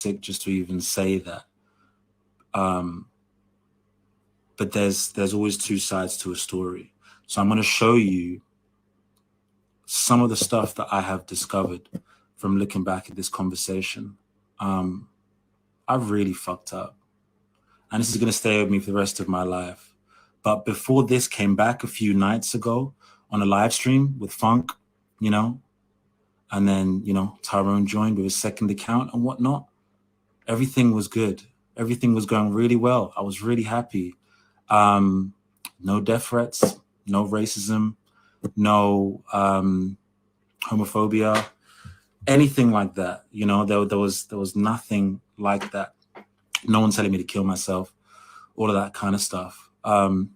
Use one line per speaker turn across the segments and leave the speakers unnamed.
cryptic just to even say that. But there's always two sides to a story. So I'm going to show you some of the stuff that I have discovered from looking back at this conversation. I've really fucked up. And this is going to stay with me for the rest of my life. But before this came back a few nights ago on a live stream with Funk, you know, and then, you know, Tyrone joined with his second account and whatnot. Everything was good. Everything was going really well. I was really happy. No death threats, no racism, no homophobia, anything like that. You know, there was nothing like that. No one telling me to kill myself, all of that kind of stuff. And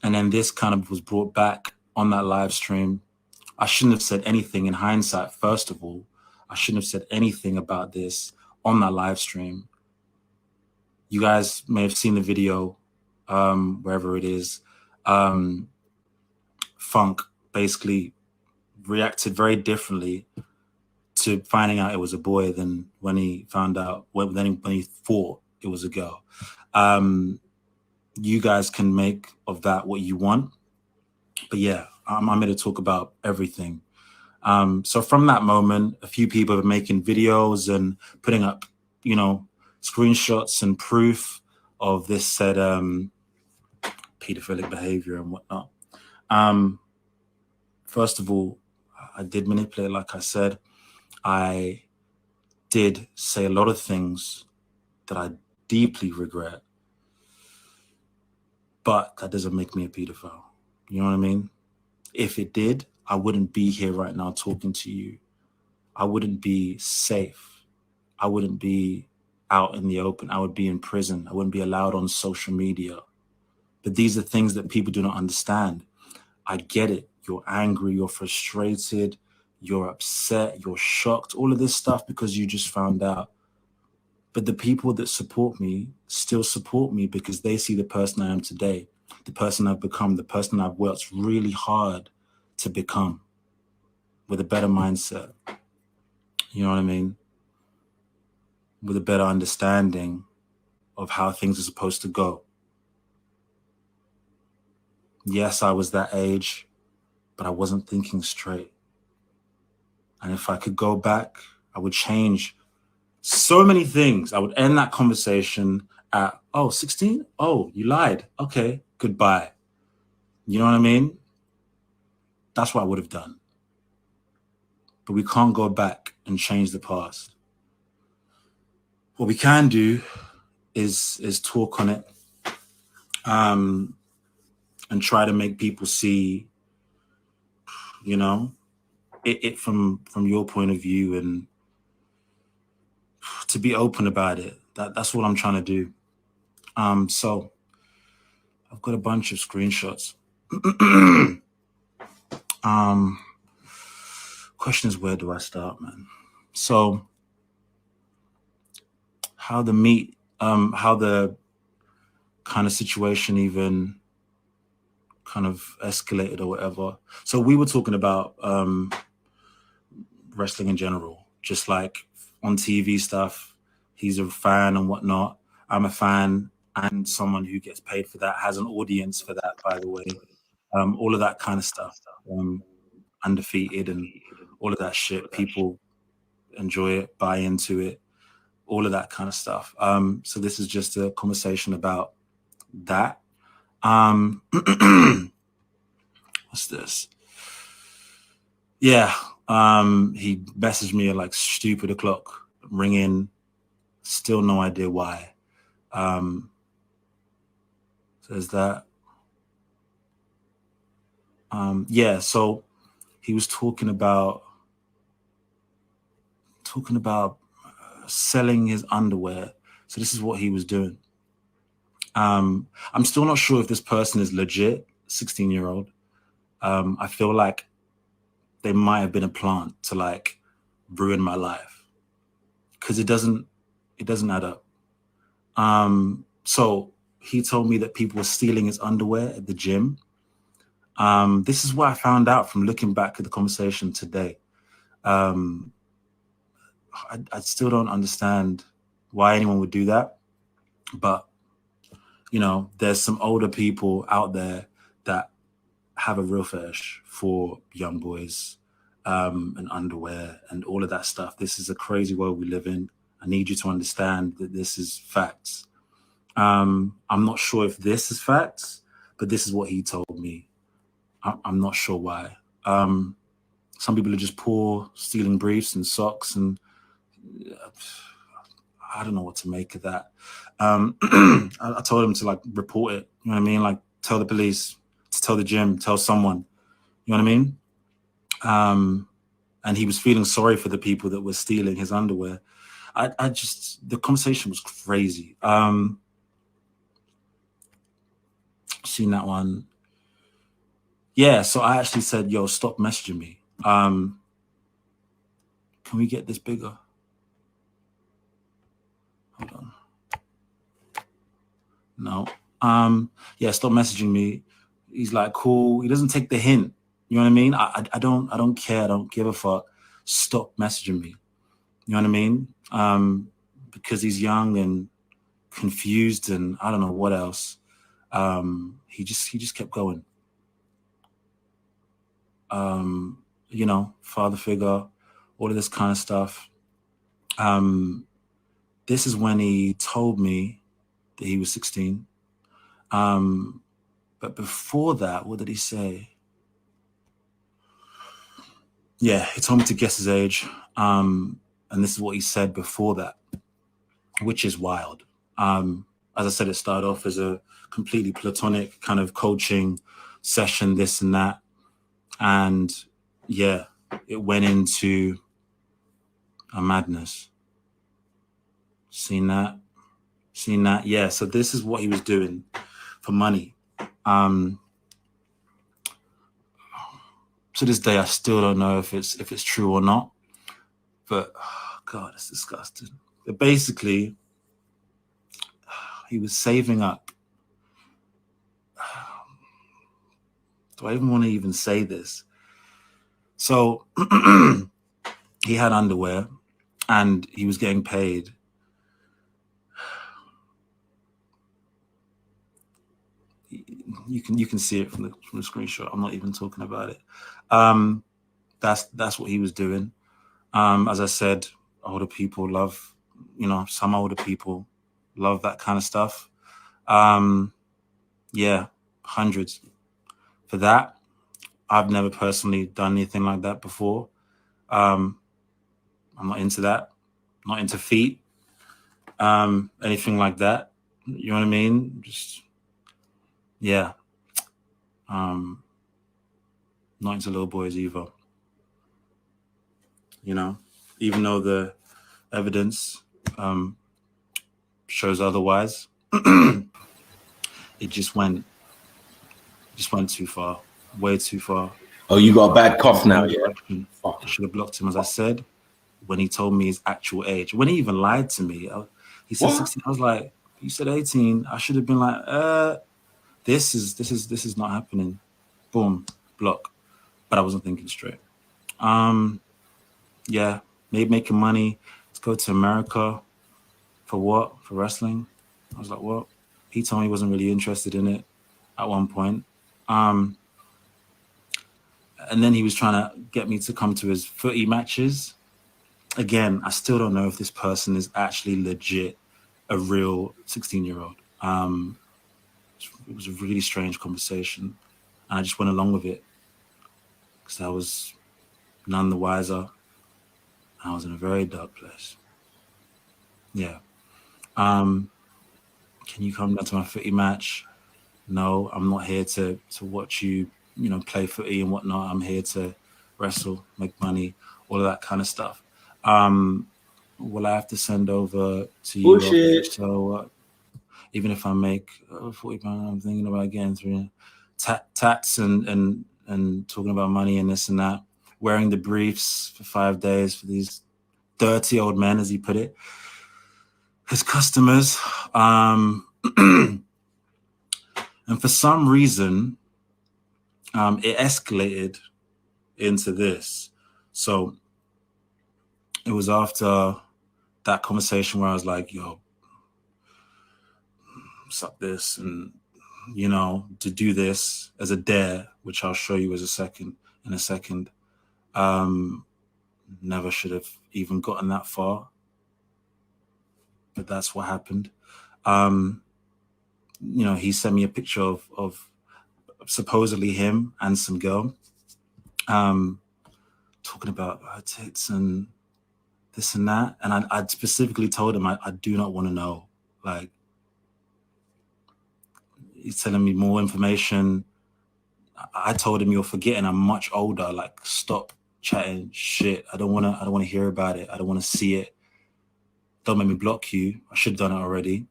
then this kind of was brought back on that live stream. I shouldn't have said anything in hindsight. First of all, I shouldn't have said anything about this on that live stream. You guys may have seen the video, wherever it is. Funk basically reacted very differently to finding out it was a boy than when he found out, when he thought it was a girl. You guys can make of that what you want. But yeah, I'm here to talk about everything. So from that moment, a few people are making videos and putting up, you know, screenshots and proof of this said pedophilic behavior and whatnot. First of all, I did manipulate, like I said. I did say a lot of things that I deeply regret, but that doesn't make me a pedophile. You know what I mean? If it did, I wouldn't be here right now talking to you. I wouldn't be safe. I wouldn't be out in the open. I would be in prison. I wouldn't be allowed on social media. But these are things that people do not understand. I get it. You're angry, you're frustrated, you're upset, you're shocked, all of this stuff because you just found out. But the people that support me still support me because they see the person I am today, the person I've become, the person I've worked really hard to become with a better mindset. You know what I mean? With a better understanding of how things are supposed to go. Yes, I was that age, but I wasn't thinking straight. And if I could go back, I would change so many things. I would end that conversation at, oh, 16? Oh, you lied. Okay, goodbye. You know what I mean? That's what I would have done. But we can't go back and change the past. What we can do is talk on it and try to make people see, you know, it from your point of view and to be open about it. That's what I'm trying to do. So I've got a bunch of screenshots. Question is, where do I start, man? So how the kind of situation even kind of escalated or whatever. So we were talking about wrestling in general, just like on TV stuff. He's a fan and whatnot. I'm a fan and someone who gets paid for that, has an audience for that, by the way. All of that kind of stuff. Undefeated and all of that shit. People enjoy it, buy into it, all of that kind of stuff. So this is just a conversation about that. What's this? Yeah. He messaged me at like stupid o'clock, ringing, still no idea why. Says that. Yeah, so he was talking about selling his underwear. So this is what he was doing. I'm still not sure if this person is legit, 16-year-old. I feel like they might have been a plant to like ruin my life because it doesn't add up. So he told me that people were stealing his underwear at the gym. This is what I found out from looking back at the conversation today. I still don't understand why anyone would do that. But, you know, there's some older people out there that have a real fetish for young boys and underwear and all of that stuff. This is a crazy world we live in. I need you to understand that this is facts. I'm not sure if this is facts, but this is what he told me. I'm not sure why. Some people are just poor, stealing briefs and socks, and I don't know what to make of that. I told him to like report it. You know what I mean? Like tell the police, to tell the gym, tell someone. You know what I mean? And he was feeling sorry for the people that were stealing his underwear. I just, the conversation was crazy. Seen that one. Yeah, so I actually said, yo, stop messaging me. Can we get this bigger? Hold on. No. Yeah, stop messaging me. He's like, cool. He doesn't take the hint. You know what I mean? I don't care. I don't give a fuck. Stop messaging me. You know what I mean? Because he's young and confused and I don't know what else. He just kept going. You know, father figure, all of this kind of stuff. This is when he told me that he was 16. But before that, what did he say? Yeah, he told me to guess his age. And this is what he said before that, which is wild. As I said, it started off as a completely platonic kind of coaching session, this and that. And yeah, it went into a madness. Seen that? Seen that? Yeah, so this is what he was doing for money. To this day, I still don't know if it's true or not. But oh God, it's disgusting. But basically, he was saving up. Do I even want to even say this? So he had underwear and he was getting paid. You can see it from the screenshot. I'm not even talking about it. That's what he was doing. As I said, older people love, you know, some older people love that kind of stuff. Yeah, hundreds. For that, I've never personally done anything like that before. I'm not into that. Not into feet. Anything like that. You know what I mean? Just, yeah. Not into little boys either. You know, even though the evidence shows otherwise, it just went too far, way too far.
Oh, you got a bad cough now, yeah?
I should have blocked him, as I said, when he told me his actual age. When he even lied to me, he said 16. I was like, you said 18. I should have been like, this is not happening. Boom, block. But I wasn't thinking straight. Yeah, maybe making money. Let's go to America. For what? For wrestling? I was like, what? He told me he wasn't really interested in it at one point. And then he was trying to get me to come to his footy matches. Again, I still don't know if this person is actually legit a real 16-year-old. It was a really strange conversation. And I just went along with it because I was none the wiser. I was in a very dark place. Yeah. Can you come down to my footy match? No, I'm not here to watch you, you know, play footy and whatnot. I'm here to wrestle, make money, all of that kind of stuff. Will I have to send over to you?
Bullshit.
So even if I make £40, I'm thinking about getting through tats and talking about money and this and that, wearing the briefs for 5 days for these dirty old men, as he put it, his customers. And for some reason, it escalated into this. So it was after that conversation where I was like, yo, suck this, and you know, to do this as a dare, which I'll show you in a second. Never should have even gotten that far, but that's what happened. You know, he sent me a picture of supposedly him and some girl, talking about her tits and this and that. And I specifically told him I do not want to know. Like, he's telling me more information. I told him, you're forgetting I'm much older. Like, stop chatting shit. I don't want to hear about it. I don't want to see it. Don't make me block you. I should have done it already.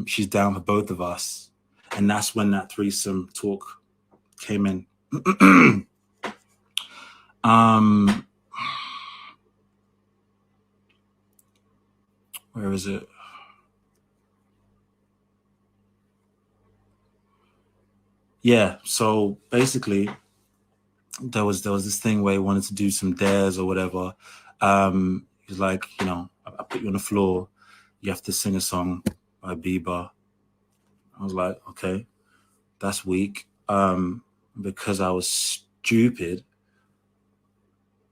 She's down for both of us. And that's when that threesome talk came in. Where is it? Yeah, so basically there was this thing where he wanted to do some dares or whatever. He was like, you know, I put you on the floor, you have to sing a song by Bieber. I was like, okay, that's weak. Because I was stupid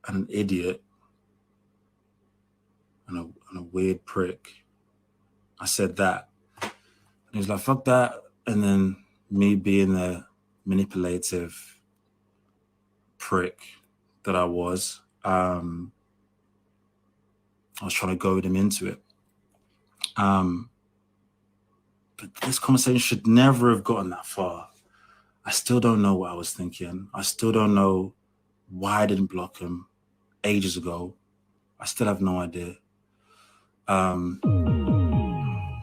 and an idiot and a weird prick, I said that. And he was like, fuck that. And then me being the manipulative prick that I was trying to goad him into it. But this conversation should never have gotten that far. I still don't know what I was thinking. I still don't know why I didn't block him ages ago. I still have no idea.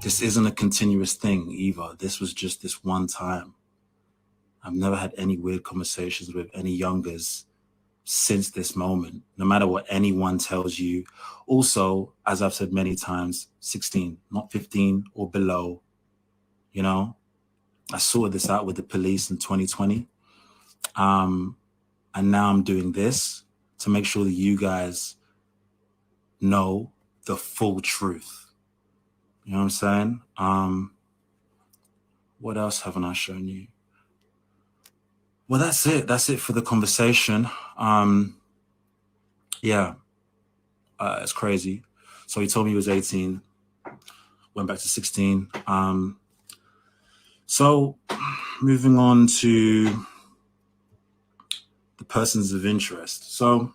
This isn't a continuous thing either. This was just this one time. I've never had any weird conversations with any youngers since this moment, no matter what anyone tells you. Also, as I've said many times, 16, not 15 or below. You know, I sorted this out with the police in 2020. And now I'm doing this to make sure that you guys know the full truth. You know what I'm saying? What else haven't I shown you? Well, that's it. That's it for the conversation. Yeah, it's crazy. So he told me he was 18, went back to 16. So moving on to the persons of interest. So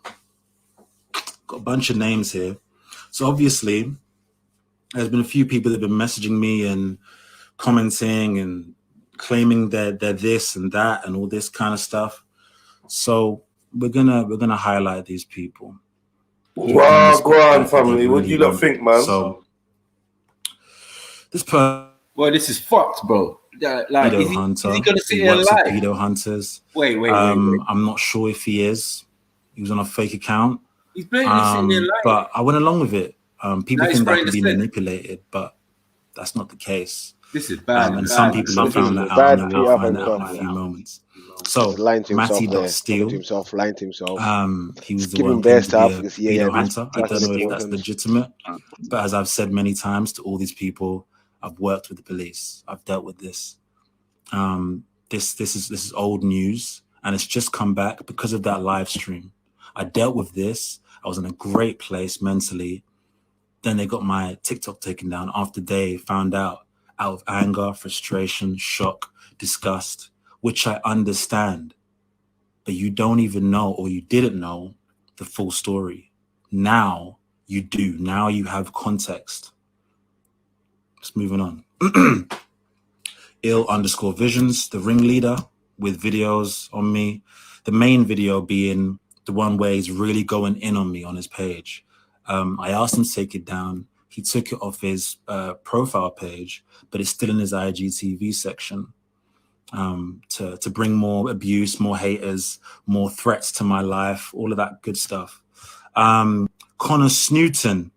got a bunch of names here. So obviously there's been a few people that have been messaging me and commenting and claiming that they're this and that and all this kind of stuff. So we're gonna highlight these people.
Wow, go on, family. What do you lot think, man?
So this person,
Boy, this is fucked, bro. Like, is he gonna sit here
works
live?
with pedo hunters.
Wait.
I'm not sure if he is. He was on a fake account.
He's blatantly sitting there live.
But I went along with it. People
Now
think that
he's
can be
spraying the
manipulated, but that's not the case.
This is bad.
And some people have found that out, and they will find that out in a few moments. So Matty.Steele,
lying to himself.
he was the
giving
one
best
to be
stuff.
a
This,
pedo hunter. I
that's
don't know if that's
important.
legitimate, but as I've said many times to all these people, I've worked with the police. I've dealt with this. This is old news, and it's just come back because of that live stream. I dealt with this. I was in a great place mentally. Then they got my TikTok taken down after they found out of anger, frustration, shock, disgust, which I understand. But you don't even know, or you didn't know, the full story. Now you do. Now you have context. Just moving on. ill_visions, the ringleader, with videos on me. The main video being the one where he's really going in on me on his page. I asked him to take it down. He took it off his profile page, but it's still in his IGTV section to bring more abuse, more haters, more threats to my life, all of that good stuff. Connor Snewton,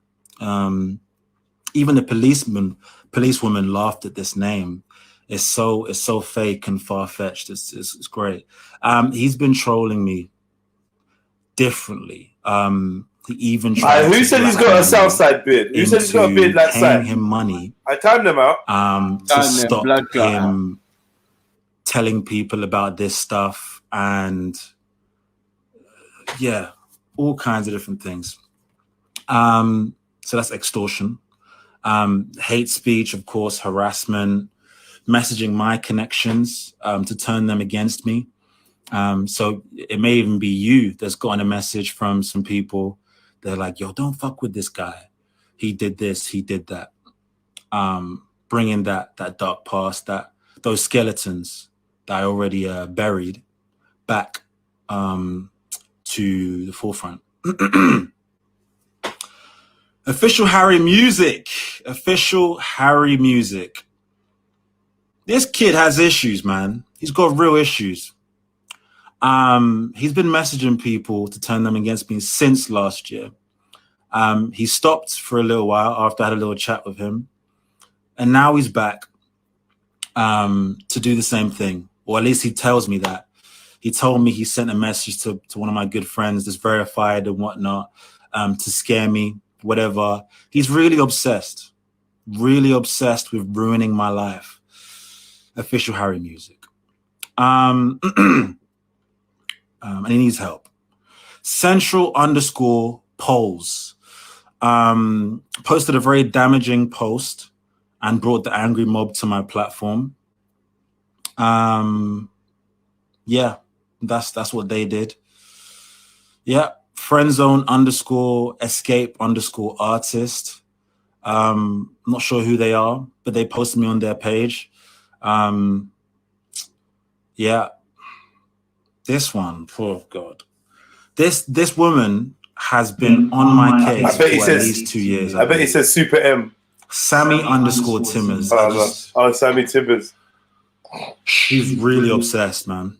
even the policewoman laughed at this name. It's so fake and far-fetched. It's great. He's been trolling me differently. He even tried
who said he's got a Southside beard? Who said he's got a beard like
paying him money?
I timed him out.
To stop him telling people about this stuff, and yeah, all kinds of different things. So that's extortion. Hate speech, of course, harassment, messaging my connections to turn them against me. So it may even be you that's gotten a message from some people. They're like, yo, don't fuck with this guy. He did this, he did that. Bringing that dark past, those skeletons that I already buried back to the forefront. Official Harry music. Official Harry music. This kid has issues, man. He's got real issues. He's been messaging people to turn them against me since last year. He stopped for a little while after I had a little chat with him. And now he's back to do the same thing. Or at least he tells me that. He told me he sent a message to one of my good friends that's verified and whatnot to scare me, whatever. He's really obsessed with ruining my life. Official Harry music. And he needs help. Central_polls posted a very damaging post and brought the angry mob to my platform. Yeah, that's what they did. Yeah, friendzone_escape_artist. Not sure who they are, but they posted me on their page. Yeah, this one, poor God. This woman has been on my case for at least 2 years.
I bet he says Super M.
Sammy_Timmers.
Sammy Timmers.
She's really obsessed, man.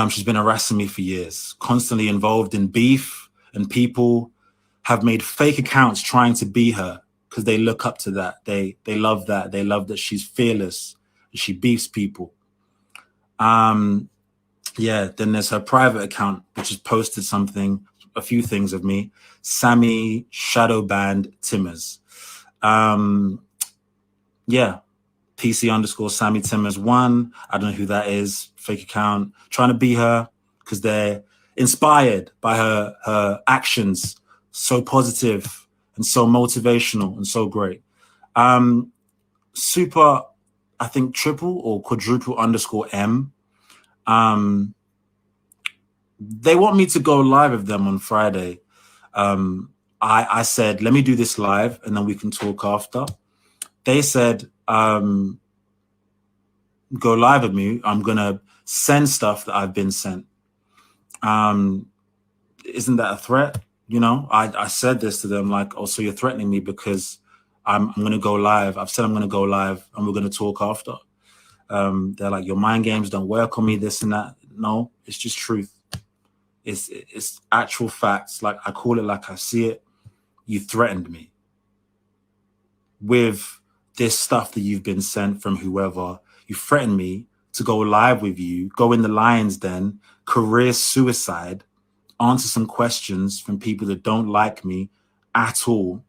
She's been harassing me for years, constantly involved in beef, and people have made fake accounts trying to be her because they look up to that. They love that. They love that she's fearless. She beefs people. Yeah, then there's her private account, which has posted a few things of me. Sammy Shadowband Timmers. Yeah, PC_Sammy Timmers 1. I don't know who that is. Fake account. Trying to be her because they're inspired by her actions. So positive and so motivational and so great. Super, I think triple or quadruple_M. They want me to go live with them on Friday. I said, let me do this live and then we can talk after. They said, go live with me. I'm going to send stuff that I've been sent. Isn't that a threat? You know, I said this to them like, oh, so you're threatening me because I'm going to go live. I've said I'm going to go live and we're going to talk after. They're like, your mind games don't work on me, this and that. No, it's just truth. It's actual facts. Like I call it like I see it. You threatened me with this stuff that you've been sent from whoever. You threatened me to go live with you, go in the lion's den, career suicide, answer some questions from people that don't like me at all.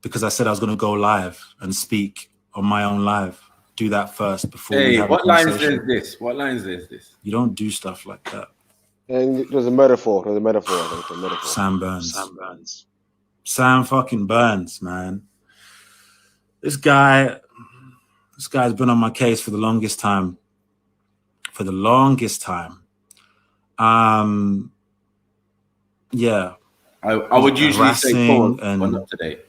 Because I said I was going to go live and speak on my own live. Do that first before we have a conversation.
What lines is this?
You don't do stuff like that.
And there's a metaphor. There's a metaphor.
Sam Burns. Sam fucking Burns, man. This guy's been on my case for the longest time. Yeah.
I would usually say pause, but not today.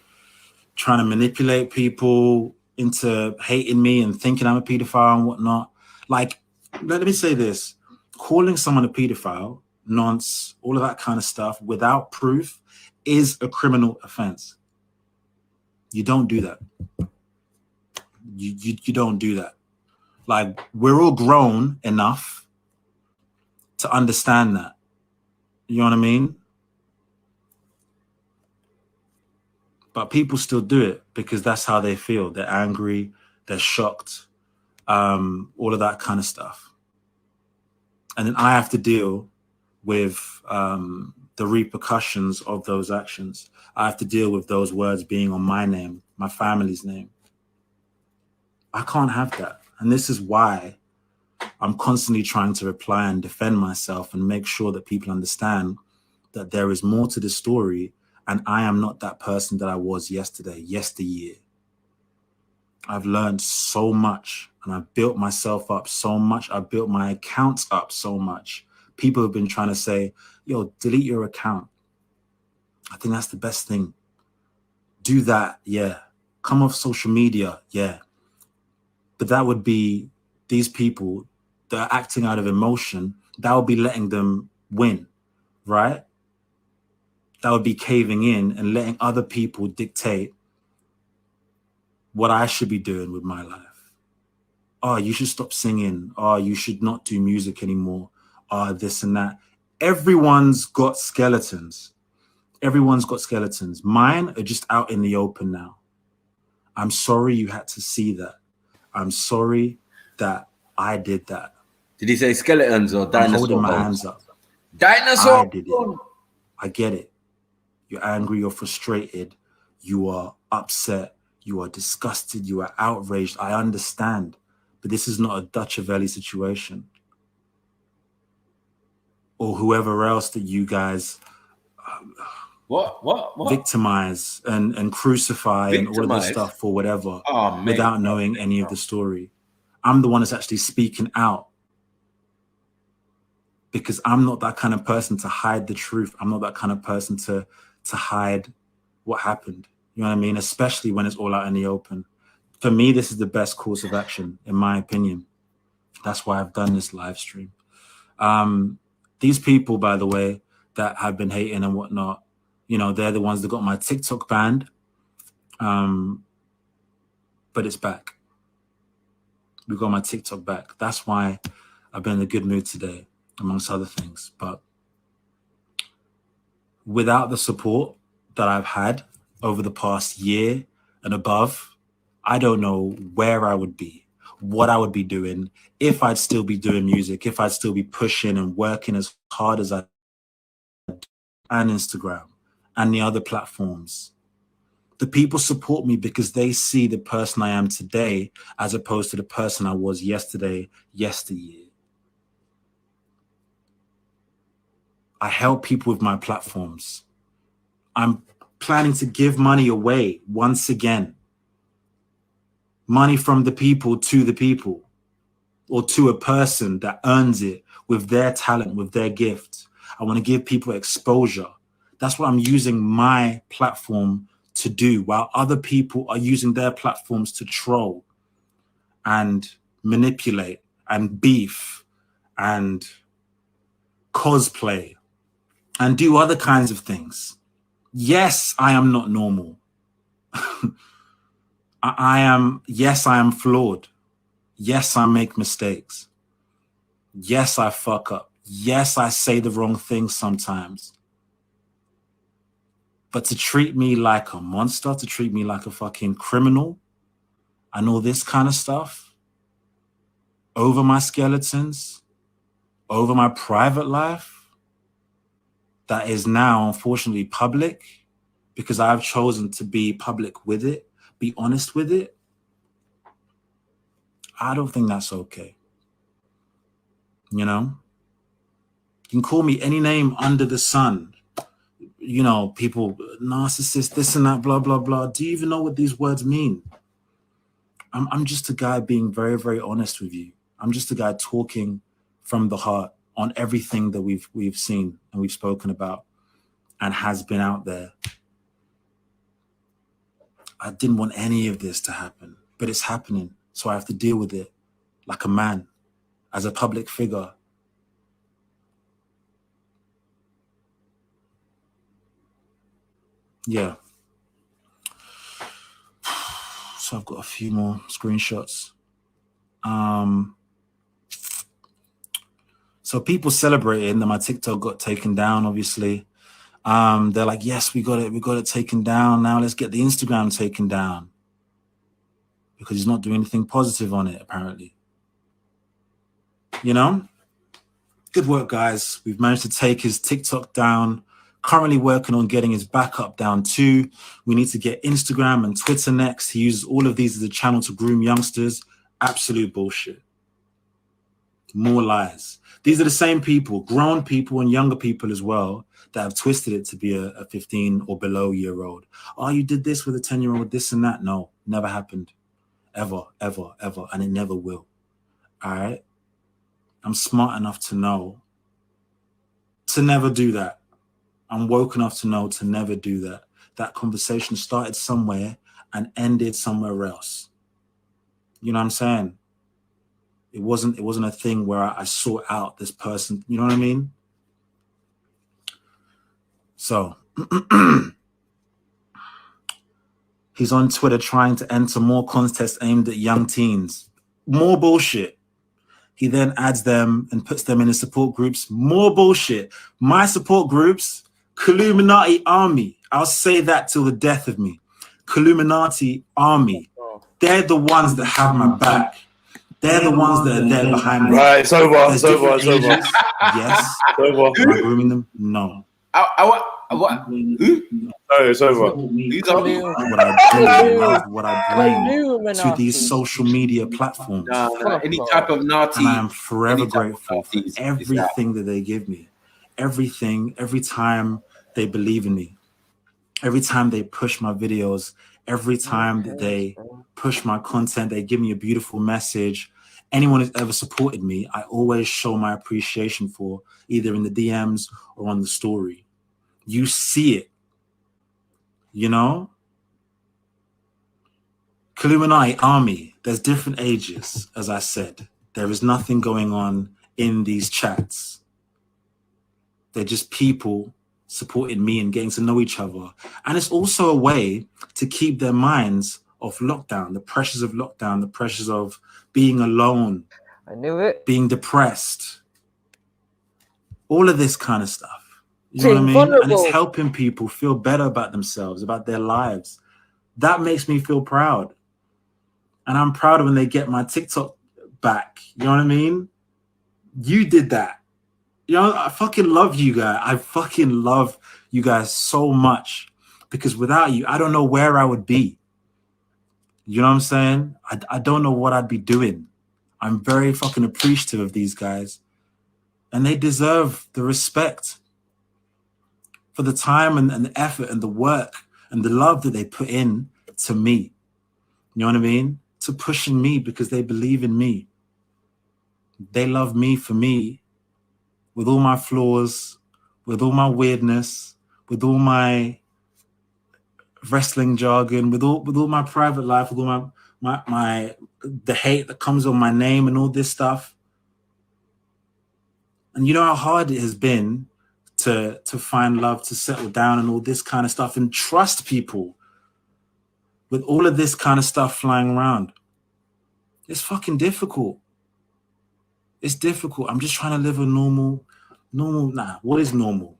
Trying to manipulate people into hating me and thinking I'm a pedophile and whatnot. Like, let me say this. Calling someone a pedophile, nonce, all of that kind of stuff without proof is a criminal offense. You don't do that. You don't do that. Like, we're all grown enough to understand that. You know what I mean? But people still do it because that's how they feel. They're angry, they're shocked, all of that kind of stuff. And then I have to deal with the repercussions of those actions. I have to deal with those words being on my name, my family's name. I can't have that. And this is why I'm constantly trying to reply and defend myself and make sure that people understand that there is more to the story, and I am not that person that I was yesteryear. I've learned so much, and I've built myself up so much. I've built my accounts up so much. People have been trying to say, yo, delete your account. I think that's the best thing. Do that, yeah. Come off social media, yeah. But that would be these people that are acting out of emotion. That would be letting them win, right? That would be caving in and letting other people dictate what I should be doing with my life. Oh, you should stop singing. Oh, you should not do music anymore. Oh, this and that. Everyone's got skeletons. Everyone's got skeletons. Mine are just out in the open now. I'm sorry you had to see that. I'm sorry that I did that.
Did he say skeletons or dinosaurs?
I'm holding my hands up.
Dinosaur.
I did it. I get it. You're angry, you're frustrated, you are upset, you are disgusted, you are outraged. I understand. But this is not a Dutchavelli situation. Or whoever else that you guys
what?
victimize and crucify and all of this stuff for whatever, without knowing any of the story. I'm the one that's actually speaking out, because I'm not that kind of person to hide the truth. I'm not that kind of person to hide what happened. You know what I mean? Especially when it's all out in the open. For me, this is the best course of action, in my opinion. That's why I've done this live stream. These people, by the way, that have been hating and whatnot, you know, they're the ones that got my TikTok banned. But it's back. We got my TikTok back. That's why I've been in a good mood today, amongst other things. But without the support that I've had over the past year and above, I don't know where I would be, what I would be doing, if I'd still be doing music, if I'd still be pushing and working as hard as I did, and Instagram and the other platforms. The people support me because they see the person I am today as opposed to the person I was yesteryear. I help people with my platforms. I'm planning to give money away once again. Money from the people to the people, or to a person that earns it with their talent, with their gift. I want to give people exposure. That's what I'm using my platform to do, while other people are using their platforms to troll and manipulate and beef and cosplay and do other kinds of things. Yes, I am not normal. Yes, I am flawed. Yes, I make mistakes. Yes, I fuck up. Yes, I say the wrong thing sometimes. But to treat me like a monster, to treat me like a fucking criminal and all this kind of stuff over my skeletons, over my private life, that is now unfortunately public because I've chosen to be public with it, be honest with it. I don't think that's okay. You know, you can call me any name under the sun. You know, people, narcissist, this and that, blah, blah, blah. Do you even know what these words mean? I'm just a guy being very, very honest with you. I'm just a guy talking from the heart on everything that we've seen and we've spoken about and has been out there. I didn't want any of this to happen, but it's happening. So I have to deal with it like a man, as a public figure. Yeah. So I've got a few more screenshots. So people celebrating that my TikTok got taken down, obviously. They're like, yes, we got it taken down. Now let's get the Instagram taken down. Because he's not doing anything positive on it, apparently. You know? Good work, guys. We've managed to take his TikTok down. Currently working on getting his backup down too. We need to get Instagram and Twitter next. He uses all of these as a channel to groom youngsters. Absolute bullshit. More lies. These are the same people, grown people and younger people as well, that have twisted it to be a 15 or below year old. Oh, you did this with a 10-year-old, this and that. No, never happened. Ever, ever, ever. And it never will. All right? I'm smart enough to know to never do that. I'm woke enough to know to never do that. That conversation started somewhere and ended somewhere else. You know what I'm saying? It wasn't a thing where I sought out this person. You know what I mean? So he's on Twitter trying to enter more contests aimed at young teens. More bullshit. He then adds them and puts them in his support groups. More bullshit. My support groups, Trilluminati army. I'll say that till the death of me. Trilluminati army. They're the ones that have my back. They're the ones that are there behind me.
Right, it's over. It's over. It's over.
Yes.
Over.
Am I grooming them? No.
What?
No, it's over.
What I bring to these social media platforms.
Any type of naughty.
And I am forever grateful for everything that they give me. Everything, every time they believe in me. Every time they push my videos. Every time that they push my content, they give me a beautiful message. Anyone who's ever supported me, I always show my appreciation for, either in the DMs or on the story. You see it, you know? Trilluminati army, there's different ages, as I said. There is nothing going on in these chats. They're just people supporting me and getting to know each other. And it's also a way to keep their minds off lockdown, the pressures of lockdown, the pressures of being alone.
I knew it.
Being depressed. All of this kind of stuff. You know what I mean? And it's helping people feel better about themselves, about their lives. That makes me feel proud. And I'm proud when they get my TikTok back. You know what I mean? You did that. You know, I fucking love you guys. I fucking love you guys so much, because without you, I don't know where I would be. You know what I'm saying? I don't know what I'd be doing. I'm very fucking appreciative of these guys, and they deserve the respect for the time and the effort and the work and the love that they put in to me. You know what I mean? To pushing me because they believe in me. They love me for me, with all my flaws, with all my weirdness, with all my wrestling jargon, with all my private life, with all my the hate that comes on my name and all this stuff. And you know how hard it has been to find love, to settle down and all this kind of stuff, and trust people with all of this kind of stuff flying around. It's fucking difficult. It's difficult. I'm just trying to live a normal, nah, what is normal?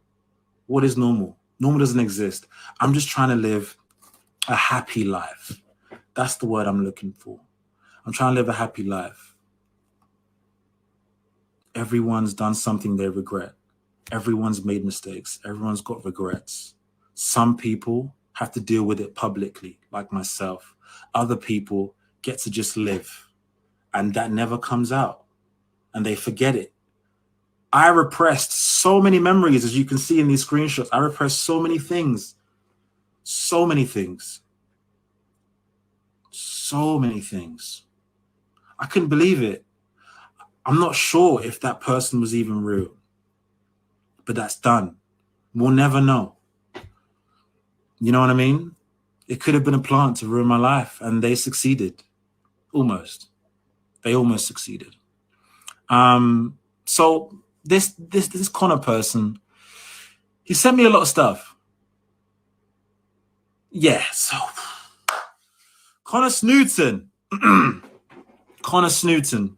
What is normal? Normal doesn't exist. I'm just trying to live a happy life. That's the word I'm looking for. I'm trying to live a happy life. Everyone's done something they regret. Everyone's made mistakes. Everyone's got regrets. Some people have to deal with it publicly, like myself. Other people get to just live, and that never comes out, and they forget it. I repressed so many memories, as you can see in these screenshots. I repressed so many things. So many things. So many things. I couldn't believe it. I'm not sure if that person was even real. But that's done. We'll never know. You know what I mean? It could have been a plant to ruin my life, and they succeeded. Almost. They almost succeeded. So this Connor person, he sent me a lot of stuff. Yeah, so Connor Snooten. Connor Snooten.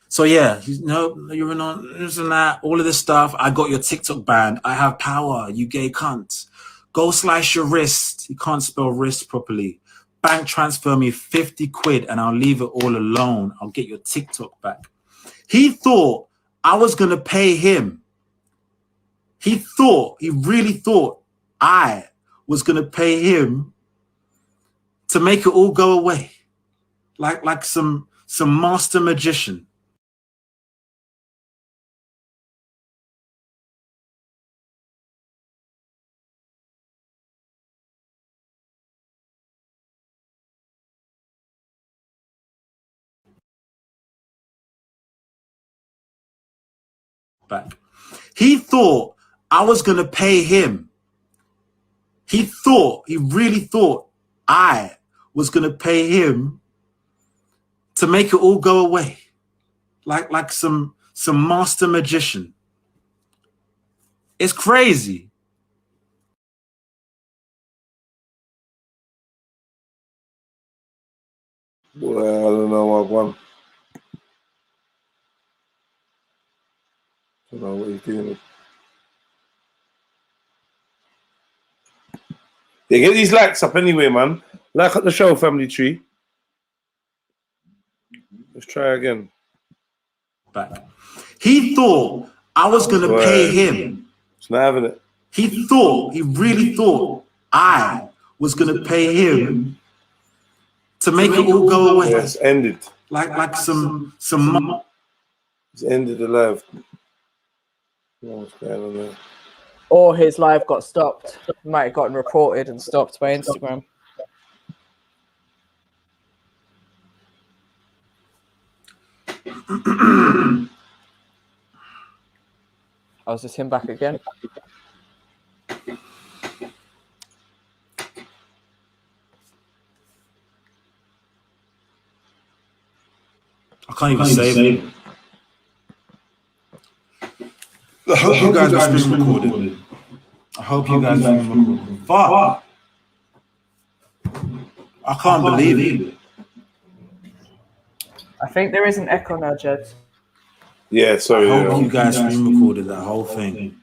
So yeah, you're in on this and that, all of this stuff. I got your TikTok banned. I have power, you gay cunt. Go slice your wrist. You can't spell wrist properly. Bank transfer me 50 quid and I'll leave it all alone. I'll get your TikTok back. He thought I was going to pay him. He really thought I was going to pay him to make it all go away. Like some master magician. Back. He thought I was going to pay him. He really thought I was going to pay him to make it all go away. Like some master magician. It's crazy.
Well, I don't know what one. I don't know what he's dealing with. Yeah, get these likes up anyway, man. Like up the show, family tree. Let's try again.
Back. He thought I was going to pay him.
It's not having it.
He really thought I was going to pay him to make it all go away.
Yeah, it's ended.
Like some.
It's ended the live. What's going on there?
Or his live got stopped. Might have gotten reported and stopped by Instagram. Oh, is this him back again?
I can't even save it. I hope you guys are screen recorded. I hope you guys are screen recorded. Fuck! I can't believe it.
I think there is an echo now, Jed.
Yeah, sorry.
I hope you guys screen recorded that whole thing.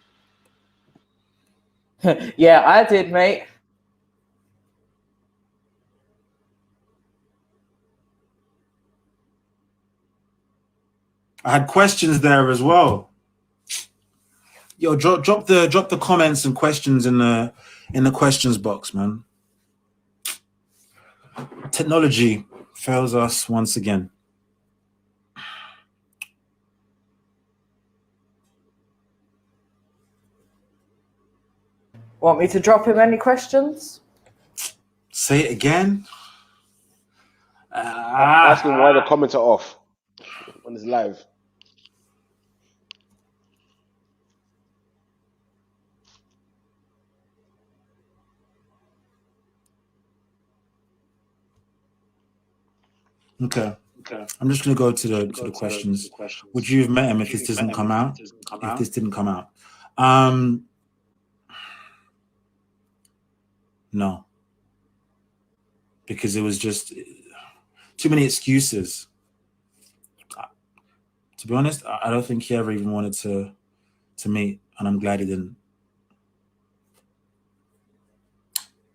Yeah, I did, mate.
I had questions there as well. Yo, drop the comments and questions in the questions box, man. Technology fails us once again.
Want me to drop him any questions?
Say it again.
Ask him why the comments are off on his live.
Okay. I'm just going to go to the questions. Would you have met him if this doesn't come out? If this didn't come out? No. Because it was just too many excuses. To be honest, I don't think he ever even wanted to meet, and I'm glad he didn't.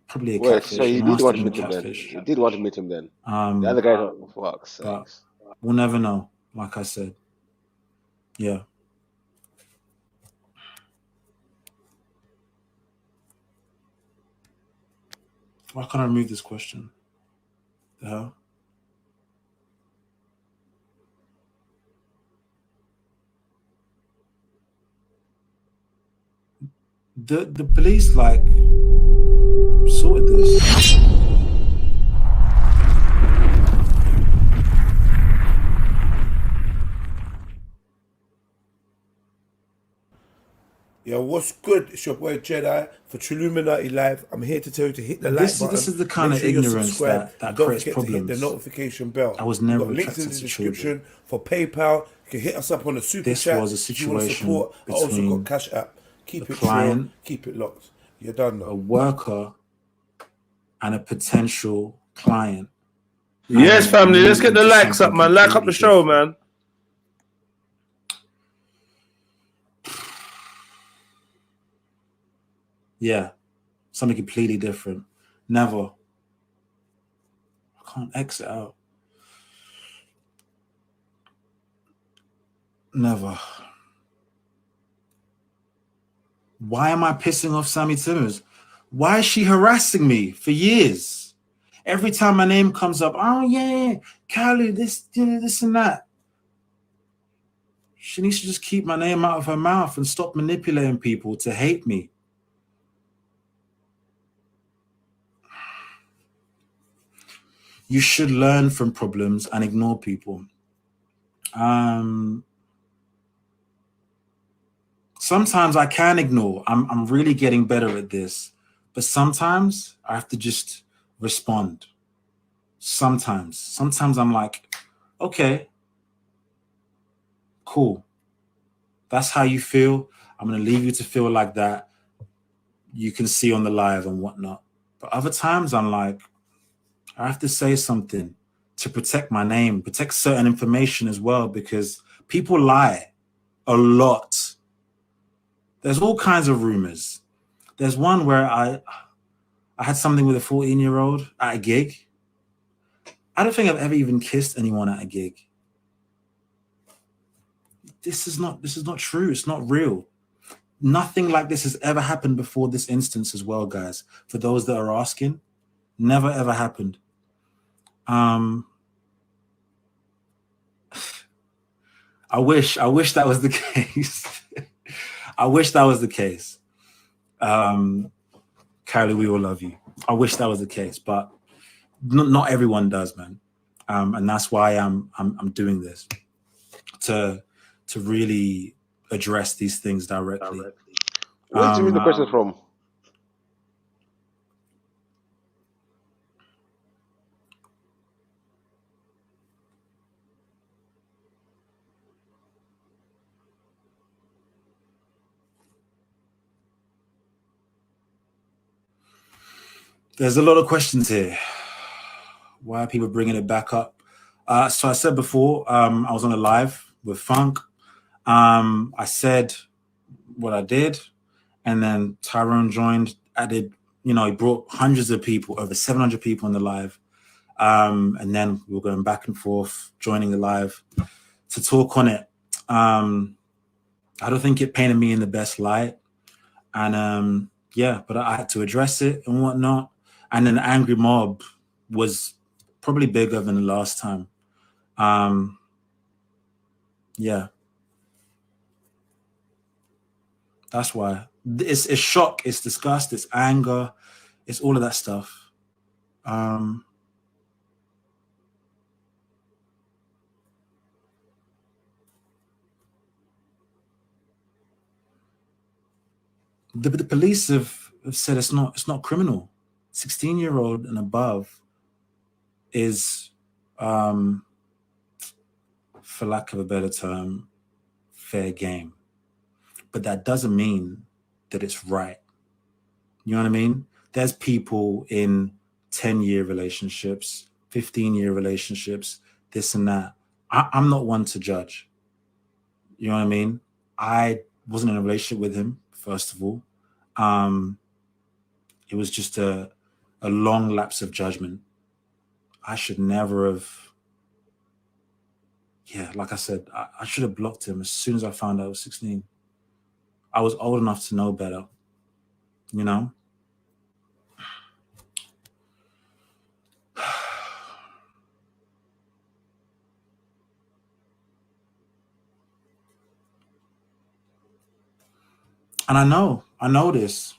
Probably a catfish.
So he did want to
meet
meet him then. He did want to meet him then. The other guy, oh, fuck's sakes.
We'll never know, like I said. Yeah. Why can't I remove this question? The hell? The police like sorted this.
Yo, what's good? It's your boy Jedi for Trilluminati Live. I'm here to tell you to hit the like button.
This is the kind of ignorance that creates problems.
Don't forget to hit the notification bell.
I was never
We've got links in the
attracted to
description for PayPal. You can hit us up on the super chat.
This was a situation
I also
between
got CASHAPP. Keep it
client,
real, keep it locked. You're done now.
A worker and a potential client.
Yes, family. Let's get the likes up, man. Like up the show, man.
Yeah, something completely different. Never. I can't exit out. Never. Why am I pissing off Sammy Timmers? Why is she harassing me for years? Every time my name comes up, oh yeah, Kalu, this and that. She needs to just keep my name out of her mouth and stop manipulating people to hate me. You should learn from problems and ignore people. Sometimes I can ignore. I'm really getting better at this. But sometimes I have to just respond. Sometimes I'm like, okay, cool. That's how you feel. I'm going to leave you to feel like that. You can see on the live and whatnot. But other times I'm like, I have to say something to protect my name, protect certain information as well, because people lie a lot. There's all kinds of rumors. There's one where I had something with a 14-year-old at a gig. I don't think I've ever even kissed anyone at a gig. This is not true. It's not real. Nothing like this has ever happened before this instance as well, guys. For those that are asking, never ever happened. I wish that was the case. I wish that was the case. Kylie, we all love you. I wish that was the case, but not everyone does, man. And that's why I'm doing this, to really address these things directly.
Where did you read the question from?
There's a lot of questions here. Why are people bringing it back up? So I said before, I was on a live with Funk. I said what I did, and then Tyrone joined, added, he brought hundreds of people, over 700 people in the live. And then we were going back and forth, joining the live to talk on it. I don't think it painted me in the best light. And yeah, but I had to address it and whatnot. And then the angry mob was probably bigger than the last time. Yeah. That's why. It's shock, it's disgust, it's anger, it's all of that stuff. The police have said it's not criminal. 16-year-old and above is, for lack of a better term, fair game. But that doesn't mean that it's right. You know what I mean? There's people in 10-year relationships, 15-year relationships, this and that. I'm not one to judge. You know what I mean? I wasn't in a relationship with him, first of all. It was just a long lapse of judgment. I should never have, like I said, I should have blocked him as soon as I found out I was 16. I was old enough to know better, And I know this.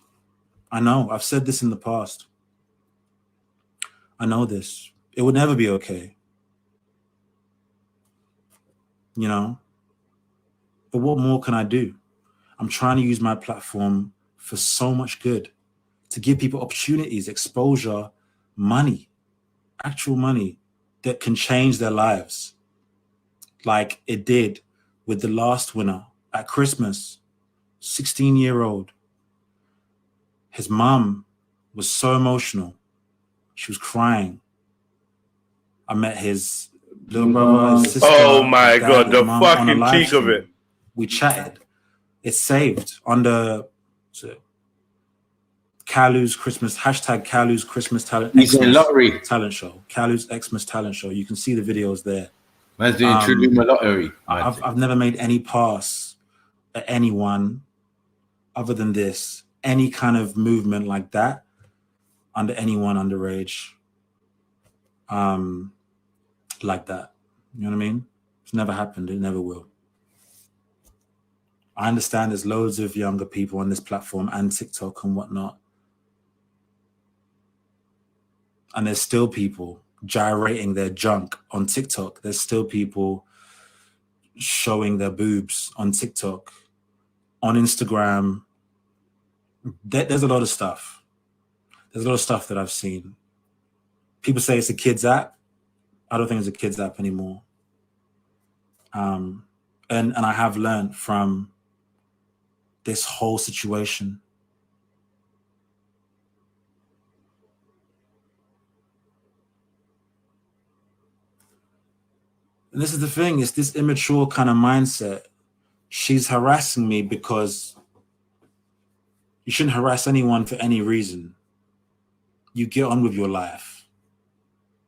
I know, I've said this in the past. I know this. It would never be okay. But what more can I do? I'm trying to use my platform for so much good, to give people opportunities, exposure, money, actual money that can change their lives. Like it did with the last winner at Christmas, 16-year-old. His mom was so emotional. She was crying. I met his little brother, his sister.
Oh my God, the fucking cheek
stream.
of it.
We chatted. It's saved under Kalu's Christmas, #Kalu's Christmas talent.
Lottery.
Talent show. Kalu's Xmas talent show. You can see the videos there.
Man's doing Trilluminati.
I've never made any pass at anyone other than this, any kind of movement like that under anyone underage, like that. You know what I mean? It's never happened. It never will. I understand there's loads of younger people on this platform and TikTok and whatnot. And there's still people gyrating their junk on TikTok. There's still people showing their boobs on TikTok, on Instagram. There's a lot of stuff. There's a lot of stuff that I've seen. People say it's a kids app. I don't think it's a kids app anymore. And I have learned from this whole situation. And this is the thing, it's this immature kind of mindset. She's harassing me because you shouldn't harass anyone for any reason. You get on with your life.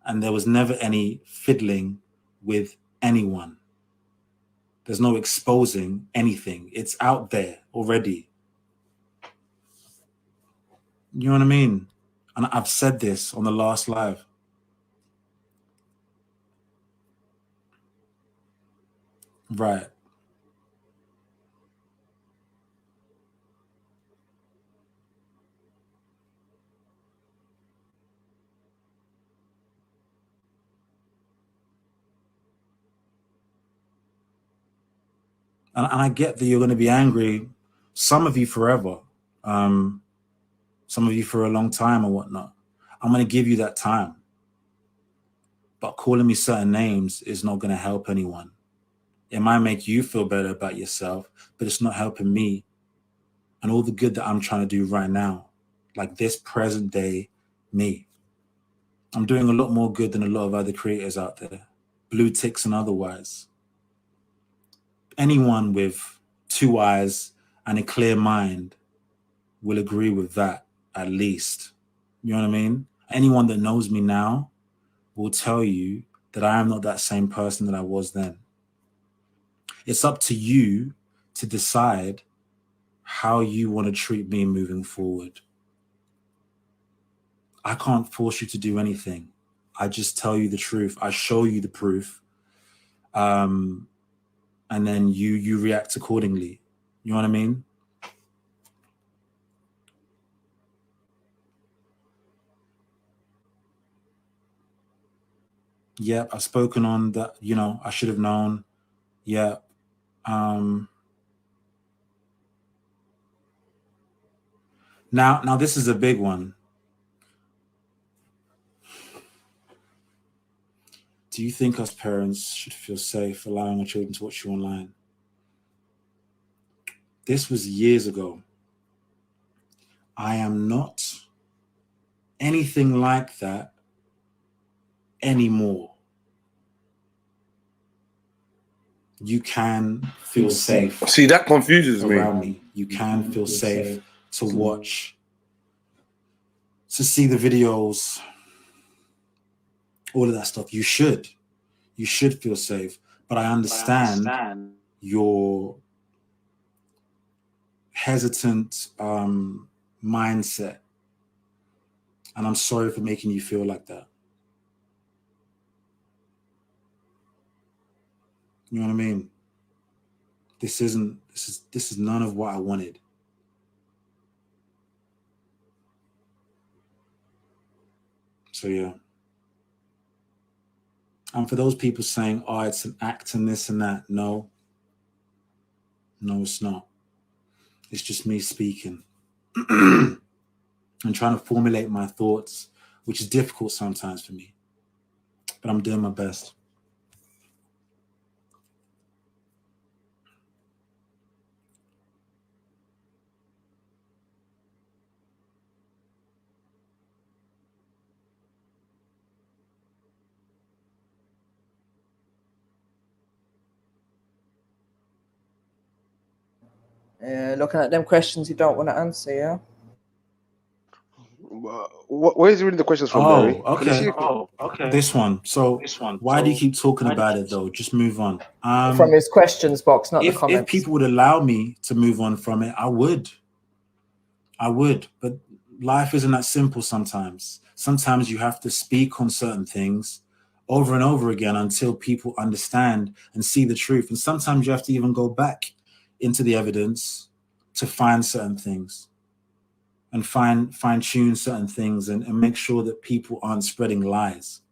And there was never any fiddling with anyone. There's no exposing anything. It's out there already. You know what I mean? And I've said this on the last live. Right. And I get that you're going to be angry, some of you forever, some of you for a long time or whatnot. I'm going to give you that time. But calling me certain names is not going to help anyone. It might make you feel better about yourself, but it's not helping me. And all the good that I'm trying to do right now, like this present day me. I'm doing a lot more good than a lot of other creators out there, blue ticks and otherwise. Anyone with 2 eyes and a clear mind will agree with that, at least. You know what I mean? Anyone that knows me now will tell you that I am not that same person that I was then. It's up to you to decide how you want to treat me moving forward. I can't force you to do anything. I just tell you the truth. I show you the proof. And then you react accordingly. You know what I mean? Yeah, I've spoken on that, you know, I should have known. Yeah. Now this is a big one. Do you think us parents should feel safe allowing our children to watch you online? This was years ago. I am not anything like that anymore. You can feel safe.
See, that confuses
around
me.
You can feel safe to watch, to see the videos, all of that stuff. You should feel safe. But I understand your hesitant mindset. And I'm sorry for making you feel like that. You know what I mean? This is none of what I wanted. So yeah. And for those people saying, oh, it's an act and this and that, no, it's not. It's just me speaking and trying to formulate my thoughts, which is difficult sometimes for me, but I'm doing my best.
Looking at them questions you don't want to answer, yeah?
Where is reading the questions from, Barry?
Okay. Okay. This one. So why do you keep talking about it, though? Just move on.
From his questions box, not the comments.
If people would allow me to move on from it, I would. I would, but life isn't that simple sometimes. Sometimes you have to speak on certain things over and over again until people understand and see the truth. And sometimes you have to even go back into the evidence to find certain things and fine-tune certain things and make sure that people aren't spreading lies.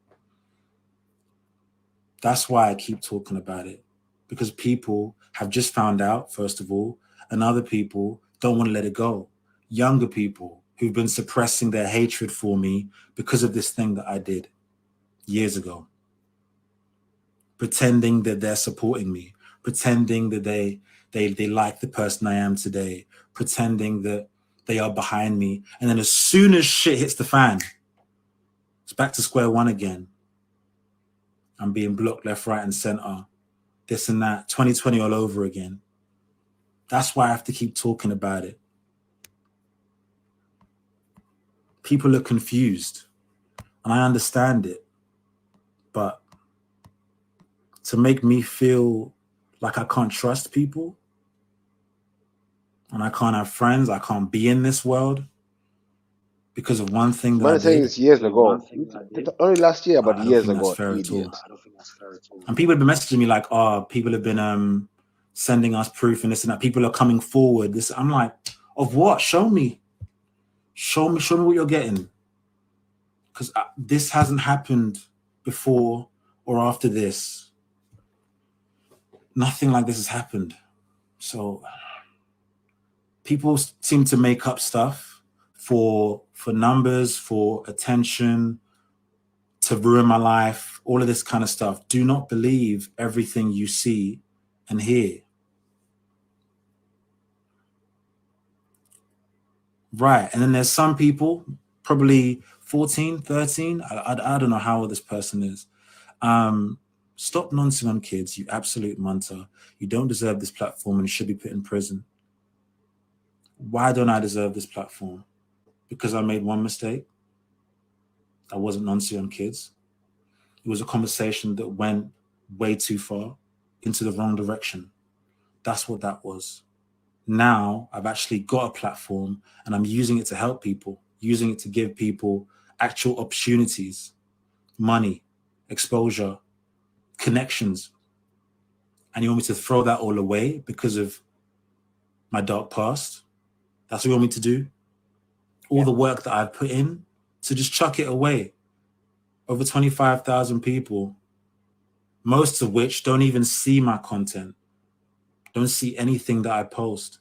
That's why I keep talking about it, because people have just found out, first of all, and other people don't want to let it go. Younger people who've been suppressing their hatred for me because of this thing that I did years ago, pretending that they're supporting me, pretending that they like the person I am today, pretending that they are behind me. And then as soon as shit hits the fan, it's back to square one again. I'm being blocked left, right, and center. This and that, 2020 all over again. That's why I have to keep talking about it. People are confused, and I understand it. But to make me feel like I can't trust people, and I can't have friends, I can't be in this world because of one thing that I did.
saying this years ago. Only last year, but years ago.
I don't think that's fair at all. And people have been messaging me like, oh, people have been sending us proof and this and that. People are coming forward. This, I'm like, of what? Show me. Show me what you're getting. Because this hasn't happened before or after this. Nothing like this has happened. So people seem to make up stuff for numbers, for attention, to ruin my life, all of this kind of stuff. Do not believe everything you see and hear. Right. And then there's some people, probably 14, 13. I don't know how old this person is. Stop nonsense on kids, you absolute munter. You don't deserve this platform and you should be put in prison. Why don't I deserve this platform? Because I made one mistake. I wasn't nonsense on kids. It was a conversation that went way too far into the wrong direction. That's what that was. Now I've actually got a platform and I'm using it to help people, using it to give people actual opportunities, money, exposure, connections. And you want me to throw that all away because of my dark past? That's what you want me to do? All the work that I've put in, to just chuck it away. Over 25,000 people, most of which don't even see my content, don't see anything that I post.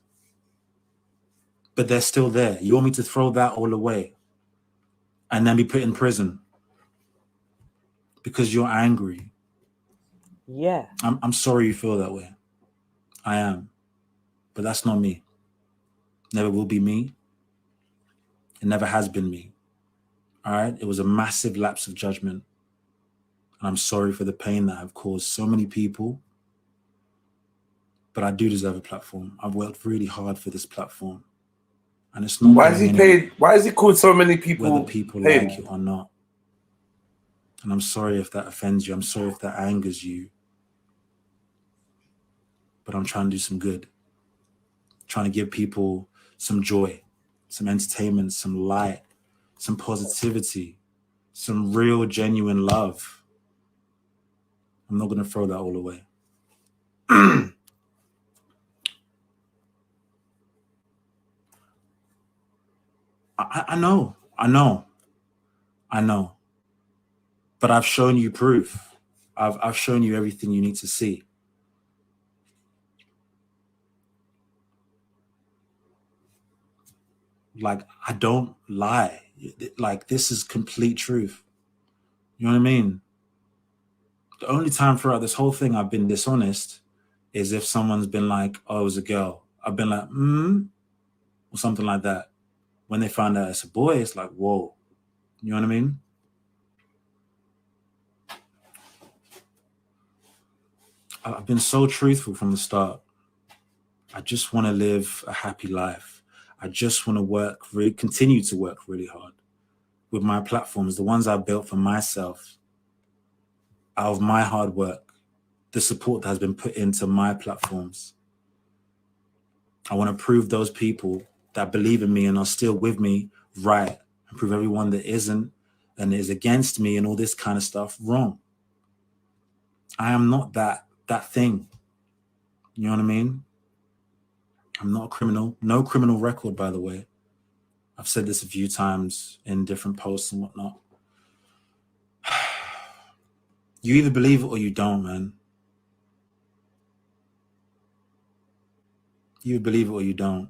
But they're still there. You want me to throw that all away and then be put in prison because you're angry?
Yeah.
I'm sorry you feel that way. I am. But that's not me. Never will be me. It never has been me. All right? It was a massive lapse of judgment. And I'm sorry for the pain that I've caused so many people. But I do deserve a platform. I've worked really hard for this platform. And it's not.
Why is he paid? Why is he called so many people?
Whether people like it or not. And I'm sorry if that offends you. I'm sorry if that angers you. But I'm trying to do some good. Trying to give people some joy, some entertainment, some light, some positivity, some real, genuine love. I'm not going to throw that all away. I know. But I've shown you proof. I've shown you everything you need to see. Like, I don't lie. Like, this is complete truth. You know what I mean? The only time throughout this whole thing I've been dishonest is if someone's been like, oh, it was a girl. I've been like, or something like that. When they find out it's a boy, it's like, whoa. You know what I mean? I've been so truthful from the start. I just want to live a happy life. I just want to continue to work really hard with my platforms, the ones I built for myself, out of my hard work, the support that has been put into my platforms. I want to prove those people that believe in me and are still with me right, and prove everyone that isn't and is against me and all this kind of stuff wrong. I am not that thing. You know what I mean? I'm not a criminal. No criminal record, by the way. I've said this a few times in different posts and whatnot. You either believe it or you don't, man. You believe it or you don't.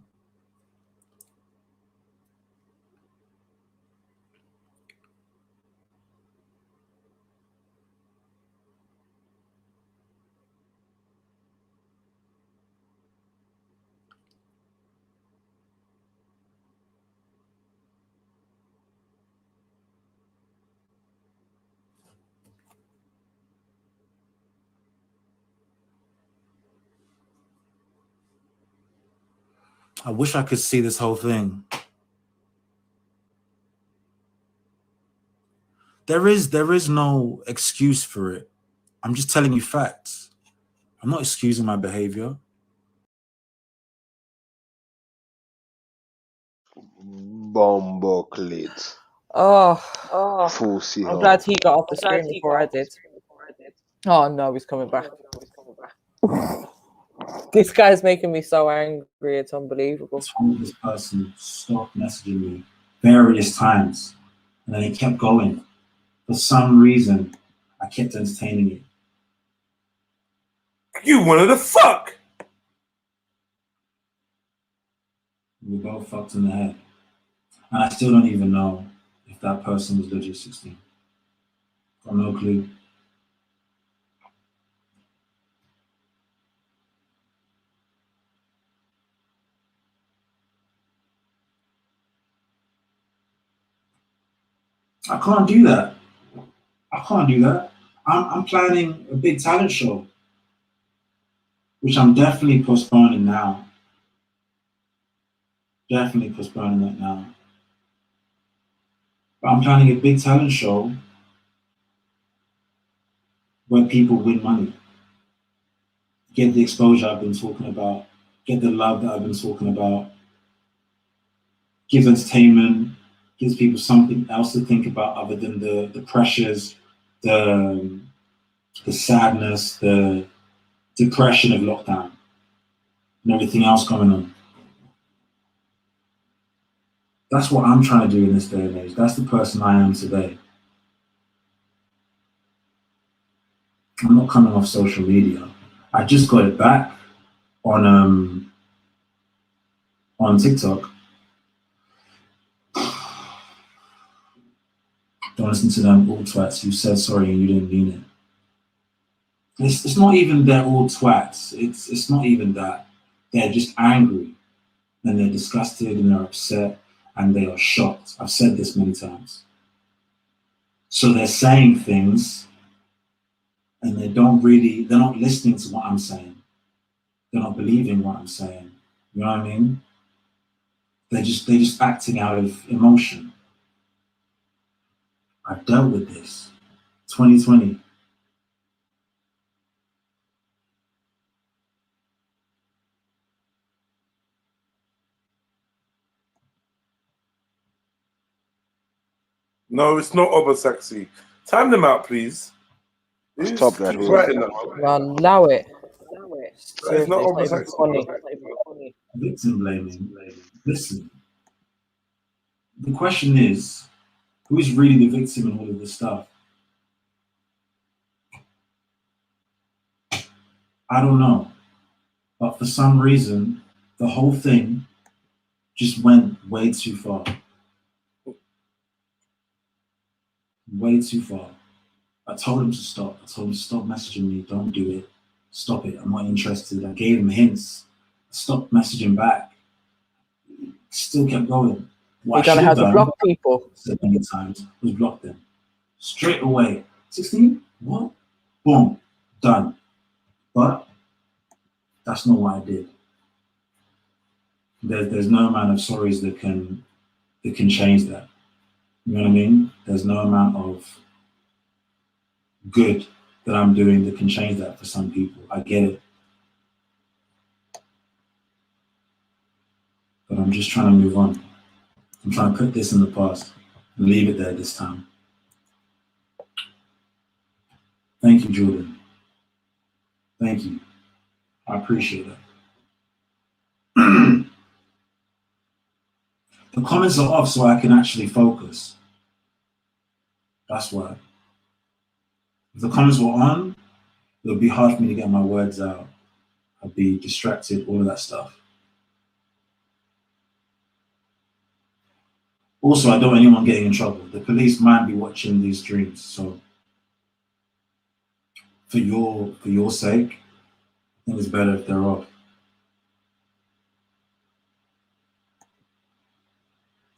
I wish I could see this whole thing. There is no excuse for it. I'm just telling you facts. I'm not excusing my behavior.
Bomboclit.
Oh,
Pussy.
I'm glad he got off the screen before I did. Oh no, he's coming back. This guy's making me so angry. It's unbelievable.
I told this person stop messaging me various times, and then he kept going. For some reason, I kept entertaining it.
You wanted to fuck.
We both fucked in the head. And I still don't even know if that person was legit 16. Got no clue. I can't do that. I can't do that. I'm planning a big talent show, which I'm definitely postponing now. Definitely postponing that now. But I'm planning a big talent show where people win money. Get the exposure I've been talking about. Get the love that I've been talking about. Gives entertainment. Gives people something else to think about other than the pressures, the sadness, the depression of lockdown, and everything else going on. That's what I'm trying to do in this day and age. That's the person I am today. I'm not coming off social media. I just got it back on TikTok. Don't listen to them all twats who said sorry and you didn't mean it. It's not even they're all twats. It's not even that. They're just angry and they're disgusted and they're upset and they are shocked. I've said this many times. So they're saying things and they're not listening to what I'm saying. They're not believing what I'm saying. You know what I mean? They're just acting out of emotion. I've dealt with this. 2020.
No, it's not Obasaxi. Time them out, please.
Stop that.
Allow it.
It's not Obasaxi.
Victim blaming. Listen. The question is, who is really the victim in all of this stuff? I don't know. But for some reason, the whole thing just went way too far. Way too far. I told him to stop. I told him to stop messaging me. Don't do it. Stop it. I'm not interested. I gave him hints. I stopped messaging back. Still kept going.
What you're gonna have to block people.
Said many times was block them. Straight away. 16? What? Boom. Done. But that's not what I did. There's no amount of sorries that can change that. You know what I mean? There's no amount of good that I'm doing that can change that for some people. I get it. but I'm just trying to move on. I'm trying to put this in the past and leave it there this time. Thank you, Jordan. Thank you. I appreciate that. The comments are off so I can actually focus. That's why. If the comments were on, it would be hard for me to get my words out. I'd be distracted, all of that stuff. Also, I don't want anyone getting in trouble. The police might be watching these streams, so for your sake, I think it's better if they're off.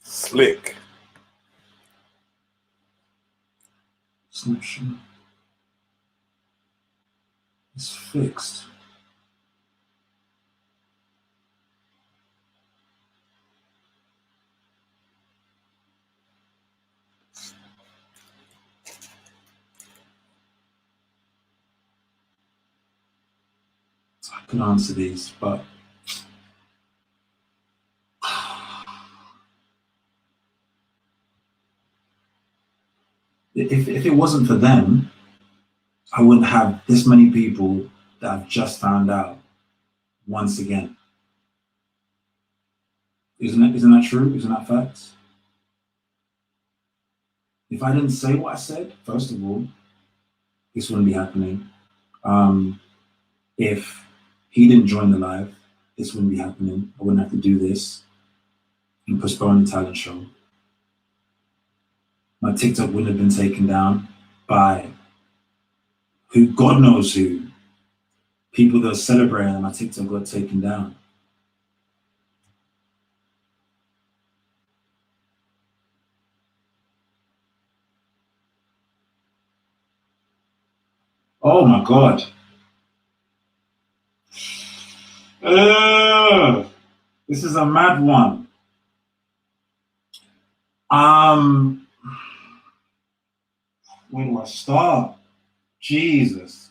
Slick.
Snapshot. It's fixed. I can answer these, but if it wasn't for them, I wouldn't have this many people that I've just found out once again. Isn't that true? Isn't that facts? If I didn't say what I said, first of all, this wouldn't be happening. If he didn't join the live, this wouldn't be happening. I wouldn't have to do this and postpone the talent show. My TikTok wouldn't have been taken down by who, God knows who. People that are celebrating that my TikTok got taken down. Oh my God. This is a mad one. Where do I start? Jesus.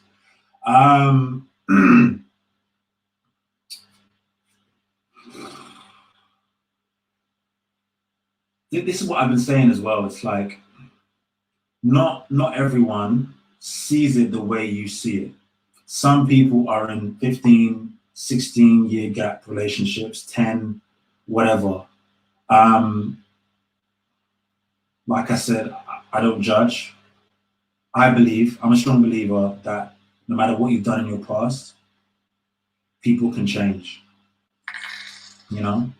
This is what I've been saying as well. It's like, not everyone sees it the way you see it. Some people are in 15, 16-year gap relationships, 10, whatever. Like I said, I don't judge. I'm a strong believer that no matter what you've done in your past, people can change. You know,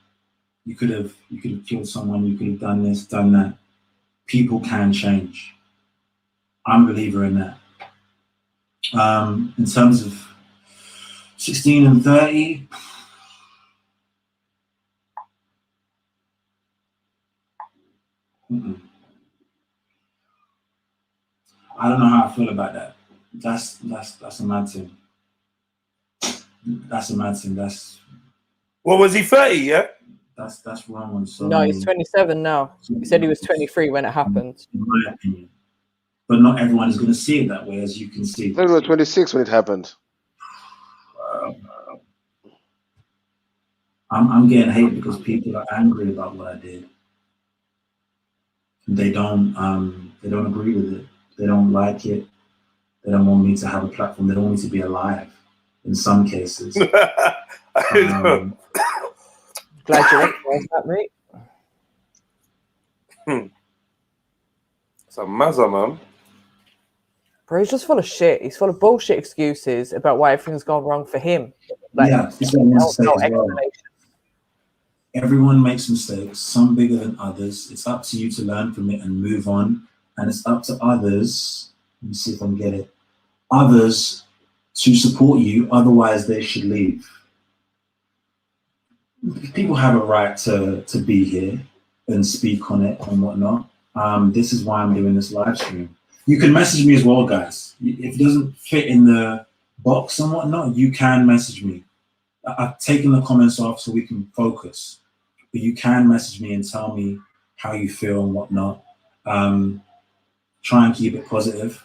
you could have killed someone, you could have done this, done that. People can change. I'm a believer in that. In terms of 16 and 30, I don't know how I feel about that. That's a mad thing. That's a mad thing.
What was he, 30? Yeah.
That's wrong on so
No,
many.
he's 27 now. He said he was 23 when it happened.
In my opinion. But not everyone is going to see it that way, as you can see.
I was 26 when it happened.
I'm getting hate because people are angry about what I did. They don't agree with it. They don't like it. They don't want me to have a platform. They don't want me to be alive. In some cases.
Glad you recognise that, mate.
It's a mazza, man.
Bro, he's just full of shit. He's full of bullshit excuses about why everything's gone wrong for him. Like,
yeah, this is what I want to say as well. Everyone makes mistakes, some bigger than others. It's up to you to learn from it and move on. And it's up to others, let me see if I can get it, others to support you, otherwise they should leave. People have a right to be here and speak on it and whatnot. This is why I'm doing this live stream. You can message me as well, guys. If it doesn't fit in the box and whatnot, you can message me. I've taken the comments off so we can focus. But you can message me and tell me how you feel and whatnot. Try and keep it positive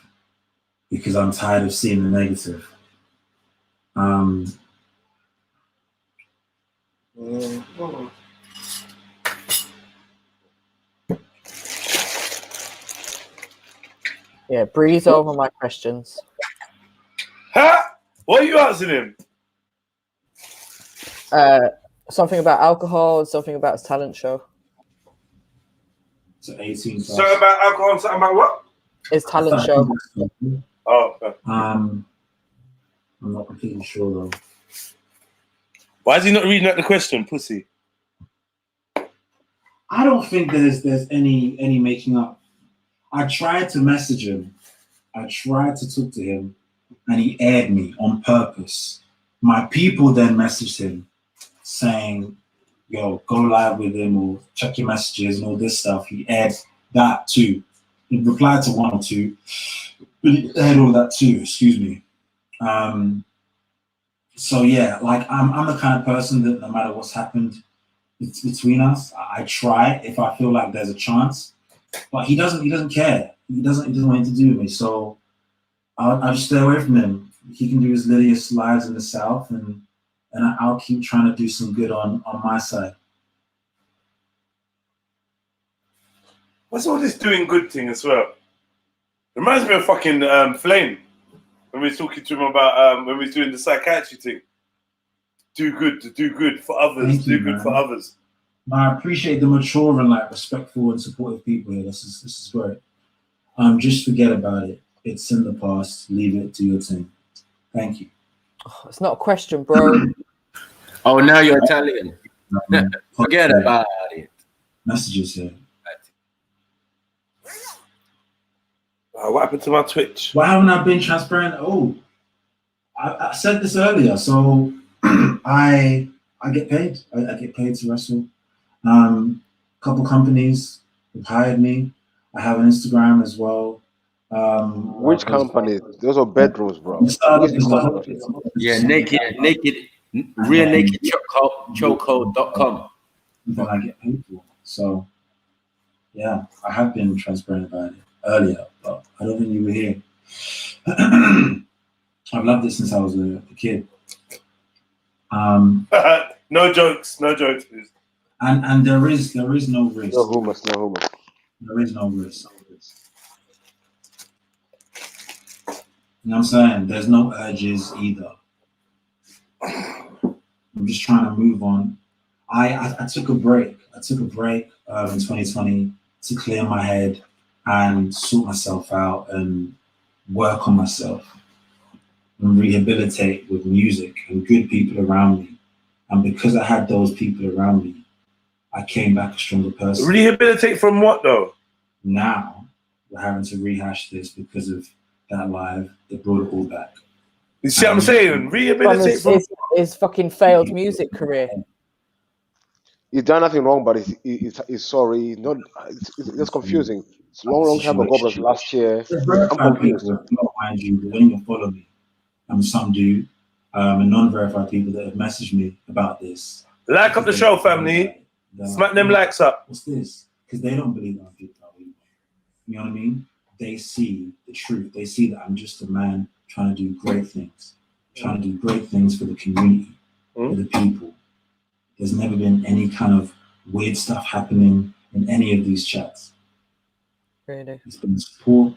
because I'm tired of seeing the negative.
Yeah, breeze over my questions.
Huh? What are you answering him?
Something about alcohol and something about his talent show.
So 18 plus.
Something about alcohol and something about what?
His talent show.
Oh, okay.
I'm not completely sure though.
Why is he not reading out the question, pussy?
I don't think there's any making up. I tried to message him. I tried to talk to him, and he aired me on purpose. My people then messaged him saying, yo, go live with him or check your messages and all this stuff. He aired that too. He replied to one or two, but he aired all that too, excuse me. So yeah, like I'm the kind of person that no matter what's happened between us, I try if I feel like there's a chance. But he doesn't care. He doesn't want anything to do with me. So I'll just stay away from him. He can do his littiest lives in the South, and I'll keep trying to do some good on my side.
What's all this doing good thing as well? Reminds me of fucking Flame when we were talking to him about when we were doing the psychiatry thing. Do good for others. Do good for others.
I appreciate the mature and like respectful and supportive people here. This is great. Just forget about it. It's in the past. Leave it to your team. Thank you.
Oh, it's not a question, bro.
Oh, now you're Italian. Forget about it.
Messages here.
What happened to my Twitch?
Why haven't I been transparent? Oh, I said this earlier. So I get paid. I get paid to wrestle. A couple companies have hired me. I have an Instagram as well.
Which companies? Those are bedrooms, bro.
Yeah, naked, real naked chokehold.com.
That I get paid for. So yeah, I have been transparent about it earlier, but I don't think you were here. I've loved it since I was a kid.
No jokes.
And there is no risk.
No hummus.
There is no risk. You know what I'm saying? There's no urges either. I'm just trying to move on. I took a break. In 2020 to clear my head and sort myself out and work on myself and rehabilitate with music and good people around me. And because I had those people around me, I came back a stronger person.
Rehabilitate from what though?
Now we're having to rehash this because of that live that brought it all back.
You see what I'm saying? Rehabilitate from
his fucking failed music career.
He's done nothing wrong, but he's sorry. He's not. It's just confusing. It's a long time ago, last year. I'm confused.
Not mind you, but when you follow me, some do, and non-verified people that have messaged me about this.
Like up the show, family. Smack them likes up.
What's this? Because they don't believe I'm people. You know what I mean? They see the truth. They see that I'm just a man trying to do great things, for the community, for the people. There's never been any kind of weird stuff happening in any of these chats.
Really?
It's been support,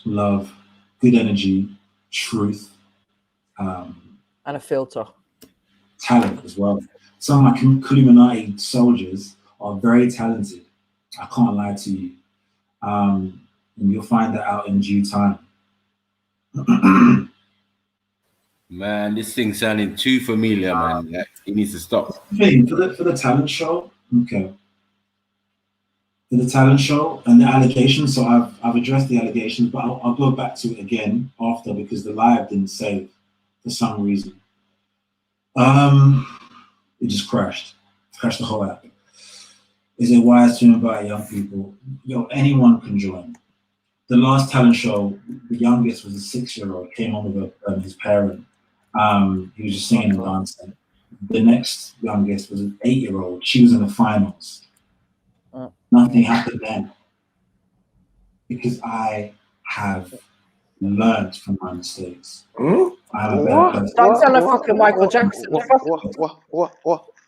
love, good energy, truth,
and a filter.
Talent as well. Some of my Trilluminati soldiers are very talented. I can't lie to you. And you'll find that out in due time.
Man, this thing sounding too familiar, man. Like, it needs to stop.
For the talent show, okay. For the talent show and the allegations, so I've addressed the allegations, but I'll go back to it again after because the live didn't save for some reason. It just crashed the whole app. Is it wise to invite young people? Yo, anyone can join. The last talent show, the youngest was a 6-year-old, came on with his parent. He was just singing and dancing. The next youngest was an 8-year-old. She was in the finals. Nothing happened then. Because I have learned from my mistakes. I'm a better person.
Don't sound like fucking Michael Jackson.
What?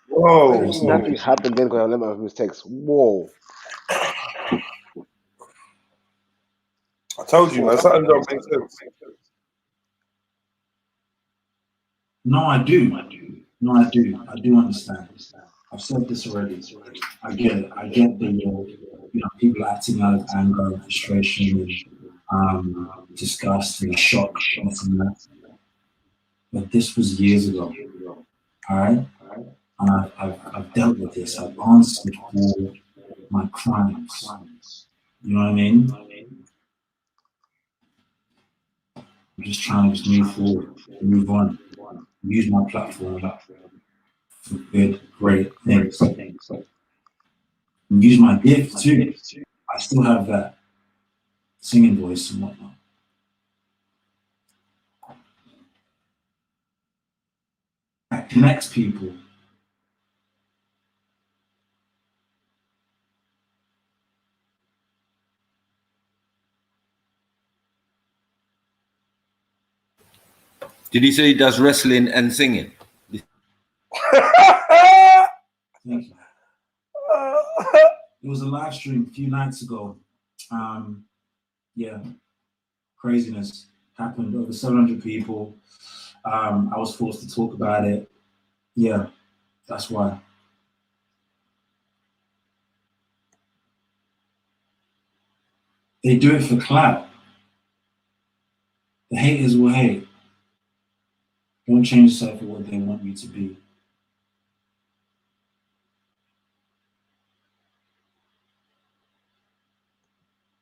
Whoa.
Nothing happened then because I learned my mistakes. Whoa.
I told you, man. Something don't make sense.
No, I do. No, I do. I do understand. I've said this already. I get it. I get the people acting out of anger and frustration and disgust and shock, this and that. But this was years ago. All right, and I've dealt with this. I've answered for my crimes. You know what I mean? I'm just trying to just move forward, move on, use my platform for good, great things, and use my gift too. I still have that singing voice and whatnot. That connects people.
Did he say he does wrestling and singing?
Thank you. It was a live stream a few nights ago. Yeah, craziness happened. Over 700 people. I was forced to talk about it. Yeah, that's why. They do it for clout. The haters will hate. Don't change yourself for what they want you to be.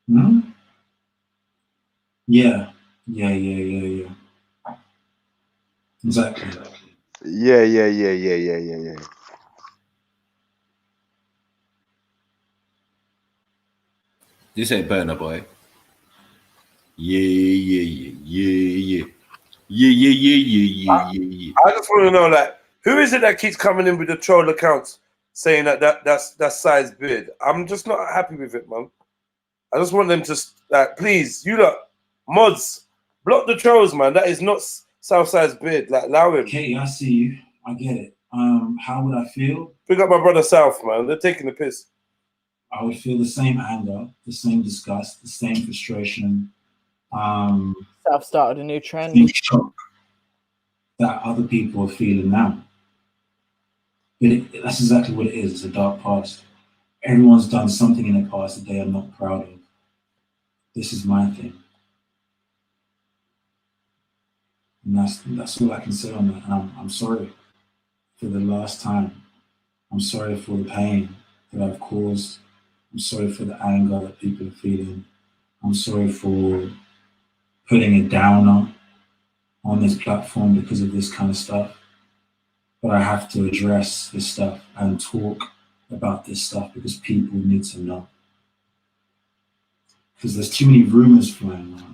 Hmm? Yeah. Exactly.
Yeah.
This ain't Burner Boy. Yeah.
I just want to know, like, who is it that keeps coming in with the troll accounts saying that's size bid? I'm just not happy with it, man. I just want them to, like, please, you lot, mods, block the trolls, man. That is not South size bid. Like, allow him.
Okay, I see you. I get it. How would I feel?
Pick up my brother South, man. They're taking the piss.
I would feel the same anger, the same disgust, the same frustration.
South started a new trend.
Same shock that other people are feeling now. But that's exactly what it is. It's a dark past. Everyone's done something in the past that they are not proud of. This is my thing. And that's all I can say on that. And I'm sorry for the last time. I'm sorry for the pain that I've caused. I'm sorry for the anger that people are feeling. I'm sorry for putting a downer on this platform because of this kind of stuff. But I have to address this stuff and talk about this stuff because people need to know. Because there's too many rumors flying around.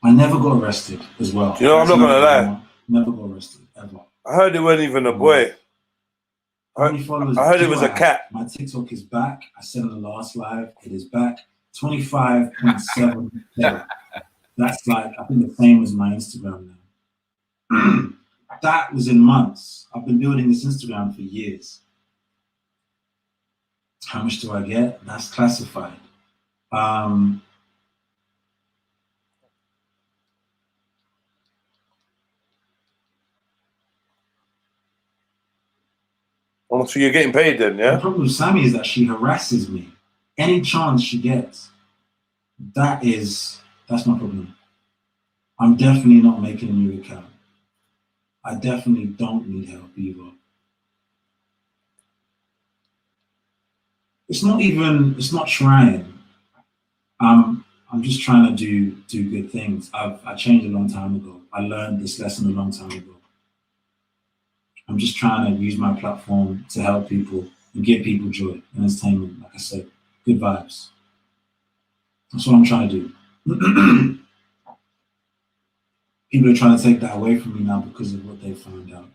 I never got arrested as well.
You know, I'm not gonna lie.
Never got arrested, ever.
I heard it wasn't even a boy.
How many followers
I heard it
do
was
I
a
have?
cat.
My TikTok is back. I said in the last live, it is back. 25.7K. That's like, I think the same as my Instagram now. That was in months. I've been building this Instagram for years. How much do I get? That's classified.
Oh, so you're getting paid then,
The
yeah?
problem with Sammy is that she harasses me. Any chance she gets, that's my problem. I'm definitely not making a new account. I definitely don't need help either. It's not trying. I'm just trying to do good things. I changed a long time ago. I learned this lesson a long time ago. I'm just trying to use my platform to help people and give people joy and entertainment. Like I said, good vibes. That's what I'm trying to do. People are trying to take that away from me now because of what they found out.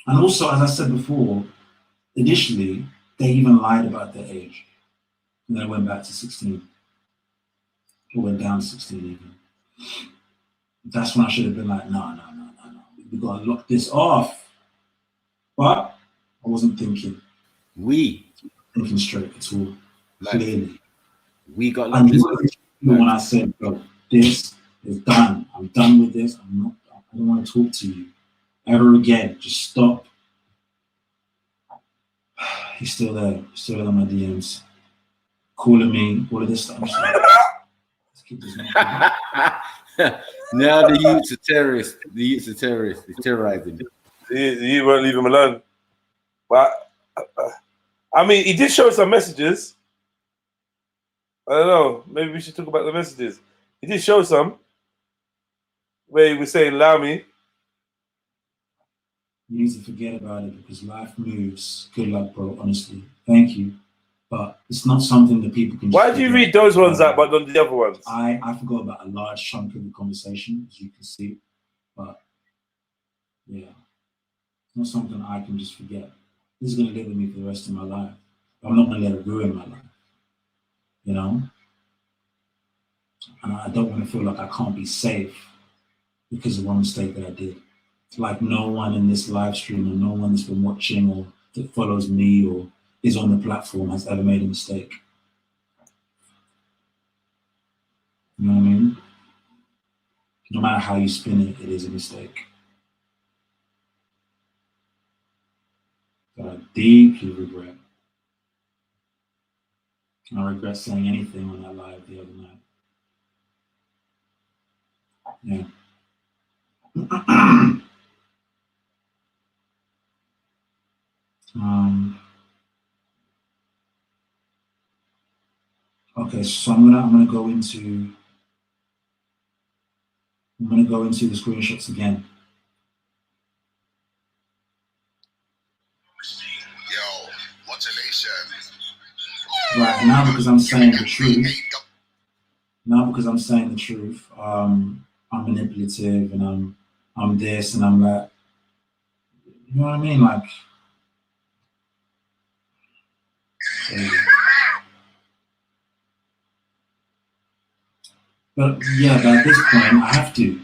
And also, as I said before, initially, they even lied about their age. And then it went back to 16. It went down to 16 even. That's when I should have been like, no. We got to lock this off. But I wasn't thinking straight at all. Clearly.
We got
And
this.
when I said, bro, this is done. I'm done with this. I don't want to talk to you ever again. Just stop. He's still there. He's still in my DMs. Calling me, all of this stuff. I'm just like, let's keep this moving.
Now the youth's a terrorist. The youth's a terrorist. He's terrorizing.
You won't leave him alone. But I mean, he did show some messages. I don't know. Maybe we should talk about the messages. He did show some where he was saying, "Allow me."
You need to forget about it because life moves. Good luck, bro. Honestly, thank you, but it's not something that people can.
Why do you read those ones out, but not the other ones?
I forgot about a large chunk of the conversation, as you can see, but yeah, it's not something I can just forget. This is gonna live with me for the rest of my life. I'm not gonna let it ruin my life, you know. And I don't want to feel like I can't be safe because of one mistake that I did. Like no one in this live stream or no one that's been watching or that follows me or is on the platform has ever made a mistake. You know what I mean? No matter how you spin it, it is a mistake. That I deeply regret. I regret saying anything on that live the other night. Yeah. Okay, so I'm gonna go into the screenshots again.
Yo, modulation.
Right, now because I'm saying the truth, I'm manipulative and I'm this and I'm that. You know what I mean? Like, but yeah, but at this point I have to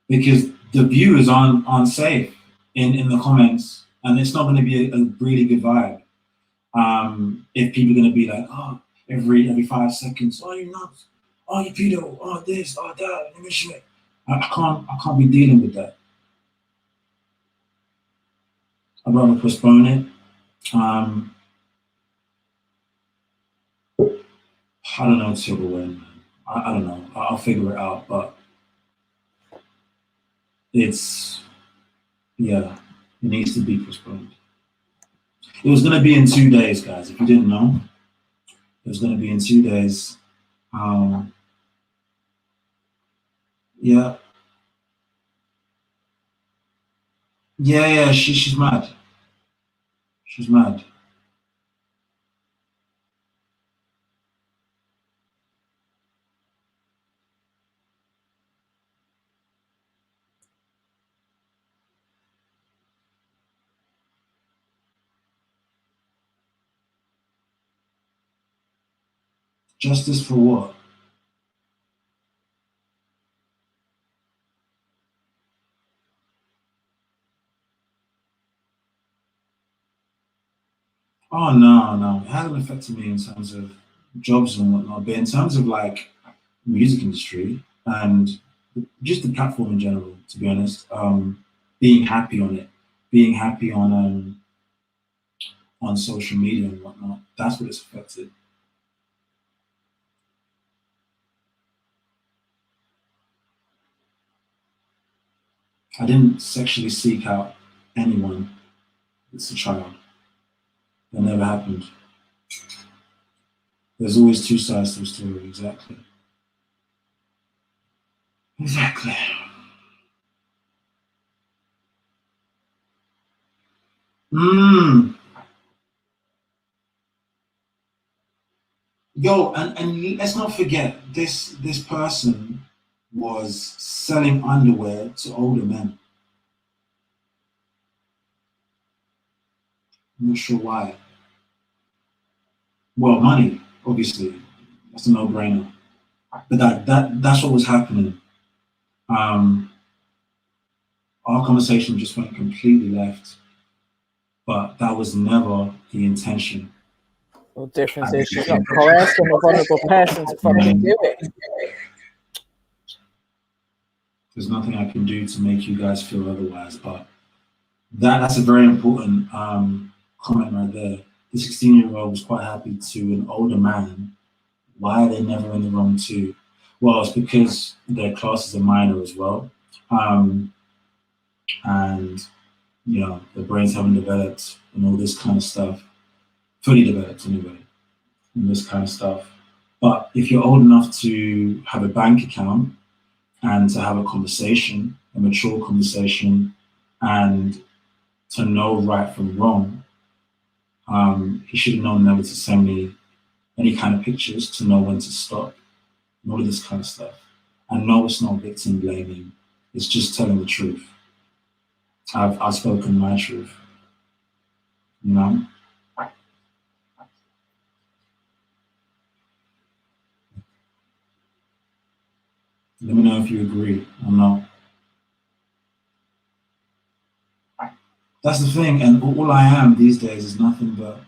because the viewers aren't safe in the comments, and it's not going to be a really good vibe. If people are going to be like, oh, every 5 seconds, oh, you're nuts, oh, you pedo, oh, this, oh, that, let me show it. I can't be dealing with that. I'd rather postpone it. I don't know till when. I don't know. I'll figure it out, but it needs to be postponed. It was going to be in 2 days, guys. If you didn't know, it was going to be in 2 days. Yeah. Yeah, she's mad. She's mad. Justice for what? Oh, no. It hasn't affected me in terms of jobs and whatnot, but in terms of like music industry and just the platform in general, to be honest, being happy on it, being happy on social media and whatnot, that's what it's affected. I didn't sexually seek out anyone. It's a child. That never happened. There's always two sides to the story, exactly. Exactly. Yo, and let's not forget, this person was selling underwear to older men. I'm not sure why. Well, money, obviously. That's a no-brainer. But that's what was happening. Our conversation just went completely left. but that was never the intention.
The difference is she's not coercing a vulnerable person to fucking do it.
There's nothing I can do to make you guys feel otherwise, but that's a very important comment right there. The 16-year-old was quite happy to an older man. Why are they never in the wrong too? Well, it's because their class is a minor as well. And, you know, their brains haven't developed and all this kind of stuff. Fully developed anyway, and this kind of stuff. But if you're old enough to have a bank account and to have a conversation, a mature conversation, and to know right from wrong, he should have known never to send me any kind of pictures, to know when to stop, and all of this kind of stuff. And no, it's not victim blaming. It's just telling the truth. I've spoken my truth, you know? Let me know if you agree or not. That's the thing, and all I am these days is nothing but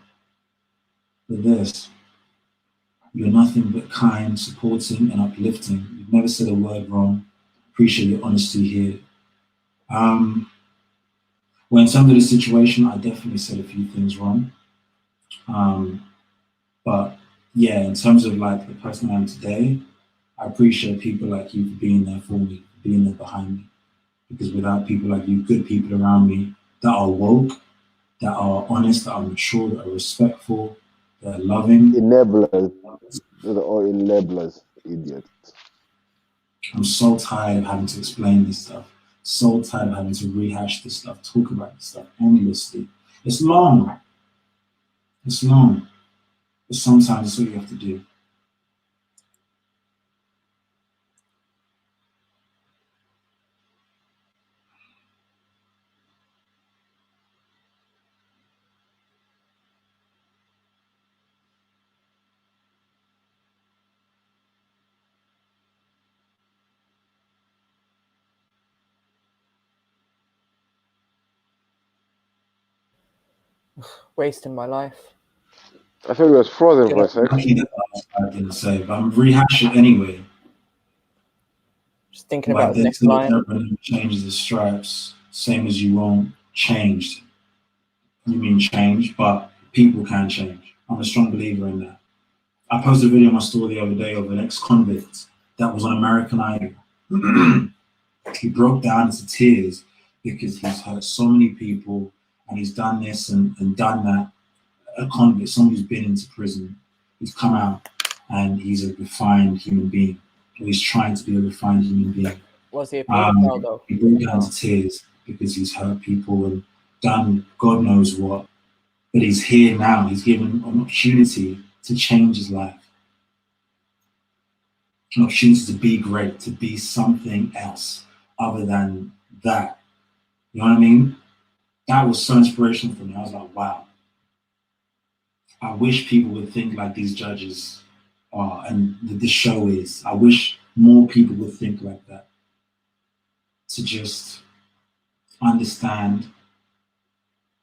this. You're nothing but kind, supporting, and uplifting. You've never said a word wrong. Appreciate your honesty here. Well, in terms of the situation, I definitely said a few things wrong. But yeah, in terms of like the person I am today, I appreciate people like you for being there for me, being there behind me. Because without people like you, good people around me that are woke, that are honest, that are mature, that are respectful, that are loving.
Enablers. Those are all enablers, idiots.
I'm so tired of having to explain this stuff. So tired of having to rehash this stuff, talk about this stuff endlessly. It's long. It's long. But sometimes it's what you have to do.
Wasting my life.
I thought he was frozen for a sec.
I didn't say, but I'm rehashing anyway.
Just thinking about the next
Like
line.
everyone changes the stripes, same as you won't change. You mean change, but people can change. I'm a strong believer in that. I posted a video on my story the other day of an ex-convict that was on American Idol. He broke down into tears because he's hurt so many people and he's done this and done that. A convict, someone who's been into prison, he's come out and he's a refined human being. Or he's trying to be a refined human being.
Was he a pedophile though?
He broke down to tears because he's hurt people and done God knows what. But he's here now. He's given an opportunity to change his life. An opportunity to be great, to be something else other than that. You know what I mean? That was so inspirational for me. I was like, wow. I wish people would think like these judges are and this show is. I wish more people would think like that. To just understand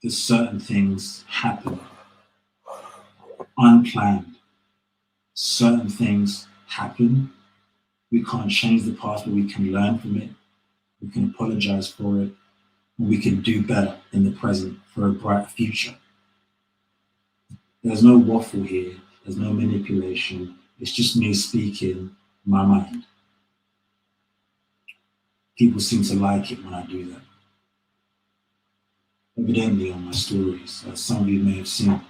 that certain things happen unplanned. Certain things happen. We can't change the past, but we can learn from it. We can apologize for it. And we can do better in the present for a brighter future. There's no waffle here. There's no manipulation. It's just me speaking my mind. People seem to like it when I do that. Evidently on my stories, as some of you may have seen.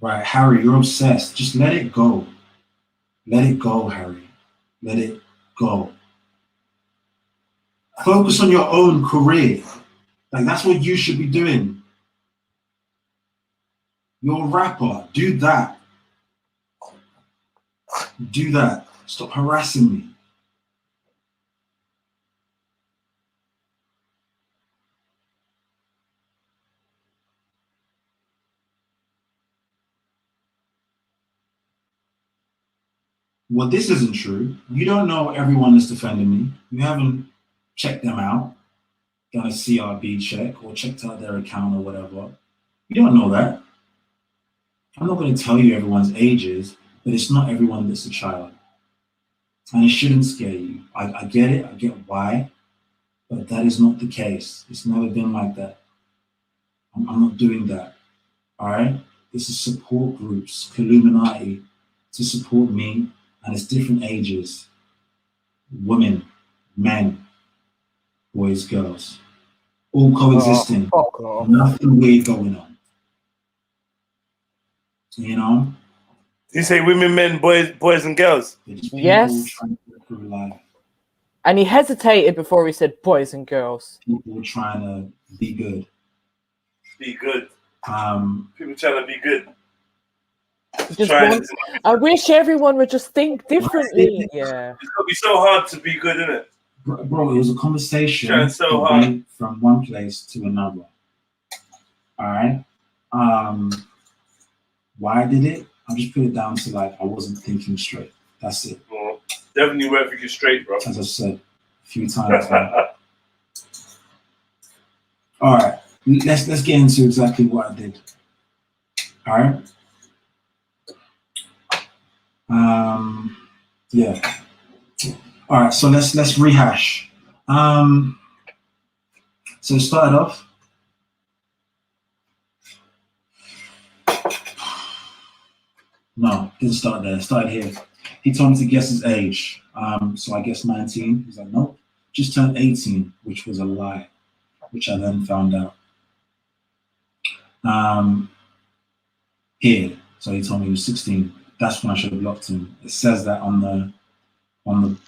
Right, Harry, you're obsessed. Just let it go. Let it go, Harry. Let it go. Focus on your own career. Like, that's what you should be doing. You're a rapper. Do that. Do that. Stop harassing me. well, this isn't true. You don't know everyone that's defending me. You haven't checked them out, done a CRB check or checked out their account or whatever. You don't know that. I'm not going to tell you everyone's ages, but it's not everyone that's a child. And it shouldn't scare you. I get it. I get why. But that is not the case. It's never been like that. I'm not doing that. All right? This is support groups, Trilluminati, to support me. And it's different ages. Women, men, boys, girls. All coexisting.
Oh, fuck off.
Nothing weird going on. You know?
You say women, men, boys and girls.
They're just people
Yes.
trying to get through life.
And he hesitated before he said boys and girls.
People trying to be good.
Be good.
Um,
People trying to be good.
Just
Trying
want-
to,
I wish everyone would just think differently. Yeah.
it's gonna be so hard to be good, isn't it?
bro, it was a conversation
Trying so
that
hard.
went from one place to another. All right. Why I did it? I just put it down to like I wasn't thinking straight. That's it.
Well, definitely worth thinking straight, bro.
As I've said a few times now. All right. Let's get into exactly what I did. All right. Yeah. All right. So let's rehash. So it started off. No, didn't start there. Started here. He told me to guess his age. So I guessed 19. He's like, nope, just turned 18, which was a lie, which I then found out. Here. So he told me he was 16. That's when I should have blocked him. It says that on the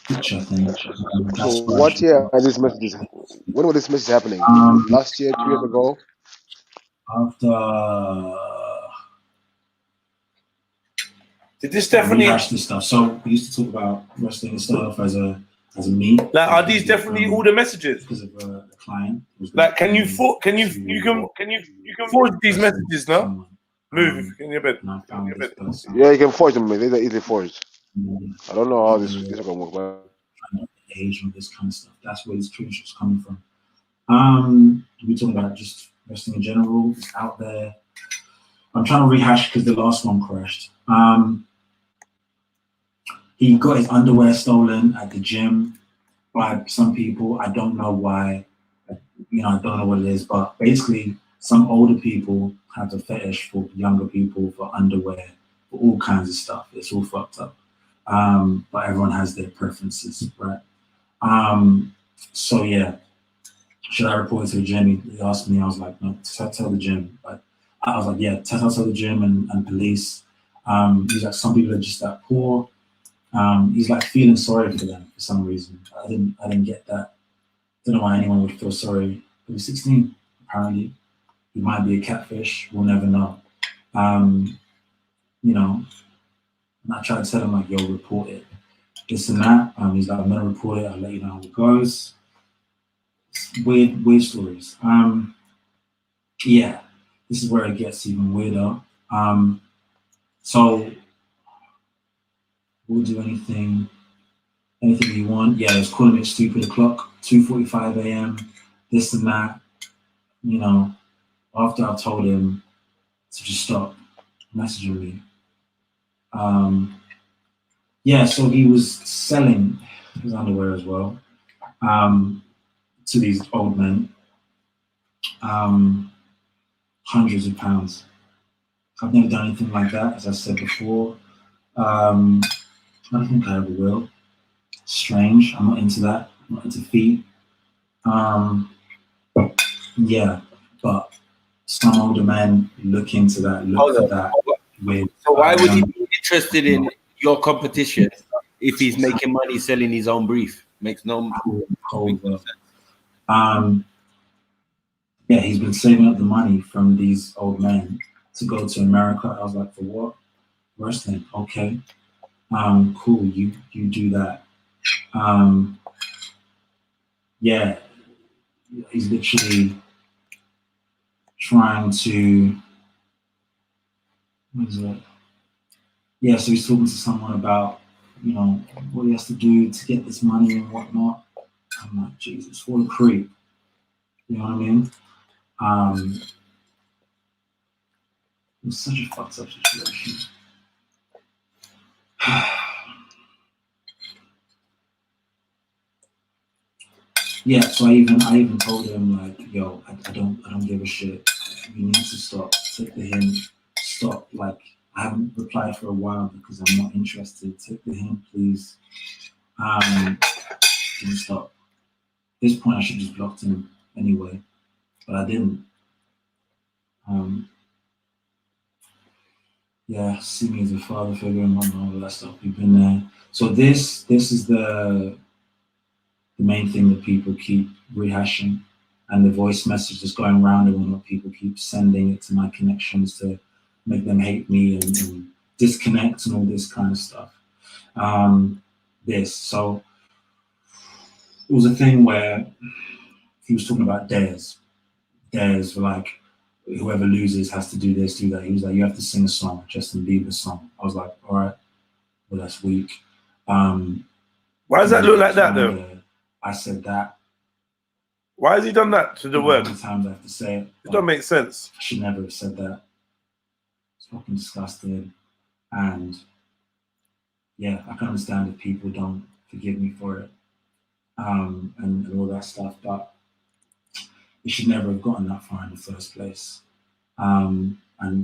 picture thing.
So what year are these messages? When was this message happening? Last year, 2 years ago?
After
Did this
we
definitely
hashed this stuff. So we used to talk about wrestling and stuff as a meme.
like are these definitely all the messages?
Because of a client.
Like can you forward these messages now?
Someone.
Move in your bed.
And I found this person.
Yeah, you can forge them. They're easily forged.
And
I don't know how this is going to work. But
age and this kind of stuff. That's where this screenshot's coming from. We're talking about just wrestling in general. It's out there. I'm trying to rehash because the last one crashed. He got his underwear stolen at the gym by some people. I don't know why. I don't know what it is, but basically some older people have a fetish for younger people, for underwear, for all kinds of stuff. It's all fucked up. But everyone has their preferences, right? So yeah, should I report it to the gym? He asked me, I was like, no, tell the gym. But I was like, yeah, tell the gym and police. He's like, some people are just that poor. He's like feeling sorry for them for some reason. I didn't get that. Don't know why anyone would feel sorry. He was 16, apparently. He might be a catfish. We'll never know. And I tried to tell him like, yo, report it. This and that. He's like, I'm gonna report it. I'll let you know how it goes. Weird stories. Yeah, this is where it gets even weirder. So we'll do anything you want. Yeah, it's calling me a stupid o'clock, 2:45 a.m. This and that. After I told him to just stop messaging me. Yeah, so he was selling his underwear as well to these old men. Hundreds of pounds. I've never done anything like that, as I said before. I don't think I ever will. Strange. I'm not into that. I'm not into feet. Yeah, but some older men look into that, look for that.
So why would he be interested in your competition if he's making money selling his own brief? Makes no sense.
Yeah, he's been saving up the money from these old men to go to America. I was like, for what? Wrestling. Okay. Cool. You do that. Yeah, he's literally trying to. What is it? Yeah, so he's talking to someone about you know, what he has to do to get this money and whatnot. I'm like, Jesus, what a creep. You know what I mean? It was such a fucked up situation. Yeah, so I even told him like, yo, I don't give a shit. You need to stop. Take the hint. Stop. Like, I haven't replied for a while because I'm not interested. Take the hint, please. Didn't stop. At this point, I should just blocked him anyway, but I didn't. Yeah, see me as a father figure and whatnot, all that stuff. We've been there. So this is the main thing that people keep rehashing, and the voice message that's going around and whatnot. People keep sending it to my connections to make them hate me and disconnect and all this kind of stuff. So it was a thing where he was talking about dares like, whoever loses has to do this, do that. He was like, you have to sing a song, Justin Bieber song. I was like, all right, well, that's weak.
Why does that look like that though?
I said that.
Why has he done that to the word?
How many times I have to say it?
It don't make sense.
I should never have said that. It's fucking disgusting. And yeah, I can understand if people don't forgive me for it, and all that stuff, but it should never have gotten that far in the first place. And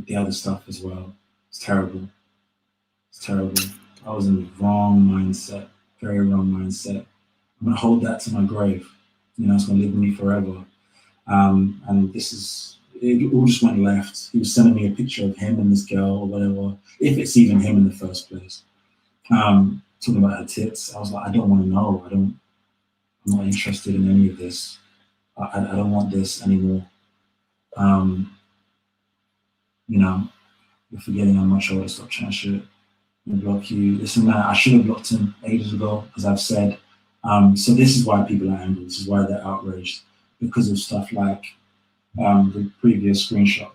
the other stuff as well. It's terrible. It's terrible. I was in the wrong mindset, very wrong mindset. I'm gonna hold that to my grave. You know, it's gonna live with me forever. And it all just went left. He was sending me a picture of him and this girl or whatever, if it's even him in the first place. Talking about her tits. I was like, I don't want to know. I'm not interested in any of this. I don't want this anymore. You know, you're forgetting how much I want to stop chatting shit and block you, this and that. I should have blocked him ages ago, as I've said. So this is why people are angry. This is why they're outraged, because of stuff like the previous screenshot.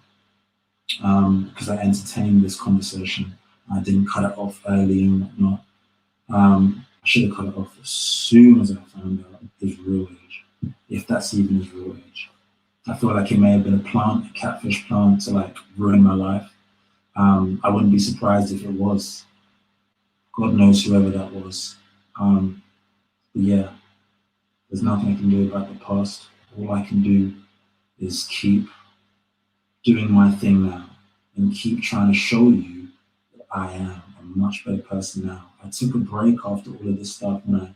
Because I entertained this conversation. I didn't cut it off early and whatnot. I should have cut it off as soon as I found out his real age, if that's even his real age. I feel like it may have been a plant, a catfish plant, to like ruin my life. I wouldn't be surprised if it was. God knows whoever that was. But yeah, there's nothing I can do about the past. All I can do is keep doing my thing now and keep trying to show you that I am a much better person now. I took a break after all of this stuff when I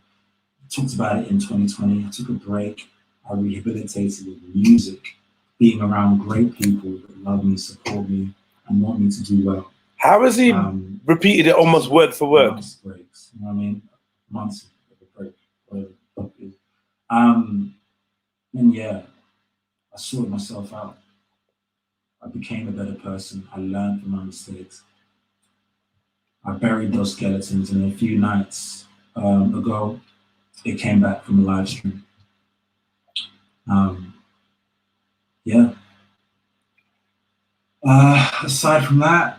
talked about it in 2020. I took a break. I rehabilitated with music, being around great people that love me, support me, and want me to do well.
How has he repeated it almost word for word?
Months breaks, you know what I mean? Months of a break, whatever the fuck it is. And yeah, I sorted myself out. I became a better person. I learned from my mistakes. I buried those skeletons, and a few nights ago, it came back from a live stream. Yeah. Aside from that,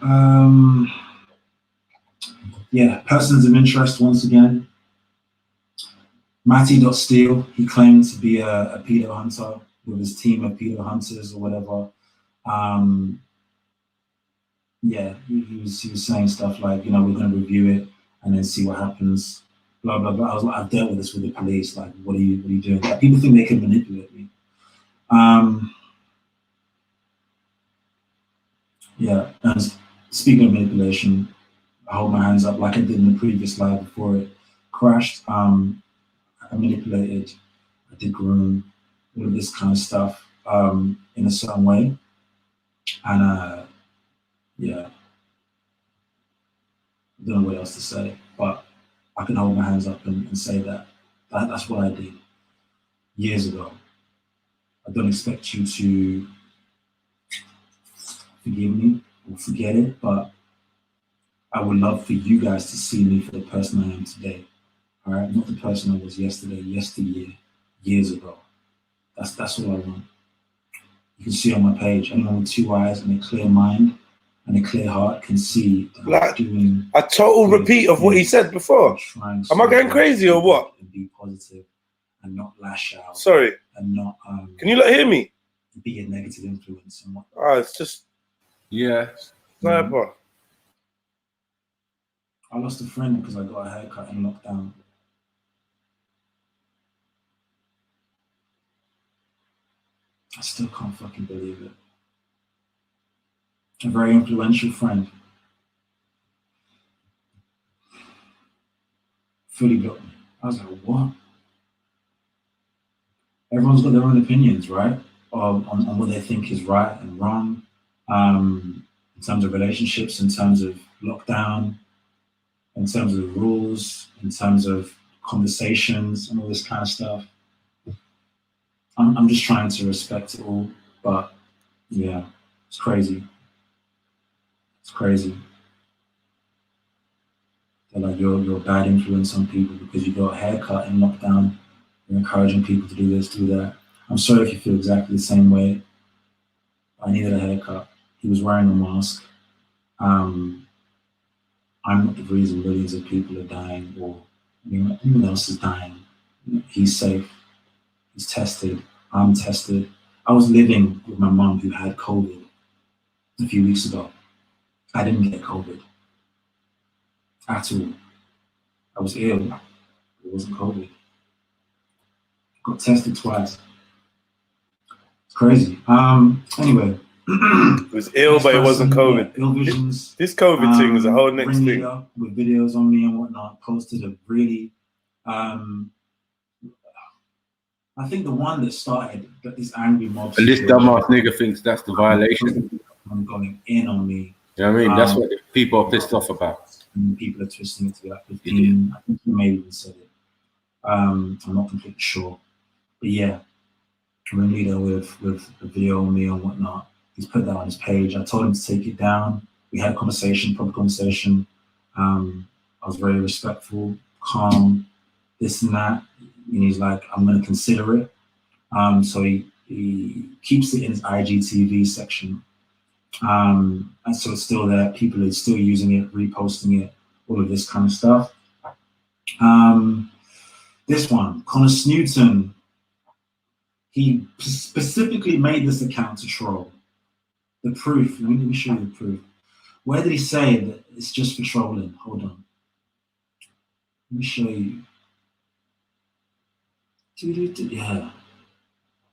yeah, persons of interest once again. Matty.Steele, he claimed to be a pedo hunter with his team of pedo hunters or whatever. Yeah, he was saying stuff like, you know, we're going to review it and then see what happens. Blah blah blah. I was like, I've dealt with this with the police. Like, what are you doing? Like, people think they can manipulate me. Yeah, and speaking of manipulation, I hold my hands up like I did in the previous live before it crashed. I manipulated, I did groom, all of this kind of stuff in a certain way. And yeah, I don't know what else to say, but I can hold my hands up and say that that's what I did years ago. I don't expect you to forgive me or forget it, but I would love for you guys to see me for the person I am today. All right, not the person I was yesterday, yesteryear, years ago. That's all I want. You can see on my page, anyone with 2 eyes and a clear mind, and a clear heart can see that
Like,
doing
a total repeat of what he said before.
trying
Am I going crazy or what?
and be positive and not lash out
Sorry,
and not
can you not hear me?
be a negative influence and what.
Oh, it's just
Yeah.
sniper.
I lost a friend because I got a haircut in lockdown. I still can't fucking believe it. A very influential friend. Fully blocked me. I was like, what? Everyone's got their own opinions, right? On what they think is right and wrong. In terms of relationships, in terms of lockdown, in terms of rules, in terms of conversations and all this kind of stuff. I'm just trying to respect it all, but yeah, it's crazy. It's crazy. They're like you're a bad influence on people because you got a haircut in lockdown. You're encouraging people to do this, do that. I'm sorry if you feel exactly the same way. I needed a haircut. He was wearing a mask. I'm not the reason millions of people are dying or anyone else is dying. He's safe. He's tested. I'm tested. I was living with my mom who had COVID a few weeks ago. I didn't get COVID at all. I was ill. It wasn't COVID. Got tested twice. It's crazy. Anyway.
It was ill, but it wasn't COVID.
Yeah, ill visions.
This COVID thing is a whole next thing.
With videos on me and whatnot, posted a really, I think the one that started this angry mob.
And this dumbass nigga thinks that's the violation.
I'm going in on me.
You know what I mean? That's what the people are pissed off about.
And people are twisting it to be like 15. I think he may even said it. I'm not completely sure. But yeah, ringleader with a video on me and whatnot. He's put that on his page. I told him to take it down. We had a conversation, proper conversation. I was very respectful, calm, this and that. And he's like, I'm going to consider it. So he keeps it in his IGTV section. And so it's still there. People are still using it, reposting it, all of this kind of stuff. This one, Connor Snewton, he specifically made this account to troll. The proof, let me show you the proof. Where did he say that it's just for trolling? Hold on. Let me show you. Yeah.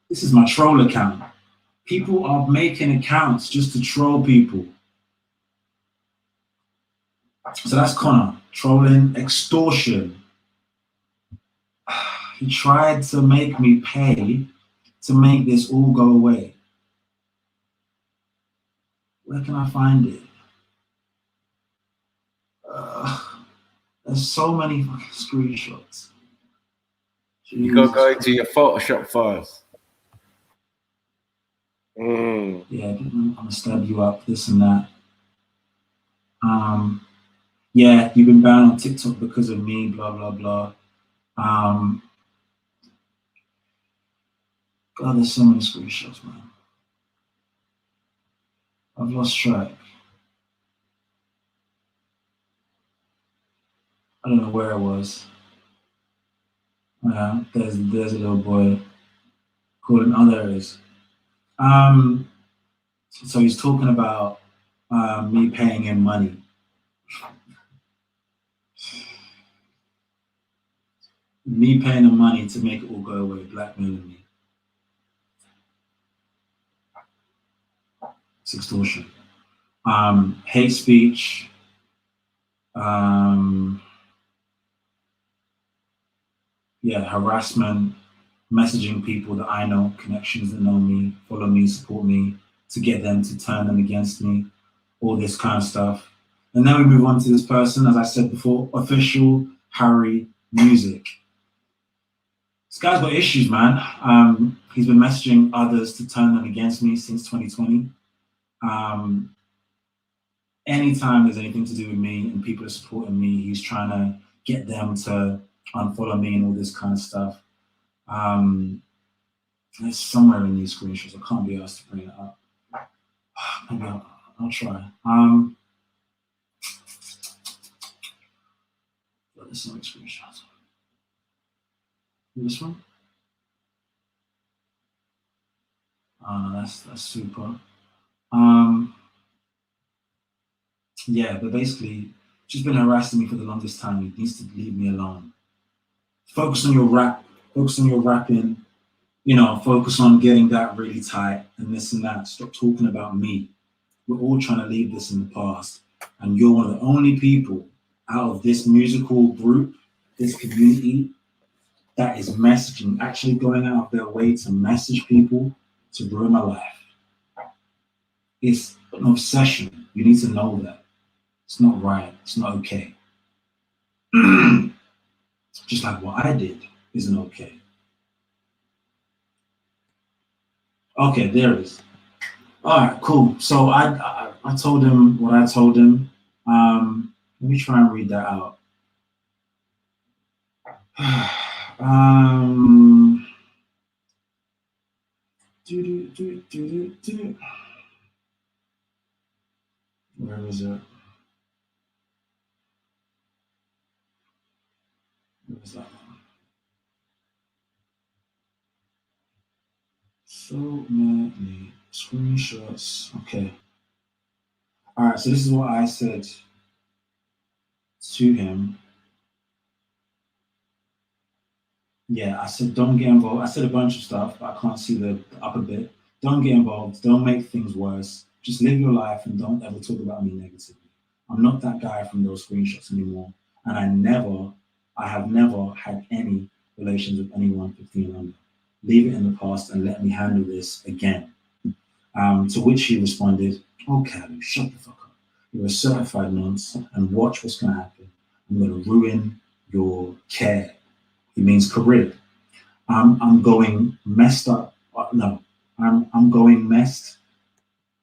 This is my troll account. People are making accounts just to troll people. So that's Connor, trolling, extortion. He tried to make me pay to make this all go away. Where can I find it? There's so many fucking screenshots. Jeez.
You gotta go into your Photoshop files.
Yeah, I'm gonna stab you up, this and that. Yeah, you've been banned on TikTok because of me, blah, blah, blah. God, there's so many screenshots, man. I've lost track. I don't know where it was. There's a little boy calling. Oh, there it is. So he's talking about me paying him money. Me paying him money to make it all go away, blackmailing me. It's extortion. Hate speech. Yeah, harassment, messaging people that I know, connections that know me, follow me, support me, to get them to turn them against me, all this kind of stuff. And then we move on to this person, as I said before, official Harry Music. This guy's got issues, man. He's been messaging others to turn them against me since 2020. Anytime there's anything to do with me and people are supporting me, he's trying to get them to unfollow me and all this kind of stuff. It's somewhere in these screenshots. I can't be asked to bring it up. Maybe I'll try. There's some screenshots. This one? That's super. Yeah, but basically, she's been harassing me for the longest time. He needs to leave me alone. Focus on your rap. Focus on your rapping. You know, focus on getting that really tight and this and that. Stop talking about me. We're all trying to leave this in the past. And you're one of the only people out of this musical group, this community, that is messaging, actually going out of their way to message people to ruin my life. It's an obsession. You need to know that. It's not right. It's not okay. Just like what I did isn't okay. Okay, there it is. All right, cool. So I told him what I told him. Let me try and read that out. Where is it? Where is that one? So many screenshots. Okay. All right, so this is what I said to him. Yeah, I said, don't get involved. I said a bunch of stuff, but I can't see the upper bit. Don't get involved. Don't make things worse. Just live your life and don't ever talk about me negatively. I'm not that guy from those screenshots anymore. And I have never had any relations with anyone 15 and under. Leave it in the past and let me handle this again. To which he responded, oh, Callie, shut the fuck up. You're a certified nonce and watch what's going to happen. I'm going to ruin your care. He means career. I'm going messed up. No, I'm going messed.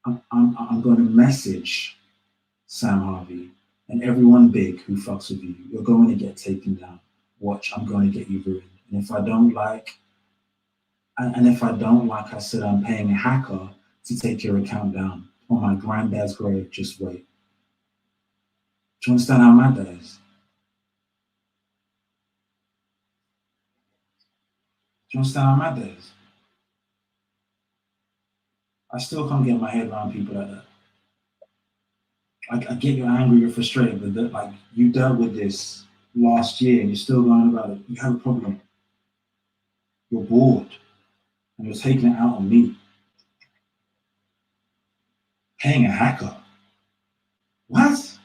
I'm going to message Sam Harvey and everyone big who fucks with you. You're going to get taken down. Watch, I'm going to get you ruined. And if I don't like, I said, I'm paying a hacker to take your account down on my granddad's grave. Just wait. Do you understand how mad that is? Do you understand how mad that is? I still can't get my head around people like that. I get you're angry, you're frustrated, but like you dealt with this last year and you're still going about it. You have a problem. You're bored and you're taking it out on me. Paying a hacker. What?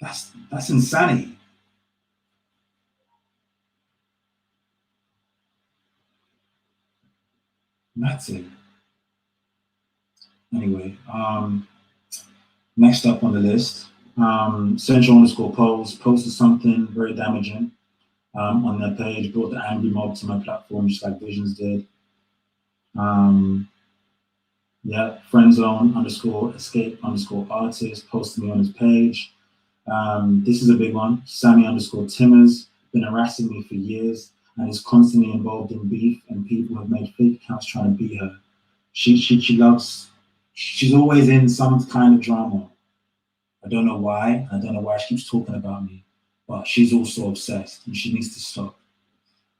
That's insanity. That's it. Anyway, next up on the list, Central_Polls posted something very damaging on their page, brought the angry mob to my platform, just like Visions did. Yeah, friendzone_escape_artist posted me on his page. This is a big one. Sammy_Timmers, been harassing me for years and is constantly involved in beef, and people have made fake accounts trying to beat her. She's always in some kind of drama. I don't know why. I don't know why she keeps talking about me, but she's also obsessed and she needs to stop.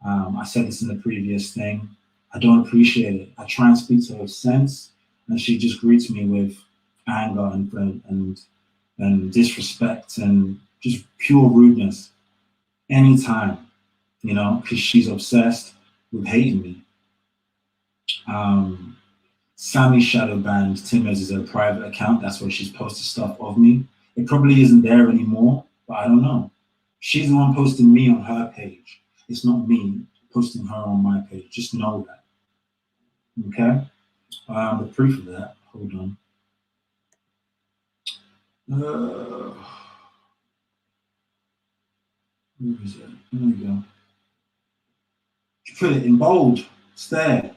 I said this in the previous thing. I don't appreciate it. I try and speak to her with sense, and she just greets me with anger and disrespect and just pure rudeness anytime, you know, because she's obsessed with hating me. Sammy shadow banned Timmers is a private account. That's where she's posted stuff of me. It probably isn't there anymore, but I don't know. She's the one posting me on her page. It's not me posting her on my page. Just know that. Okay? The proof of that, hold on. Where is it? There we go. Put it in bold. It's there.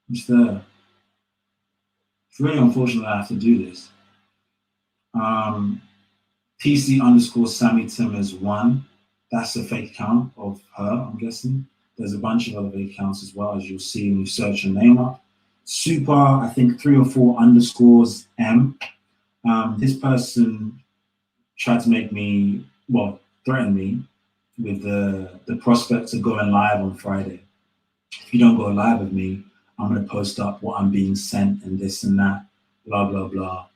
It's there. It's really unfortunate I have to do this. PC_Sammy Timmers 1. That's a fake account of her, I'm guessing. There's a bunch of other fake accounts as well, as you'll see when you search her name up. super, I think 3 or 4 underscores M. This person tried to make me, well, threaten me with the prospect of going live on Friday. If you don't go live with me, I'm going to post up what I'm being sent and this and that, blah, blah, blah.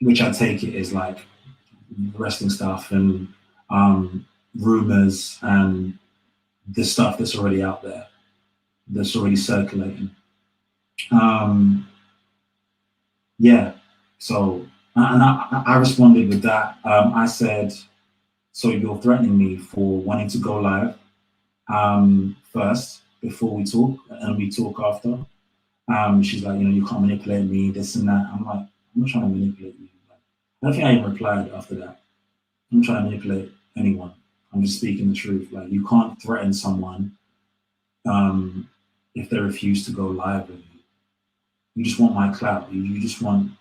Which I take it is like wrestling stuff and rumors and the stuff that's already out there, that's already circulating. Yeah, so, and I responded with that. I said, so you're threatening me for wanting to go live first before we talk, and we talk after. She's like, you can't manipulate me, this and that. I'm like, I'm not trying to manipulate you. I don't think I even replied after that. I'm not trying to manipulate anyone. I'm just speaking the truth. Like, you can't threaten someone if they refuse to go live with you. You just want my clout. You just want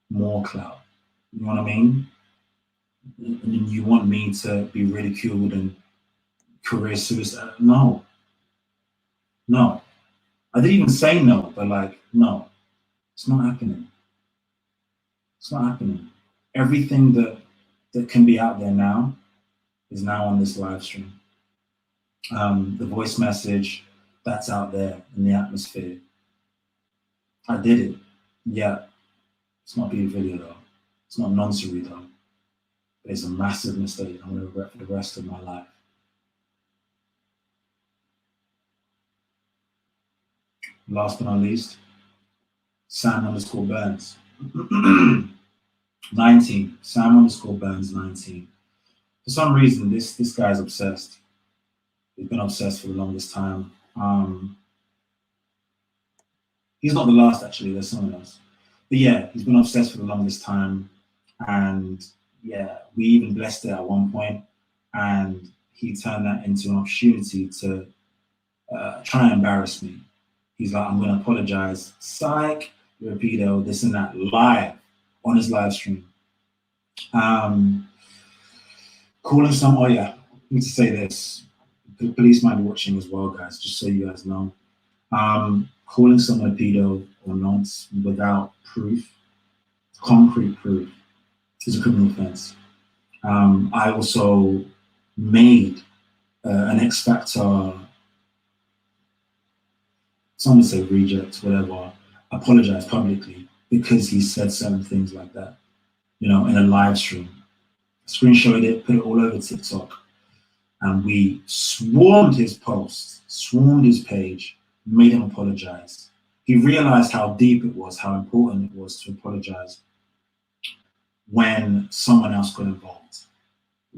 more clout. You know what I mean? And you want me to be ridiculed and career suicide. No. I didn't even say no, but like, no, it's not happening. It's not happening. Everything that can be out there now is now on this live stream. The voice message that's out there in the atmosphere. I did it. Yeah. It's not a video though. It's not nonsense though. It's a massive mistake I'm going to regret for the rest of my life. Last but not least, Sam_Burns. 19. Sam_Burns 19. For some reason, this guy's obsessed. He's been obsessed for the longest time. He's not the last, actually. There's someone else. But yeah, he's been obsessed for the longest time. And yeah, we even blessed it at one point, and he turned that into an opportunity to try and embarrass me. He's like, I'm going to apologize. Psych, you're a pedo, this and that, live on his live stream. Calling some, oh yeah, I need to say this. The police might be watching as well, guys, just so you guys know. Calling someone a pedo or not without proof, concrete proof, is a criminal offense. I also made an X Factor, some would say reject, whatever, apologize publicly because he said certain things like that, in a live stream. Screenshotted it, put it all over TikTok, and we swarmed his post, swarmed his page, made him apologize. He realized how deep it was, how important it was to apologize when someone else got involved,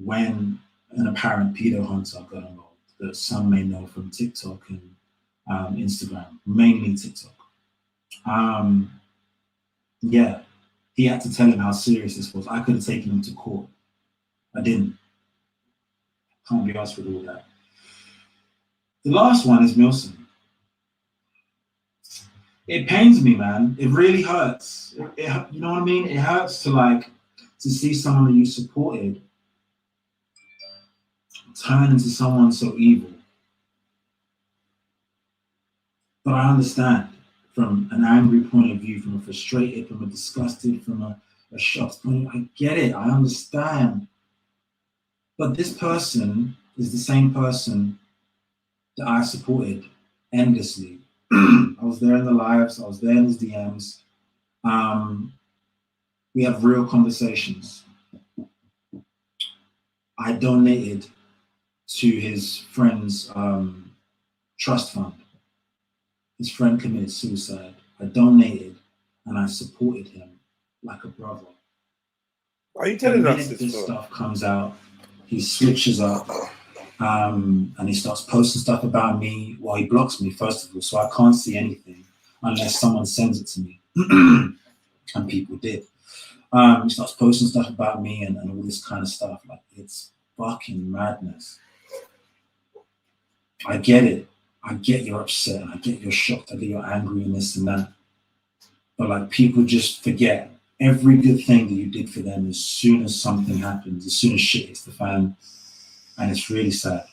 when an apparent pedo hunter got involved, that some may know from TikTok and Instagram, mainly TikTok. Yeah, he had to tell him how serious this was. I could have taken him to court. I didn't. Can't be asked with all that. The last one is Milson. It pains me, man. It really hurts. You know what I mean? It hurts to see someone that you supported turn into someone so evil. But I understand from an angry point of view, from a frustrated, from a disgusted, from a shocked point of view. I get it. I understand. But this person is the same person that I supported endlessly. I was there in the lives. I was there in his DMs. We have real conversations. I donated to his friend's trust fund. His friend committed suicide. I donated and I supported him like a brother.
Why are you telling us
this stuff comes out, he switches up and he starts posting stuff about me. Well, he blocks me, first of all, so I can't see anything unless someone sends it to me. And people did. He starts posting stuff about me and all this kind of stuff. Like, it's fucking madness. I get it. I get you're upset, I get you're shocked, I get you're angry and this and that. But people just forget every good thing that you did for them as soon as something happens, as soon as shit hits the fan. And it's really sad.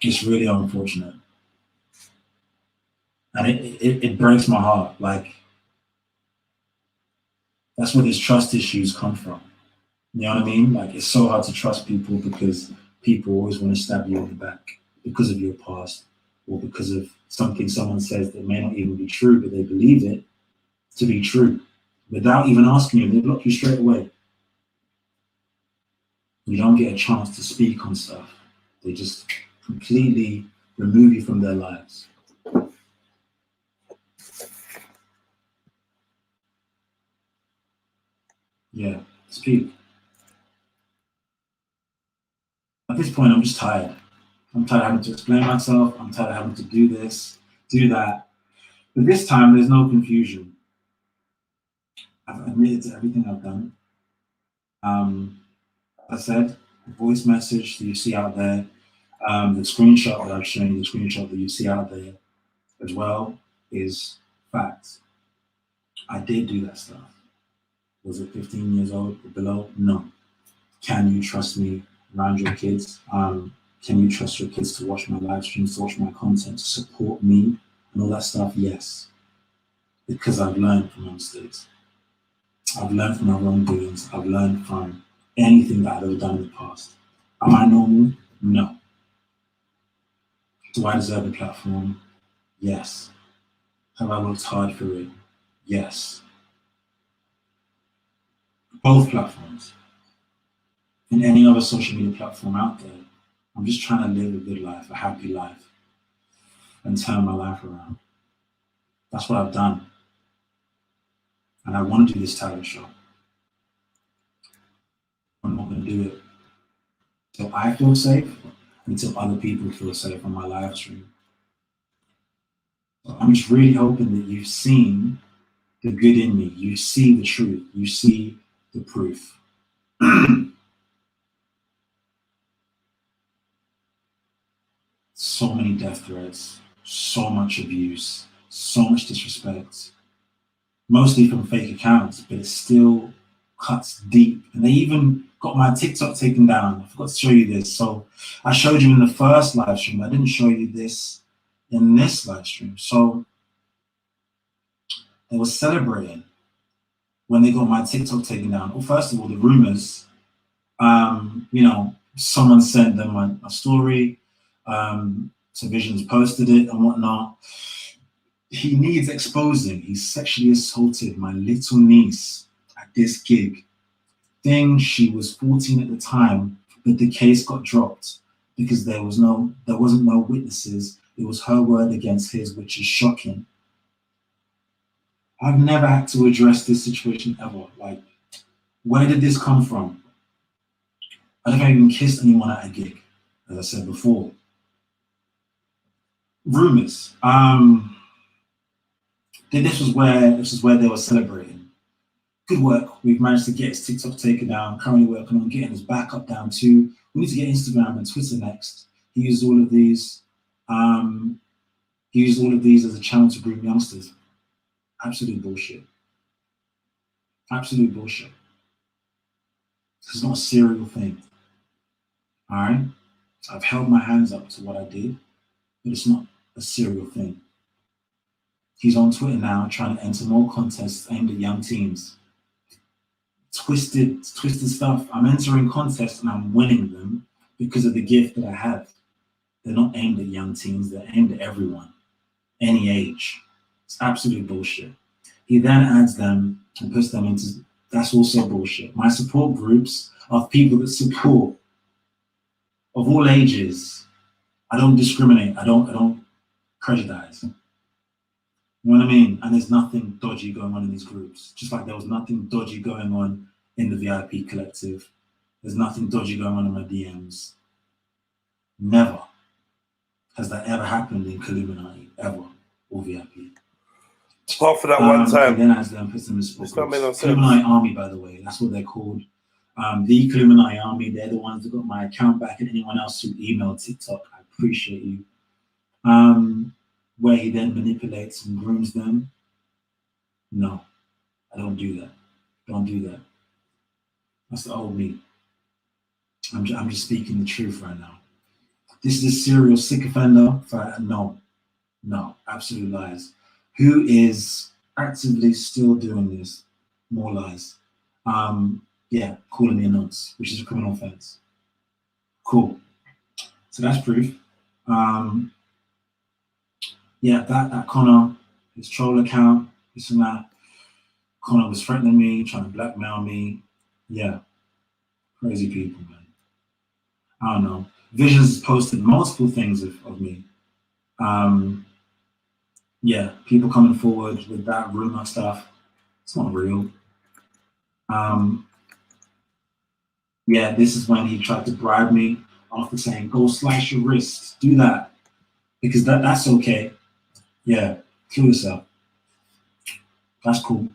It's really unfortunate. And it breaks my heart. Like, that's where these trust issues come from. You know what I mean? Like, it's so hard to trust people because people always want to stab you in the back because of your past or because of something someone says that may not even be true, but they believe it to be true. Without even asking you, they block you straight away. You don't get a chance to speak on stuff. They just completely remove you from their lives. Yeah, speak. At this point, I'm just tired. I'm tired of having to explain myself. I'm tired of having to do this, do that. But this time, there's no confusion. I've admitted to everything I've done. I said, the voice message that you see out there, the screenshot that I've shown you, the screenshot that you see out there as well is facts. I did do that stuff. Was it 15 years old or below? No. Can you trust me around your kids? Can you trust your kids to watch my live streams, to watch my content, to support me and all that stuff? Yes. Because I've learned from my mistakes. I've learned from my wrongdoings. I've learned from anything that I've ever done in the past. Am I normal? No. Do I deserve a platform? Yes. Have I worked hard for it? Yes. Both platforms. And any other social media platform out there, I'm just trying to live a good life, a happy life, and turn my life around. That's what I've done. And I want to do this talent show. I'm not going to do it until I feel safe, until other people feel safe on my live stream. So I'm just really hoping that you've seen the good in me. You see the truth. You see the proof. So many death threats, so much abuse, so much disrespect, mostly from fake accounts, but it still cuts deep. And they even got my TikTok taken down. I forgot to show you this. So I showed you in the first live stream. I didn't show you this in this live stream. So they were celebrating when they got my TikTok taken down. Well, first of all, the rumors, someone sent them my story. So Visions posted it and whatnot. He needs exposing. He sexually assaulted my little niece at this gig. She was 14 at the time, but the case got dropped because there wasn't no witnesses. It was her word against his, which is shocking. I've never had to address this situation ever. Like, where did this come from? I don't think I even kissed anyone at a gig, as I said before. Rumors. This was where they were celebrating. Good work. We've managed to get his TikTok taken down. Currently working on getting his backup down too. We need to get Instagram and Twitter next. He used all of these. As a channel to groom youngsters. Absolute bullshit. Absolute bullshit. This is not a serial thing. All right. I've held my hands up to what I did, but it's not a serial thing. He's on Twitter now trying to enter more contests aimed at young teens. Twisted stuff. I'm entering contests and I'm winning them because of the gift that I have. They're not aimed at young teens, they're aimed at everyone, any age. It's absolute bullshit. He then adds them and puts them into, that's also bullshit. My support groups are people that support of all ages. I don't discriminate, I don't prejudice. You know what I mean? And there's nothing dodgy going on in these groups. Just like there was nothing dodgy going on in the VIP collective. There's nothing dodgy going on in my DMs. Never has that ever happened in Trilluminati, ever, or VIP.
Apart from that one time.
Then as them puts them in support
not made no
groups.
sense.
Trilluminati Army, by the way, that's what they're called. The Trilluminati Army, they're the ones that got my account back, and anyone else who emailed TikTok, I appreciate you. Where he then manipulates and grooms them. No, I don't do that. Don't do that. That's the old me. I'm just speaking the truth right now. This is a serial sick offender. No, No, absolute lies. Who is actively still doing this? More lies. Yeah, calling me a nonce, which is a criminal offense. Cool. So that's proof. Yeah, that Connor, his troll account, this and that. Connor was threatening me, trying to blackmail me. Yeah, crazy people, man. I don't know. Visions posted multiple things of me. Yeah, people coming forward with that rumor stuff. It's not real. Yeah, this is when he tried to bribe me after saying, go slice your wrist, do that. Because that's okay. Yeah, kill yourself. That's cool.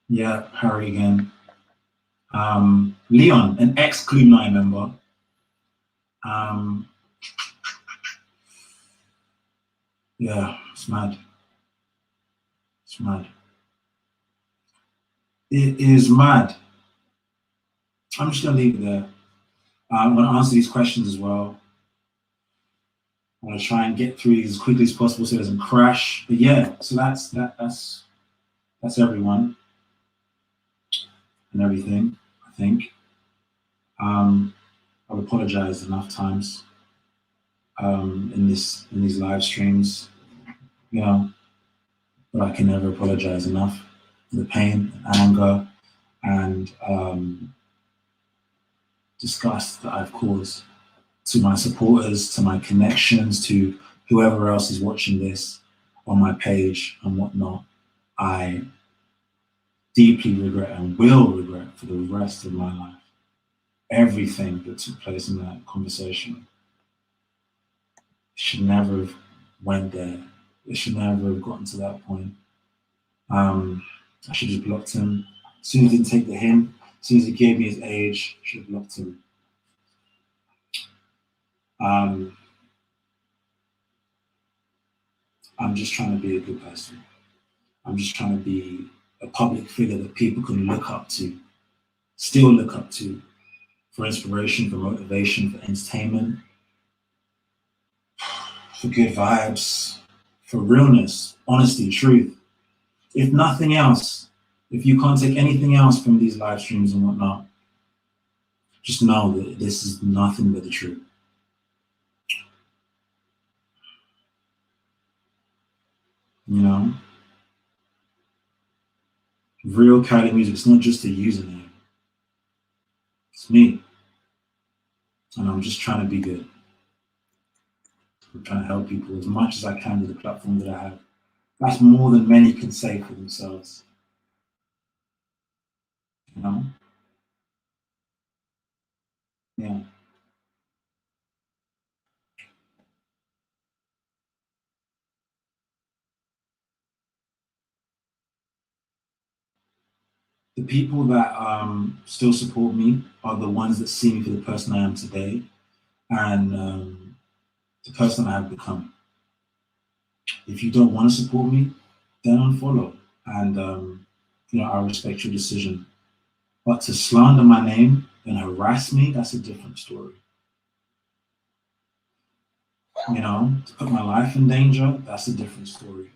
Yeah, Harry again. Leon, an ex-Trilluminati member. Yeah, it's mad. It's mad. It is mad. I'm just gonna leave it there. I'm gonna answer these questions as well. I'm gonna try and get through these as quickly as possible so it doesn't crash. But yeah, so that's everyone and everything, I think. I've apologized enough times in these live streams, you know, but I can never apologize enough for the pain and anger and disgust that I've caused to my supporters, to my connections, to whoever else is watching this on my page and whatnot. I deeply regret and will regret for the rest of my life everything that took place in that conversation. Should never have went there. It should never have gotten to that point. I should have blocked him. As soon as he didn't take the hint, as soon as he gave me his age, I should have blocked him. I'm just trying to be a good person. I'm just trying to be a public figure that people can look up to, still look up to, for inspiration, for motivation, for entertainment, for good vibes, for realness, honesty, truth. If nothing else, if you can't take anything else from these live streams and whatnot, just know that this is nothing but the truth. You know? Real Cali music, it's not just a username. It's me. And I'm just trying to be good. I'm trying to help people as much as I can with the platform that I have. That's more than many can say for themselves. You know? Yeah. The people that still support me are the ones that see me for the person I am today and the person I have become. If you don't want to support me, then unfollow. And you know, I respect your decision. But to slander my name and harass me, that's a different story. You know, to put my life in danger, that's a different story.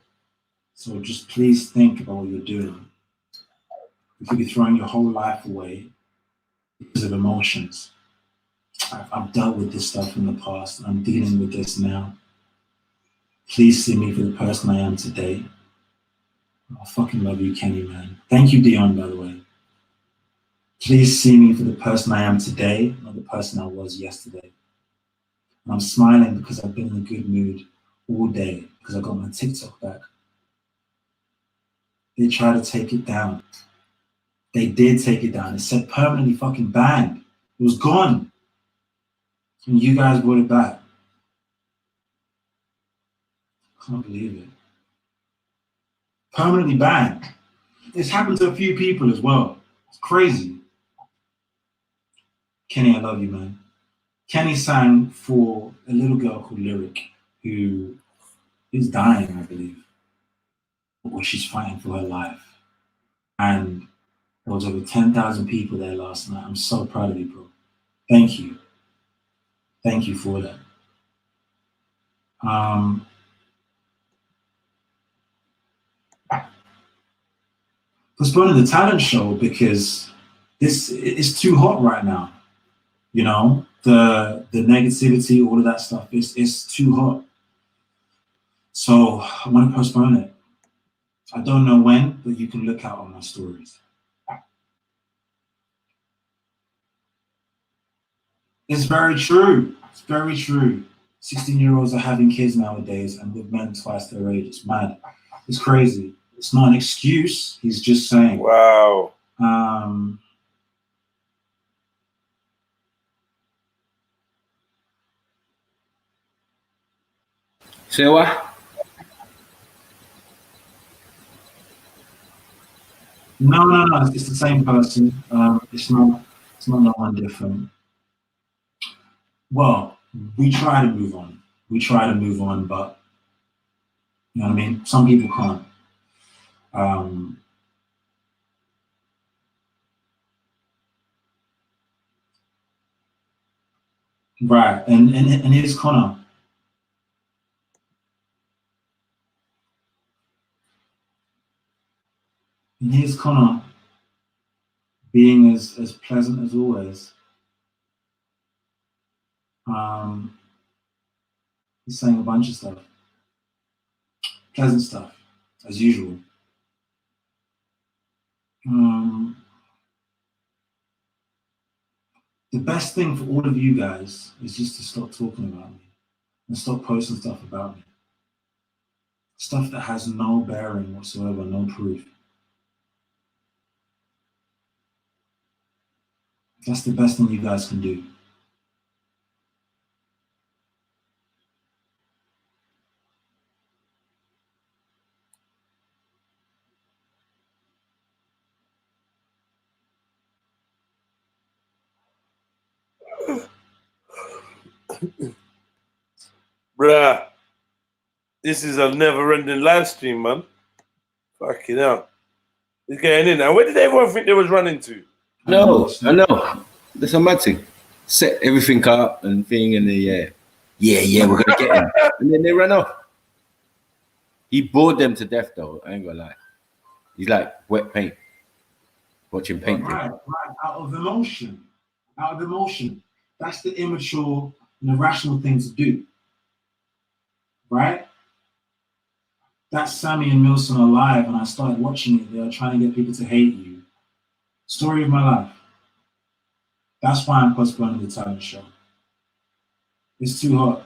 So just please think about what you're doing. You could be throwing your whole life away because of emotions. I've dealt with this stuff in the past. I'm dealing with this now. Please see me for the person I am today. I fucking love you, Kenny, man. Thank you, Dion, by the way. Please see me for the person I am today, not the person I was yesterday. And I'm smiling because I've been in a good mood all day because I got my TikTok back. They tried to take it down. They did take it down. It said permanently fucking banned. It was gone. And you guys brought it back. Can't believe it. Permanently banned. It's happened to a few people as well. It's crazy. Kenny, I love you, man. Kenny sang for a little girl called Lyric, who is dying, I believe. but she's fighting for her life. And there was over 10,000 people there last night. I'm so proud of you, bro. Thank you. Thank you for that. Postponing the talent show because this is too hot right now. You know, the negativity, all of that stuff is too hot. So I'm gonna postpone it. I don't know when, but you can look out on my stories. It's very true. It's very true. 16-year-olds are having kids nowadays and with men twice their age. It's mad. It's crazy. It's not an excuse. He's just saying.
Wow.
Say what?
No. It's the same person. It's not no one different. Well, we try to move on. But you know what I mean? Some people can't. Right. And here's Connor. And here's Connor being as pleasant as always. He's saying a bunch of stuff. Pleasant stuff, as usual. The best thing for all of you guys is just to stop talking about me and stop posting stuff about me. Stuff that has no bearing whatsoever, no proof. That's the best thing you guys can do.
Bruh. This is a never-ending live stream, man. Fucking hell. It's getting in. And where did everyone think they was running to?
No, I know. That's a mad thing. Set everything up and thing, and yeah, we're gonna get him. And then they ran off. He bored them to death, though. I ain't gonna lie. He's like wet paint, watching paint.
Right. Out of emotion. That's the immature and irrational thing to do. Right? That's Sammy and Milson are live, and I started watching it. They are trying to get people to hate you. Story of my life. That's why I'm postponing the talent show. It's too hot.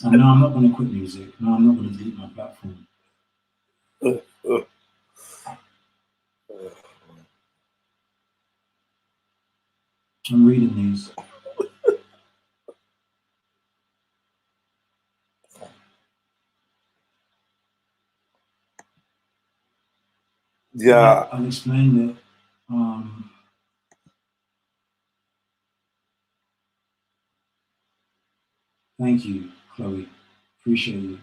And no, I'm not going to quit music. No, I'm not going to delete my platform. I'm reading these.
Yeah.
I'll explain it. Thank you, Chloe. Appreciate you.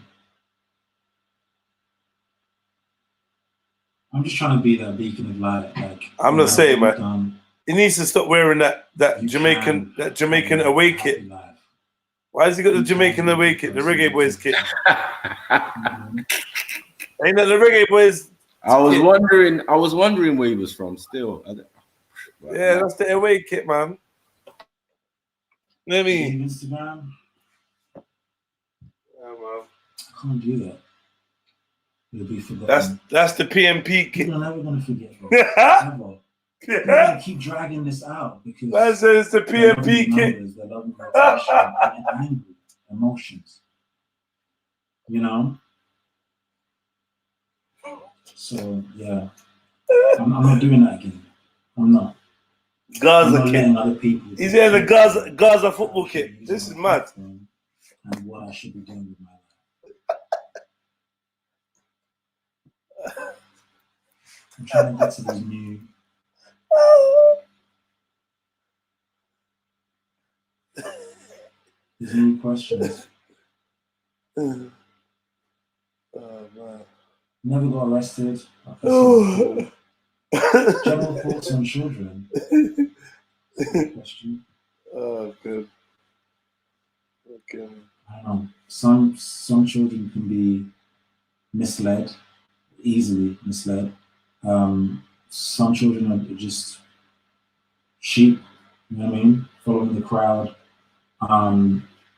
I'm just trying to be that beacon of light. Like
I'm not saying, man. He needs to stop wearing that Jamaican away kit. Why has he got the Jamaican away kit? The Reggae Boys kit. Ain't that the Reggae Boys?
I was wondering where he was from. Still,
yeah, that's the away kit, man. Let me.
Instagram.
Yeah, man.
I can't do that. It'll be forgotten.
That's the PMP kit.
People are never gonna forget. Never. We're gonna keep dragging this out because
I said it's the PMP kit.
They're loving rotation and angry emotions. You know. So yeah, I'm not doing that again. I'm not.
Gaza kit.
Other people.
He's wearing the Gaza football kit. This is mad.
And and what I should be doing with my life. I'm trying to get to these new questions.
Oh man.
Never got arrested. General thoughts on children. Question.
Oh, good. Okay.
I don't know. Some children can be misled, easily misled. Some children are just sheep, you know what I mean? Following the crowd,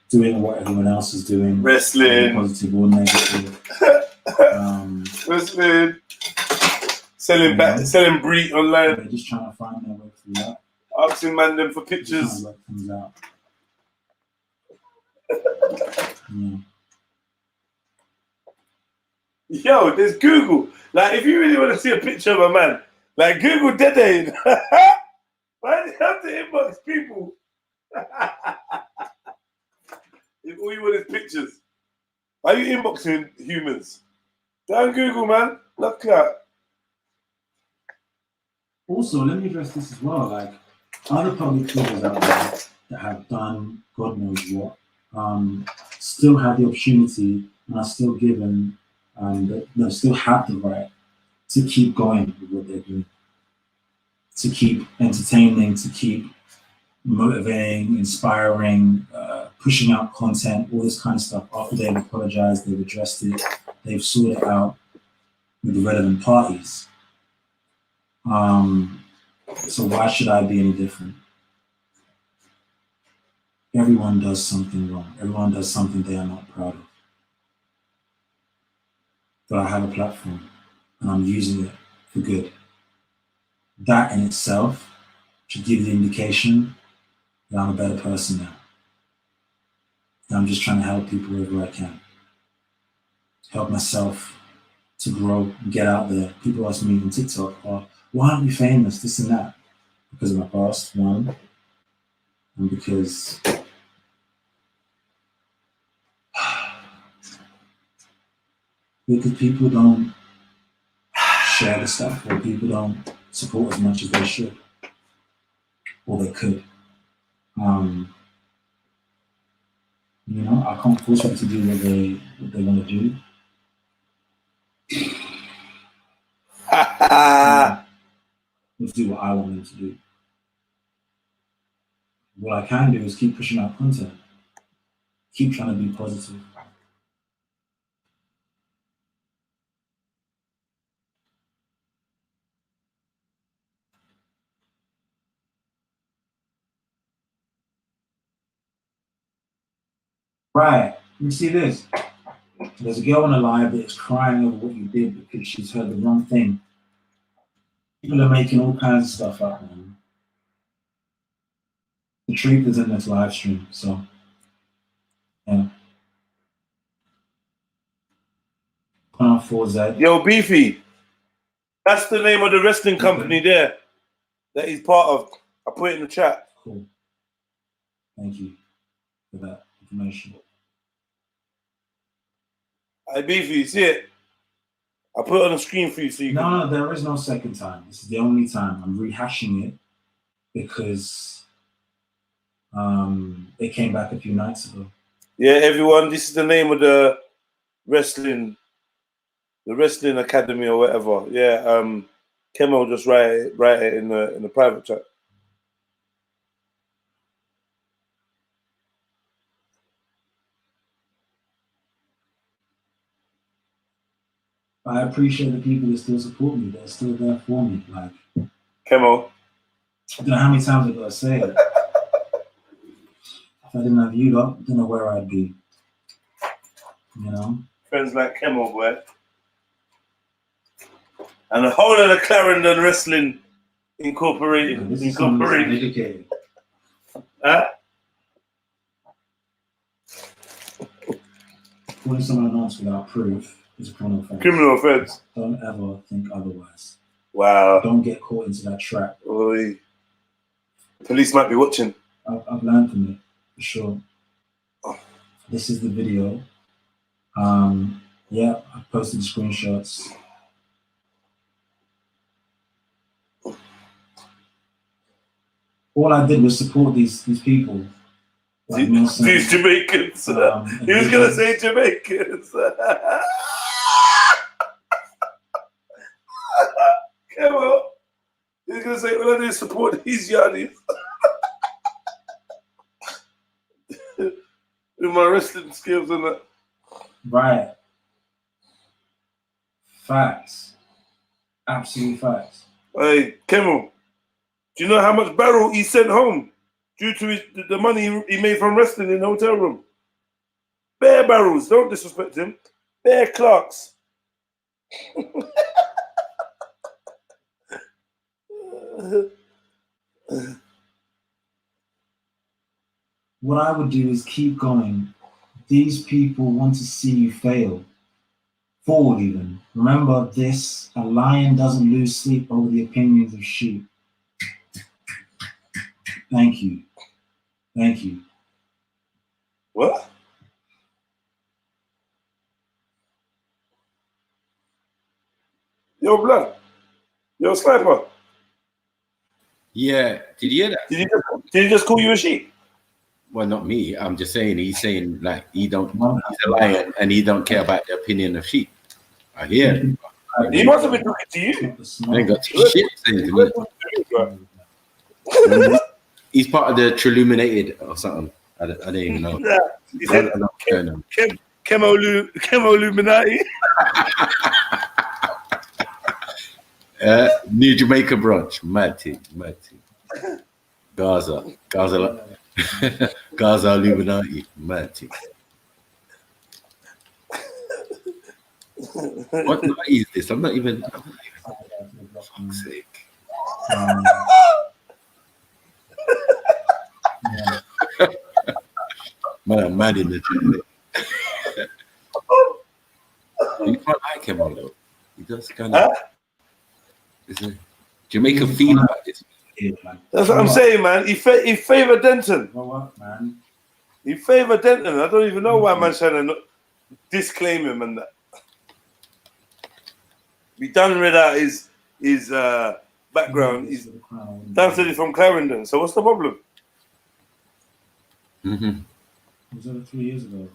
doing what everyone else is doing.
Wrestling.
Positive or negative.
Wrestling. Selling brie online.
They're just trying to find their way through that.
Asking man them for
Just
pictures.
trying to work things out. Yeah.
Yo, there's Google. Like, if you really want to see a picture of a man, like, Google Dede. Why do you have to inbox people? If all you want is pictures. Why are you inboxing humans? Down Google, man. Look at.
Also, let me address this as well. Like, other public figures out there that have done God knows what, still have the opportunity and are still given, still have the right to keep going with what they're doing, to keep entertaining, to keep motivating, inspiring, pushing out content, all this kind of stuff. After they've apologized, they've addressed it, they've sorted it out with the relevant parties. So why should I be any different? Everyone does something wrong. Everyone does something they are not proud of. But I have a platform and I'm using it for good. That in itself should give you the indication that I'm a better person now. And I'm just trying to help people wherever I can. Help myself to grow and get out there. People ask me on TikTok, oh, why aren't you famous? This and that. Because of my past, one. And because people don't share the stuff, or people don't support as much as they should, or they could. You know, I can't force them to do what they want to do. Let's do what I want them to do. What I can do is keep pushing out content, keep trying to be positive. Right, you see this? There's a girl on the live that is crying over what you did because she's heard the wrong thing. People are making all kinds of stuff up, man. The truth is in this live stream, so yeah. R4Z.
Yo, Beefy. That's the name of the wrestling company there that he's part of. I put it in the chat.
Cool. Thank you for that information.
Hey, Beefy, you see it? I put it on the screen for you so you can...
No, there is no second time. This is the only time. I'm rehashing it because it came back a few nights ago.
Yeah, everyone, this is the name of the wrestling academy or whatever. Yeah, Kemo just write it in the private chat.
I appreciate the people that still support me. They're still there for me. Like,
Kemo.
I don't know how many times I've got to say it. If I didn't have you lot, I don't know where I'd be. You know?
Friends like Kemo, boy. And the whole of the Clarendon Wrestling Incorporated.
This is educated.
Huh?
Calling someone else without proof is a criminal offense.
Criminal offense.
Don't ever think otherwise.
Wow.
Don't get caught into that trap.
Oy. Police might be watching.
I've learned from it, for sure. This is the video. Yeah, I posted the screenshots. All I did was support these people. Like Nelson,
These Jamaicans. He was gonna say Jamaicans. Come on. He was gonna say, well, I didn't support these yardies. With my wrestling skills and that.
Right. Facts. Absolute facts.
Hey, Kimmel, do you know how much barrel he sent home due to the money he made from wrestling in the hotel room? Bare barrels, don't disrespect him. Bare Clarks.
What I would do is keep going. These people want to see you fail. Fall even. Remember this, a lion doesn't lose sleep over the opinions of sheep. Thank you. Thank you.
What? Yo, blood. Yo, sniper.
Yeah, did you hear that?
Did he just call you a sheep?
Well, not me. I'm just saying. He's saying like he's a lion and he don't care about the opinion of sheep. I hear.
He must have been talking to you.
I ain't got shit saying to me. He's part of the Trilluminati or something. I don't even know.
Nah, he said Chemo-Luminati.
New Jamaica brunch. Mad team. Gaza Illuminati. Mad team. What night is this? I'm not even for fuck's sake. Man, I'm mad in the gym. You can't like him although. He does kind of Jamaica feel about this.
That's what I'm saying, man. He favoured Denton.
You know what, man?
He favoured Denton. I don't even know why man's trying to disclaim him and that. We done read out his background. He's said he's from Clarendon. So what's the problem?
Mm-hmm.
It was over 3 years ago.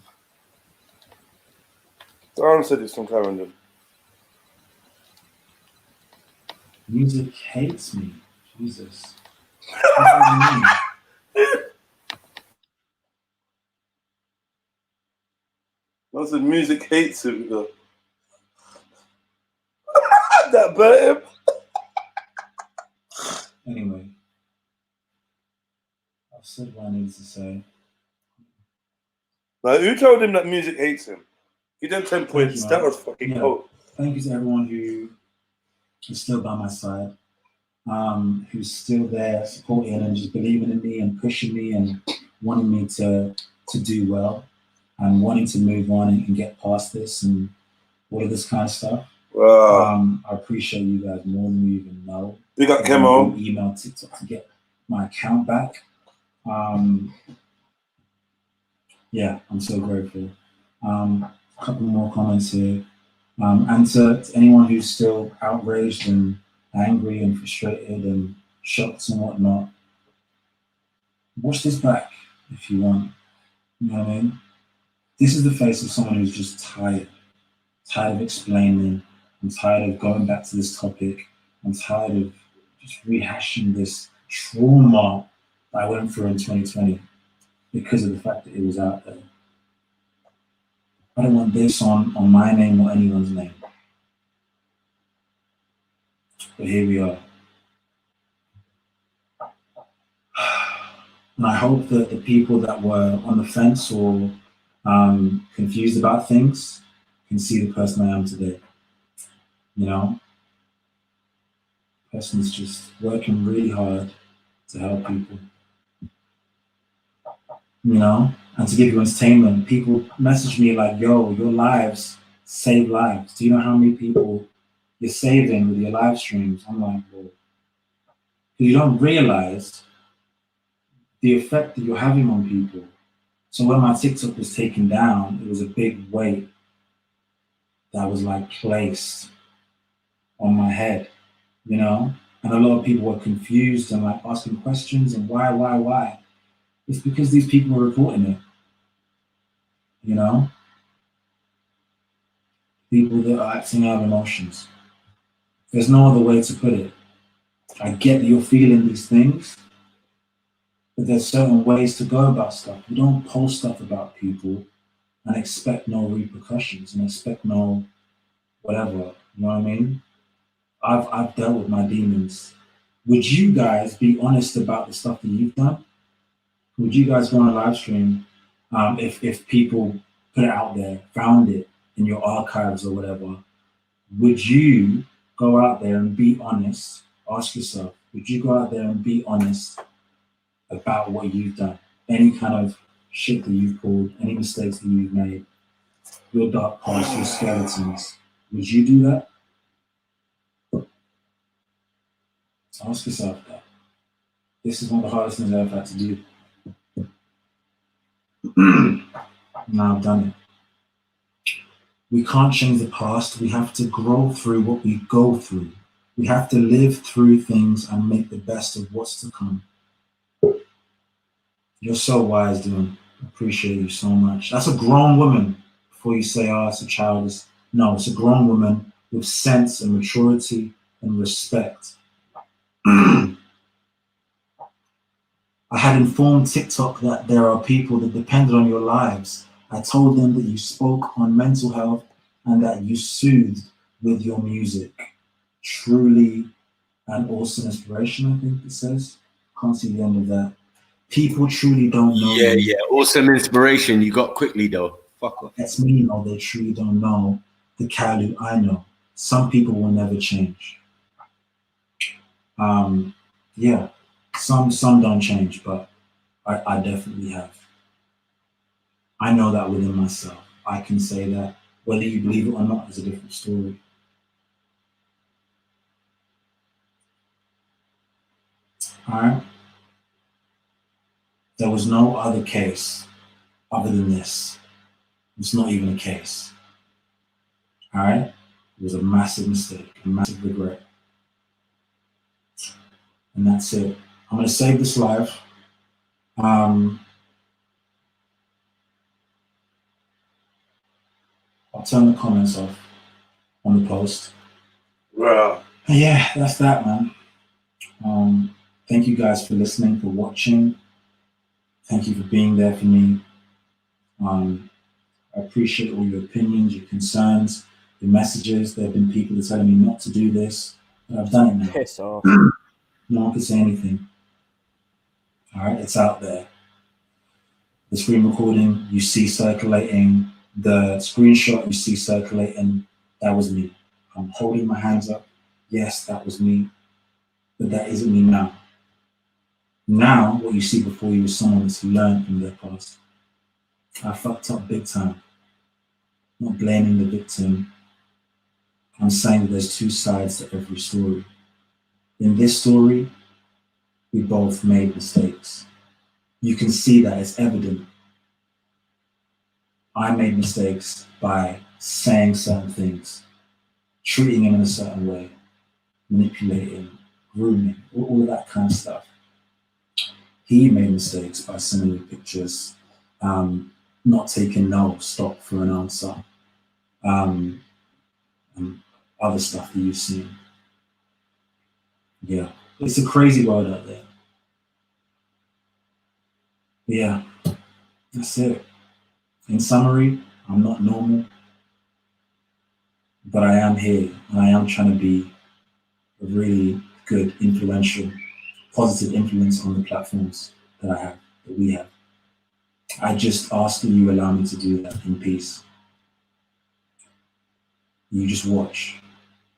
Dan said he's from Clarendon.
Music hates me. Jesus. What do you mean?
I said music hates him. Though. That burnt him.
Anyway, I've said what I need to say.
Like, who told him that music hates him? He done 10 points. That was fucking cold.
Thank you to everyone who is still by my side, who's still there supporting and just believing in me and pushing me and wanting me to do well and wanting to move on and get past this and all of this kind of stuff.
Wow.
I appreciate you guys more than you even know.
Big up Kemo.
Email TikTok to get my account back. Yeah, I'm so grateful. A couple more comments here. And to anyone who's still outraged and angry and frustrated and shocked and whatnot, watch this back if you want. You know what I mean? This is the face of someone who's just tired of explaining. I'm tired of going back to this topic. I'm tired of just rehashing this trauma that I went through in 2020 because of the fact that it was out there. I don't want this on my name or anyone's name. But here we are. And I hope that the people that were on the fence or confused about things can see the person I am today. You know? Person's just working really hard to help people. You know? And to give you entertainment. People message me like, yo, your lives save lives. Do you know how many people you're saving with your live streams? I'm like, well, you don't realize the effect that you're having on people. So when my TikTok was taken down, it was a big weight that was like placed on my head, you know? And a lot of people were confused and like asking questions and why? It's because these people were reporting it, you know? People that are acting out of emotions. There's no other way to put it. I get that you're feeling these things, but there's certain ways to go about stuff. You don't post stuff about people and expect no repercussions and expect no whatever. You know what I mean? I've dealt with my demons. Would you guys be honest about the stuff that you've done? Would you guys go on a live stream if people put it out there, found it in your archives or whatever? Would you go out there and be honest? Ask yourself, would you go out there and be honest about what you've done? Any kind of shit that you've pulled, any mistakes that you've made, your dark past, your skeletons. Would you do that? Ask yourself that. This is one of the hardest things I've had to do. Now I've done it. We can't change the past. We have to grow through what we go through. We have to live through things and make the best of what's to come. You're so wise, Dylan. I appreciate you so much. That's a grown woman. Before you say, oh, it's a child. No, it's a grown woman with sense and maturity and respect. I had informed TikTok that there are people that depended on your lives. I told them that you spoke on mental health and that you soothed with your music. Truly an awesome inspiration, I think it says. Can't see the end of that. People truly don't know.
Yeah. Awesome inspiration you got quickly though. Fuck off.
That's me, you know, they truly don't know the Kalu I know. Some people will never change. Yeah, some don't change, but I definitely have. I know that within myself. I can say that. Whether you believe it or not is a different story. All right? There was no other case other than this. It's not even a case. All right? It was a massive mistake, a massive regret. And that's it. I'm going to save this live. I'll turn the comments off on the post.
Wow.
And yeah, that's that, man. Thank you guys for listening, for watching. Thank you for being there for me. I appreciate all your opinions, your concerns, your messages. There have been people that telling me not to do this, but I've done it now.
Piss off.
No one can say anything. All right, it's out there. The screen recording you see circulating, the screenshot you see circulating, that was me. I'm holding my hands up. Yes, that was me, but that isn't me now. Now, what you see before you is someone that's learned from their past. I fucked up big time. Not blaming the victim. I'm saying that there's two sides to every story. In this story, we both made mistakes. You can see that, it's evident. I made mistakes by saying certain things, treating him in a certain way, manipulating, grooming, all of that kind of stuff. He made mistakes by sending me pictures, not taking no stop for an answer, and other stuff that you've seen. Yeah, it's a crazy world out there. Yeah, that's it. In summary, I'm not normal, but I am here, and I am trying to be a really good, influential, positive influence on the platforms that I have, that we have. I just ask that you allow me to do that in peace. You just watch.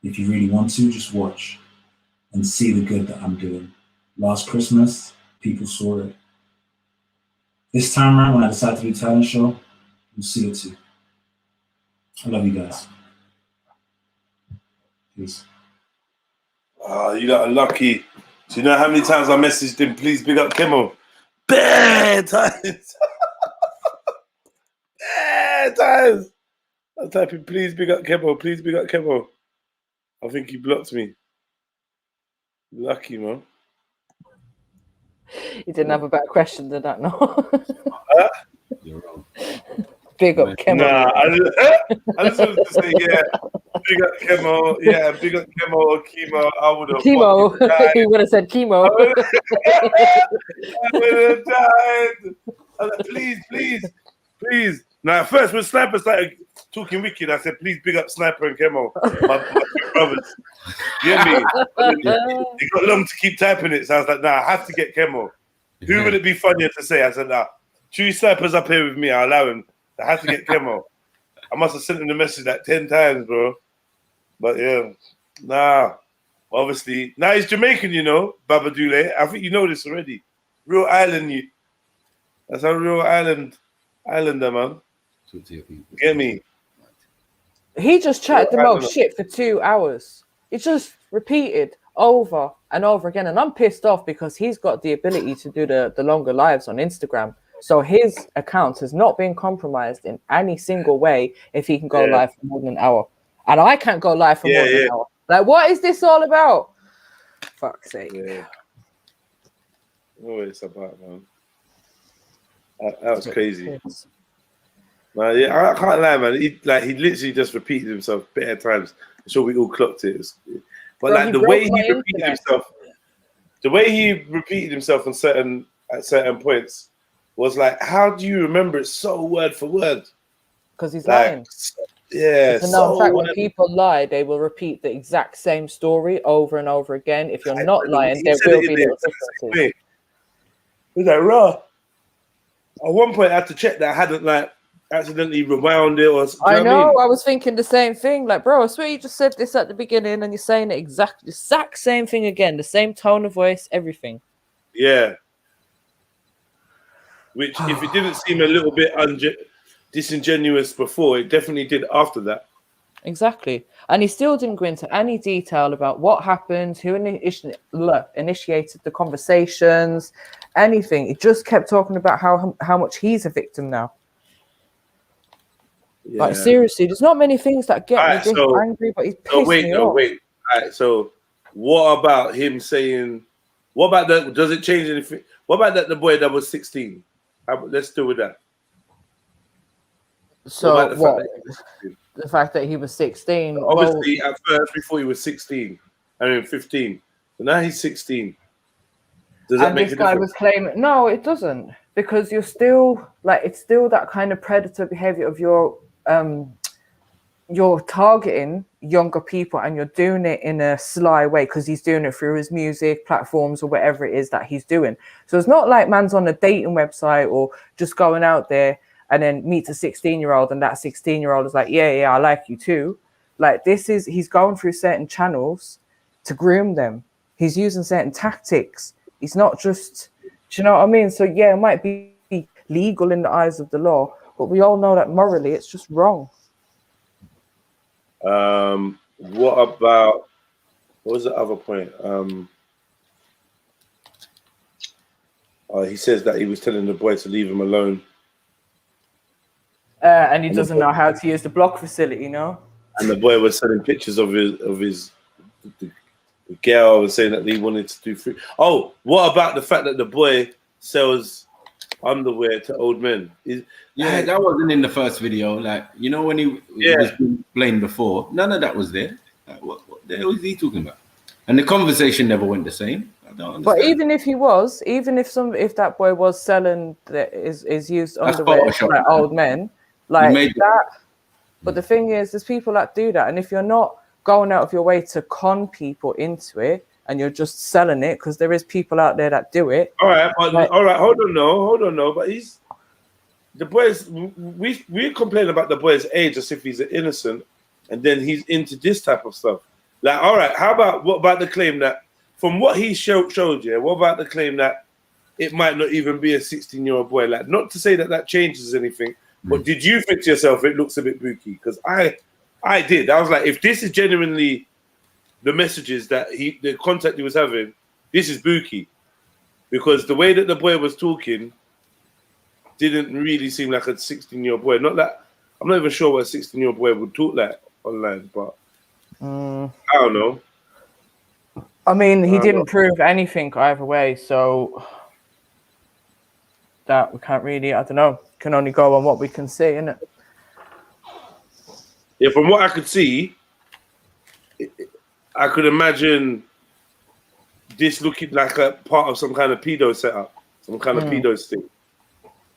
If you really want to, just watch and see the good that I'm doing. Last Christmas, people saw it. This time around, when I decided to do a talent show, you'll see it too. I love you guys. Peace.
Oh, you got lucky. Do you know how many times I messaged him, please big up Kimmel? Bare times. bare times. I'm typing, please big up Kemo, please big up Kemo. I think he blocked me. Lucky, man.
You didn't have a better question than that, no?
You're wrong.
Big up Kemo.
Nah, I just wanted to say, yeah, big up Kemo, yeah, big up Kemo or Chemo. I would have
Chemo. He would have said chemo.
I would have died. I was like, please. Now, at first, when Sniper started talking wicked, I said, please big up Sniper and Kemo, my two brothers. You hear me? It got long to keep typing it, so I was like, nah, I have to get Kemo. Who would it be funnier to say? I said, nah, two Snipers up here with me, I'll allow him. I have to get Kemo. I must have sent him the message like 10 times, bro. But yeah, nah. Obviously, now he's Jamaican, you know, Babadule. I think you know this already. Real island, you. That's a real islander, man. Get me?
He just chatted the most shit for 2 hours. He just repeated over and over again. And I'm pissed off because he's got the ability to do the longer lives on Instagram. So his account has not been compromised in any single way if he can go live for more than an hour. And I can't go live for more than an hour. Like, what is this all about? Fuck's sake.
Yeah. What it's about, man. That was crazy. Man, yeah, I can't lie, man. He literally just repeated himself better times. I'm sure we all clocked it. But like the way he repeated himself at certain points was like, how do you remember it so word for word?
Because he's lying.
Yeah.
So in fact, when people lie, they will repeat the exact same story over and over again. If you're not lying, there will be little differences.
He's like, raw. At one point, I had to check that I hadn't like accidentally rewound it or.
I know. I was thinking the same thing. Like, bro, I swear you just said this at the beginning, and you're saying the exact same thing again. The same tone of voice, everything.
Yeah. Which, if it didn't seem a little bit disingenuous before, it definitely did after that.
Exactly. And he still didn't go into any detail about what happened, who initiated the conversations, anything. He just kept talking about how much he's a victim now. Yeah. Like, seriously, there's not many things that get me this angry, but he's pissed me off.
Wait. All right, so what about him saying, what about that? Does it change anything? What about that the boy that was 16? Let's deal with that.
So the fact that he was 16.
Obviously, at first, before he was 16, 15. But now he's 16. Does that make a difference? And this guy was
claiming, no, it doesn't. Because you're still, like, it's still that kind of predator behavior of you're targeting younger people and you're doing it in a sly way because he's doing it through his music platforms or whatever it is that he's doing. So it's not like man's on a dating website or just going out there and then meets a 16-year-old and that 16-year-old is like, yeah, I like you too. Like, he's going through certain channels to groom them. He's using certain tactics. He's not just, do you know what I mean? So yeah, it might be legal in the eyes of the law, but we all know that morally it's just wrong.
What was the other point? He says that he was telling the boy to leave him alone.
And he doesn't know how to use the block facility, you know?
And the boy was sending pictures of the girl and saying that he wanted to do free. Oh, what about the fact that the boy sells underwear to old men?
That wasn't in the first video. Like, you know, when he was being playing before, none of that was there. Like, what the hell is he talking about? And the conversation never went the same. I don't understand.
But even if he was, if that boy was selling is used underwear to like old men, like that. But the thing is, there's people that do that, and if you're not going out of your way to con people into it, and you're just selling it, because there is people out there that do it.
All right, hold on, no. But the boys. We complain about the boy's age as if he's innocent, and then he's into this type of stuff. Like, all right, what about the claim that from what he showed you? What about the claim that it might not even be a 16-year-old boy? Like, not to say that changes anything, but did you think to yourself it looks a bit booky? Because I did. I was like, if this is genuinely the messages that the contact he was having, this is booky. Because the way that the boy was talking didn't really seem like a 16-year-old boy. Not that I'm not even sure what a 16-year-old boy would talk like online, but I don't know.
I mean, he didn't prove anything either way, so that we can't really, I don't know, can only go on what we can see, innit?
Yeah, from what I could see, I could imagine this looking like a part of some kind of pedo setup, some kind of pedo thing.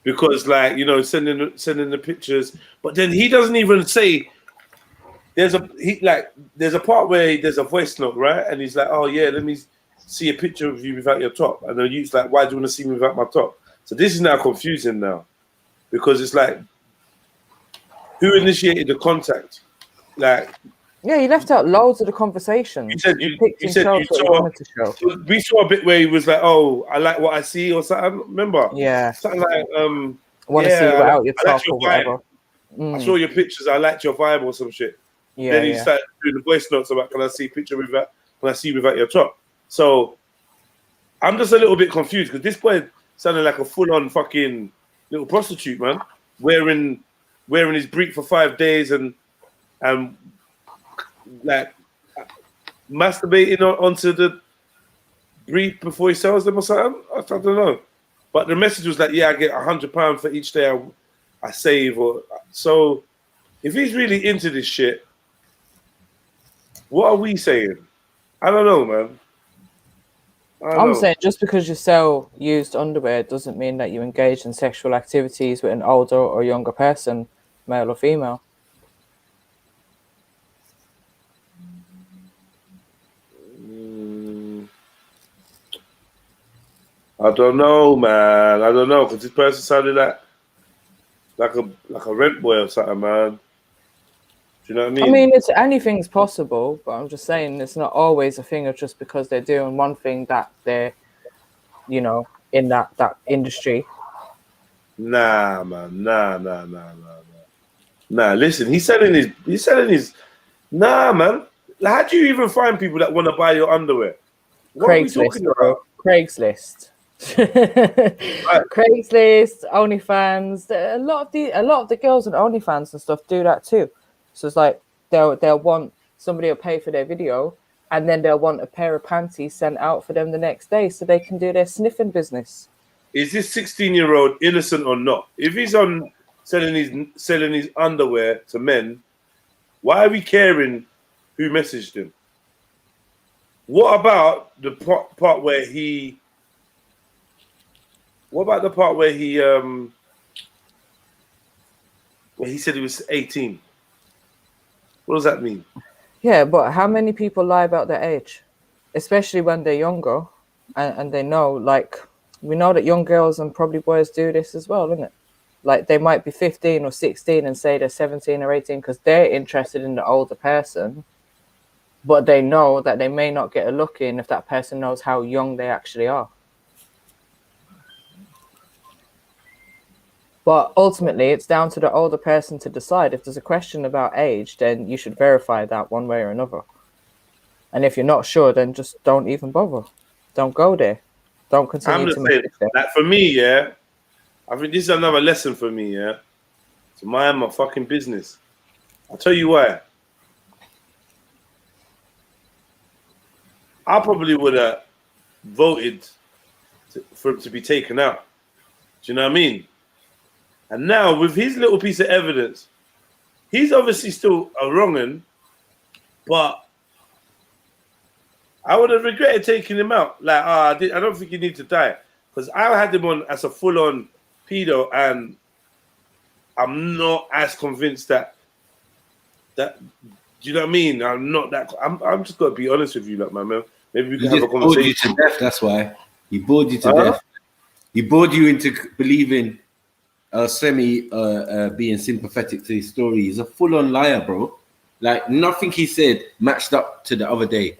Because, like, you know, sending the pictures, but then he doesn't even say. There's a part where there's a voice note, right? And he's like, "Oh yeah, let me see a picture of you without your top." And the youth's like, "Why do you want to see me without my top?" So this is now confusing now, because it's like, who initiated the contact? Like,
yeah, you left out loads of the conversation.
You said
picked and chose what you wanted to show.
We saw a bit where he was like, "Oh, I like what I see," or something. Remember?
Yeah.
Something like,
Want to see you without your top or whatever.
I saw your pictures. I liked your vibe or some shit.
Yeah.
Then he started doing the voice notes about, "Can I see a picture without? Can I see you without your top?" So I'm just a little bit confused because this boy sounded like a full-on fucking little prostitute, man, wearing his brief for 5 days and like masturbating onto the brief before he sells them or something. I don't know. But the message was like, yeah, I get £100 for each day I save. Or so if he's really into this shit, what are we saying? I don't know, man. I'm
saying just because you sell used underwear doesn't mean that you engage in sexual activities with an older or younger person, male or female.
I don't know, man. I don't know, because this person sounded like a rent boy or something, man. Do you know what I mean?
I mean, anything's possible, but I'm just saying it's not always a thing of just because they're doing one thing that they're, you know, in that industry.
Nah, man. Nah, listen, he's selling his. Nah, man. How do you even find people that want to buy your underwear? What are we talking about?
Craigslist. Craigslist, OnlyFans. A lot of the girls on OnlyFans and stuff do that too. So it's like they'll want somebody will pay for their video, and then they'll want a pair of panties sent out for them the next day so they can do their sniffing business.
Is this 16-year-old innocent or not? If he's on selling his underwear to men, why are we caring who messaged him? What about the part where he? What about the part where he said he was 18? What does that mean?
Yeah, but how many people lie about their age, especially when they're younger, and they know, like, we know that young girls and probably boys do this as well, isn't it? Like, they might be 15 or 16 and say they're 17 or 18 because they're interested in the older person, but they know that they may not get a look in if that person knows how young they actually are. But ultimately, it's down to the older person to decide. If there's a question about age, then you should verify that one way or another. And if you're not sure, then just don't even bother. Don't go there. Don't continue to make it there.
Like, for me, yeah, I think this is another lesson for me, yeah. To mind my fucking business. I'll tell you why. I probably would have voted for him to be taken out. Do you know what I mean? And now, with his little piece of evidence, he's obviously still a wrong'un, but I would have regretted taking him out. Like, I don't think he needs to die. Because I had him on as a full-on pedo, and I'm not as convinced that do you know what I mean? I'm not that. I'm just gonna be honest with you, like, my man. Maybe we can have a conversation.
Bored you to death. That's why he bored you to death. He bored you into believing Semi being sympathetic to his story. He's a full-on liar, bro. Like, nothing he said matched up to the other day.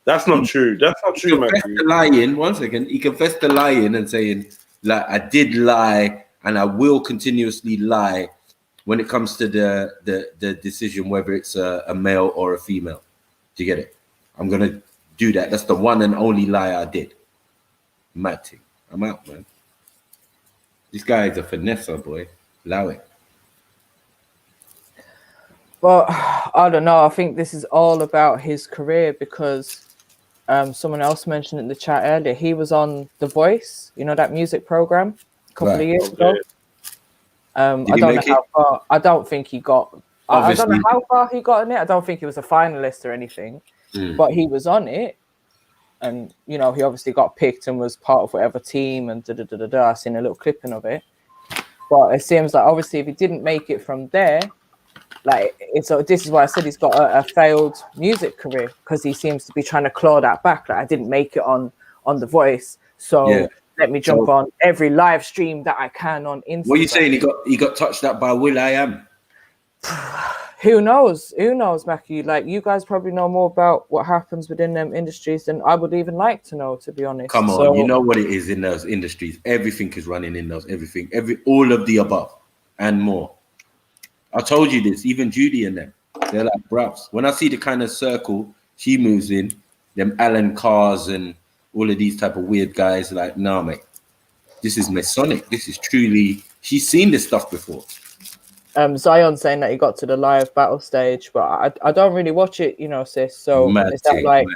That's not true. That's not true, man.
Lying. 1 second. He confessed to lying and saying, like, I did lie and I will continuously lie when it comes to the decision whether it's a male or a female. Do you get it? I'm gonna do that. That's the one and only lie I did. Mad thing. I'm out, man. This guy is a finesser, boy. Allow it.
Well, I don't know. I think this is all about his career because someone else mentioned in the chat earlier, he was on The Voice, you know, that music program a couple of years ago. I
Did he
don't know
make it?
how far. I don't think he got. I don't know
Obviously.
how far he got in it. I don't think he was a finalist or anything, but he was on it, and you know, he obviously got picked and was part of whatever team and da da da da da. I seen a little clipping of it, but it seems like obviously if he didn't make it from there, like it's this is why I said he's got a failed music career because he seems to be trying to claw that back. Like I didn't make it on The Voice, so
Yeah.
let me jump on every live stream that I can on Instagram.
What are you saying? He got touched up by Will I Am.
Who knows? Who knows, Mackie? Like you guys probably know more about what happens within them industries than I would even like to know, to be honest.
Come on, you know what it is in those industries. Everything is running in those. Everything, all of the above and more. I told you this. Even Judy and them, they're like bruvs. When I see the kind of circle she moves in, them Alan Carrs and all of these type of weird guys, like, nah, mate, this is Masonic. This is truly. She's seen this stuff before.
Zion saying that he got to the live battle stage, but I don't really watch it, you know, sis. So is that like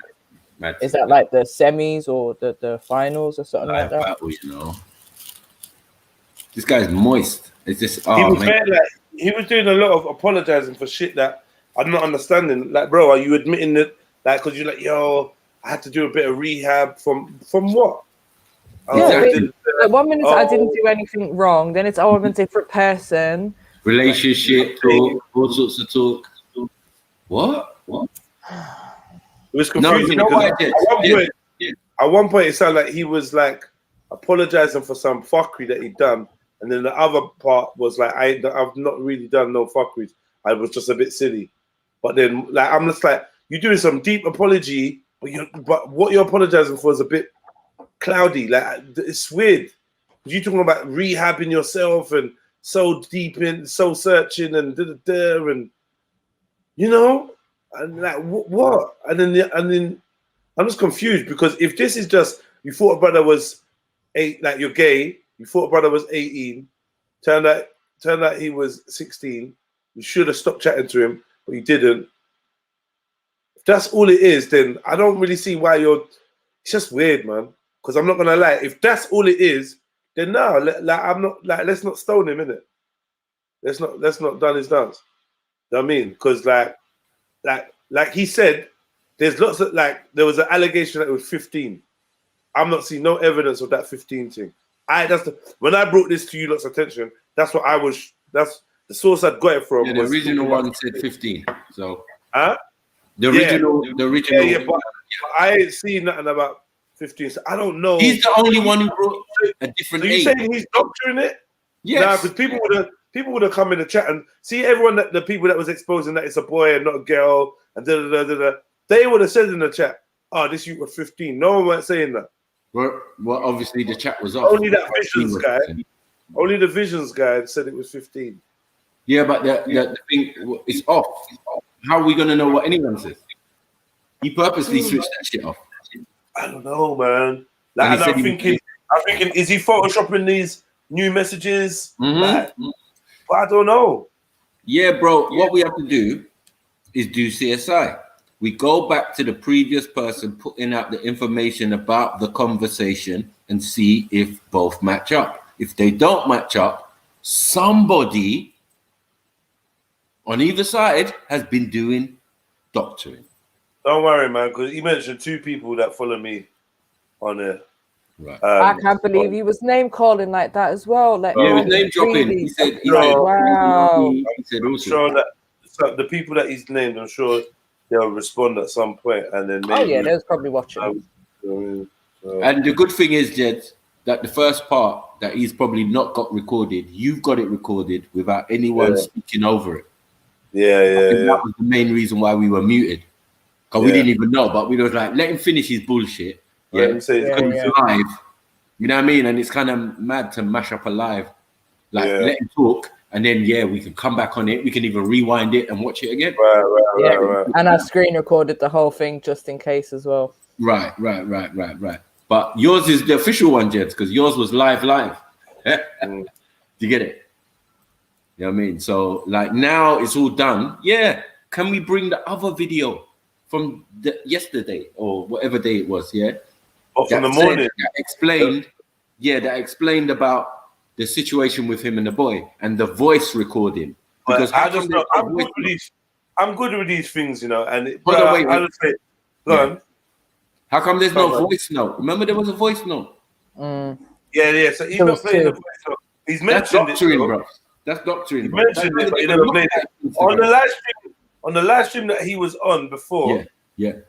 like the semis or the finals or something like that?
Battle, you know, this guy's moist. It's just
he was doing a lot of apologizing for shit that I'm not understanding. Like, bro, are you admitting that? Like, because you're like, yo, I had to do a bit of rehab from what?
Yeah, like 1 minute I didn't do anything wrong, then it's I'm a different person.
Relationship talk, all sorts of talk. What?
It was confusing.
No,
at one point, it sounded like he was like apologizing for some fuckery that he'd done, and then the other part was like, I've not really done no fuckeries. I was just a bit silly. But then, like, I'm just like, you're doing some deep apology, but what you're apologizing for is a bit cloudy. Like, it's weird. You're talking about rehabbing yourself and so deep in, so searching and and you know, and like what? And then I'm just confused because if this is just you thought a brother was 8, like you're gay, you thought a brother was 18, turned out he was 16. You should have stopped chatting to him, but you didn't. If that's all it is, then I don't really see why you're. It's just weird, man. Because I'm not gonna lie, if that's all it is, then no, like I'm not like let's not stone him, innit? Let's not done his dance. You know what I mean? Because like he said, there's lots of there was an allegation that it was 15. I'm not seeing no evidence of that 15 thing. When I brought this to you lot's attention, that's what that's the source I got it from.
Yeah, the original one said 15. So
the
original.
Yeah, but I ain't seen nothing about 15. So I don't know.
He's the only one who brought a different age.
So you saying he's doctoring it?
Yes.
Nah, because people would have come in the chat and see everyone the people that was exposing that it's a boy and not a girl and they would have said in the chat, "Oh, this youth was 15." No one was saying that.
Well, obviously the chat was off.
Only that Visions guy. Only the Visions guy said it was 15.
Yeah, but the thing is off. How are we gonna know what anyone says? He purposely switched that shit off.
I don't know, man. Like, and I'm thinking, is he photoshopping these new messages? Like, but I don't know.
Yeah, bro. What we have to do is do CSI. We go back to the previous person putting out the information about the conversation and see if both match up. If they don't match up, somebody on either side has been doing doctoring.
Don't worry, man, because he mentioned 2 people that follow me on it.
Right.
I can't believe he was name calling like that as well. Like,
he was name dropping. He said,
wow.
He said also.
I'm sure that the people that he's named, I'm sure they'll respond at some point, and then maybe.
Oh yeah, there's probably watching.
And the good thing is, Jed, that the first part that he's probably not got recorded, you've got it recorded without anyone speaking over it. That was the main reason why we were muted. Because we didn't even know, but we was like, let him finish his bullshit. It's live. You know what I mean? And it's kind of mad to mash up a live. Like, let him talk, and then, we can come back on it. We can even rewind it and watch it again.
Right.
And I screen recorded the whole thing just in case as well.
Right. But yours is the official one, Jed, because yours was live. Do you get it? You know what I mean? So like now it's all done. Yeah. Can we bring the other video from yesterday or whatever day it was? Yeah.
Or from the morning.
That explained. Yeah, that explained about the situation with him and the boy and the voice recording. Because
I'm good with these things, you know. And
how come there's no voice note? Remember there was a voice note.
Yeah. So he's not playing the voice note. He's mentioned
That's doctrine,
it,
bro. That's doctrine.
He mentioned it, but he never played it on the live stream. On the live stream that he was on before, where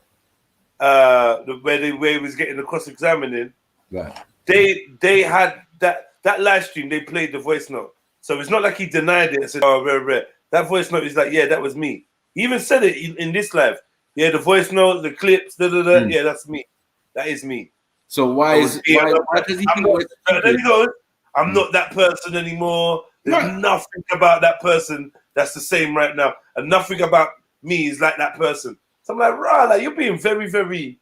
he was getting the cross-examining,
right?
They had that live stream. They played the voice note, so it's not like he denied it and said, "Oh, rare." That voice note is like, "Yeah, that was me." He even said it in this live. Yeah, the voice note, the clips, yeah, that's me. That is me.
So why does he think
then he goes, "I'm not that person anymore. There's nothing about that person that's the same right now, and nothing about me is like that person." So I'm like, "Rah, like you're being very, very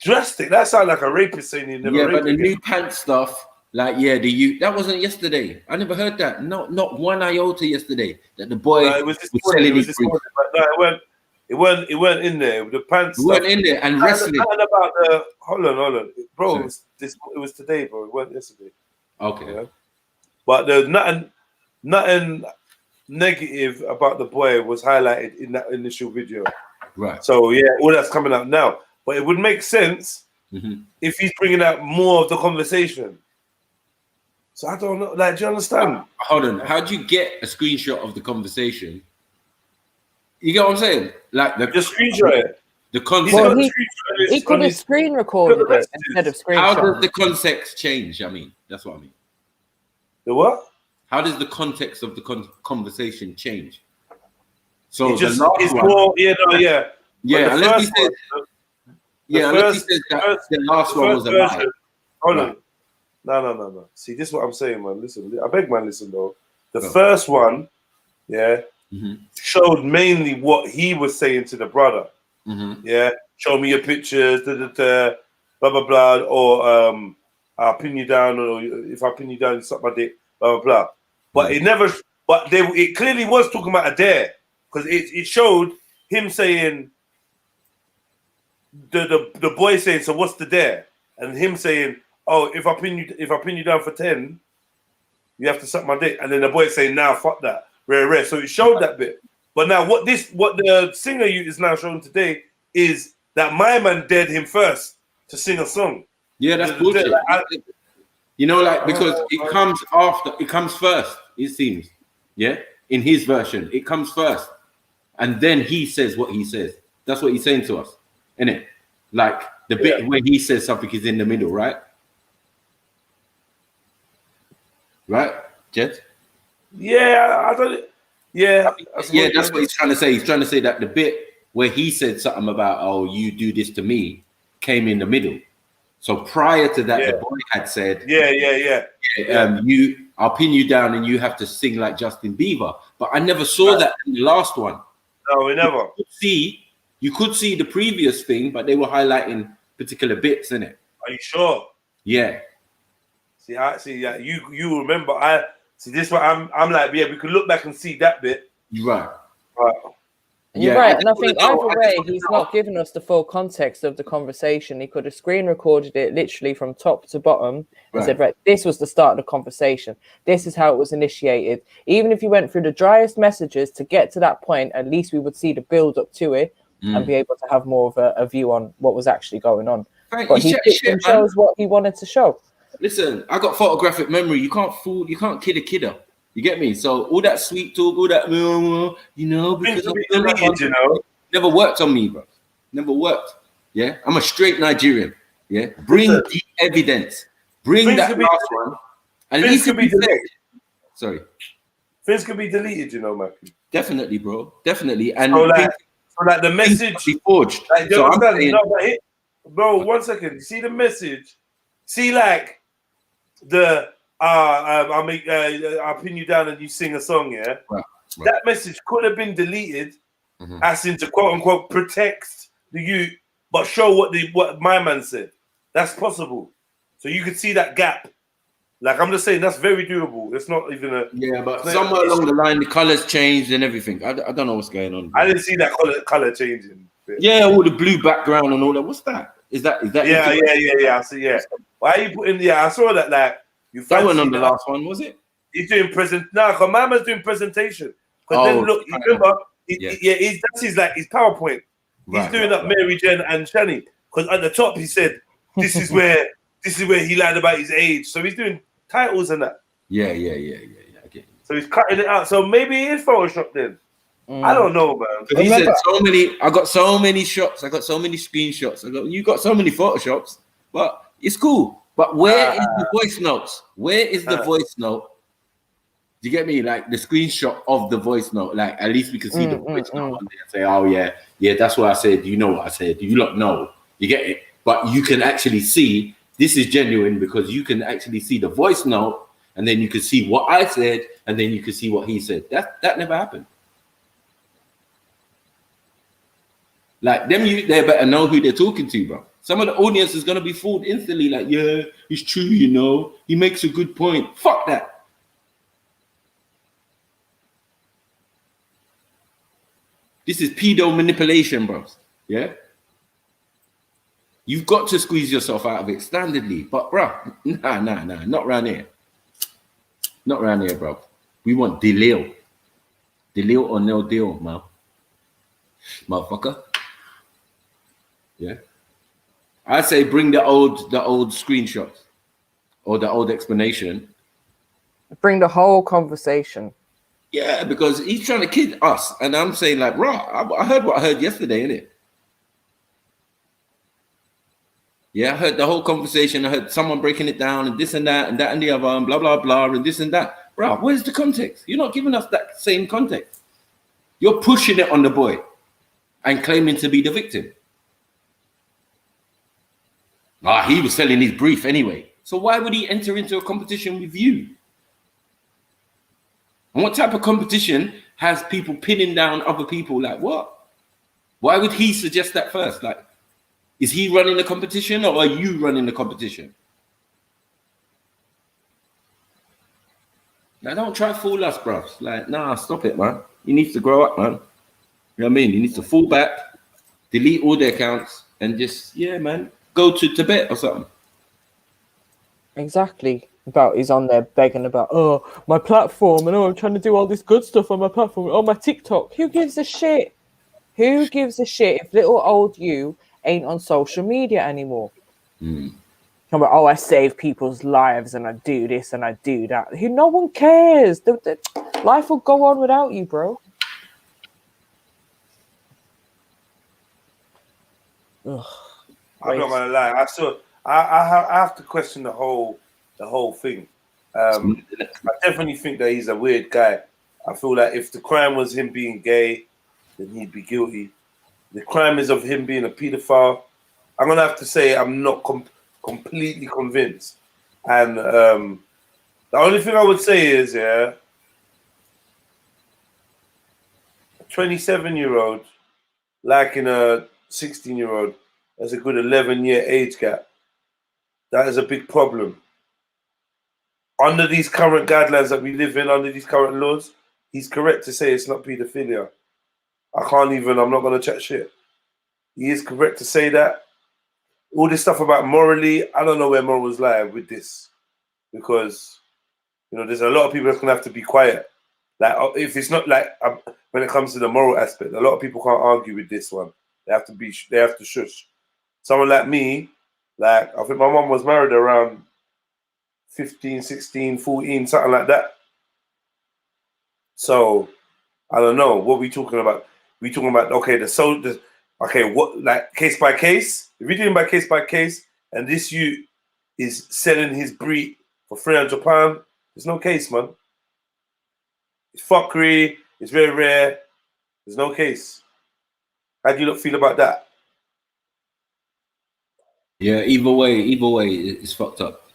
drastic. That sounds like a rapist saying you never."
Yeah, but the new pants stuff, like that wasn't yesterday. I never heard that. No, not one iota yesterday. That the boy was selling his drinks.
It weren't in there. The pants
weren't in there and wrestling.
About the hold on, bro. It was today, bro. It weren't yesterday.
Okay.
Yeah? But there's nothing negative about the boy was highlighted in that initial video.
Right.
So yeah, all that's coming out now. But it would make sense if he's bringing out more of the conversation. So I don't know. Like, do you understand?
Hold on. How do you get a screenshot of the conversation? You get what I'm saying? Like
just screenshot it.
The context.
Well, he could have screen recorded it instead of screenshot.
How does the context change? I mean, that's what I mean.
The what?
How does the context of the conversation change? So
it's more,
unless he says, that the last one was a lie.
Hold on. No. See, this is what I'm saying, man. Listen, I beg, man, listen, though. The first one, showed mainly what he was saying to the brother. Yeah, show me your pictures, blah, blah, blah, or I'll pin you down, or if I pin you down, you suck my dick, blah, blah, blah. But it clearly was talking about a dare, because it showed him saying, the boy saying, so what's the dare? And him saying, oh, if I pin you down for 10, you have to suck my dick. And then the boy saying, nah, fuck that. Rare. So it showed that bit. But now what the singer is now showing today is that my man dared him first to sing a song.
Yeah, that's bullshit. Because it comes first, it seems. Yeah? In his version, it comes first. And then he says what he says. That's what he's saying to us, isn't it? Like the bit where he says something is in the middle, right? Right, Jet?
Yeah, I don't. Yeah,
that's what he's trying to say. He's trying to say that the bit where he said something about, "Oh, you do this to me," came in the middle. So prior to that, the boy had said, I'll pin you down and you have to sing like Justin Bieber." But I never saw that in the last one.
No, we never.
You could see the previous thing, but they were highlighting particular bits in it.
Are you sure?
Yeah.
You remember? This one. I'm like, yeah, we could look back and see that bit.
You're right.
You're right, and I think either way, he's not given us the full context of the conversation. He could have screen recorded it literally from top to bottom and said, right, this was the start of the conversation. This is how it was initiated. Even if you went through the driest messages to get to that point, at least we would see the build up to it and be able to have more of a view on what was actually going on.
Right,
but he shows what he wanted to show.
Listen, I got photographic memory. You can't kid a kidder. You get me? So all that sweet talk, all that, because never worked on me, bro. Never worked. Yeah, I'm a straight Nigerian. Yeah, bring the evidence. Bring that last one. At least it be deleted. Sorry,
things can be deleted, Matthew.
Definitely, bro. Definitely. And
so like the message
be forged.
Like, so I'm saying, bro, 1 second. You see the message? See, like the I'll pin you down and you sing a song, yeah? Right. That message could have been deleted as into quote unquote protect the youth, but show what my man said. That's possible. So you could see that gap. Like I'm just saying, that's very doable. It's not even a.
Yeah, but
it's not
somewhere
even-
along the line, the colors changed and everything. I don't know what's going on.
I didn't see that color changing.
Yeah, all the blue background and all that. What's that? Is that?
Yeah. I see. Yeah. Why are you putting? Yeah, I saw that. Like you.
That one
fancy
on the last one, was it?
He's doing present. No, because my man's doing presentation. Because then look, you remember? That's his PowerPoint. He's doing up Mary Jen and Shani. Because at the top he said, "This is where he lied about his age." So he's doing titles and that.
Yeah. Okay.
So he's cutting it out. So maybe it is Photoshop then. I don't know, man.
He said so many. I got so many shots. I got so many screenshots. You got so many Photoshops, but it's cool. But where is the voice notes? Where is the voice note? Do you get me? Like the screenshot of the voice note. Like at least we can see the voice note on there and say, "Oh yeah, that's what I said." You know what I said. You lot know. You get it. But you can actually see this is genuine because you can actually see the voice note, and then you can see what I said, and then you can see what he said. That never happened. Like them, they better know who they're talking to, bro. Some of the audience is gonna be fooled instantly. Like, yeah, it's true, you know. He makes a good point. Fuck that. This is pedo manipulation, bro. Yeah. You've got to squeeze yourself out of it standardly, but bro, nah, not around here. Not around here, bro. We want deal or no deal, man. Motherfucker. Yeah. I say bring the old screenshots or the old explanation.
Bring the whole conversation.
Yeah, because he's trying to kid us, and I'm saying like, bro, I heard what I heard yesterday, innit? Yeah, I heard the whole conversation. I heard someone breaking it down and this and that and the other and blah, blah, blah, and this and that. Bro, where's the context? You're not giving us that same context. You're pushing it on the boy and claiming to be the victim. He was selling his brief anyway. So why would he enter into a competition with you? And what type of competition has people pinning down other people? Like what? Why would he suggest that first? Like, is he running the competition or are you running the competition? Now, don't try to fool us, bro. Like, nah, stop it, man. He needs to grow up, man. You know what I mean? He needs to fall back, delete all their accounts, and just, yeah, man, go to Tibet or something.
Exactly. He's on there begging about, oh, my platform, and I'm trying to do all this good stuff on my platform, oh, my TikTok. Who gives a shit? Who gives a shit if little old you ain't on social media anymore? Come on, oh, I save people's lives and I do this and I do that. No one cares. Life will go on without you, bro. Ugh.
I'm not gonna lie. I have to question the whole thing. I definitely think that he's a weird guy. I feel like if the crime was him being gay, then he'd be guilty. The crime is of him being a pedophile. I'm gonna have to say I'm not completely convinced. And the only thing I would say is, a 27-year-old liking a 16-year-old, there's a good 11-year age gap. That is a big problem. Under these current guidelines that we live in, under these current laws, he's correct to say it's not pedophilia. I'm not going to chat shit. He is correct to say that. All this stuff about morally, I don't know where morals lie with this. Because, there's a lot of people that's going to have to be quiet. Like, if it's not like, when it comes to the moral aspect, a lot of people can't argue with this one. They have to shush. Someone like me, like, I think my mom was married around 15, 16, 14, something like that. So, I don't know. What we talking about? We talking about, what, like, case by case? If you're doing by case, and this youth is selling his breed for £300, there's no case, man. It's fuckery. It's very rare. There's no case. How do you feel about that?
Yeah, either way, it's fucked up.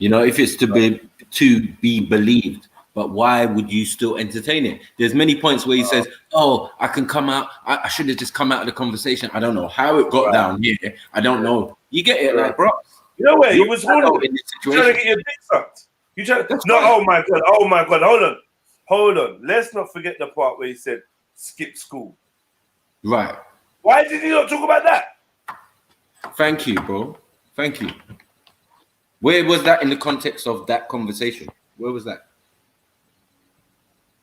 If it's to be believed, but why would you still entertain it? There's many points where he says, "Oh, I can come out. I should have just come out of the conversation. I don't know how it got down here. I don't know." You get it, like, bro.
You know where he was trying to get your dick sucked. You try? No. Oh my god. Oh my god. Hold on. Let's not forget the part where he said skip school.
Right.
Why did he not talk about that?
Thank you, bro. Thank you. Where was that in the context of that conversation? Where was that?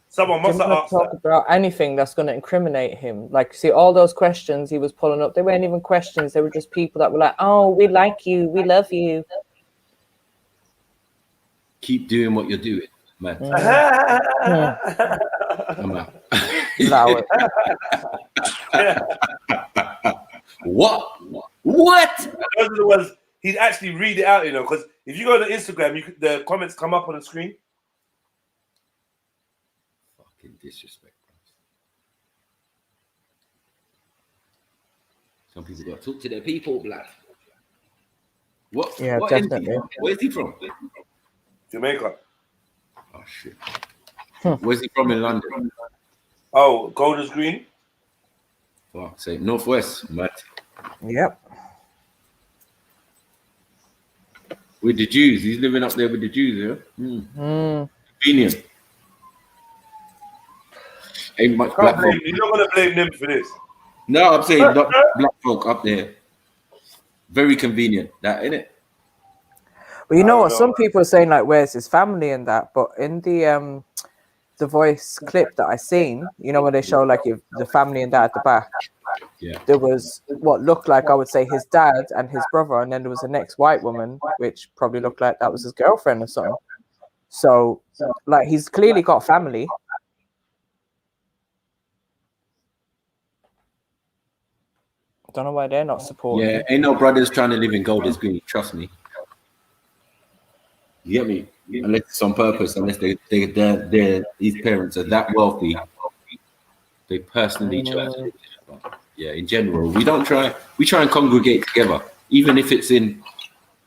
Someone must
Didn't
have
want
asked
to talk
that.
about anything that's going to incriminate him. Like, see, all those questions he was pulling up, they weren't even questions. They were just people that were like, "Oh, we like you, we love you."
Keep doing what you're doing, man. I'm out.
Allow it.
What? What?
Those are the ones he'd actually read it out, you know, because if you go to Instagram, the comments come up on the screen.
Fucking disrespect. Some people got to talk to their people, black. What?
Yeah,
what
definitely.
Where's he from?
Jamaica.
Oh shit. Where's he from in London?
Oh, Golders Green.
Fuck, say Northwest, Matt.
Yep.
With the Jews, he's living up there with the Jews, yeah. Convenient. Ain't much black folk.
You're not gonna blame them for this.
No, I'm saying not black folk up there. Very convenient, that ain't it?
Well, you know what? Some people are saying like, "Where's his family?" and that, but in the voice clip that I seen, you know, when they show like the family and that at the back,
Yeah.
there was what looked like, I would say, his dad and his brother, and then there was a next white woman, which probably looked like that was his girlfriend or something. So, like, he's clearly got family. I don't know why they're not supporting.
Yeah, ain't no brothers trying to live in Golders Green, trust me. You get me? Unless it's on purpose, unless these parents are that wealthy, they personally chose it. But yeah, in general, we try and congregate together, even if it's in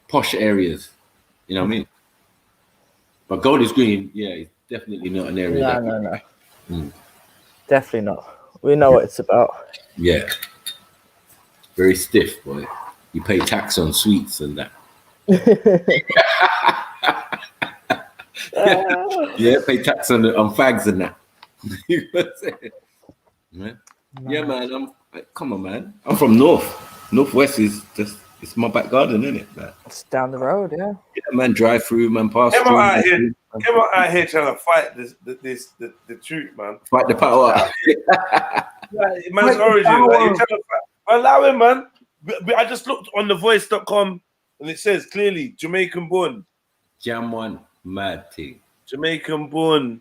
posh areas. You know what I mean? But Golders Green, yeah, it's definitely not an area.
No. Definitely not. We know what it's about.
Yeah. Very stiff, boy. You pay tax on sweets and that. Yeah, pay tax on fags and that. You know what I'm saying? Man. Yeah, man. Come on, man. I'm from Northwest is just it's my back garden, isn't it, man?
It's down the road, yeah.
Yeah, man. Drive through, man. Pass
Come
through.
on out here trying to fight the truth, man.
Fight the power.
Man's origin. Like, you're trying to fight. Allow him, man. I just looked on thevoice.com and it says clearly Jamaican born.
Jam one, mad thing.
Jamaican born,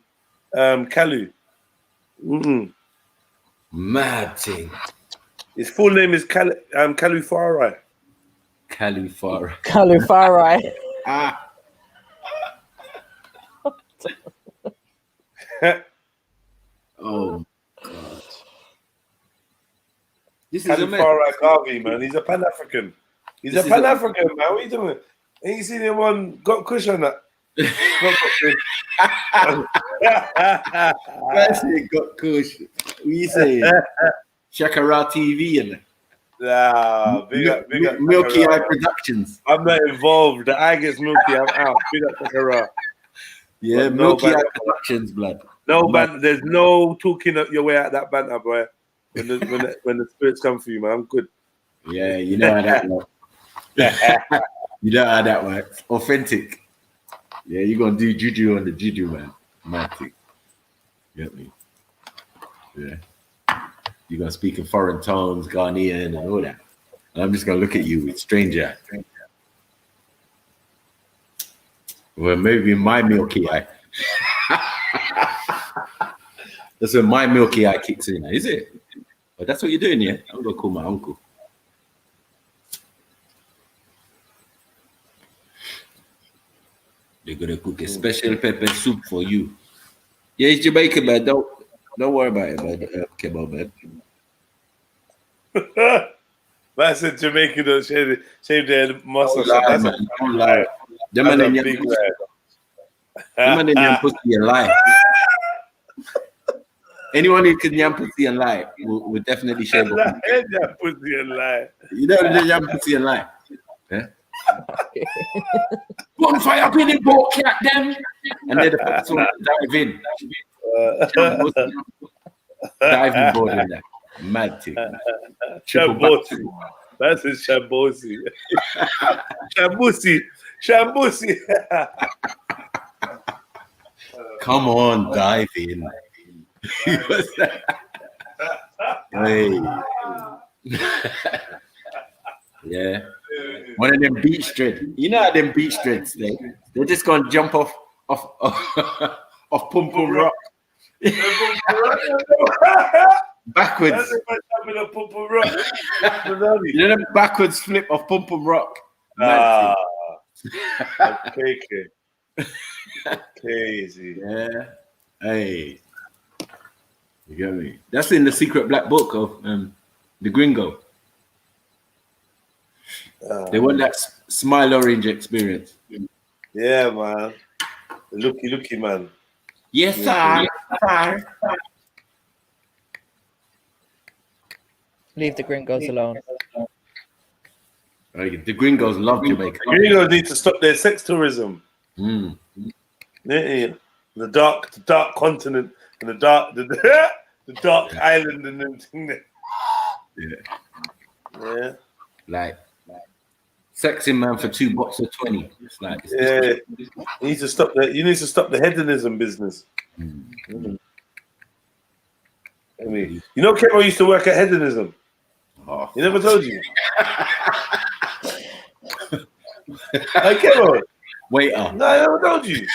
Kalu.
Mad thing.
His full name is Kalu Farai.
Califara.
Califari.
Ah. Oh God. This is a mess.
Farai Garvey, man. He's a Pan-African. He's a Pan-African, man. What are you doing? Ain't you seen him on Got Kush on that?
That's it, Got Kush. What you saying? Shakara TV and
Nah, big up.
Milky Eye Productions.
I'm not involved. The eye gets milky. I'm out. Big up Shakara.
Yeah,
But
Milky
no
Eye Productions, blood.
No banter. There's no talking your way out that banter, boy. When the spirits come for you, man, I'm good.
Yeah, you know how that works. You know how that works. Authentic. Yeah, you're gonna do juju on the juju, man. Matic. Get me? Yeah. You're gonna speak in foreign tones, Ghanaian, and all that. And I'm just gonna look at you with stranger. Well, maybe my milky eye. That's when my milky eye kicks in, is it? But that's what you're doing, yeah? I'm gonna call my uncle. They're gonna cook a special pepper soup for you. Yeah, it's Jamaican, man. Don't worry about it, man. Kebab, man.
Man said Jamaican don't shave their muscles.
Don't lie. Them man in your pussy and lie. Anyone who can yam pussy and lie will definitely shave up.
Pussy and lie.
You know the yam pussy and lie. Yeah? Bonfire up in the boat, cat them. And then the person dive in. Diving board in that. Mad thing. Triple back.
Shambosi. That's his Shambosi. Shambosi.
Come on, dive in. Hey. Yeah. One of them beach dreads. You know how them beach dreads, they're just gonna jump off Pum Pum Rock. Backwards. You know them backwards flip of Pum Pum Rock.
Crazy.
Yeah. Hey. You get me? That's in the secret black book of the Gringo. They want that smile orange experience.
Yeah, man. Looky, man.
Yes, sir.
Leave the Gringos alone.
The Gringos love Jamaica.
Gringos need to stop their sex tourism.
Mm.
Yeah. The dark continent and the dark island and everything there. Yeah.
Like sexing man for 2 bucks or 20. It's like
you need to stop that. You need to stop the hedonism business.
Mm.
I mean, you know, Kemo used to work at hedonism.
Oh.
He never told you. Hey, Kemo.
Waiter.
No, I never told you.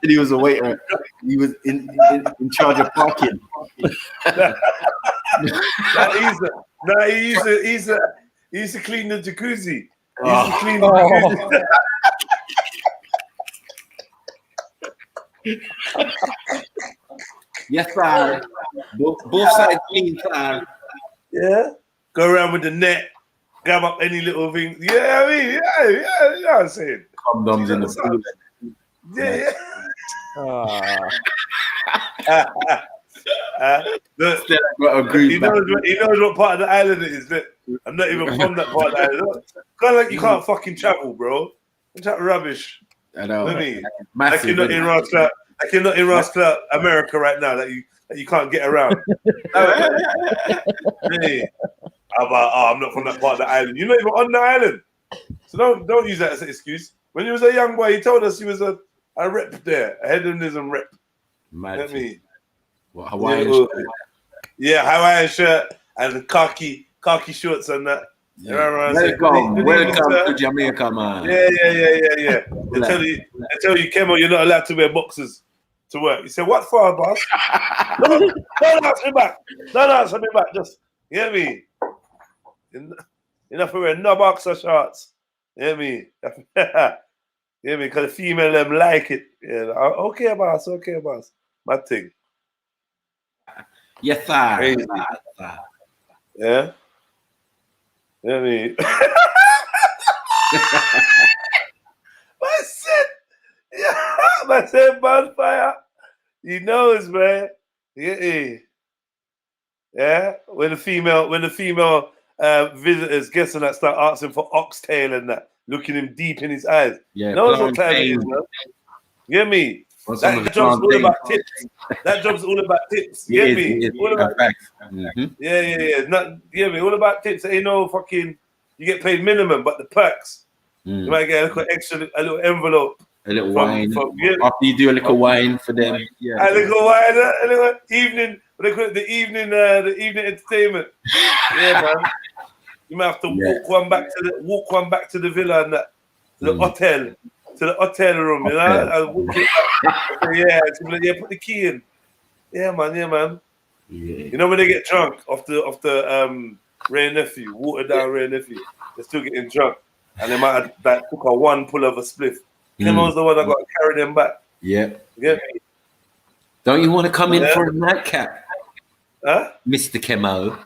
He was a waiter. He was in charge of parking.
He used to clean the jacuzzi. He
Oh.
used to clean the jacuzzi.
Yes, sir. Both sides clean, sir.
Yeah. Go around with the net, grab up any little thing. Yeah, I mean, yeah, you know what I'm saying.
Condoms in the pool.
Yeah. He knows what part of the island it is. That I'm not even from that part of the island. Kind of like you can't fucking travel, bro. That rubbish.
I know.
Let me.
Massive,
like you're not in Ross Clark. Like you're not in Ross Clark, America right now. That you can't get around. Hey. I'm not from that part of the island. You're not even on the island. So don't use that as an excuse. When he was a young boy, he told us he was a rep there, a hedonism rep. Let me.
What, Hawaiian shirt?
Yeah, Hawaiian shirt and the khaki shorts and that.
Yeah. Welcome to Jamaica, man.
Yeah. They tell you, Kemo, you're not allowed to wear boxers to work. You say, what for, boss? Don't ask me back. Don't ask me back. Just, you hear me? Enough to wear no boxer shorts. You hear me? Yeah, because the female them like it. Yeah, okay, boss. My thing.
Yes, sir.
Crazy. Yeah. Yeah, me. My son bonfire. He knows, man. Yeah. When the female visitors, guests and that start asking for oxtail and that, looking him deep in his eyes.
Yeah.
Knows what time it is, man. You get me? That job's all about tips. That job's all about tips. You get me? All about Yeah. Not you get me? All about tips. Ain't no fucking. You get paid minimum, but the perks. You might get a little envelope.
A little wine. After you do a little wine for them. Yeah.
A little wine. A little evening. What they call it? The evening entertainment. Yeah, man. You might have to walk one back to the villa and that. To the hotel. To the hotel room, you know? Put the key in. Yeah, man.
Yeah.
You know when they get drunk off the Ray Nephew, watered down Ray Nephew, they're still getting drunk. And they might have took a one pull of a spliff. Kemo's the one that got to carry them back.
Yeah.
You get me?
Don't you want to come in for a nightcap?
Huh?
Mr. Kemo.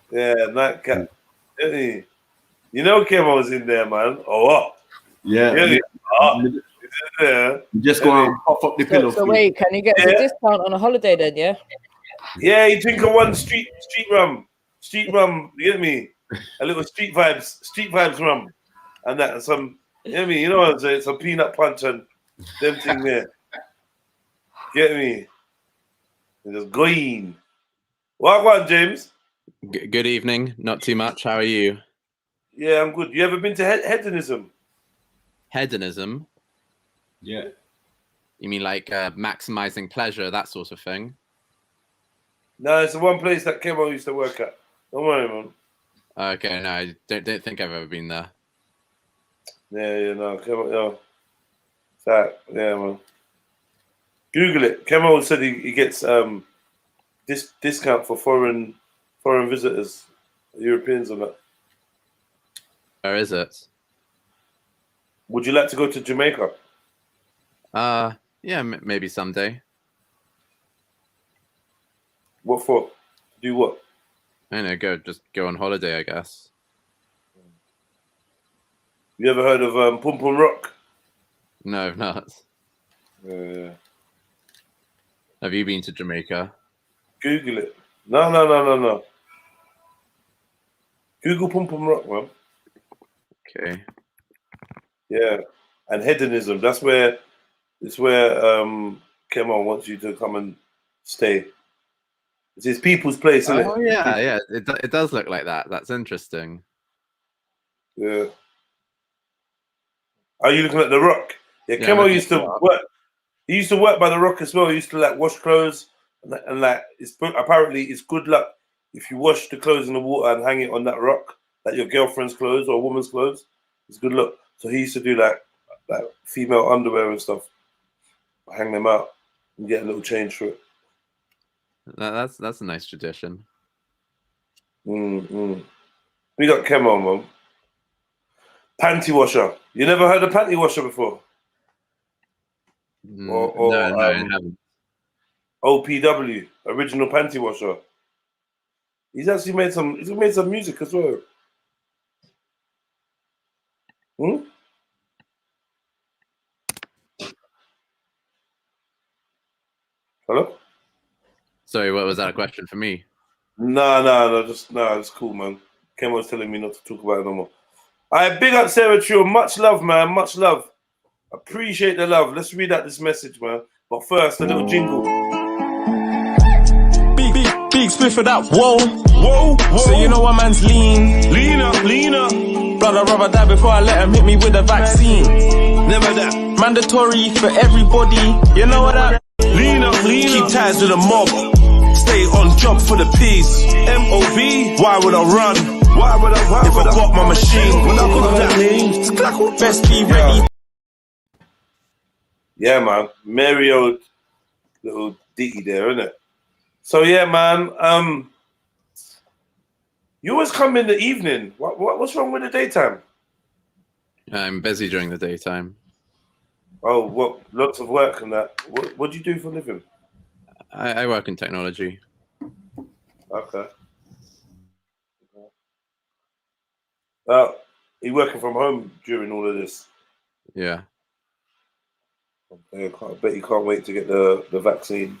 Yeah, nightcap. You know Kemo's in there, man. Oh, what?
Yeah.
Yeah.
Just go and pop up the pillow.
So wait, can you get a discount on a holiday then, yeah?
Yeah, you drink a one street rum. You get me? a little street vibes rum, and that, and some, you know what I mean? You know what I'm saying? Some peanut punch and them thing there. Get me? And just going. What on, James?
Good evening. Not too much. How are you?
Yeah, I'm good. You ever been to hedonism?
Hedonism?
Yeah.
You mean like maximizing pleasure, that sort of thing?
No, it's the one place that Kemo used to work at. Don't worry, man.
Okay, no, I don't think I've ever been there.
Yeah, no, Kemo, no. That, yeah, man. Google it. Kemo said he gets this discount for foreign visitors, Europeans and that.
Where is it?
Would you like to go to Jamaica?
Yeah, maybe someday.
What for? Do what?
I don't know, just go on holiday, I guess.
You ever heard of Pum Pum Rock?
No, I've not.
Yeah.
Have you been to Jamaica?
Google it. No. Google Pum Pum Rock, man.
Okay.
Yeah. And hedonism. It's where Kemo wants you to come and stay. It's his people's place, isn't
Oh,
it?
yeah. It does look like that. That's interesting.
Yeah. Are you looking at the Rock? Yeah,
Yeah,
Kemo
I'm
used to work. He used to work by the Rock as well. He used to like wash clothes and like apparently it's good luck if you wash the clothes in the water and hang it on that rock, like your girlfriend's clothes or a woman's clothes. It's good luck. So he used to do like female underwear and stuff, hang them out and get a little change for it.
That's a nice tradition.
We got Kemo, man. Panty washer. You never heard of panty washer before?
No, I haven't.
OPW, original panty washer. He's actually made some music as well. Hello?
Sorry, what was that a question for me?
No, it's cool, man. Ken was telling me not to talk about it no more. I big up Sarah Trio. Much love, man. Much love. Appreciate the love. Let's read out this message, man. But first, a little jingle.
Big spliff for that. Whoa. So you know what man's lean. Leaner. Brother rather die before I let him hit me with a vaccine. Never that. Mandatory for everybody. You know what that? Leaner. Keep ties with the mob. Stay on job for the peace. MOB. Why would I run? If I got my machine, when I got that, best be ready.
Yeah, man. Merry old little ditty there, isn't it? So yeah, man. You always come in the evening. What's wrong with the daytime?
I'm busy during the daytime.
Oh, what? Lots of work and that. What do you do for a living?
I work in technology.
Okay. You working from home during all of this?
Yeah.
I bet you can't wait to get the vaccine.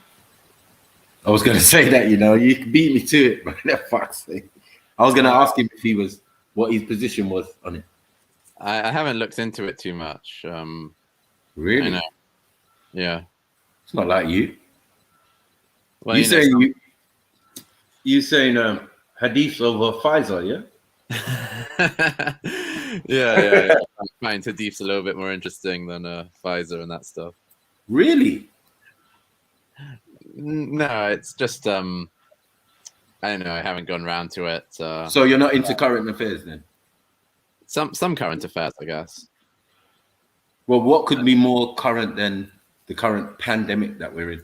I was going to say that, you beat me to it, but that fuck's sake. I was going to ask him if what his position was on it.
I haven't looked into it too much.
Really?
I know. Yeah.
It's not like you.
Well,
you saying Hadith over Pfizer, yeah?
yeah. I find Hadith's a little bit more interesting than Pfizer and that stuff.
Really?
No, it's just I don't know. I haven't gone round to it.
So you're not into current affairs then?
Some current affairs, I guess.
Well, what could be more current than the current pandemic that we're in?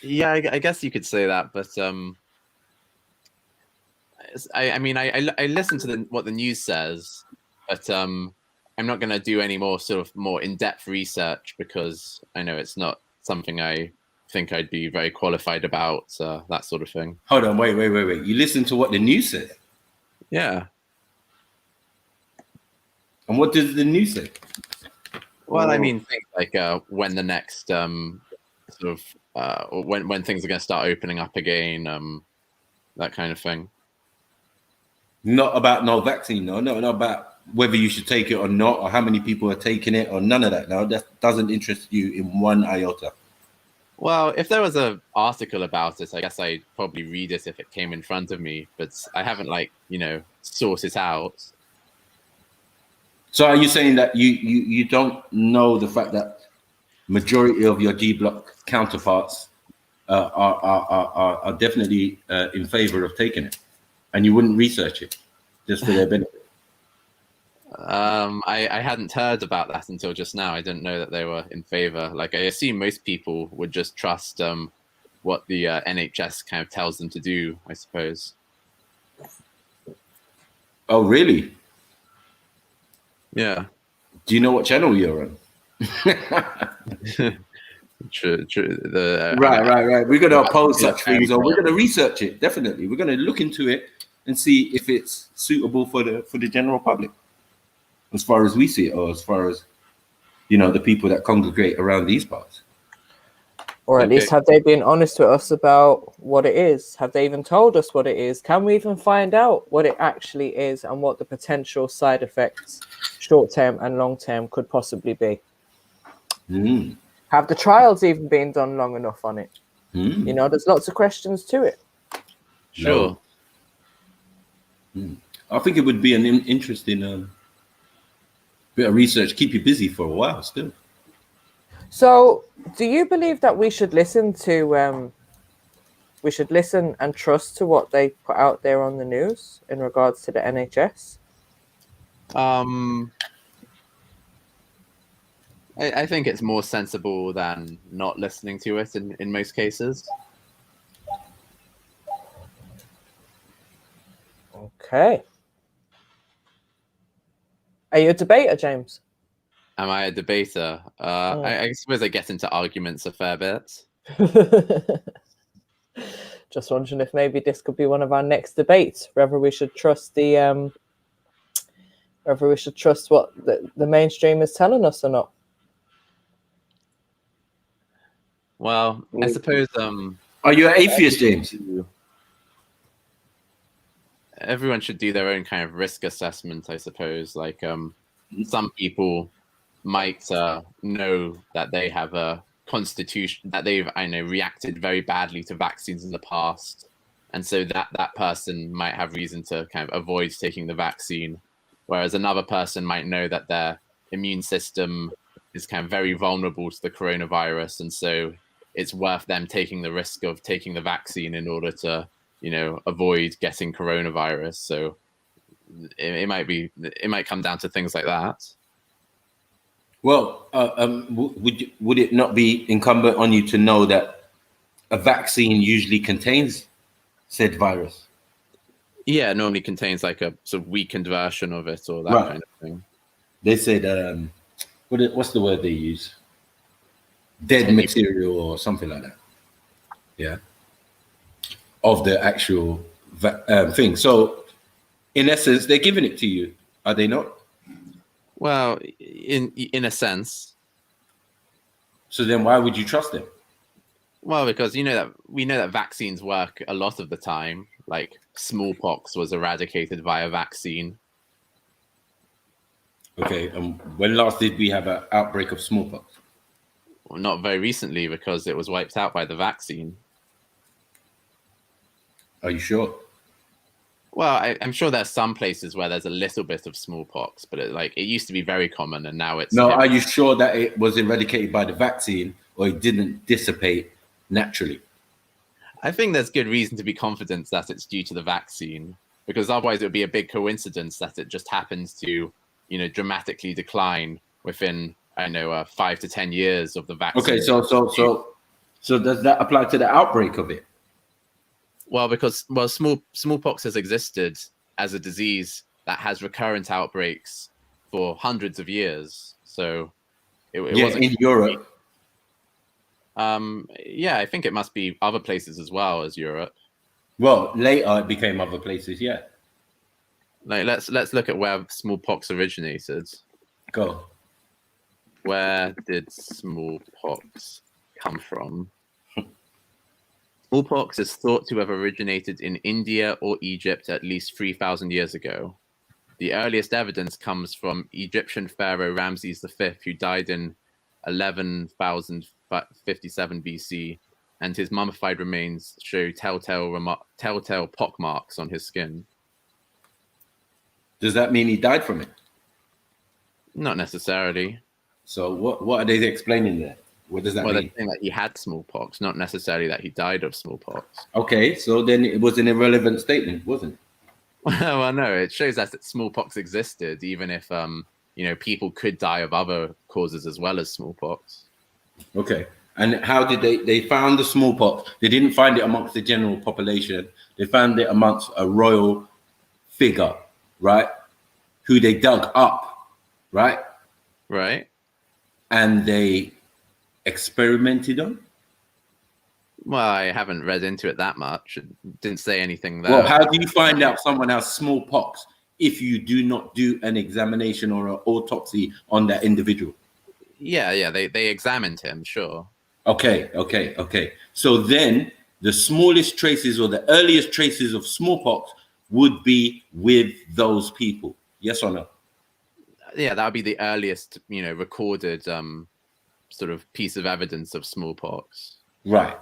Yeah, I guess you could say that, but I mean, I listen to what the news says, but I'm not going to do any more sort of more in-depth research because I know it's not something I think I'd be very qualified about, that sort of thing.
Hold on, wait. You listen to what the news says?
Yeah.
And what does the news say?
Well, I mean, things like when the next sort of when things are going to start opening up again, that kind of thing.
Not about no vaccine, no, not about whether you should take it or not, or how many people are taking it, or none of that. No, that doesn't interest you in one iota.
Well, if there was an article about it, I guess I'd probably read it if it came in front of me, but I haven't, like, sought it out.
So are you saying that you don't know the fact that majority of your D block counterparts are definitely in favor of taking it, and you wouldn't research it just for their benefit?
I hadn't heard about that until just now. I didn't know that they were in favor. Like, I assume most people would just trust what the NHS kind of tells them to do, I suppose.
Oh, really?
Yeah.
Do you know what channel you're on?
True.
Right. We're going to oppose such things, or we're going to research it. Definitely, we're going to look into it and see if it's suitable for the general public, as far as we see it, or as far as the people that congregate around these parts.
Or at least have they been honest with us about what it is? Have they even told us what it is? Can we even find out what it actually is and what the potential side effects, short-term and long-term, could possibly be? Have the trials even been done long enough on it? There's lots of questions to it.
Sure.
I think it would be an interesting bit of research, keep you busy for a while still.
So, do you believe that we should listen to, we should listen and trust to what they put out there on the news in regards to the NHS?
I think it's more sensible than not listening to it in most cases.
Okay. Are you a debater, James?
Am I a debater? I suppose I get into arguments a fair bit.
Just wondering if maybe this could be one of our next debates, whether we should trust the whether we should trust what the mainstream is telling us or not.
Well, I suppose
are you an atheist, James?
Everyone should do their own kind of risk assessment, I suppose. Like, some people might know that they have a constitution, that they've reacted very badly to vaccines in the past, and so that person might have reason to kind of avoid taking the vaccine, whereas another person might know that their immune system is kind of very vulnerable to the coronavirus, and so it's worth them taking the risk of taking the vaccine in order to avoid getting coronavirus. So it might come down to things like that.
Well, would it not be incumbent on you to know that a vaccine usually contains said virus?
Yeah, it normally contains like a sort of weakened version of it, or that kind of thing.
They said, what's the word they use? Dead material or something like that. Yeah. Of the actual thing. So, in essence, they're giving it to you, are they not?
Well, in a sense.
So then, why would you trust them?
Well, because we know that vaccines work a lot of the time. Like, smallpox was eradicated via vaccine.
Okay, when last did we have an outbreak of smallpox?
Well, not very recently, because it was wiped out by the vaccine.
Are you sure?
Well, I'm sure there's some places where there's a little bit of smallpox, but it used to be very common, and now it's...
No, are you sure that it was eradicated by the vaccine, or it didn't dissipate naturally?
I think there's good reason to be confident that it's due to the vaccine, because otherwise it would be a big coincidence that it just happens to, dramatically decline within, 5 to 10 years of the vaccine.
Okay, so does that apply to the outbreak of it?
Well, because smallpox has existed as a disease that has recurrent outbreaks for hundreds of years. So it wasn't
in Europe.
Yeah, I think it must be other places as well as Europe.
Well, later it became other places. Yeah.
Like let's look at where smallpox originated.
Go.
Where did smallpox come from? Smallpox is thought to have originated in India or Egypt at least 3,000 years ago. The earliest evidence comes from Egyptian pharaoh Ramses V, who died in 11,057 BC, and his mummified remains show telltale pockmarks on his skin.
Does that mean he died from it?
Not necessarily.
So what are they explaining there? What does that
Well,
mean?
they're saying that he had smallpox, not necessarily that he died of smallpox.
Okay, so then it was an irrelevant statement, wasn't it?
Well, no, it shows us that smallpox existed, even if people could die of other causes as well as smallpox.
Okay, and how did they found the smallpox? They didn't find it amongst the general population. They found it amongst a royal figure, right? Who they dug up, right?
Right.
And they experimented on.
Well, I haven't read into it that much. It didn't say anything there.
Well, how do you find out someone has smallpox if you do not do an examination or an autopsy on that individual?
Yeah, they examined him, sure.
Okay. So then the smallest traces or the earliest traces of smallpox would be with those people. Yes or no?
Yeah, that would be the earliest, recorded sort of piece of evidence of smallpox.
Right.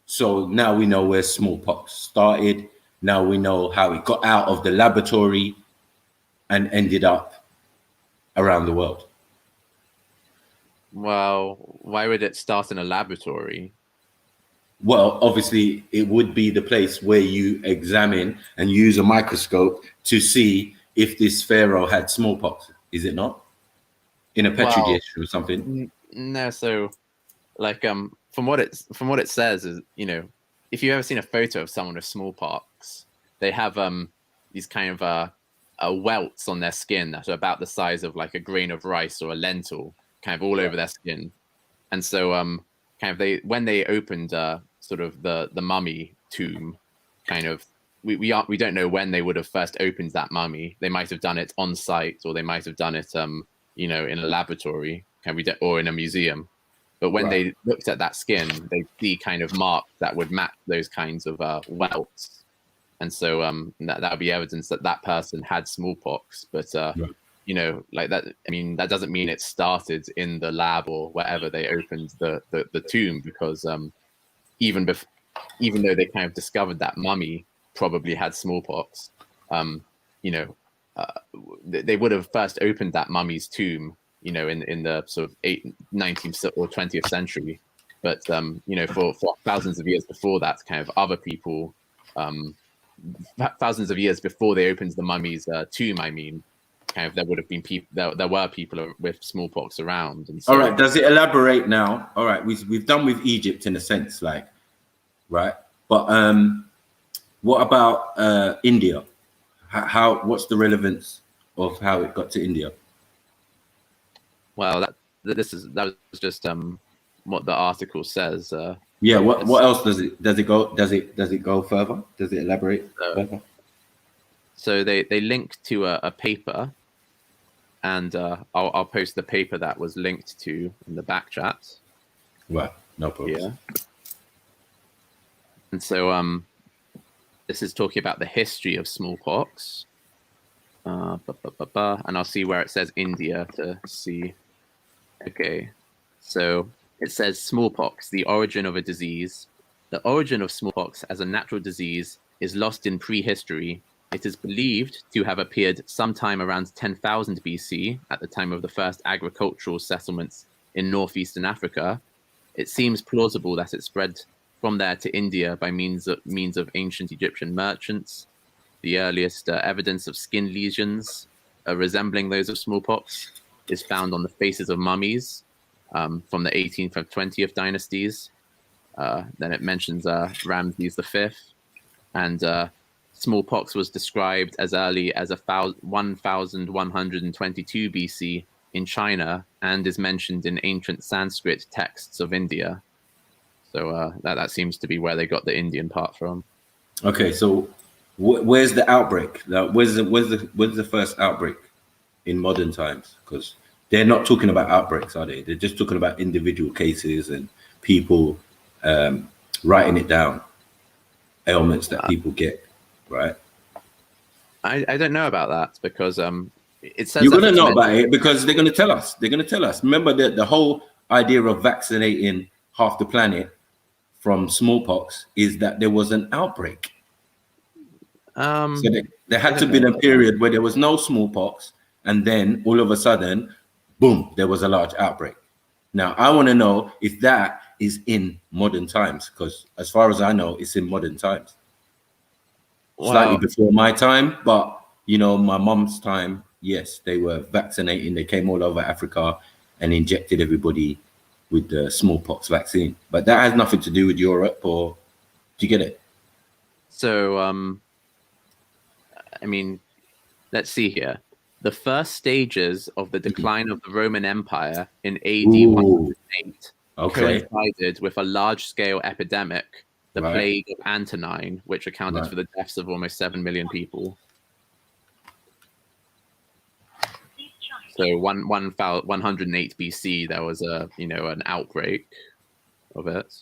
So now we know where smallpox started. Now we know how it got out of the laboratory and ended up around the world.
Well, why would it start in a laboratory?
Well, obviously, it would be the place where you examine and use a microscope to see if this pharaoh had smallpox. Is it not? In a petri dish or something?
No, so from what it says is, if you've ever seen a photo of someone with smallpox, they have these kind of welts on their skin that are about the size of like a grain of rice or a lentil, kind of all over their skin. And so when they opened sort of the mummy tomb, kind of we don't know when they would have first opened that mummy. They might have done it on site, or they might have done it in a laboratory, or in a museum. But when they looked at that skin, they see kind of marks that would match those kinds of welts. And so that would be evidence that that person had smallpox. But, like that, I mean, that doesn't mean it started in the lab or wherever they opened the tomb, because even though they kind of discovered that mummy probably had smallpox, they would have first opened that mummy's tomb, in the sort of 19th or 20th century. But, for thousands of years before that, kind of other people, thousands of years before they opened the mummy's tomb, I mean, kind of there would have been people, there were people with smallpox around. And so,
all right, does it elaborate now? All right, we've done with Egypt in a sense, like, right? But what about India? What's the relevance of how it got to India?
Well, that was just what the article says.
Yeah. What else does it go? Does it go further? Does it elaborate further?
So they link to a paper, and I'll post the paper that was linked to in the back chat.
Right. No problem.
Yeah. And so this is talking about the history of smallpox. And I'll see where it says India to see. Okay, so it says smallpox, the origin of a disease. The origin of smallpox as a natural disease is lost in prehistory. It is believed to have appeared sometime around 10,000 BC at the time of the first agricultural settlements in northeastern Africa. It seems plausible that it spread from there to India by means of ancient Egyptian merchants. The earliest evidence of skin lesions resembling those of smallpox is found on the faces of mummies from the 18th and 20th dynasties. Then it mentions Ramses V, and smallpox was described as early as 1122 BC in China, and is mentioned in ancient Sanskrit texts of India. So that seems to be where they got the Indian part from.
Okay, so where's the outbreak? Where's the first outbreak in modern times? Because they're not talking about outbreaks, are they? They're just talking about individual cases and people writing it down. ailments that people get, right?
I don't know about that because it says
You're
that
going to
it's
know
meant-
about it because they're going to tell us. They're going to tell us. Remember that the whole idea of vaccinating half the planet from smallpox is that there was an outbreak. So there had to be a period where there was no smallpox, and then all of a sudden, boom, there was a large outbreak. Now, I want to know if that is in modern times, because as far as I know, it's in modern times. Slightly before my time, but you know, my mom's time, yes, they were vaccinating. They came all over Africa and injected everybody with the smallpox vaccine. But that has nothing to do with Europe, or do you get it?
So, I mean, let's see here. The first stages of the decline of the Roman Empire in AD 108 coincided with a large-scale epidemic, the Plague of Antonine, which accounted for the deaths of almost 7 million people. So 108 BC, there was an outbreak of it.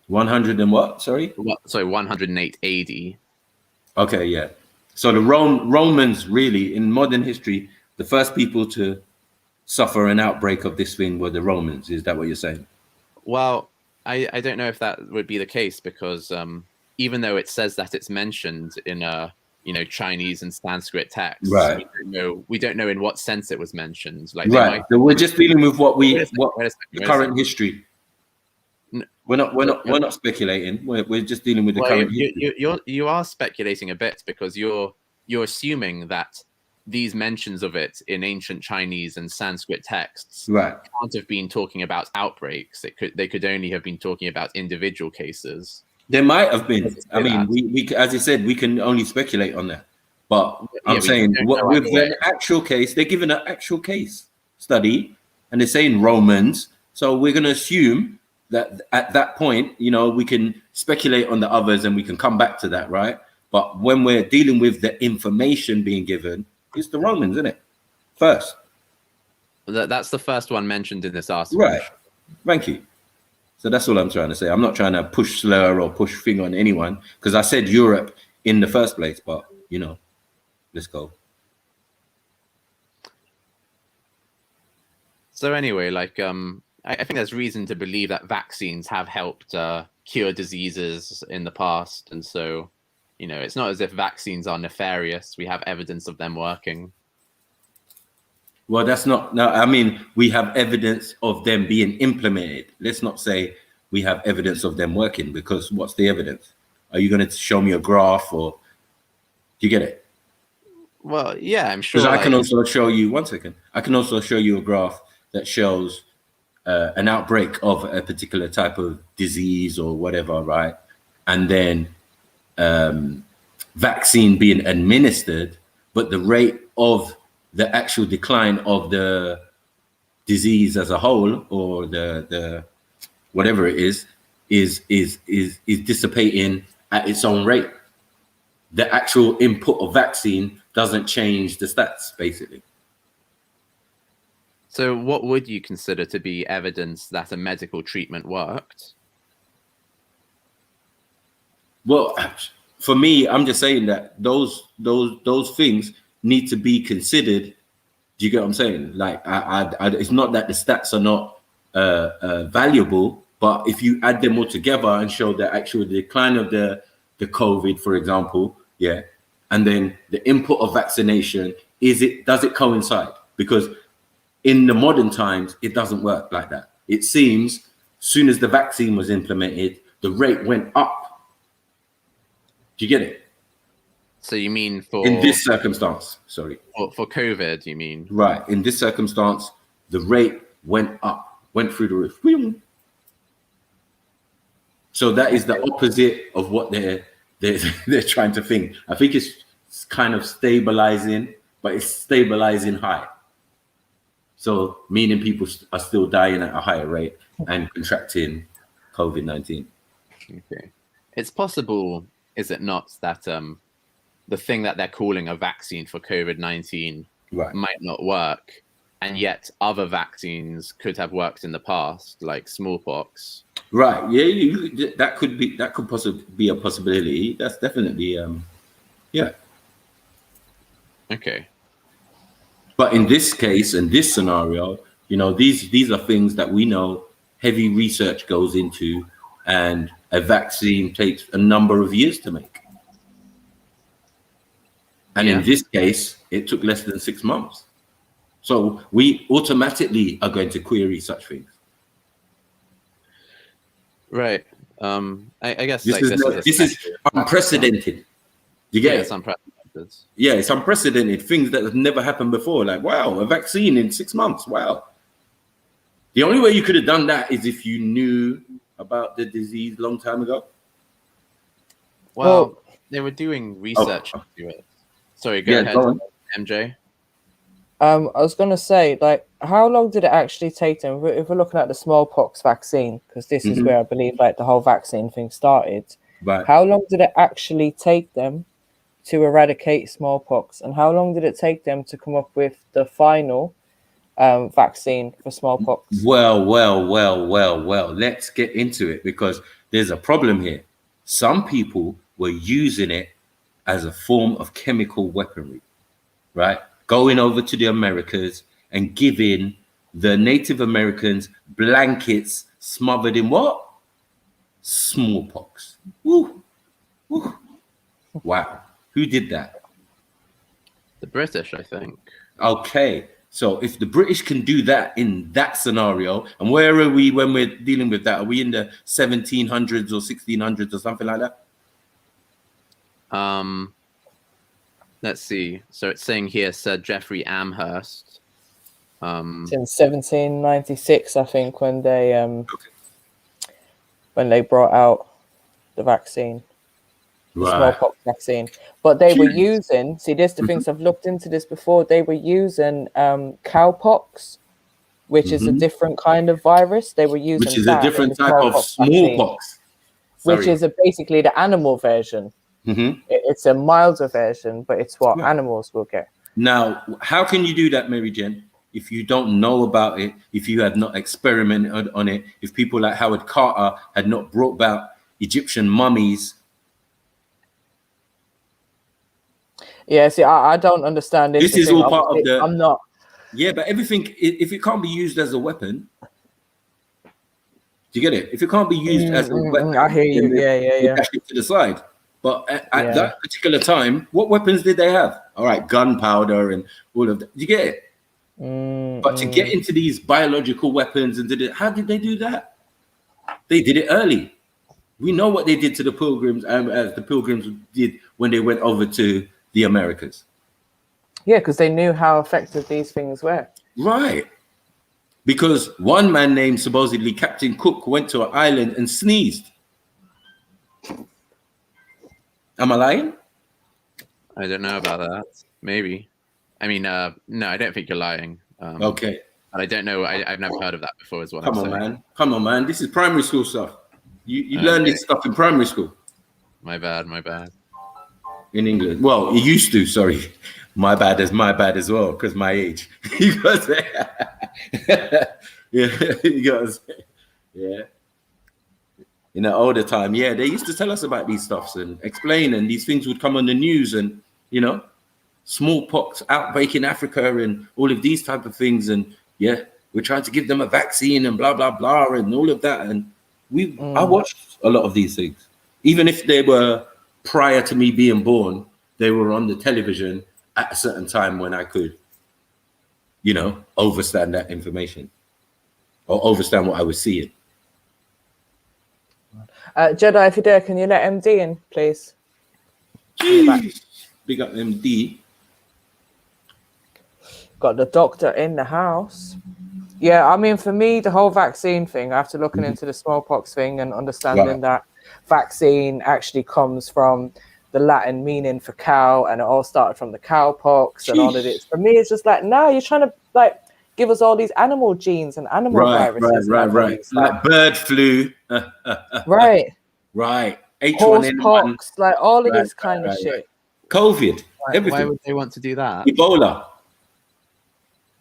100 and what? Sorry?
Sorry, 108 AD.
Okay, yeah. So the Romans really, in modern history, the first people to suffer an outbreak of this thing were the Romans. Is that what you're saying?
Well, I don't know if that would be the case because even though it says that it's mentioned in Chinese and Sanskrit texts,
right?
We don't know in what sense it was mentioned. Like,
right. So we're just dealing with the current history. We're not speculating. We're just dealing with the current history.
You are speculating a bit because you're assuming that these mentions of it in ancient Chinese and Sanskrit texts can't have been talking about outbreaks. They could only have been talking about individual cases.
There might have been. I mean, we as I said, we can only speculate on that. But I'm saying with an actual case, they're given an actual case study, and they're saying Romans. So we're going to assume that at that point, we can speculate on the others, and we can come back to that, right? But when we're dealing with the information being given, it's the Romans, isn't it? First.
That's the first one mentioned in this article.
Right. Thank you. So that's all I'm trying to say. I'm not trying to push slur or push finger on anyone because I said Europe in the first place, but let's go.
So anyway, I think there's reason to believe that vaccines have helped cure diseases in the past. And so, it's not as if vaccines are nefarious. We have evidence of them working.
Well, that's not. No, I mean, we have evidence of them being implemented. Let's not say we have evidence of them working, because what's the evidence? Are you going to show me a graph, or do you get it?
Well, yeah, I'm sure.
Because I can also show you, one second, I can also show you a graph that shows an outbreak of a particular type of disease or whatever, right? And then vaccine being administered, but the rate of the actual decline of the disease as a whole, or the whatever it is dissipating at its own rate. The actual input of vaccine doesn't change the stats, basically.
So what would you consider to be evidence that a medical treatment worked? Well,
for me, I'm just saying that those things need to be considered. Do you get what I'm saying? Like, it's not that the stats are not valuable, but if you add them all together and show the actual decline of the COVID, for example, yeah, and then the input of vaccination, does it coincide? Because in the modern times, it doesn't work like that. It seems as soon as the vaccine was implemented, the rate went up. Do you get it?
So you mean
in this circumstance, sorry.
For COVID, you mean?
Right. In this circumstance, the rate went up, went through the roof. So that is the opposite of what they're trying to think. I think it's kind of stabilizing, but it's stabilizing high. So meaning people are still dying at a higher rate and contracting COVID-19.
Okay. It's possible, is it not, that the thing that they're calling a vaccine for COVID-19 might not work, and yet other vaccines could have worked in the past, like smallpox?
Right. Yeah, that could possibly be a possibility. That's definitely yeah.
Okay.
But in this case, in this scenario, these are things that we know heavy research goes into, and a vaccine takes a number of years to make. And in this case, it took less than 6 months. So we automatically are going to query such things.
Right. I guess
This is unprecedented. You get it?
It's unprecedented.
Yeah, it's unprecedented. Things that have never happened before. Like, wow, a vaccine in 6 months. Wow. The only way you could have done that is if you knew about the disease long time ago.
Well, they were doing research into it. Sorry, go ahead,
go on.
MJ.
I was going to say, like, how long did it actually take them? If we're looking at the smallpox vaccine, because this is where I believe like the whole vaccine thing started.
Right.
How long did it actually take them to eradicate smallpox, and how long did it take them to come up with the final vaccine for smallpox?
Well. Let's get into it, because there's a problem here. Some people were using it as a form of chemical weaponry, right? Going over to the Americas and giving the Native Americans blankets smothered in what? Smallpox. Woo. Woo. Wow. Who did that?
The British, I think.
Okay. So if the British can do that in that scenario, and where are we when we're dealing with that? Are we in the 1700s or 1600s or something like that?
Let's see. So it's saying here, Sir Geoffrey Amherst.
It's in 1796, I think, when they brought out the vaccine, the smallpox vaccine. But they were using, see, this the things I've looked into this before. They were using cowpox, which is a different kind of virus. They were using
which is a different type of smallpox,
which is basically the animal version. It's a milder version, but it's what animals will get.
Now, how can you do that, Mary Jen, if you don't know about it, if you have not experimented on it, if people like Howard Carter had not brought about Egyptian mummies?
Yeah, see, I don't understand this.
This is all part of the...
I'm not...
Yeah, but everything, if it can't be used as a weapon... Do you get it? If it can't be used as a weapon...
I hear you, yeah.
Dash it to the side. But at that particular time, what weapons did they have? All right, gunpowder and all of that. You get it? But to get into these biological weapons, how did they do that? They did it early. We know what they did to the Pilgrims, as the Pilgrims did when they went over to the Americas.
Yeah, because they knew how effective these things were.
Right. Because one man named supposedly Captain Cook went to an island and sneezed. Am I lying?
I don't know about that. Maybe. I mean, no, I don't think you're lying.
Okay.
And I don't know. I've never heard of that before as well.
Come on, man. This is primary school stuff. You learn this stuff in primary school. My bad. In England. Well, you used to, sorry. My bad as well, because my age. You got to say. Yeah. In the older time, they used to tell us about these stuffs and explain, and these things would come on the news, and smallpox outbreak in Africa and all of these type of things, and we're trying to give them a vaccine and blah blah blah and all of that, and I watched a lot of these things, even if they were prior to me being born. They were on the television at a certain time when I could, overstand that information or overstand what I was seeing.
Jedi, if you're there, can you let MD in, please?
Jeez. Big up MD.
Got the doctor in the house. Yeah, I mean, for me, the whole vaccine thing, after looking into the smallpox thing and understanding that vaccine actually comes from the Latin meaning for cow, and it all started from the cowpox and all of it. For me, it's just like, no, you're trying to give us all these animal genes and animal viruses.
Right. Like bird flu.
Right.
H1N1.
Like all of this kind of shit.
COVID. Everything.
Why would they want to do that?
Ebola.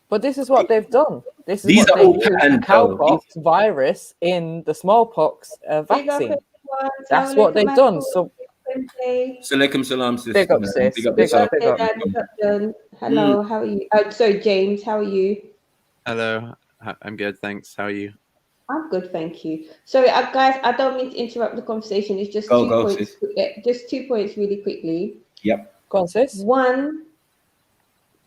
But this is what they've done. This is
These
what
are
they
all
used
patent, though.
cowpox virus in the smallpox
Big up
vaccine.
everyone.
That's
Assalamu
what
alaikum,
they've
my
done.
cool.
So
Salaikum salam, sister.
big up,
Man.
sis.
Big up
Big
yourself.
up, big up.
Big up, John. Hello, how are you? Sorry, James, how are you?
Hello, I'm good, thanks. How are you?
I'm good, thank you. Sorry, guys, I don't mean to interrupt the conversation. It's just
Go,
2
go,
points.
sis.
Just 2 points really quickly.
Yep.
Go on, sis.
One,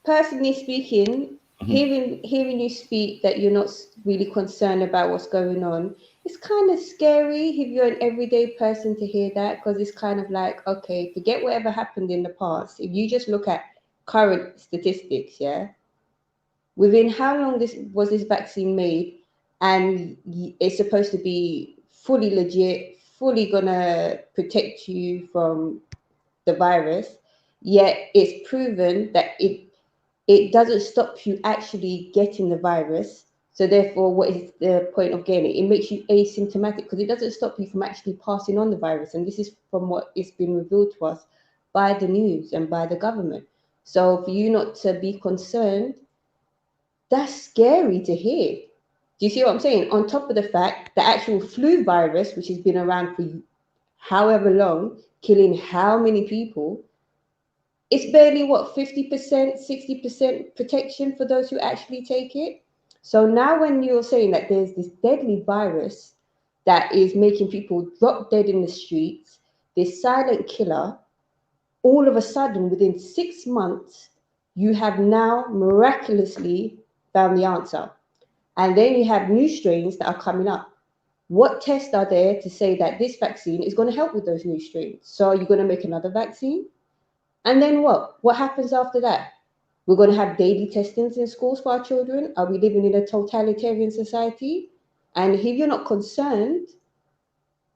personally speaking, hearing you speak that you're not really concerned about what's going on, it's kind of scary if you're an everyday person to hear that, because it's kind of like, okay, forget whatever happened in the past. If you just look at current statistics, yeah, within how long was this vaccine made, and it's supposed to be fully legit, fully gonna protect you from the virus, yet it's proven that it doesn't stop you actually getting the virus. So therefore, what is the point of getting it? It makes you asymptomatic because it doesn't stop you from actually passing on the virus. And this is from what is been revealed to us by the news and by the government. So for you not to be concerned, that's scary to hear. Do you see what I'm saying? On top of the fact, the actual flu virus, which has been around for however long, killing how many people, it's barely what, 50%, 60% protection for those who actually take it. So now when you're saying that there's this deadly virus that is making people drop dead in the streets, this silent killer, all of a sudden within 6 months, you have now miraculously found the answer. And then you have new strains that are coming up. What tests are there to say that this vaccine is going to help with those new strains? So are you going to make another vaccine? And then what? What happens after that? We're going to have daily testings in schools for our children? Are we living in a totalitarian society? And if you're not concerned,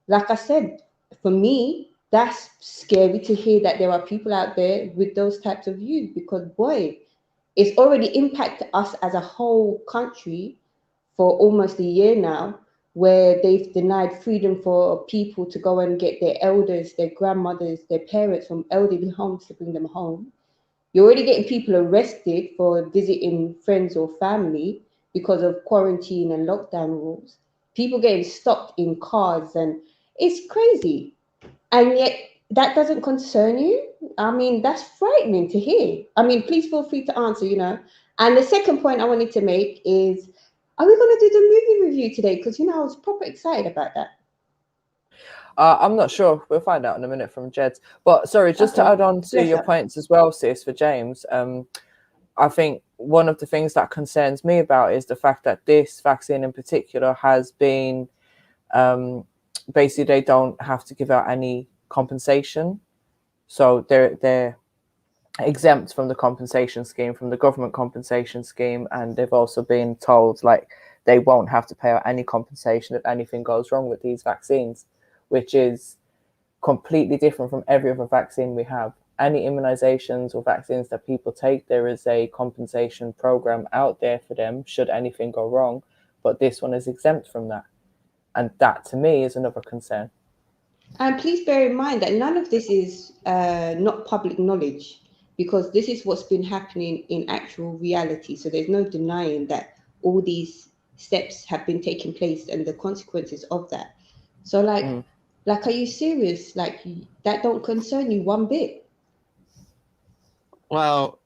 like I said, for me, that's scary to hear that there are people out there with those types of views, because boy, it's already impacted us as a whole country for almost a year now, where they've denied freedom for people to go and get their elders, their grandmothers, their parents from elderly homes to bring them home. You're already getting people arrested for visiting friends or family because of quarantine and lockdown rules. People getting stopped in cars, and it's crazy. And yet that doesn't concern you? I mean, that's frightening to hear. I mean, please feel free to answer, you know. And the second point I wanted to make is, are we going to do the movie review today? Because, you know, I was proper excited about that.
I'm not sure. We'll find out in a minute from Jed. But sorry, just to add on to your points as well, sis, for James. I think one of the things that concerns me about is the fact that this vaccine in particular has been basically they don't have to give out any compensation. So they're exempt from the compensation scheme, from the government compensation scheme, and they've also been told like they won't have to pay out any compensation if anything goes wrong with these vaccines, which is completely different from every other vaccine we have. Any immunizations or vaccines that people take, there is a compensation program out there for them should anything go wrong, but this one is exempt from that. And that to me is another concern.
And please bear in mind that none of this is not public knowledge, because this is what's been happening in actual reality. So there's no denying that all these steps have been taking place and the consequences of that. So like are you serious? Like, that don't concern you one bit?
Well,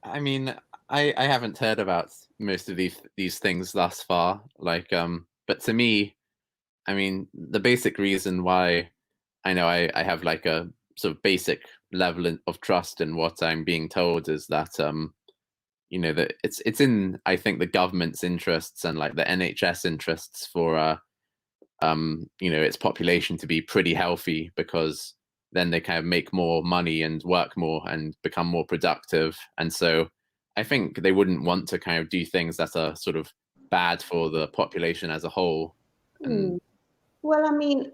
I mean, I haven't heard about most of these things thus far. Like, but to me, I mean, the basic reason why I know I have like a sort of basic level of trust in what I'm being told is that you know, that it's in, I think, the government's interests and like the NHS interests for you know, its population to be pretty healthy, because then they kind of make more money and work more and become more productive. And so I think they wouldn't want to kind of do things that are sort of bad for the population as a whole. And
Well, I mean,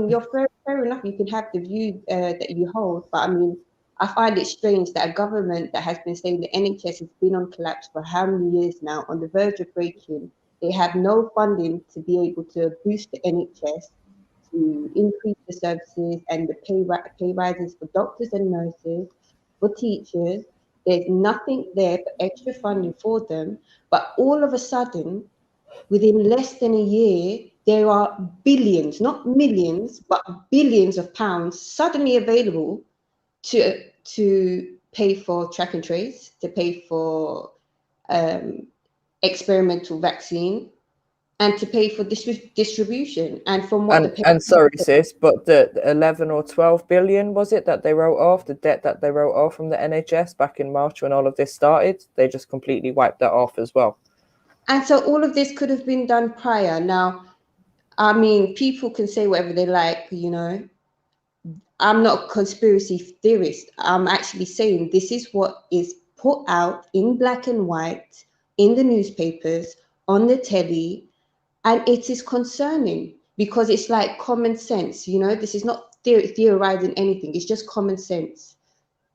you're fair enough. You can have the view that you hold, but I mean, I find it strange that a government that has been saying the NHS has been on collapse for how many years now, on the verge of breaking, they have no funding to be able to boost the NHS, to increase the services and the pay rises for doctors and nurses, for teachers. There's nothing there for extra funding for them. But all of a sudden, within less than a year, there are billions, not millions, but billions of pounds suddenly available to pay for track and trace, to pay for experimental vaccine, and to pay for distribution. And from what
and sorry, sis, but the 11 or 12 billion, was it, that they wrote off, the debt that they wrote off from the NHS back in March when all of this started, they just completely wiped that off as well.
And so all of this could have been done prior. Now, I mean, people can say whatever they like, you know. I'm not a conspiracy theorist. I'm actually saying this is what is put out in black and white in the newspapers, on the telly, and it is concerning because it's like common sense. You know, this is not theorizing anything. It's just common sense.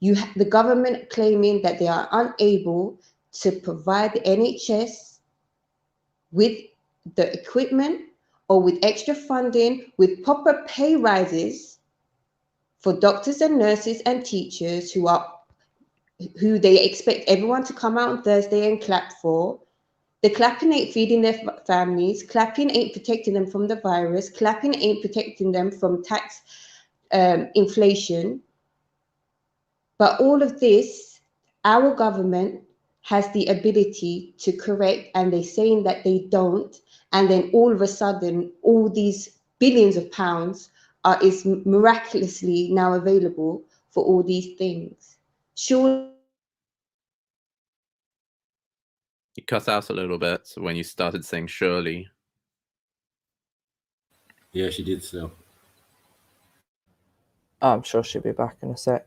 The government claiming that they are unable to provide the NHS with the equipment or with extra funding, with proper pay rises for doctors and nurses and teachers who they expect everyone to come out on Thursday and clap for. The clapping ain't feeding their families. Clapping ain't protecting them from the virus. Clapping ain't protecting them from tax inflation. But all of this, our government has the ability to correct, and they're saying that they don't. And then all of a sudden, all these billions of pounds is miraculously now available for all these things. Sure.
You cut out a little bit when you started saying surely.
Yeah, she did so.
I'm sure she'll be back in a sec.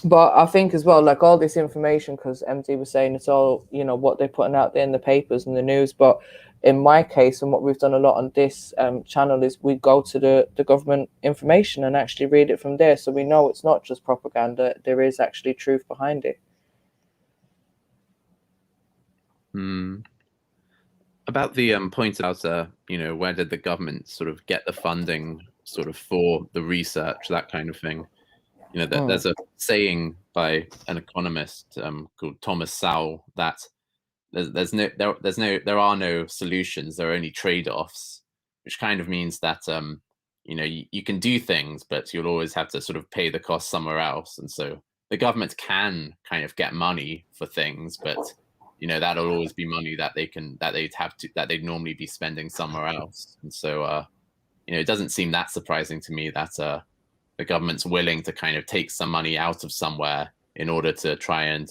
But I think as well, like all this information, because MD was saying it's all, you know, what they're putting out there in the papers and the news. But in my case, and what we've done a lot on this channel is we go to the government information and actually read it from there. So we know it's not just propaganda. There is actually truth behind it.
About the point about, you know, where did the government sort of get the funding sort of for the research, that kind of thing. You know, there's a saying by an economist called Thomas Sowell that there are no solutions, there are only trade-offs, which kind of means that you know, you can do things, but you'll always have to sort of pay the cost somewhere else. And so the government can kind of get money for things, but you know, that'll always be money that they'd normally be spending somewhere else. And so you know, it doesn't seem that surprising to me that the government's willing to kind of take some money out of somewhere in order to try and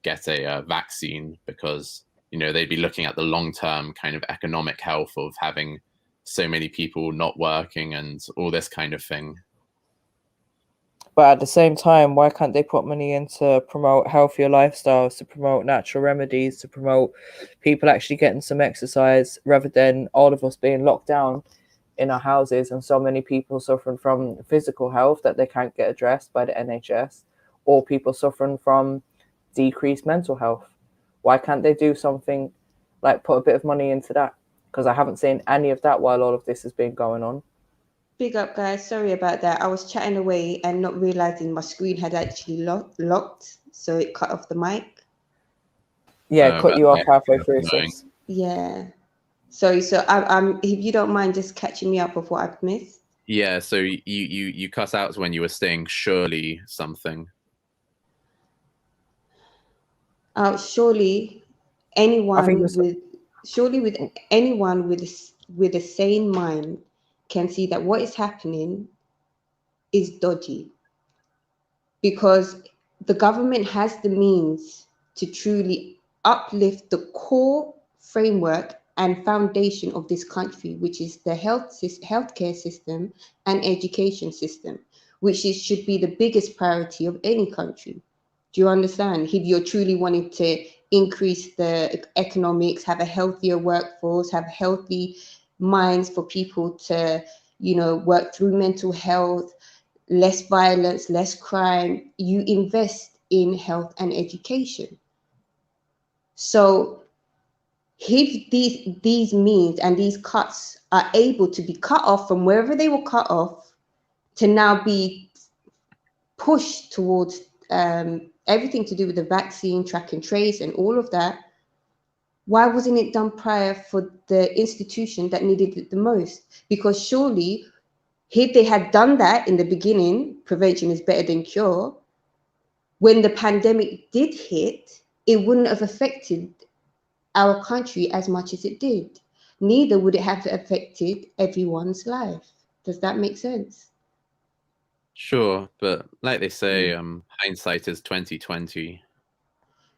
get a vaccine, because, you know, they'd be looking at the long-term kind of economic health of having so many people not working and all this kind of thing.
But at the same time, why can't they put money in to promote healthier lifestyles, to promote natural remedies, to promote people actually getting some exercise, rather than all of us being locked down in our houses and so many people suffering from physical health that they can't get addressed by the NHS, or people suffering from decreased mental health? Why can't they do something like put a bit of money into that? Because I haven't seen any of that while all of this has been going on.
Big up, guys. Sorry about that. I was chatting away and not realizing my screen had actually locked, so it cut off the mic.
Yeah, cut you off halfway through.
Yeah. So I'm if you don't mind just catching me up of what I've missed.
Yeah, so you cut out when you were saying surely something.
Surely anyone with a sane mind can see that what is happening is dodgy, because the government has the means to truly uplift the core framework and foundation of this country, which is the healthcare system and education system, which should be the biggest priority of any country. Do you understand? If you're truly wanting to increase the economics, have a healthier workforce, have healthy minds for people to, you know, work through mental health, less violence, less crime, you invest in health and education. So if these means and these cuts are able to be cut off from wherever they were cut off to now be pushed towards everything to do with the vaccine, track and trace, and all of that, why wasn't it done prior for the institution that needed it the most? Because surely, if they had done that in the beginning, prevention is better than cure, when the pandemic did hit, it wouldn't have affected our country as much as it did. Neither would it have affected everyone's life. Does that make sense?
Sure, but like they say, hindsight is 2020.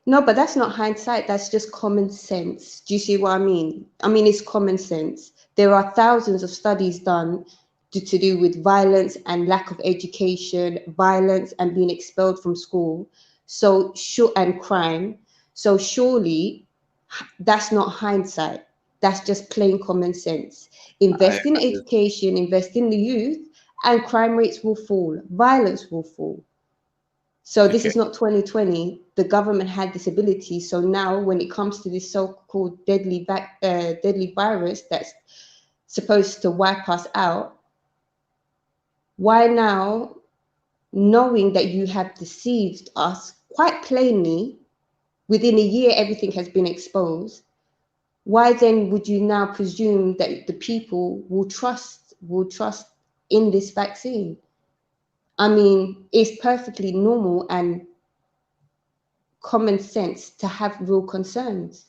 No, but that's not hindsight. That's just common sense. Do you see what I mean? I mean, it's common sense. There are thousands of studies done to do with violence and lack of education, violence and being expelled from school, so sure, and crime. So surely that's not hindsight. That's just plain common sense. Invest in education, invest in the youth, and crime rates will fall, violence will fall. So this is not 2020. The government had this ability. So now when it comes to this so-called deadly virus that's supposed to wipe us out, why now, knowing that you have deceived us quite plainly, within a year everything has been exposed, why then would you now presume that the people will trust in this vaccine? I mean, it's perfectly normal and common sense to have real concerns,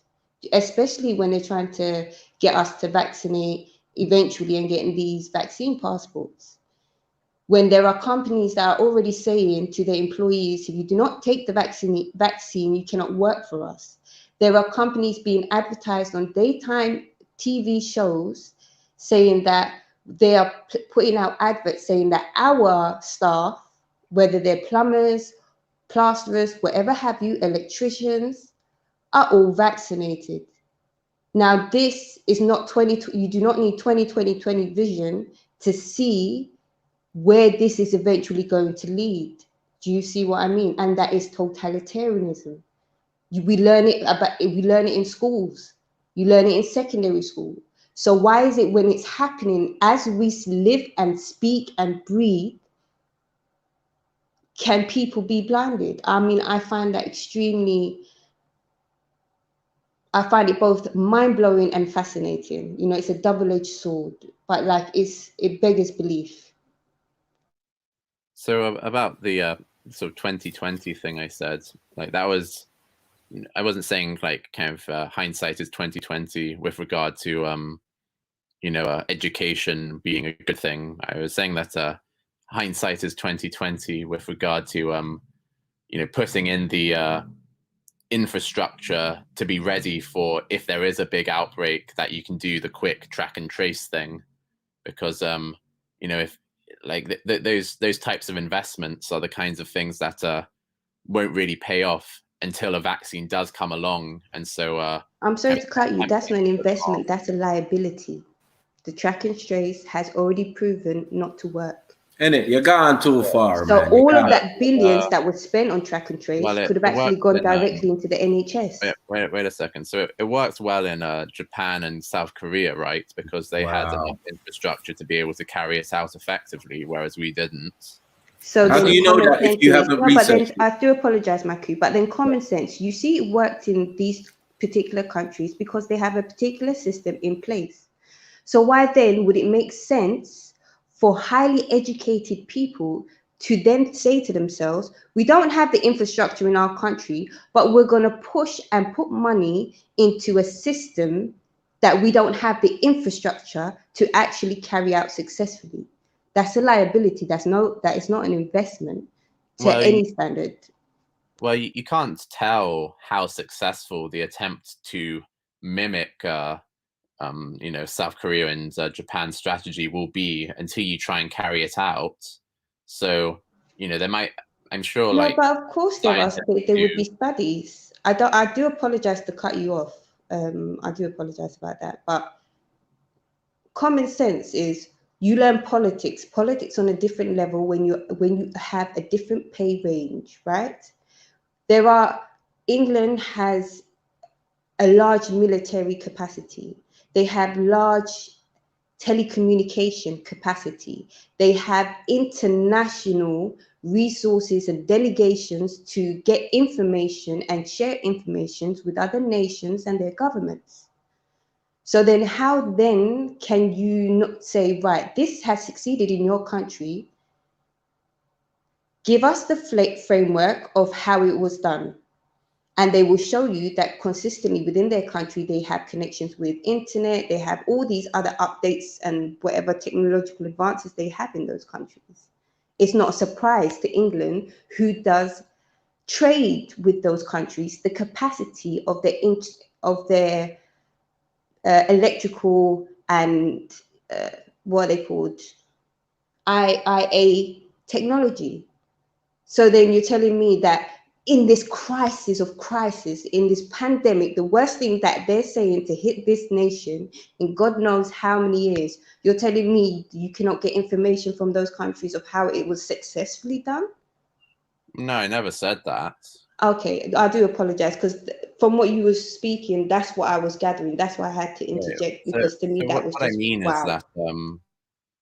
especially when they're trying to get us to vaccinate eventually and getting these vaccine passports. When there are companies that are already saying to their employees, if you do not take the vaccine, you cannot work for us. There are companies being advertised on daytime TV shows saying that they are putting out adverts saying that our staff, whether they're plumbers, plasterers, whatever have you, electricians, are all vaccinated. Now, this is not you do not need 20/20 vision to see where this is eventually going to lead. Do you see what I mean? And that is totalitarianism. We learn it in schools. You learn it in secondary school. So why is it when it's happening as we live and speak and breathe, can people be blinded? I mean, I find it both mind-blowing and fascinating. You know, it's a double-edged sword, but like it beggars belief.
So about the sort of 2020 thing I said, like that was, I wasn't saying like kind of hindsight is 2020 with regard to education being a good thing. I was saying that hindsight is 2020 with regard to putting in the infrastructure to be ready for if there is a big outbreak, that you can do the quick track and trace thing, because if like those types of investments are the kinds of things that won't really pay off until a vaccine does come along. And so
I'm sorry to cut you. That's not an investment. That's a liability. The track and trace has already proven not to work.
Innit? You're gone too far,
so
man.
all of that billions that was spent on track and trace could have actually gone directly into the NHS.
Wait a second. So it worked well in Japan and South Korea, right? Because they had enough infrastructure to be able to carry it out effectively, whereas we didn't.
So
how do you know that if you haven't researched?
I do apologize, Maku, but then common sense, you see it worked in these particular countries because they have a particular system in place. So why then would it make sense for highly educated people to then say to themselves, we don't have the infrastructure in our country, but we're going to push and put money into a system that we don't have the infrastructure to actually carry out successfully? That's a liability. That is not an investment to any standard.
Well, you can't tell how successful the attempt to mimic South Korea and Japan's strategy will be until you try and carry it out. So, there might, I'm sure,
no, but of course there would be studies. I do apologize to cut you off. I do apologize about that. But common sense is you learn politics on a different level when you have a different pay range, right? England has a large military capacity. They have large telecommunication capacity. They have international resources and delegations to get information and share information with other nations and their governments. So then how then can you not say, right, this has succeeded in your country, give us the framework of how it was done. And they will show you that consistently within their country, they have connections with internet, they have all these other updates and whatever technological advances they have in those countries. It's not a surprise to England, who does trade with those countries, the capacity of their electrical and what are they called? IA technology. So then you're telling me that in this crisis, in this pandemic, the worst thing that they're saying to hit this nation in God knows how many years, you're telling me you cannot get information from those countries of how it was successfully done?
No, I never said that.
Okay, I do apologize, because from what you were speaking, that's what I was gathering. That's why I had to interject, because to me that was
what
just,
I mean
wow.
is that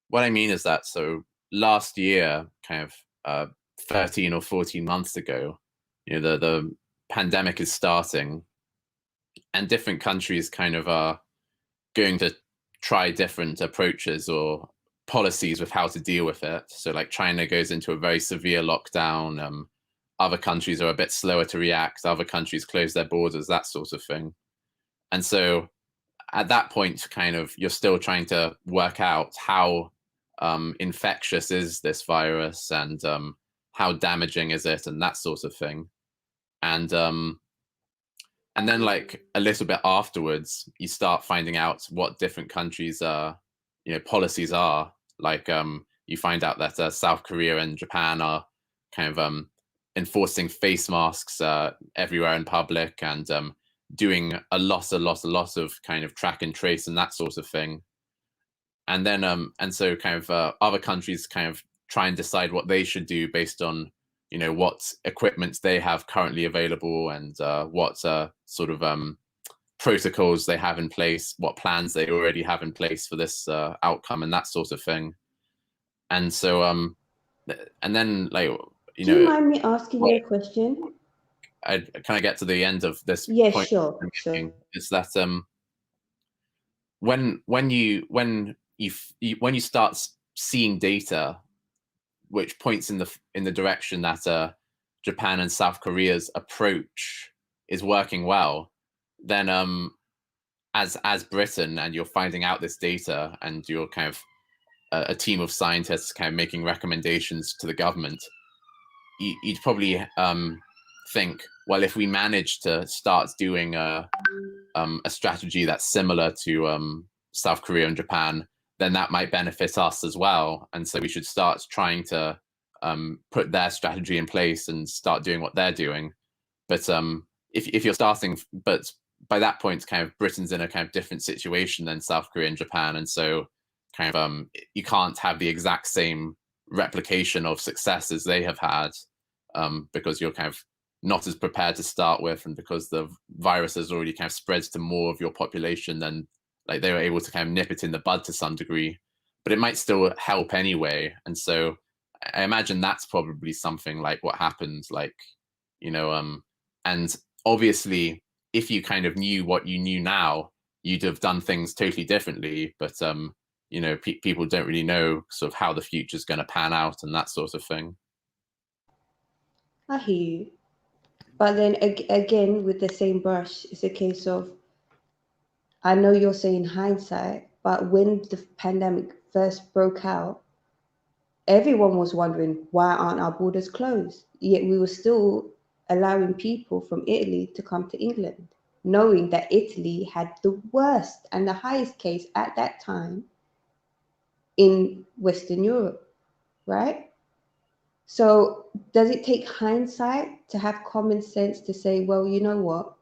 what I mean is that so last year, kind of 13 or 14 months ago, you know, the pandemic is starting, and different countries kind of are going to try different approaches or policies with how to deal with it. So like China goes into a very severe lockdown. Other countries are a bit slower to react. Other countries close their borders, that sort of thing. And so at that point, kind of, you're still trying to work out how infectious is this virus, and how damaging is it, and that sort of thing. And then like a little bit afterwards, you start finding out what different countries' policies are. Like you find out that South Korea and Japan are kind of enforcing face masks everywhere in public, and doing a lot of kind of track and trace and that sort of thing. And then and so kind of other countries kind of try and decide what they should do based on, you know, what equipment they have currently available, and what sort of protocols they have in place, what plans they already have in place for this outcome, and that sort of thing. And so and then, like, you know,
Do you mind me asking you a question?
I kind of get to the end of this
Yeah,
point.
sure.
Is that when you start seeing data which points in the direction that Japan and South Korea's approach is working well, then as Britain, and you're finding out this data, and you're kind of a team of scientists kind of making recommendations to the government, you'd probably think, well, if we manage to start doing a strategy that's similar to South Korea and Japan, then that might benefit us as well. And so we should start trying to put their strategy in place and start doing what they're doing. But if you're starting, but by that point, kind of Britain's in a kind of different situation than South Korea and Japan. And so kind of you can't have the exact same replication of success as they have had, because you're kind of not as prepared to start with, and because the virus has already kind of spread to more of your population, than like they were able to kind of nip it in the bud to some degree. But it might still help anyway. And so I imagine that's probably something like what happened, like, you know, and obviously if you kind of knew what you knew now, you'd have done things totally differently. But you know, people don't really know sort of how the future's going to pan out and that sort of thing.
I hear you. But then again, with the same brush, it's a case of, I know you're saying hindsight, but when the pandemic first broke out, everyone was wondering, why aren't our borders closed? Yet we were still allowing people from Italy to come to England, knowing that Italy had the worst and the highest case at that time in Western Europe, right? So does it take hindsight to have common sense to say, well, you know what?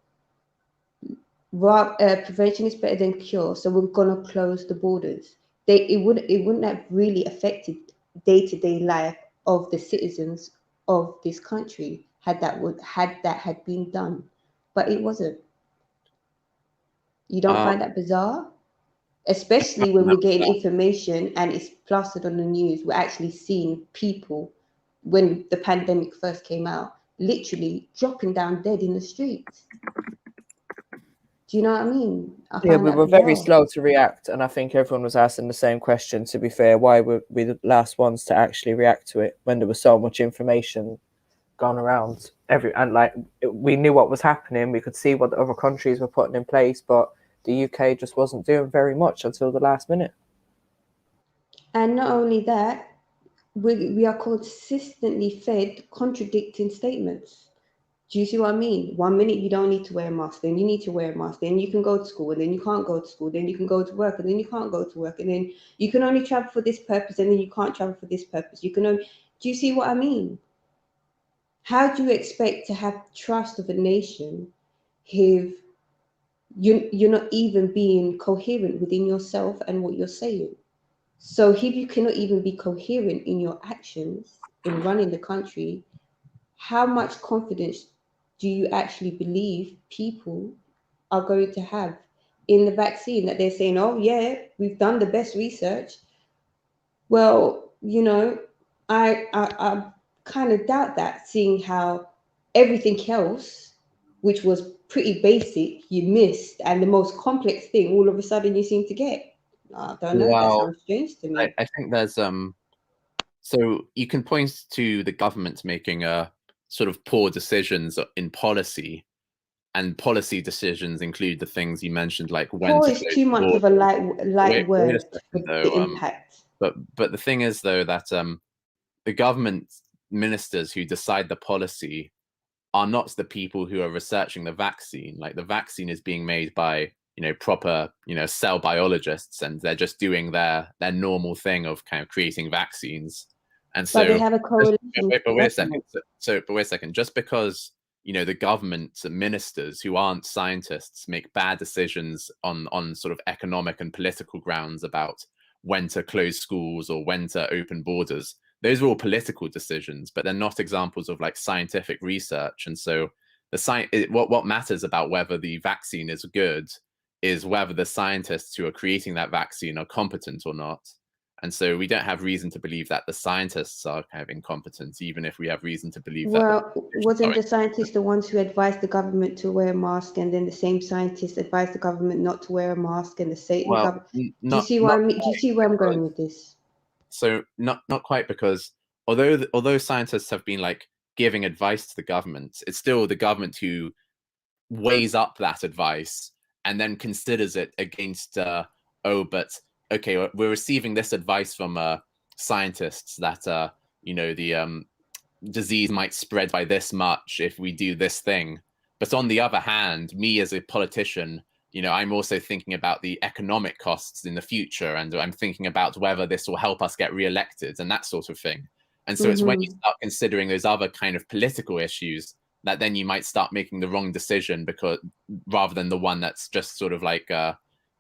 Prevention is better than cure, so we're gonna close the borders. It wouldn't have really affected day-to-day life of the citizens of this country had that been done, but it wasn't. You don't find that bizarre? especially when we're getting information and it's plastered on the news. We're actually seeing people, when the pandemic first came out, literally dropping down dead in the streets. Do you know what I mean?
Yeah, we were very slow to react, and I think everyone was asking the same question, to be fair. Why were we the last ones to actually react to it when there was so much information gone around? We knew what was happening, we could see what the other countries were putting in place, but the UK just wasn't doing very much until the last minute.
And not only that, we are consistently fed contradicting statements. Do you see what I mean? 1 minute you don't need to wear a mask, then you need to wear a mask, then you can go to school, and then you can't go to school, then you can go to work, and then you can't go to work, and then you can only travel for this purpose, and then you can't travel for this purpose. You can only, do you see what I mean? How do you expect to have trust of a nation if you're not even being coherent within yourself and what you're saying? So if you cannot even be coherent in your actions in running the country, how much confidence do you actually believe people are going to have in the vaccine, that they're saying, oh yeah, we've done the best research? Well, you know, I kind of doubt that, seeing how everything else, which was pretty basic, you missed, and the most complex thing, all of a sudden you seem to get. I don't know, that sounds strange to me.
I think there's so you can point to the government making sort of poor decisions in policy, and policy decisions include the things you mentioned, like when
poor is too much of a light word for the impact.
But the thing is, though, that the government ministers who decide the policy are not the people who are researching the vaccine. Like, the vaccine is being made by, you know, proper, you know, cell biologists, and they're just doing their normal thing of kind of creating vaccines. And so,
but they have a correlation.
But wait a second. But wait a second. Just because, you know, the government ministers who aren't scientists make bad decisions on sort of economic and political grounds about when to close schools or when to open borders, those are all political decisions, but they're not examples of like scientific research. And so what matters about whether the vaccine is good is whether the scientists who are creating that vaccine are competent or not. And so we don't have reason to believe that the scientists are kind of incompetent, even if we have reason to believe that.
Well, wasn't the scientists the ones who advised the government to wear a mask, and then the same scientists advised the government not to wear a mask, and the same government? Do you see what I mean? Do you see where I'm going with this?
So not quite, because although scientists have been like giving advice to the government, it's still the government who weighs up that advice and then considers it against okay, we're receiving this advice from scientists that you know, the disease might spread by this much if we do this thing. But on the other hand, me as a politician, you know, I'm also thinking about the economic costs in the future, and I'm thinking about whether this will help us get re-elected and that sort of thing. And so it's when you start considering those other kind of political issues that then you might start making the wrong decision, because rather than the one that's just sort of like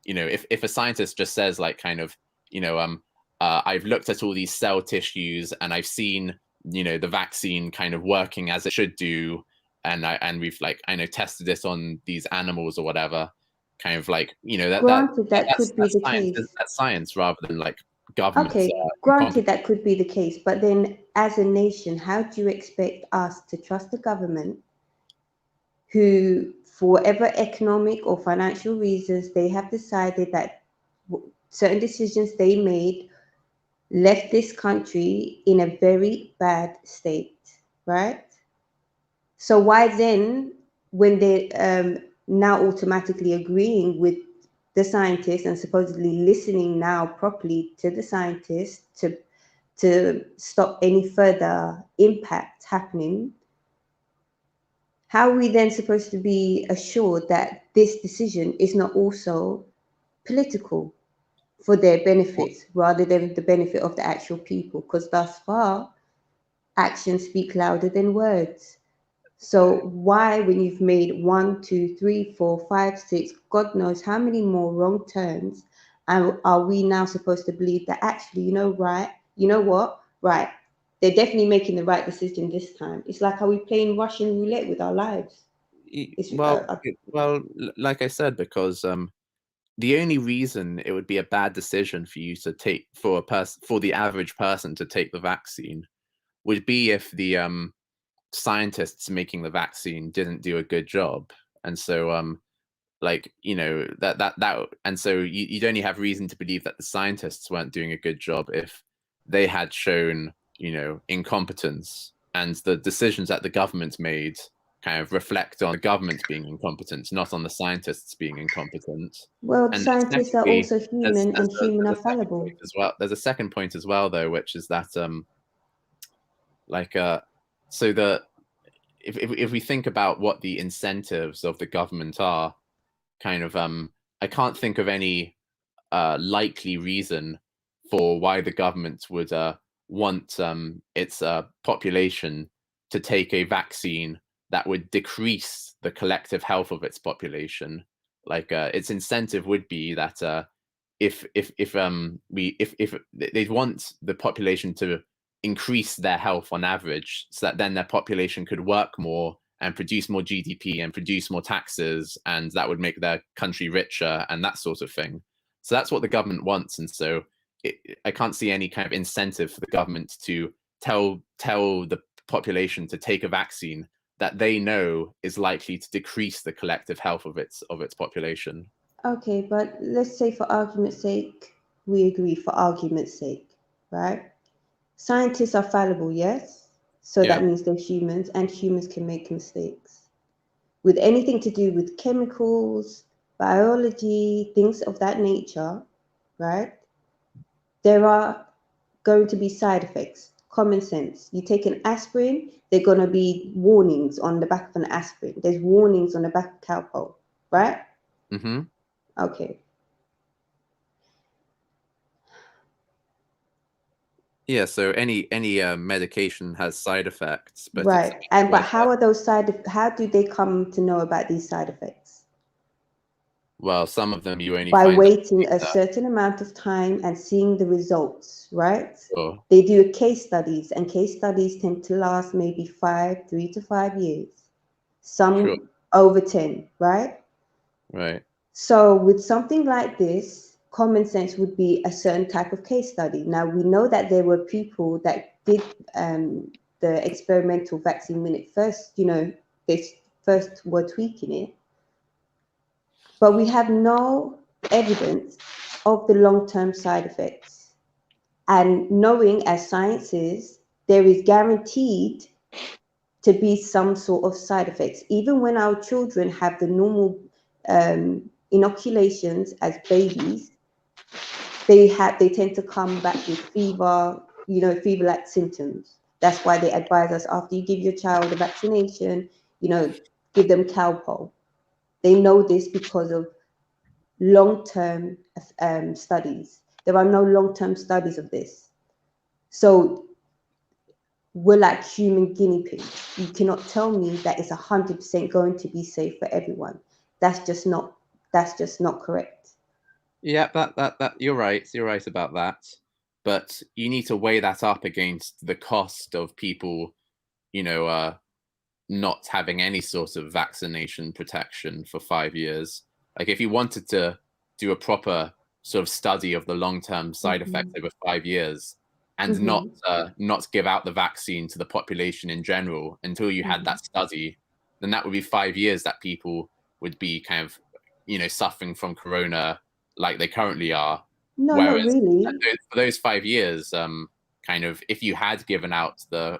you know, if a scientist just says like kind of, you know, I've looked at all these cell tissues and I've seen, you know, the vaccine kind of working as it should do, and we've like, I know, tested it on these animals or whatever, kind of like, you know,
granted, that could be the case.
That's science rather than like government.
Okay, granted, that could be the case, but then as a nation, how do you expect us to trust the government who, for whatever economic or financial reasons, they have decided that certain decisions they made left this country in a very bad state, right? So why then, when they're now automatically agreeing with the scientists and supposedly listening now properly to the scientists to stop any further impact happening, how are we then supposed to be assured that this decision is not also political for their benefit rather than the benefit of the actual people? Because thus far, actions speak louder than words. So why, when you've made 1, 2, 3, 4, 5, 6, God knows how many more wrong turns, are we now supposed to believe that actually, you know what, right, they're definitely making the right decision this time? It's like, are we playing Russian roulette with our lives?
Well, like I said, because the only reason it would be a bad decision for you to take for the average person to take the vaccine would be if the scientists making the vaccine didn't do a good job, and so like, you know, and so you'd only have reason to believe that the scientists weren't doing a good job if they had shown, you know, incompetence, and the decisions that the government made kind of reflect on the government being incompetent, not on the scientists being incompetent.
Well,
And
scientists are also human, and human are fallible.
as well. There's a second point as well, though, which is that so the if we think about what the incentives of the government are, kind of I can't think of any likely reason for why the government would want its population to take a vaccine that would decrease the collective health of its population. Like its incentive would be that if they'd want the population to increase their health on average, so that then their population could work more and produce more GDP and produce more taxes, and that would make their country richer and that sort of thing. So that's what the government wants, and so I can't see any kind of incentive for the government to tell the population to take a vaccine that they know is likely to decrease the collective health of its population.
Okay, but let's say for argument's sake, we agree for argument's sake, right? Scientists are fallible, yes? So
Yeah.
that means they're humans, and humans can make mistakes. With anything to do with chemicals, biology, things of that nature, right? There are going to be side effects. Common sense. You take an aspirin, there are going to be warnings on the back of an aspirin. There's warnings on the back of Calpol, right?
Mm-hmm.
Okay.
Yeah, so any medication has side effects, but
right. But how are those how do they come to know about these side effects?
Well, some of them you only
by
find
waiting a certain amount of time and seeing the results, right?
Sure.
They do case studies, and case studies tend to last maybe 3 to 5 years. Some over 10, right?
Right.
So with something like this, common sense would be a certain type of case study. Now, we know that there were people that did the experimental vaccine when it first, they first were tweaking it. But we have no evidence of the long-term side effects. And knowing as science is, there is guaranteed to be some sort of side effects. Even when our children have the normal inoculations as babies, they tend to come back with fever, fever-like symptoms. That's why they advise us, after you give your child a vaccination, give them Calpol. They know this because of long-term studies. There are no long-term studies of this. So we're like human guinea pigs. You cannot tell me that it's 100% going to be safe for everyone. That's just not correct.
Yeah, that you're right. You're right about that. But you need to weigh that up against the cost of people, not having any sort of vaccination protection for 5 years. Like if you wanted to do a proper sort of study of the long-term side effects over 5 years and not give out the vaccine to the population in general until you had that study, then that would be 5 years that people would be kind of, suffering from corona like they currently are.
No,
whereas
not really.
For those 5 years, kind of if you had given out the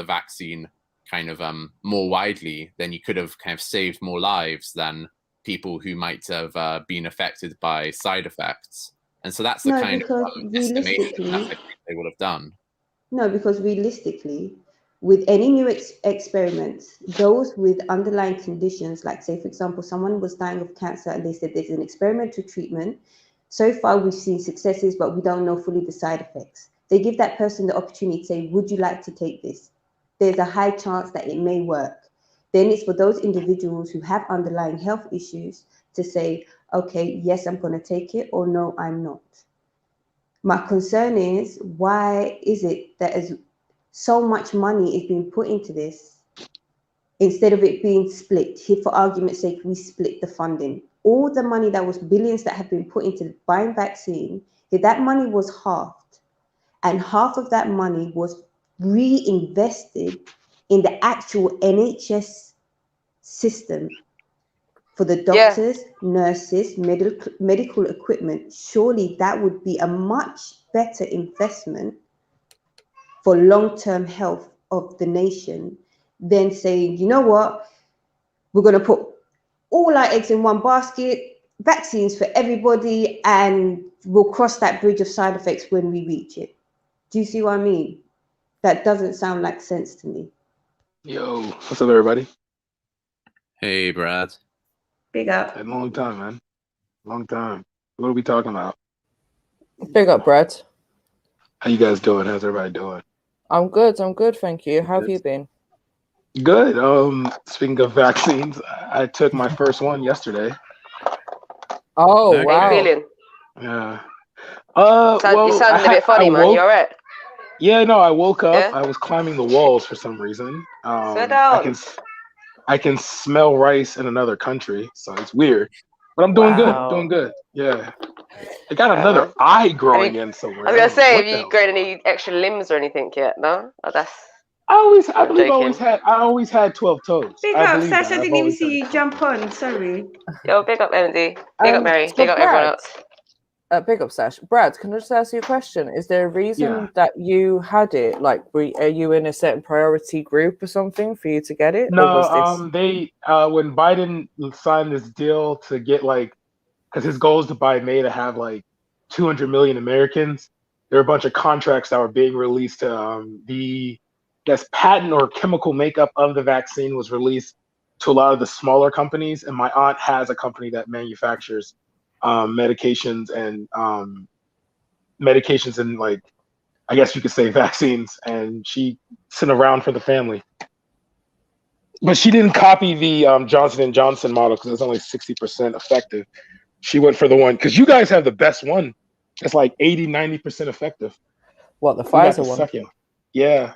vaccine kind of more widely, then you could have kind of saved more lives than people who might have been affected by side effects. And so that's the kind of estimation that I think they would have done.
No, because realistically, with any new experiments, those with underlying conditions, like say, for example, someone was dying of cancer and they said there's an experimental treatment. So far, we've seen successes, but we don't know fully the side effects. They give that person the opportunity to say, would you like to take this? There's a high chance that it may work. Then it's for those individuals who have underlying health issues to say, okay, yes, I'm going to take it, or no, I'm not. My concern is, why is it that as so much money is being put into this, instead of it being split? Here, for argument's sake, we split the funding. all the money that was billions that have been put into buying vaccine, if that money was halved and half of that money was reinvested in the actual NHS system for the doctors, nurses, medical equipment, surely that would be a much better investment for long-term health of the nation than saying, you know what, we're going to put all our eggs in one basket, vaccines for everybody, and we'll cross that bridge of side effects when we reach it. Do you see what I mean? That doesn't sound like sense to me.
Yo, what's up, everybody?
Hey, Brad.
Big up.
A long time, man. Long time. What are we talking about?
Big up, Brad.
How you guys doing? How's everybody doing?
I'm good, thank you. How have you been?
Good. Speaking of vaccines, I took my first one yesterday.
Oh,
Okay.
wow.
How you feeling?
Yeah.
You sounded a bit funny, man. You all right?
Yeah, no, I woke up.
Yeah?
I was climbing the walls for some reason.
Sit down.
I can smell rice in another country, so it's weird. But I'm doing good.
Wow.
Doing good. Yeah. I got
Yeah,
another
man.
ie growing in somewhere.
I was gonna say,
What
have
the
you
hell?
grown any extra limbs or anything yet? No? Oh, that's.
I believe
joking.
I always had 12 toes.
Big
I
up,
believe
Sasha.
that.
I
I've
didn't even
always
see
had
you jump on. Sorry.
Yo, big up Melody. Big up Mary.
So
Big up everyone
Brad,
else.
big up, Sash. Brad, can I just ask you a question? Is there a reason
Yeah.
that you had it? Like, are you in a certain priority group or something for you to get it?
No,
or was this...
they when Biden signed this deal to get because his goal is to buy May to have 200 million Americans. There are a bunch of contracts that were being released to the patent or chemical makeup of the vaccine was released to a lot of the smaller companies. And my aunt has a company that manufactures medications and I guess you could say vaccines, and she sent around for the family. But she didn't copy the Johnson & Johnson model because it's only 60% effective. She went for the one, because you guys have the best one. It's like 80-90% effective.
What, the
We got the
Pfizer one?
second. Yeah.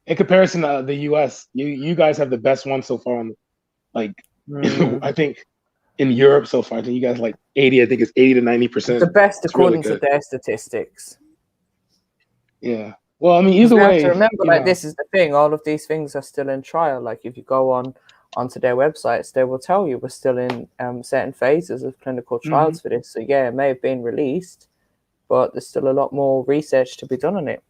In comparison to the US, you guys have the best one so far. I think in Europe so far, I think you guys 80, I think it's 80 to 90%.
The best
It's really
according to
good.
their statistics.
Yeah. Well, I mean, either
We
way,
have to remember, this is the thing. All of these things are still in trial. Like, if you go onto their websites, they will tell you we're still in certain phases of clinical trials for this. So yeah, it may have been released, but there's still a lot more research to be done on it.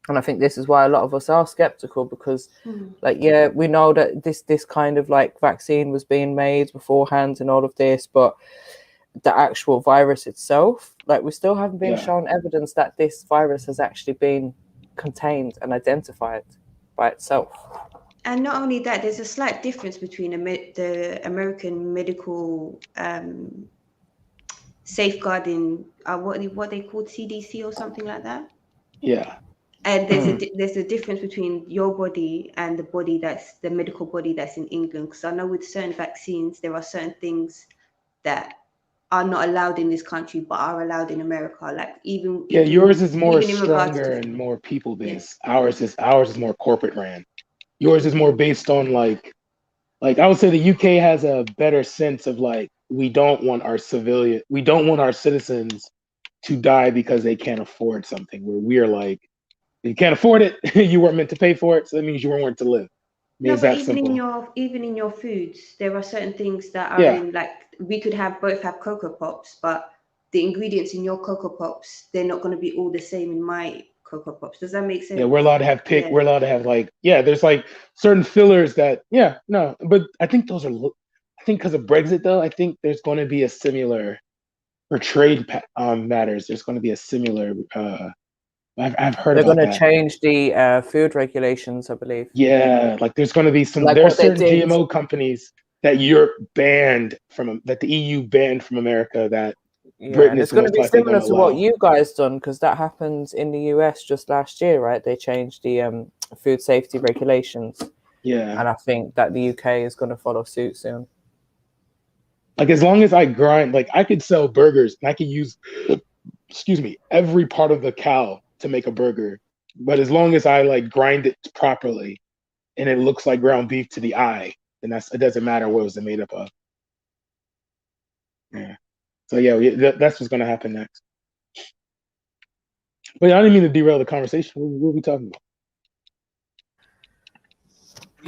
And I think this is why a lot of us are skeptical, because we know that this kind of vaccine was being made beforehand and all of this, but the actual virus itself, we still haven't been shown evidence that this virus has actually been contained and identified by itself.
And not only that, there's a slight difference between the American medical safeguarding, what they called CDC or something like that.
Yeah.
And there's a difference between your body and the body that's the medical body that's in England. Because I know with certain vaccines, there are certain things that are not allowed in this country but are allowed in America.
Yours is more stronger and more people based. Ours is more corporate ran. Yours is more based on I would say the UK has a better sense of we don't want our citizens to die because they can't afford something, where we are you can't afford it, you weren't meant to pay for it, so that means you weren't meant to live.
No, but even in your foods, there are certain things that are in we could both have Cocoa Pops, but the ingredients in your Cocoa Pops, they're not going to be all the same in my Cocoa Pops. Does that make sense?
Yeah, we're allowed to have we're allowed to have there's certain fillers that but I think those are because of Brexit though, I think there's going to be a similar for trade matters. There's going to be a similar I've heard
they're
about
going to
that.
change the food regulations, I believe.
Yeah, there's going to be some. There are certain GMO companies that Europe banned from, that the EU banned from America, that Britain
and
is
it's going to be
likely
similar
to
to what you guys done, because that happened in the US just last year, right? They changed the food safety regulations.
Yeah,
and I think that the UK is going to follow suit soon.
As long as I grind, I could sell burgers and I could use, every part of the cow to make a burger. But as long as I grind it properly and it looks like ground beef to the eye, then it doesn't matter what it was made up of. Yeah. So yeah, that's what's gonna happen next. But I didn't mean to derail the conversation. What are we talking about?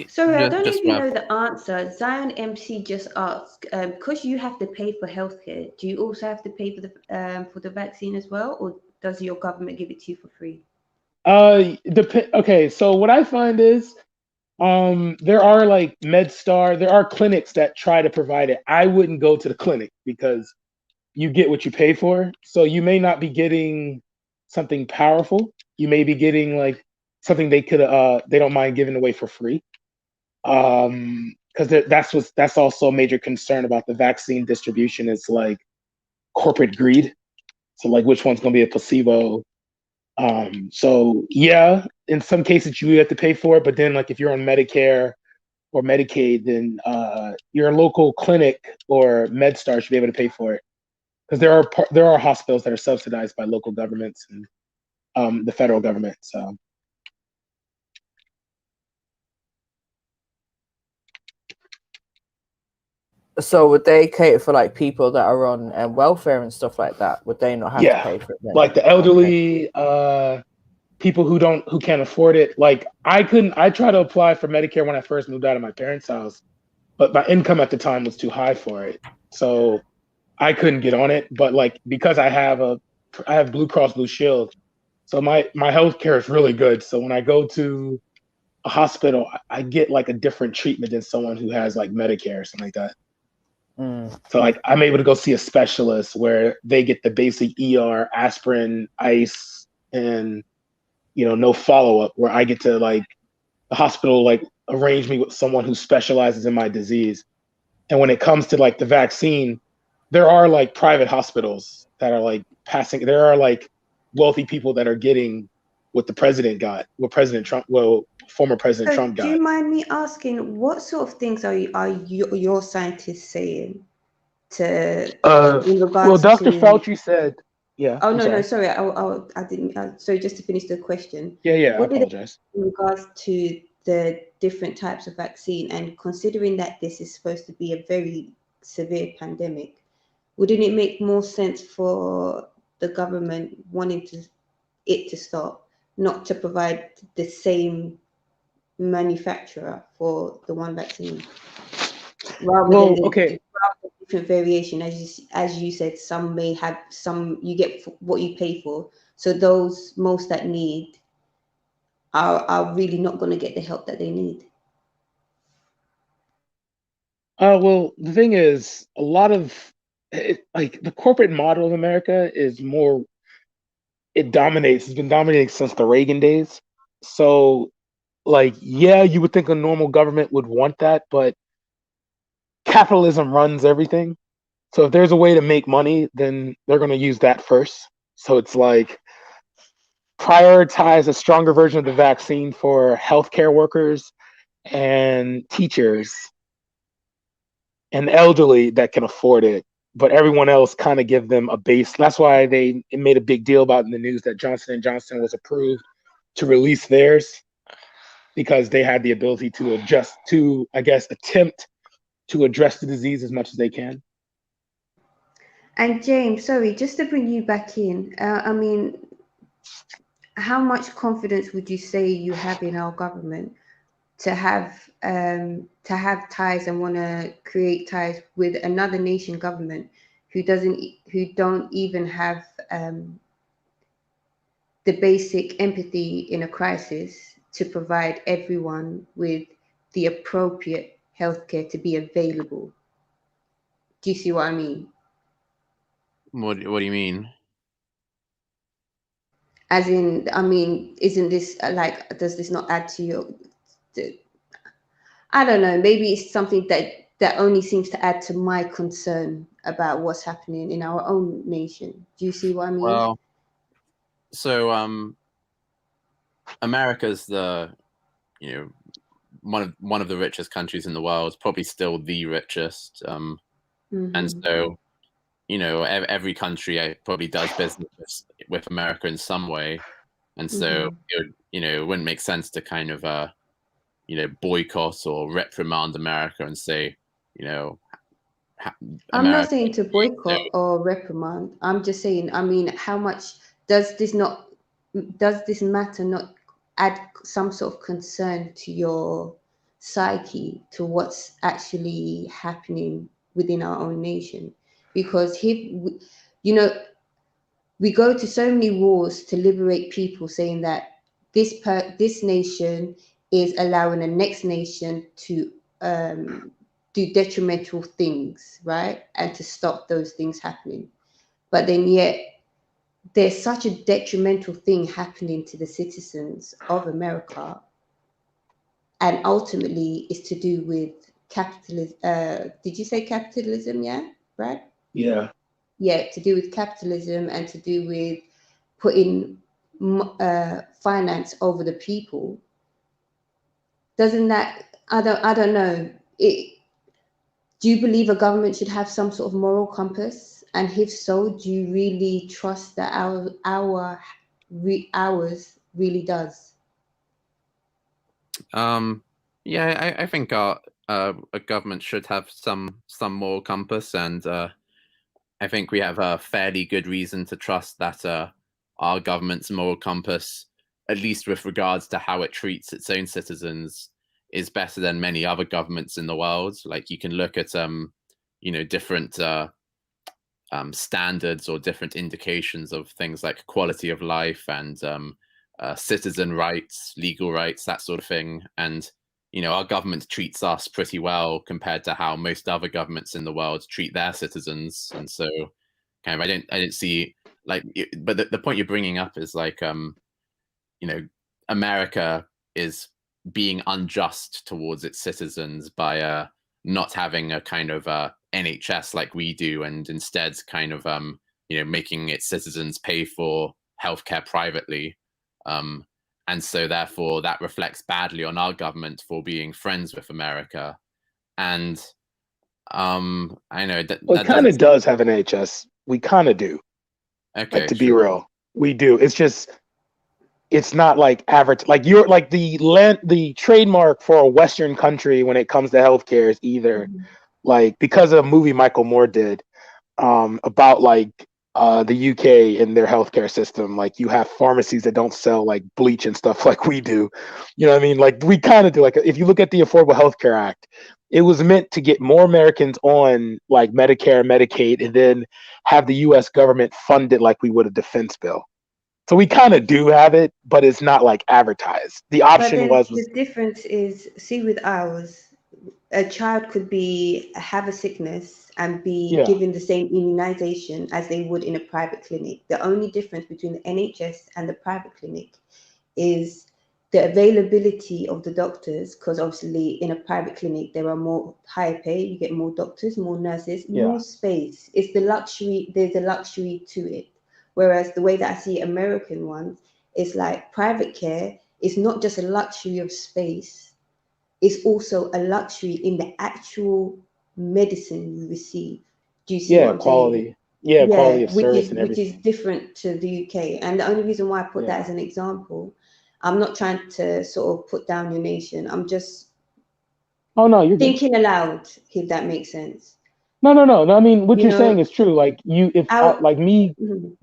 Sorry, I don't know if you know the answer. Zion MC just asked, because you have to pay for healthcare, do you also have to pay for the vaccine as well, or does your government give it to you for free?
Okay, so what I find is there are like MedStar, there are clinics that try to provide it. I wouldn't go to the clinic because you get what you pay for. So you may not be getting something powerful. You may be getting like something they don't mind giving away for free. Because that's also a major concern about the vaccine distribution is like corporate greed. So like which one's gonna be a placebo? So yeah, in some cases you have to pay for it, but then like if you're on Medicare or Medicaid, then your local clinic or MedStar should be able to pay for it. Because there are hospitals that are subsidized by local governments and the federal government.
So would they cater for like people that are on welfare and stuff like that? Would they not have to pay for it then?
Like the elderly, people who can't afford it. Like I tried to apply for Medicare when I first moved out of my parents' house, but my income at the time was too high for it. So I couldn't get on it. But like because I have Blue Cross Blue Shield, so my healthcare is really good. So when I go to a hospital, I get like a different treatment than someone who has like Medicare or something like that. So like I'm able to go see a specialist where they get the basic ER, aspirin, ice, and no follow-up, where I get to like the hospital like arrange me with someone who specializes in my disease. And when it comes to like the vaccine, there are like private hospitals that are like there are like wealthy people that are getting what the president got, what President Trump, former President Trump got.
Do you mind me asking what sort of things are your scientists saying in regards
Dr.
to?
Fauci said, yeah.
Oh no, sorry, I didn't. Sorry, just to finish the question.
Yeah,
What
I apologize.
in regards to the different types of vaccine, and considering that this is supposed to be a very severe pandemic, wouldn't it make more sense for the government wanting it to stop, not to provide the same manufacturer for the one vaccine, rather than different variation? As you said, some may have some, you get what you pay for, so those most that need are really not going to get the help that they need.
Well, the thing is, a lot of like the corporate model in America is more, it dominates. It's been dominating since the Reagan days. So like, yeah, you would think a normal government would want that, but capitalism runs everything. So if there's a way to make money, then they're going to use that first. So it's like prioritize a stronger version of the vaccine for healthcare workers and teachers and elderly that can afford it, but everyone else kind of give them a base. That's why it made a big deal about in the news that Johnson & Johnson was approved to release theirs, because they had the ability to adjust to, I guess, attempt to address the disease as much as they can.
And James, sorry, just to bring you back in, I mean, how much confidence would you say you have in our government to have ties and want to create ties with another nation government who don't even have the basic empathy in a crisis to provide everyone with the appropriate healthcare to be available? Do you see what I mean?
What do you mean?
As in, I mean, isn't this like, does this not add to your, I don't know, maybe it's something that only seems to add to my concern about what's happening in our own nation. Do you see what I mean?
Well, so America's one of the richest countries in the world, probably still the richest. And so, every country probably does business with America in some way. And so, it wouldn't make sense to kind of, boycott or reprimand America and say,
I'm not saying to boycott or reprimand. I'm just saying, I mean, how much does this matter not add some sort of concern to your psyche, to what's actually happening within our own nation? Because we go to so many wars to liberate people, saying that this nation is allowing the next nation to do detrimental things, right? And to stop those things happening. But then yet there's such a detrimental thing happening to the citizens of America. And ultimately it's to do with capitalism. Did you say capitalism? Yeah, Brad?
Yeah.
Yeah, to do with capitalism and to do with putting finance over the people. Doesn't that, I don't know. Do you believe a government should have some sort of moral compass? And if so, do you really trust that ours really does?
Yeah, I think a government should have some moral compass, and I think we have a fairly good reason to trust that our government's moral compass, at least with regards to how it treats its own citizens, is better than many other governments in the world. Like, you can look at different standards or different indications of things like quality of life and citizen rights, legal rights, that sort of thing. And our government treats us pretty well compared to how most other governments in the world treat their citizens. And so, kind of, I didn't see, like, but the point you're bringing up is like, America is being unjust towards its citizens by not having a kind of NHS like we do, and instead kind of making its citizens pay for healthcare privately. And so therefore that reflects badly on our government for being friends with America. And I know that
it kind of does have an NHS. We kind of do.
Okay,
like, to be real, we do. It's just, it's not like average. Like, you're like the trademark for a Western country when it comes to healthcare is either like, because of a movie Michael Moore did about like the UK and their healthcare system. Like, you have pharmacies that don't sell like bleach and stuff like we do. You know what I mean? Like, we kind of do. Like, if you look at the Affordable Health Care Act, it was meant to get more Americans on like Medicare, Medicaid, and then have the US government fund it like we would a defense bill. So we kind of do have it, but it's not like advertised. The option was
the difference is, see, with ours, a child could have a sickness and be given the same immunization as they would in a private clinic. The only difference between the NHS and the private clinic is the availability of the doctors, because obviously in a private clinic there are more higher pay, you get more doctors, more nurses, more space. It's the luxury, there's a luxury to it. Whereas the way that I see American ones, it's like private care is not just a luxury of space, it's also a luxury in the actual medicine you receive. Do you see what I'm
quality.
saying?
Yeah, quality of service and everything.
Which is different to the UK. And the only reason why I put that as an example, I'm not trying to sort of put down your nation. I'm just
you're
thinking aloud, if that makes sense.
No. I mean, what you're saying is true. Like, like me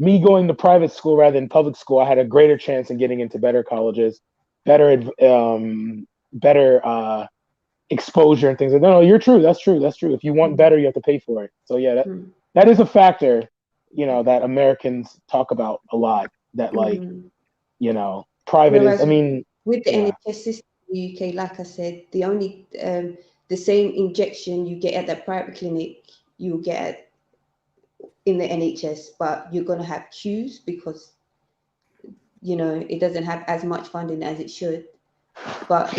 going to private school rather than public school, I had a greater chance in getting into better colleges, better exposure and things like that. No, you're true. That's true. If you want better, you have to pay for it. So yeah, that is a factor, that Americans talk about a lot. That like, private is. I mean,
with the NHS system in the UK, like I said, the only the same injection you get at that private clinic, you'll get in the NHS, but you're going to have queues because, it doesn't have as much funding as it should. But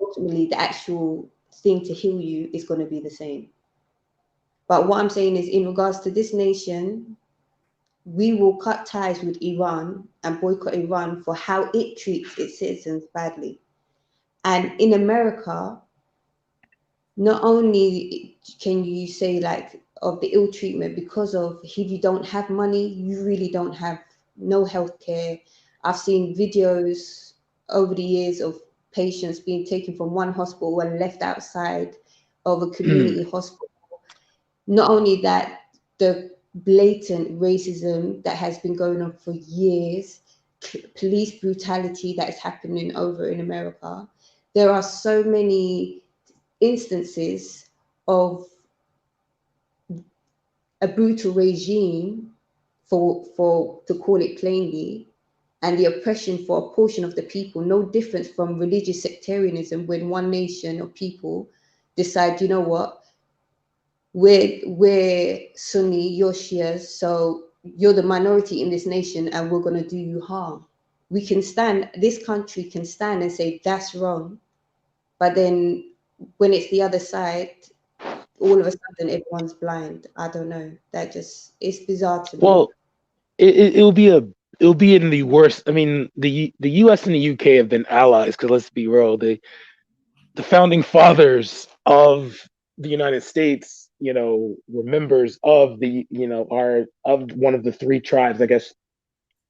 ultimately, the actual thing to heal you is going to be the same. But what I'm saying is, in regards to this nation, we will cut ties with Iran and boycott Iran for how it treats its citizens badly. And in America, not only can you say like of the ill treatment because of if you don't have money, you really don't have no healthcare. I've seen videos over the years of patients being taken from one hospital and left outside of a community hospital. not only that, the blatant racism that has been going on for years, police brutality that is happening over in America. There are so many instances of a brutal regime, for to call it plainly, and the oppression for a portion of the people, no different from religious sectarianism, when one nation of people decide, you know what, we're Sunni, you're Shia, so you're the minority in this nation and we're going to do you harm. We can stand, this country can stand and say that's wrong, but then when it's the other side, all of a sudden everyone's blind. I don't know. That just, it's bizarre to me.
Well, it'll be in the worst. I mean, the U.S. and the U.K. have been allies because, let's be real, the founding fathers of the United States, you know, were members of the, you know, are of one of the three tribes, I guess,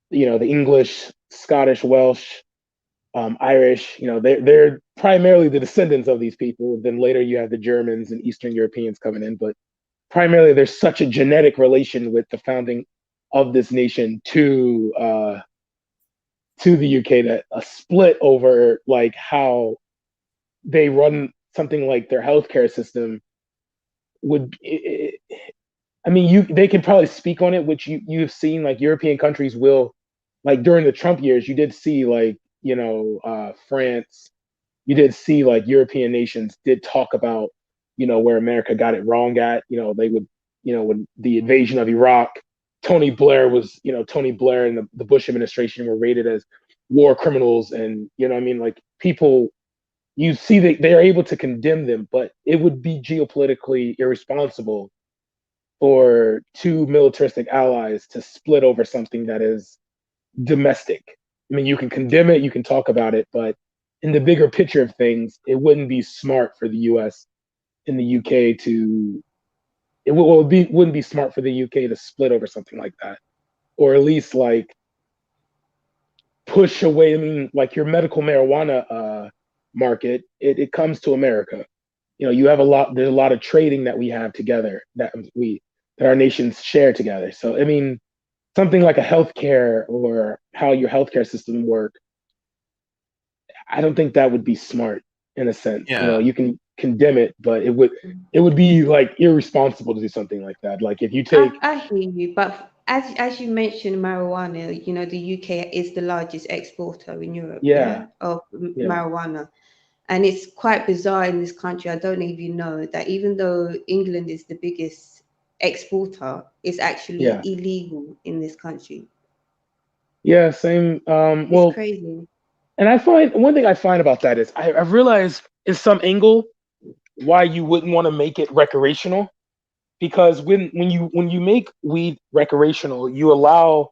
you know, the English, Scottish, Welsh, Irish. You know, they're primarily the descendants of these people. Then later you have the Germans and Eastern Europeans coming in, but primarily there's such a genetic relation with the founding of this nation to the UK that a split over like how they run something like their healthcare system would. I mean, they can probably speak on it, which you've seen, like European countries will, like during the Trump years, you did see like, you know, France, you did see like European nations did talk about, you know, where America got it wrong at. You know, they would, you know, when the invasion of Iraq, Tony Blair and the Bush administration were rated as war criminals. And, you know what I mean? Like people, you see that they're able to condemn them, but it would be geopolitically irresponsible for two militaristic allies to split over something that is domestic. I mean, you can condemn it, you can talk about it, but in the bigger picture of things, it wouldn't be smart for the US and the UK to, wouldn't be smart for the UK to split over something like that. Or at least like push away. I mean, like your medical marijuana market, it comes to America. You know, there's a lot of trading that we have together that our nations share together. So, I mean, something like a healthcare or how your healthcare system work, I don't think that would be smart in a sense.
Yeah.
You know, you can condemn it, but it would be like irresponsible to do something like that. Like if you take,
I hear you, but as you mentioned marijuana, you know, the UK is the largest exporter in Europe, of marijuana. And it's quite bizarre in this country. I don't know if you know that even though England is the biggest exporter, it's actually illegal in this country.
Yeah, same.
It's crazy.
And I find one thing I find about that is I've realized in some angle why you wouldn't want to make it recreational, because when you make weed recreational, you allow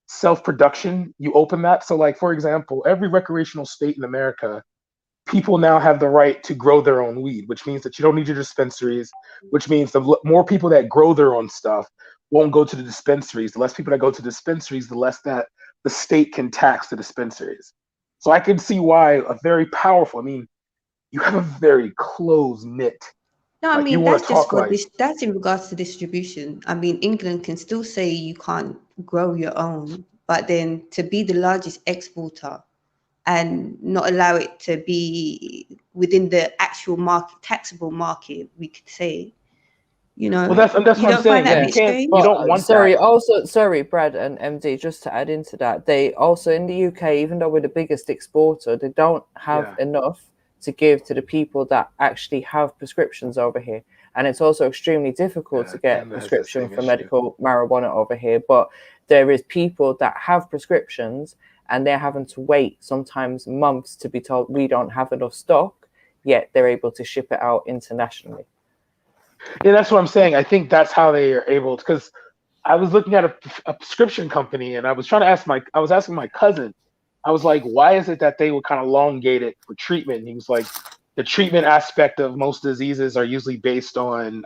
self-production, you open that. So like, for example, every recreational state in America, people now have the right to grow their own weed, which means that you don't need your dispensaries, which means the more people that grow their own stuff won't go to the dispensaries. The less people that go to dispensaries, the less that the state can tax the dispensaries. So I can see why a very powerful, I mean, you have a very close-knit.
No, I mean, that's just for this. That's in regards to distribution. I mean, England can still say you can't grow your own, but then to be the largest exporter and not allow it to be within the actual market, taxable market, we could say, you know.
Well, that's what I'm saying. You don't want that.
Sorry, Brad and MD, just to add into that, they also in the UK, even though we're the biggest exporter, they don't have enough to give to the people that actually have prescriptions over here. And it's also extremely difficult to get a prescription for medical marijuana over here. But there is people that have prescriptions and they're having to wait sometimes months to be told we don't have enough stock, yet they're able to ship it out internationally.
Yeah, that's what I'm saying. I think that's how they are able to, because I was looking at a prescription company and I was asking my cousin, I was like, why is it that they would kind of elongate it for treatment? And he was like, the treatment aspect of most diseases are usually based on,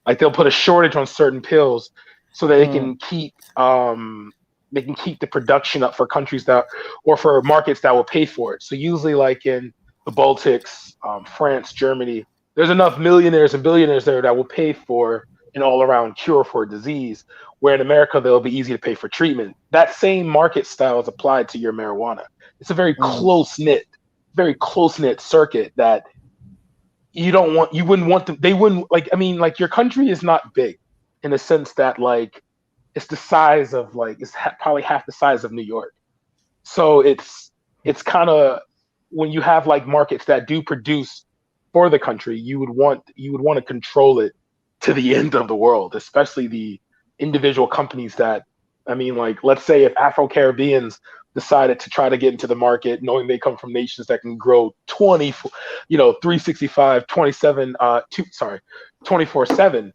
like they'll put a shortage on certain pills so that they can keep the production up for countries or for markets that will pay for it. So usually like in the Baltics, France, Germany, there's enough millionaires and billionaires there that will pay for an all-around cure for a disease, where in America they'll be easy to pay for treatment. That same market style is applied to your marijuana. It's a very close-knit circuit that you wouldn't want them, they wouldn't like, I mean, like, your country is not big in the sense that, like, it's the size of, like, probably half the size of New York. So it's kind of, when you have like markets that do produce for the country, you would want to control it to the end of the world, especially the individual companies that, I mean, like, let's say if Afro-Caribbeans decided to try to get into the market, knowing they come from nations that can grow 365, 24/7,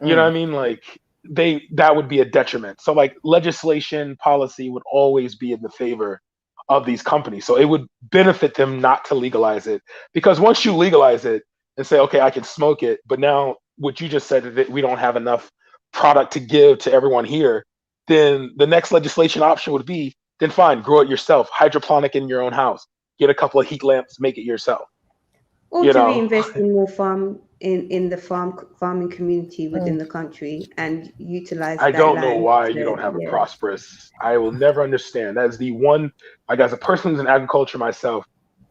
you know what I mean? Like, that would be a detriment. So like legislation policy would always be in the favor of these companies. So it would benefit them not to legalize it, because once you legalize it and say, okay, I can smoke it, but now what you just said, that we don't have enough product to give to everyone here, then the next legislation option would be, then fine, grow it yourself, hydroponic in your own house, get a couple of heat lamps, make it yourself.
Or to reinvest in more in the farming community within the country and utilize
I
that
don't know
land
why
to-
you don't have
yeah.
a prosperous. I will never understand. That is the one, like, as a person who's in agriculture myself,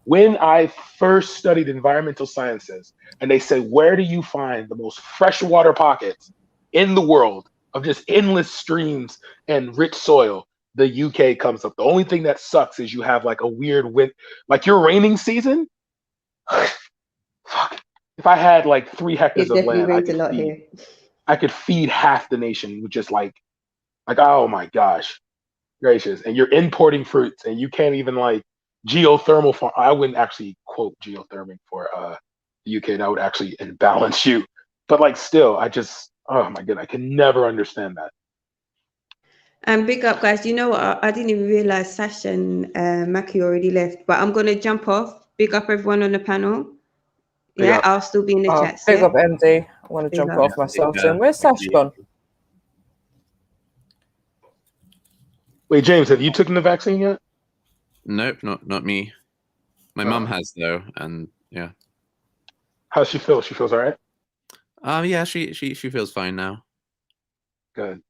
when I first studied environmental sciences and they said, where do you find the most freshwater pockets in the world of just endless streams and rich soil, the UK comes up. The only thing that sucks is you have like a weird wind, like your raining season. Fuck. If I had like 3 hectares
It
of
definitely
land,
rains a lot here.
I could feed half the nation with just like, oh my gosh, gracious. And you're importing fruits and you can't even like geothermal farm. I wouldn't actually quote geothermal for the UK. That would actually imbalance you. But like still, oh my goodness, I can never understand that.
And big up, guys. You know what? I didn't even realize Sash and Maki already left, but I'm going to jump off. Big up everyone on the panel. Yeah, I'll still be in the chats.
Big
Yeah?
up MD. I want to
Big
jump
up.
off myself soon. Where's Sash gone?
Wait, James, have you taken the vaccine yet?
Nope, not me. My mum has though, and yeah.
How's she feel? She feels all right?
Yeah, she feels fine now.
Good.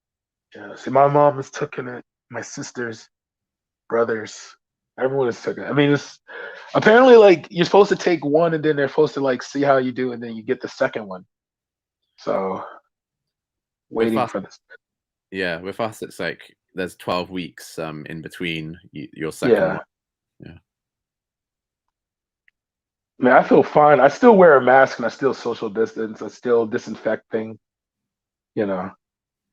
Yeah. See, my mom has taken it. My sisters, brothers, everyone has taken it. I mean, it's apparently like you're supposed to take one and then they're supposed to like see how you do and then you get the second one. So waiting for this.
Yeah, with us it's like there's 12 weeks in between your second one. Yeah.
I mean, I feel fine. I still wear a mask and I still social distance. I still disinfect things, you know,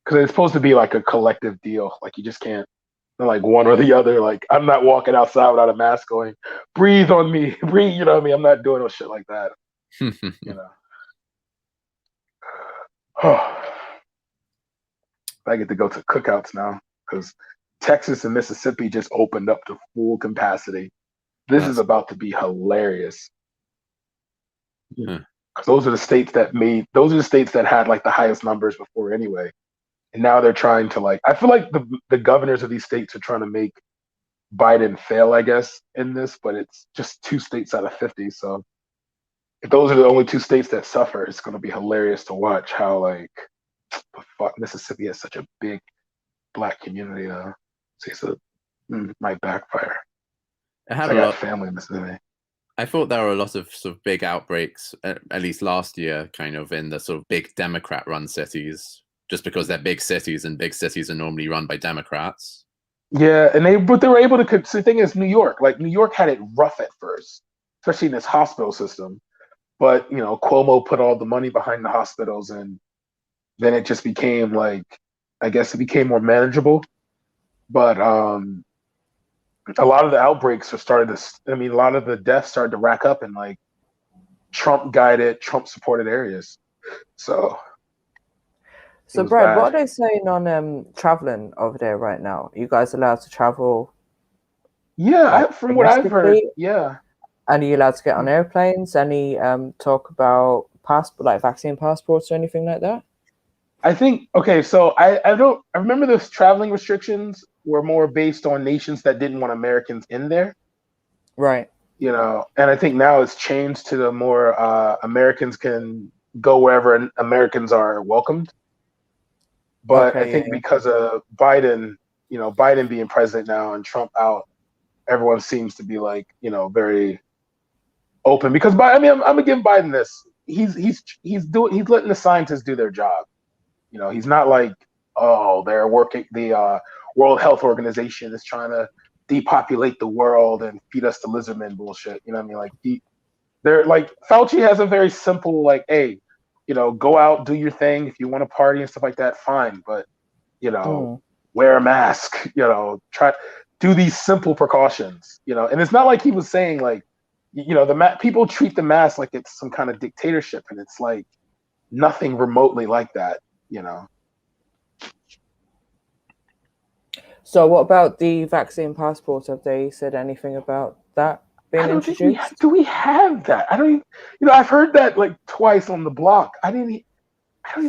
because it's supposed to be like a collective deal. Like you just can't like one or the other. Like I'm not walking outside without a mask going, breathe on me, breathe. You know what I mean? I'm not doing no shit like that. You know. I get to go to cookouts now because Texas and Mississippi just opened up to full capacity. This is about to be hilarious. Because those are the states that had like the highest numbers before anyway. And now they're trying to like, I feel like the governors of these states are trying to make Biden fail, I guess, in this, but it's just 2 states out of 50. So if those are the only 2 states that suffer, it's going to be hilarious to watch how like, the fuck, Mississippi has such a big Black community. So it might backfire.
It had
I
a
got
lot.
family in Mississippi.
I thought there were a lot of sort of big outbreaks, at least last year, kind of in the sort of big Democrat-run cities, just because they're big cities and big cities are normally run by Democrats.
Yeah, and they were able to. So the thing is, New York had it rough at first, especially in this hospital system. But you know, Cuomo put all the money behind the hospitals, and then it just became like, I guess it became more manageable. But a lot of the outbreaks a lot of the deaths started to rack up in like Trump supported areas. So
Brad, what are they saying on traveling over there right now? Are you guys allowed to travel?
Yeah, from what I've heard, yeah.
And are you allowed to get on airplanes? Any talk about vaccine passports or anything like that?
I think so I remember those traveling restrictions were more based on nations that didn't want Americans in there.
Right.
You know, and I think now it's changed to the more Americans can go wherever Americans are welcomed. But I think because of Biden, you know, Biden being president now and Trump out, everyone seems to be like, you know, very open. Because I mean, I'm gonna give Biden this. He's letting the scientists do their job. You know, he's not like, oh, they're working. The World Health Organization is trying to depopulate the world and feed us the lizardmen bullshit. You know what I mean? Like they're like Fauci has a very simple like, hey, you know, go out, do your thing. If you want to party and stuff like that, fine. But you know, wear a mask. You know, do these simple precautions. You know, and it's not like he was saying like, you know, people treat the mask like it's some kind of dictatorship, and it's like nothing remotely like that. You know. So
what about the vaccine passport? Have they said anything about that being introduced?
Do we have that? I don't even, you know, I've heard that like twice on the block. I don't even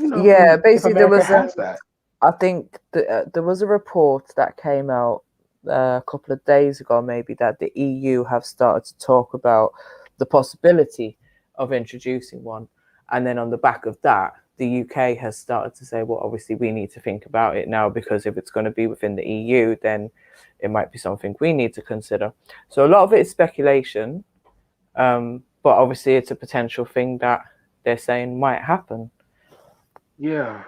know.
Yeah, basically there was
that.
I think there was a report that came out a couple of days ago, maybe, that the EU have started to talk about the possibility of introducing one, and then on the back of that, the UK has started to say, well, obviously we need to think about it now, because if it's going to be within the EU, then it might be something we need to consider. So a lot of it is speculation, but obviously it's a potential thing that they're saying might happen.
Yeah.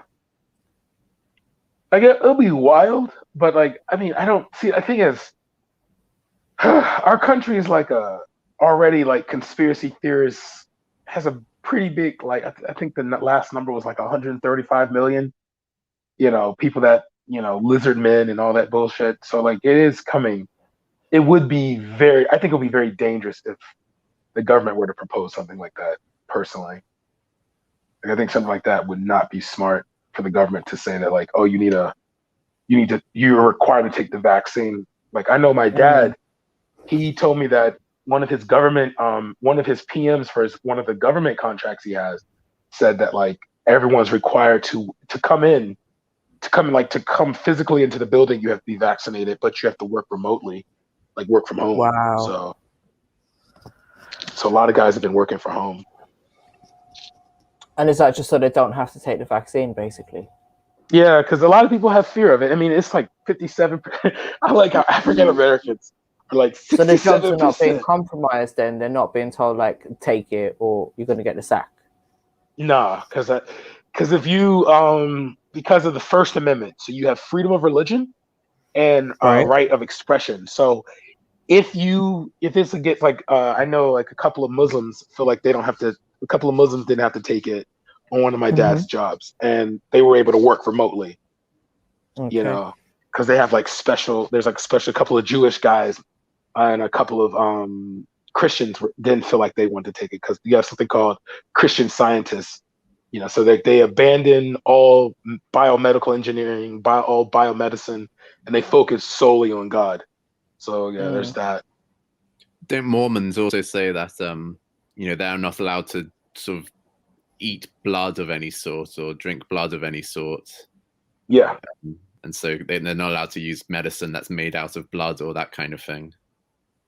Like it'll be wild, but like, I mean, I don't see, I think it's, our country is like already like conspiracy theorists has a pretty big, like, I think the last number was like 135 million, you know, people that, you know, lizard men and all that bullshit. So like it is coming. It would be I think it would be very dangerous if the government were to propose something like that, personally. Like, I think something like that would not be smart for the government to say that like, oh, you're required to take the vaccine. Like I know my dad, he told me that one of his PMs for one of the government contracts he has said that like everyone's required to come physically into the building. You have to be vaccinated, but you have to work remotely, like work from home.
Wow.
So a lot of guys have been working from home.
And is that just so they don't have to take the vaccine, basically?
Yeah, because a lot of people have fear of it. I mean, it's like 57%. I like how African Americans are like 67%.
So the jobs are not being compromised, then they're not being told like take it or you're going to get the sack.
Nah, because if you because of the First Amendment, so you have freedom of religion and right of expression. So if this gets like I know like a couple of Muslims feel like they don't have to. A couple of Muslims didn't have to take it on one of my dad's jobs, and they were able to work remotely. Okay. You know, because they have like there's like a couple of Jewish guys and a couple of Christians didn't feel like they wanted to take it because you have something called Christian scientists. You know, so they abandon all biomedical engineering, all biomedicine, and they focus solely on God. So yeah, there's that.
Don't Mormons also say that you know, they're not allowed to sort of eat blood of any sort or drink blood of any sort?
Yeah.
And so they're not allowed to use medicine that's made out of blood or that kind of thing.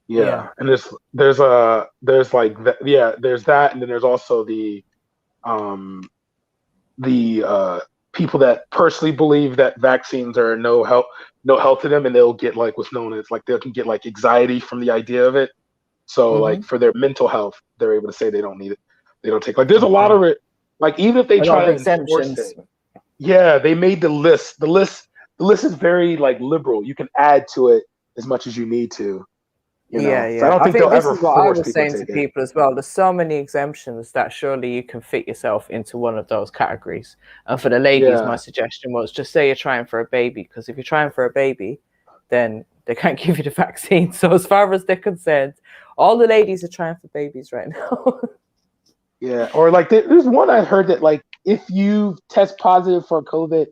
Yeah. And there's that, and then there's also the people that personally believe that vaccines are no help to them, and they'll get like what's known as like they can get like anxiety from the idea of it. So like for their mental health, they're able to say they don't need it. They don't take like there's a lot of it. Like even if they try to enforce it, yeah, they made the list. The list is very like liberal. You can add to it as much as you need to. You know?
Yeah.
So I don't think they'll
this
ever
is what I
force
was saying to people as well. There's so many exemptions that surely you can fit yourself into one of those categories. And for the ladies, my suggestion was just say you're trying for a baby, because if you're trying for a baby, then they can't give you the vaccine. So as far as they're concerned, all the ladies are trying for babies right now.
Yeah, or like there's one I heard that like if you test positive for COVID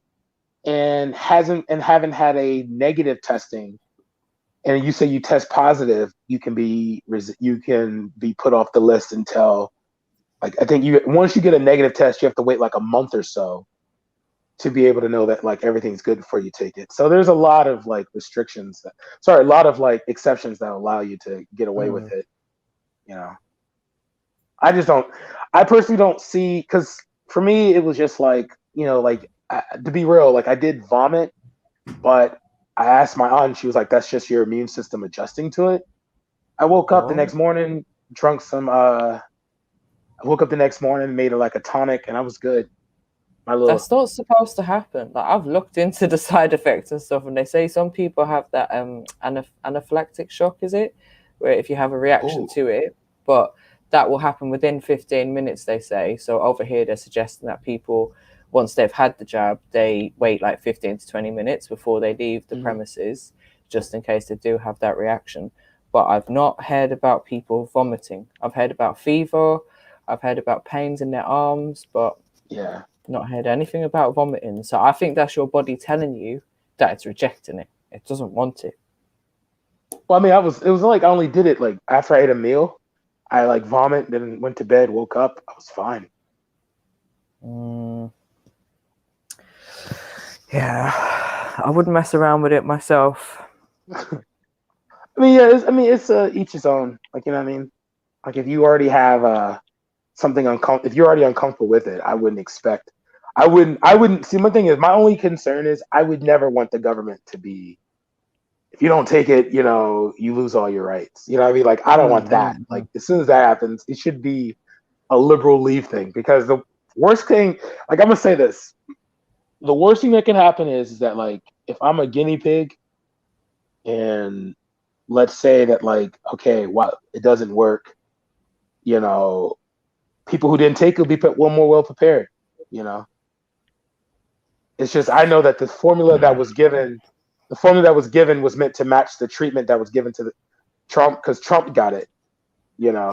and haven't had a negative testing, and you say you test positive, you can be put off the list until like I think once you get a negative test, you have to wait like a month or so to be able to know that like everything's good before you take it. So there's a lot of like a lot of like exceptions that allow you to get away with it. You know, I just don't. I personally don't see, because for me it was just like, you know, like to be real, like I did vomit, but I asked my aunt, and she was like, "That's just your immune system adjusting to it." I woke up the next morning, drunk some. I woke up the next morning, made it like a tonic, and I was good.
That's not supposed to happen. Like, I've looked into the side effects and stuff, and they say some people have that anaphylactic shock, is it? Where if you have a reaction to it, but that will happen within 15 minutes, they say. So over here, they're suggesting that people, once they've had the jab, they wait like 15 to 20 minutes before they leave the premises, just in case they do have that reaction. But I've not heard about people vomiting. I've heard about fever. I've heard about pains in their arms, but not heard anything about vomiting. So I think that's your body telling you that it's rejecting it. It doesn't want it.
Well, I mean, it was like I only did it like after I ate a meal. I like vomit, then went to bed, woke up, I was fine.
Yeah, I wouldn't mess around with it myself.
I mean, yeah, it's each his own. Like, you know what I mean? Like, if you already have something uncomfortable, if you're already uncomfortable with it, I wouldn't see. My thing is, my only concern is I would never want the government to be, if you don't take it, you know, you lose all your rights. You know what I mean? Like, I don't want that. Like, as soon as that happens, it should be a liberal leave thing, because the worst thing, like, I'm gonna say this, the worst thing that can happen is that, like, if I'm a guinea pig and let's say that, like, okay, well, it doesn't work, you know, people who didn't take it will be more well prepared, you know. It's just, I know that the formula that was given was meant to match the treatment that was given to Trump, because Trump got it, you know.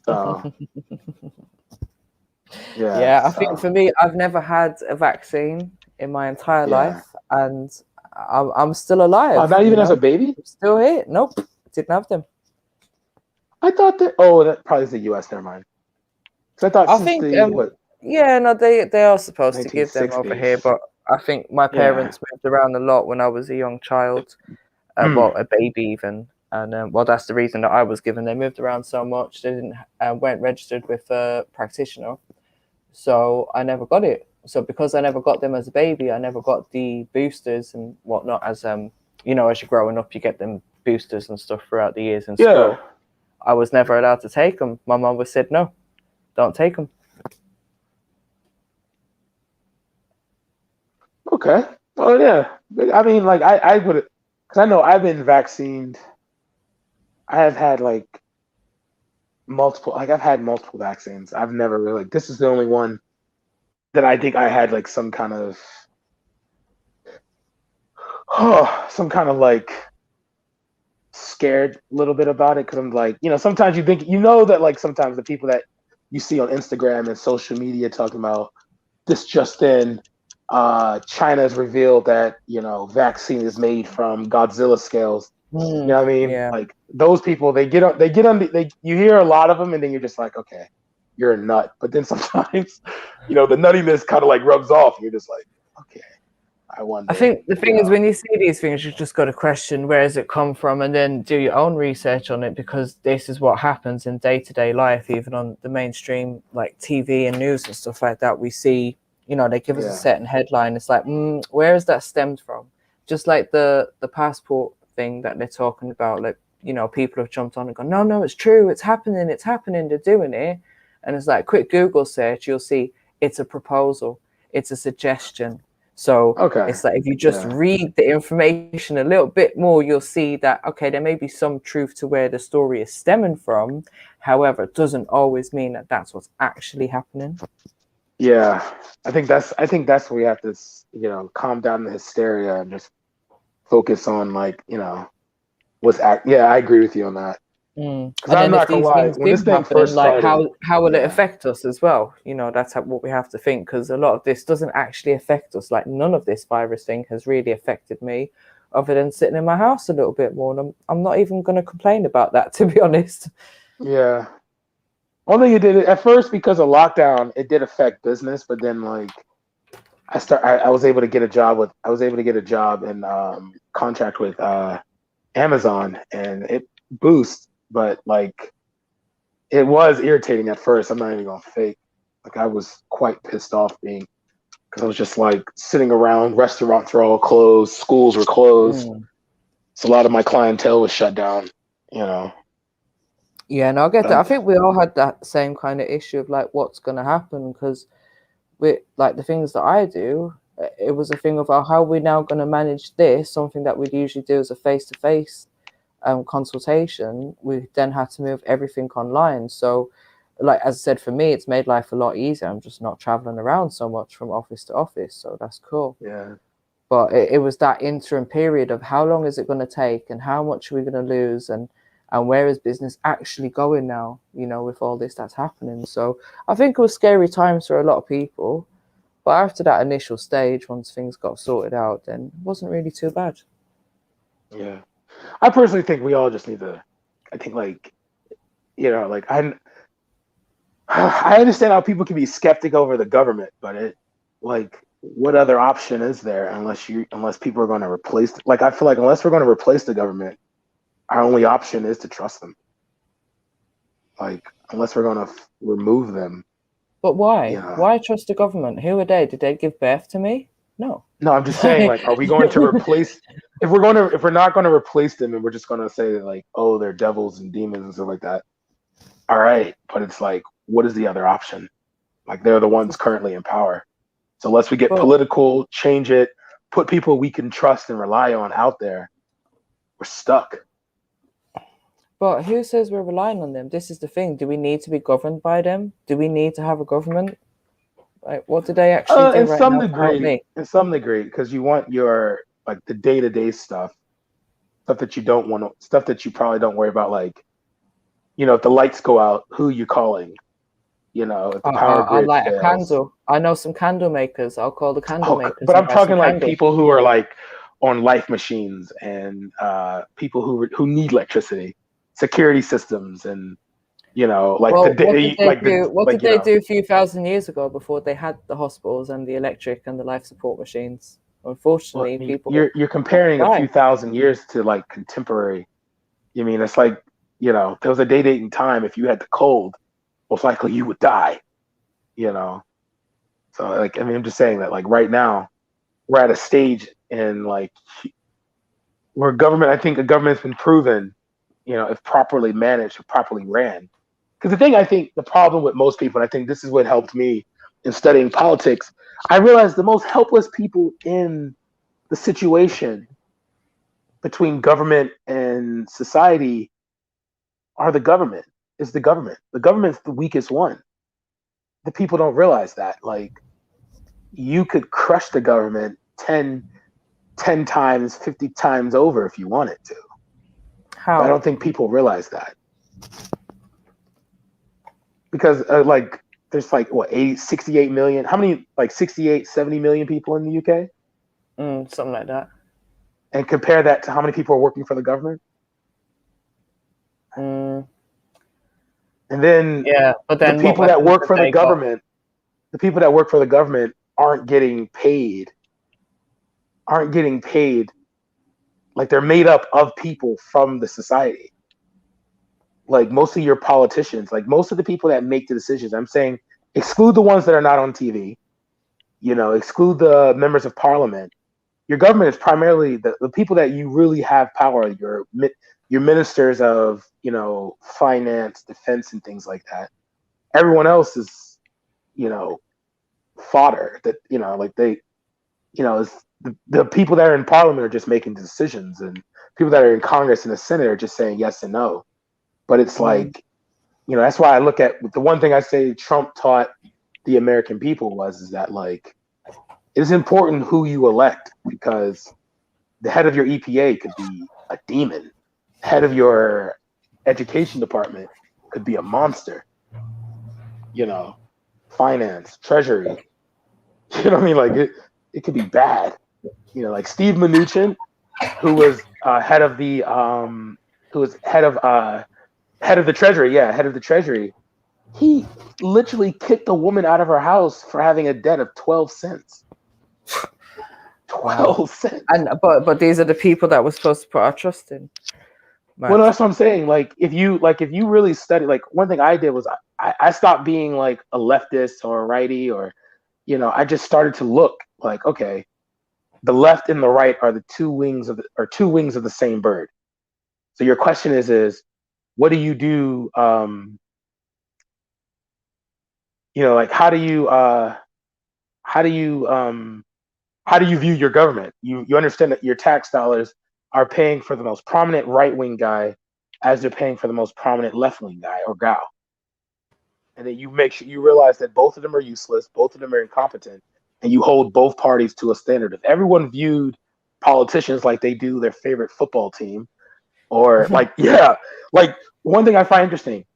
So
yeah, I think for me, I've never had a vaccine in my entire life, and I'm still alive.
Not even as a baby?
I'm still here. Nope, didn't have them.
I thought that. Oh, that probably is the U.S. Never mind. So I think
yeah, no, they are supposed to give them over here, but I think my parents moved around a lot when I was a young child, well, a baby even, and well, that's the reason that I was given. They moved around so much, they didn't weren't registered with a practitioner, so I never got it. So because I never got them as a baby, I never got the boosters and whatnot. As you know, as you're growing up, you get them boosters and stuff throughout the years in school. I was never allowed to take them. My mum was said, no, don't take them.
Okay. Well, yeah. I mean, like, I would, because I know I've been vaccinated. I have had like I've had multiple vaccines. I've never really, like, this is the only one that I think I had like some kind of like scared a little bit about it, because I'm like, you know, sometimes you think, you know, that like sometimes the people that you see on Instagram and social media talking about this just in, China has revealed that, you know, vaccine is made from Godzilla scales. You know what I mean?
Yeah.
Like, those people, you hear a lot of them, and then you're just like, okay, you're a nut. But then sometimes, you know, the nuttiness kind of like rubs off, and you're just like, okay, I wonder.
I think the thing is, when you see these things, you just got to question, where does it come from, and then do your own research on it, because this is what happens in day-to-day life, even on the mainstream, like TV and news and stuff like that. We see, you know, they give us a certain headline. It's like, where is that stemmed from? Just like the passport thing that they're talking about, like, you know, people have jumped on and gone, no, it's true, it's happening, they're doing it. And it's like, quick Google search, you'll see it's a proposal, it's a suggestion. So it's like, if you just read the information a little bit more, you'll see that, okay, there may be some truth to where the story is stemming from. However, it doesn't always mean that that's what's actually happening.
Yeah, I think that's where we have to, you know, calm down the hysteria and just focus on, like, you know, I agree with you on that. Because I'm not gonna lie, when this thing first started,
how will it affect us as well? You know, that's what we have to think, because a lot of this doesn't actually affect us. Like, none of this virus thing has really affected me, other than sitting in my house a little bit more. And I'm not even going to complain about that, to be honest.
Yeah. Only it did it at first because of lockdown. It did affect business, but then, like, I was able to get a job and contract with Amazon, and it boosts. But, like, It was irritating at first. I'm not even gonna fake. Like I was quite pissed off because I was just like sitting around. Restaurants were all closed. Schools were closed. So a lot of my clientele was shut down. You know.
Yeah, and I get that. I think we all had that same kind of issue of like what's going to happen, because with like the things that I do, it was a thing of how are we now going to manage this, something that we'd usually do as a face-to-face consultation. We then had to move everything online. So like as I said, for me, it's made life a lot easier. I'm just not traveling around so much from office to office, so that's cool.
Yeah.
But it was that interim period of how long is it going to take, and how much are we going to lose, and where is business actually going now, you know, with all this that's happening. So I think it was scary times for a lot of people. But after that initial stage, once things got sorted out, then it wasn't really too bad.
Yeah. I personally think we all just need to, I think like, you know, like I understand how people can be skeptic over the government, but it like, what other option is there unless people are going to replace, like, I feel like unless we're going to replace the government, our only option is to trust them. Like, unless we're going to remove them.
But why?
You know?
Why trust the government? Who are they? Did they give birth to me? No.
No, I'm just saying, like, are we going to replace, if we're not going to replace them and we're just going to say that, like, oh, they're devils and demons and stuff like that. All right. But it's like, what is the other option? Like, they're the ones currently in power. So unless we get political, change it, put people we can trust and rely on out there, we're stuck.
But who says we're relying on them? This is the thing. Do we need to be governed by them? Do we need to have a government? Like, what do they actually do
in
right
some
now?
degree, in some degree, because you want your, like, the day-to-day stuff that you don't want to, stuff that you probably don't worry about, like, you know, if the lights go out, who are you calling? You know, if the power grid
I'll light
fails.
a candle. I know some candle makers. I'll call the candle makers.
But I'm talking like people who are like on life machines and people who need electricity, security systems, and you know, like
well,
the day,
what did they do a few thousand years ago before they had the hospitals and the electric and the life support machines? Unfortunately, people.
You're comparing a few thousand years to like contemporary. You mean it's like, you know, there was a day date and time. If you had the cold, most likely you would die. You know. So, like, I mean, I'm just saying that, like, right now, we're at a stage in, like, where government, I think the government's been proven, you know, if properly managed, if properly ran. Because the thing, I think, the problem with most people, and I think this is what helped me in studying politics, I realized the most helpless people in the situation between government and society are the government, is the government. The government's the weakest one. The people don't realize that, like, you could crush the government 10 times, 50 times over if you wanted to.
How?
But I don't think people realize that. Because, like, there's like, what, 68 million? How many, like 68, 70 million people in the UK?
Something like that.
And compare that to how many people are working for the government?
Mm.
And then,
yeah, but then
the people that work for the government, aren't getting paid. Like, they're made up of people from the society. Like, most of your politicians, like most of the people that make the decisions, I'm saying exclude the ones that are not on TV, you know, exclude the members of parliament. Your government is primarily the people that you really have power, your ministers of, you know, finance, defense, and things like that. Everyone else is, you know, fodder that, you know, like they, you know, the people that are in parliament are just making decisions, and people that are in Congress and the Senate are just saying yes and no. But it's like, you know, that's why I look at the one thing I say Trump taught the American people is that, like, it is important who you elect, because the head of your EPA could be a demon. The head of your education department could be a monster. You know, finance, treasury. You know what I mean? Like, it could be bad. You know, like Steve Mnuchin, who was head of the Treasury. He literally kicked a woman out of her house for having a debt of 12 cents. 12 cents.
And but these are the people that we're supposed to put our trust in. Mad.
Well, that's what I'm saying. Like if you really study, like one thing I did was I stopped being like a leftist or a righty, or I just started to look like, okay, the left and the right are the two wings of the same bird. So your question is what do you do? Like how do you view your government? You understand that your tax dollars are paying for the most prominent right wing guy as they're paying for the most prominent left wing guy or gal. And then you make sure you realize that both of them are useless, both of them are incompetent, and you hold both parties to a standard. If everyone viewed politicians like they do their favorite football team, or like one thing I find interesting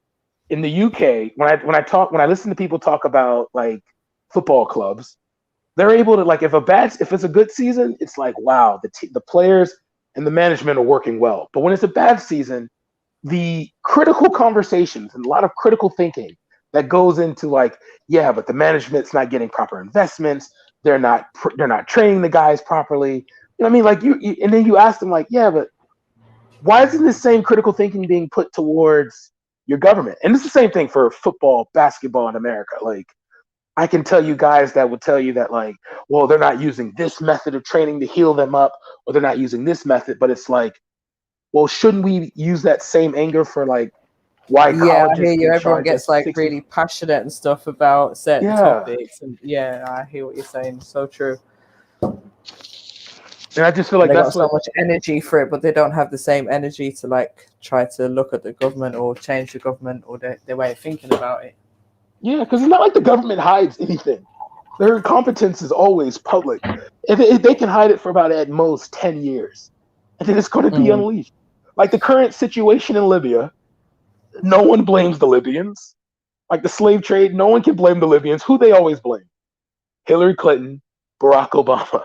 in the UK, when I listen to people talk about like football clubs, they're able to, like, if it's a good season, it's like, wow, the players and the management are working well. But when it's a bad season, the critical conversations and a lot of critical thinking that goes into like, yeah, but the management's not getting proper investments. They're not training the guys properly. You know what I mean? Like and then you ask them like, yeah, but why isn't the same critical thinking being put towards your government? And it's the same thing for football, basketball in America. Like, I can tell you guys that will tell you that, like, well, they're not using this method of training to heal them up, or they're not using this method. But it's like, well, shouldn't we use that same anger for like why colleges
I hear you.
can
Everyone
charge
gets
us
like
60?
really passionate and stuff about certain
Yeah.
topics, and I hear what you're saying. So true.
And I just feel like
they
that's
got so much energy for it, but they don't have the same energy to like try to look at the government or change the government or their way of thinking about it.
Yeah, because it's not like the government hides anything. Their incompetence is always public. If they can hide it for about at most 10 years, and then it's going to be unleashed. Like the current situation in Libya, no one blames the Libyans. Like the slave trade, no one can blame the Libyans. Who they always blame? Hillary Clinton, Barack Obama.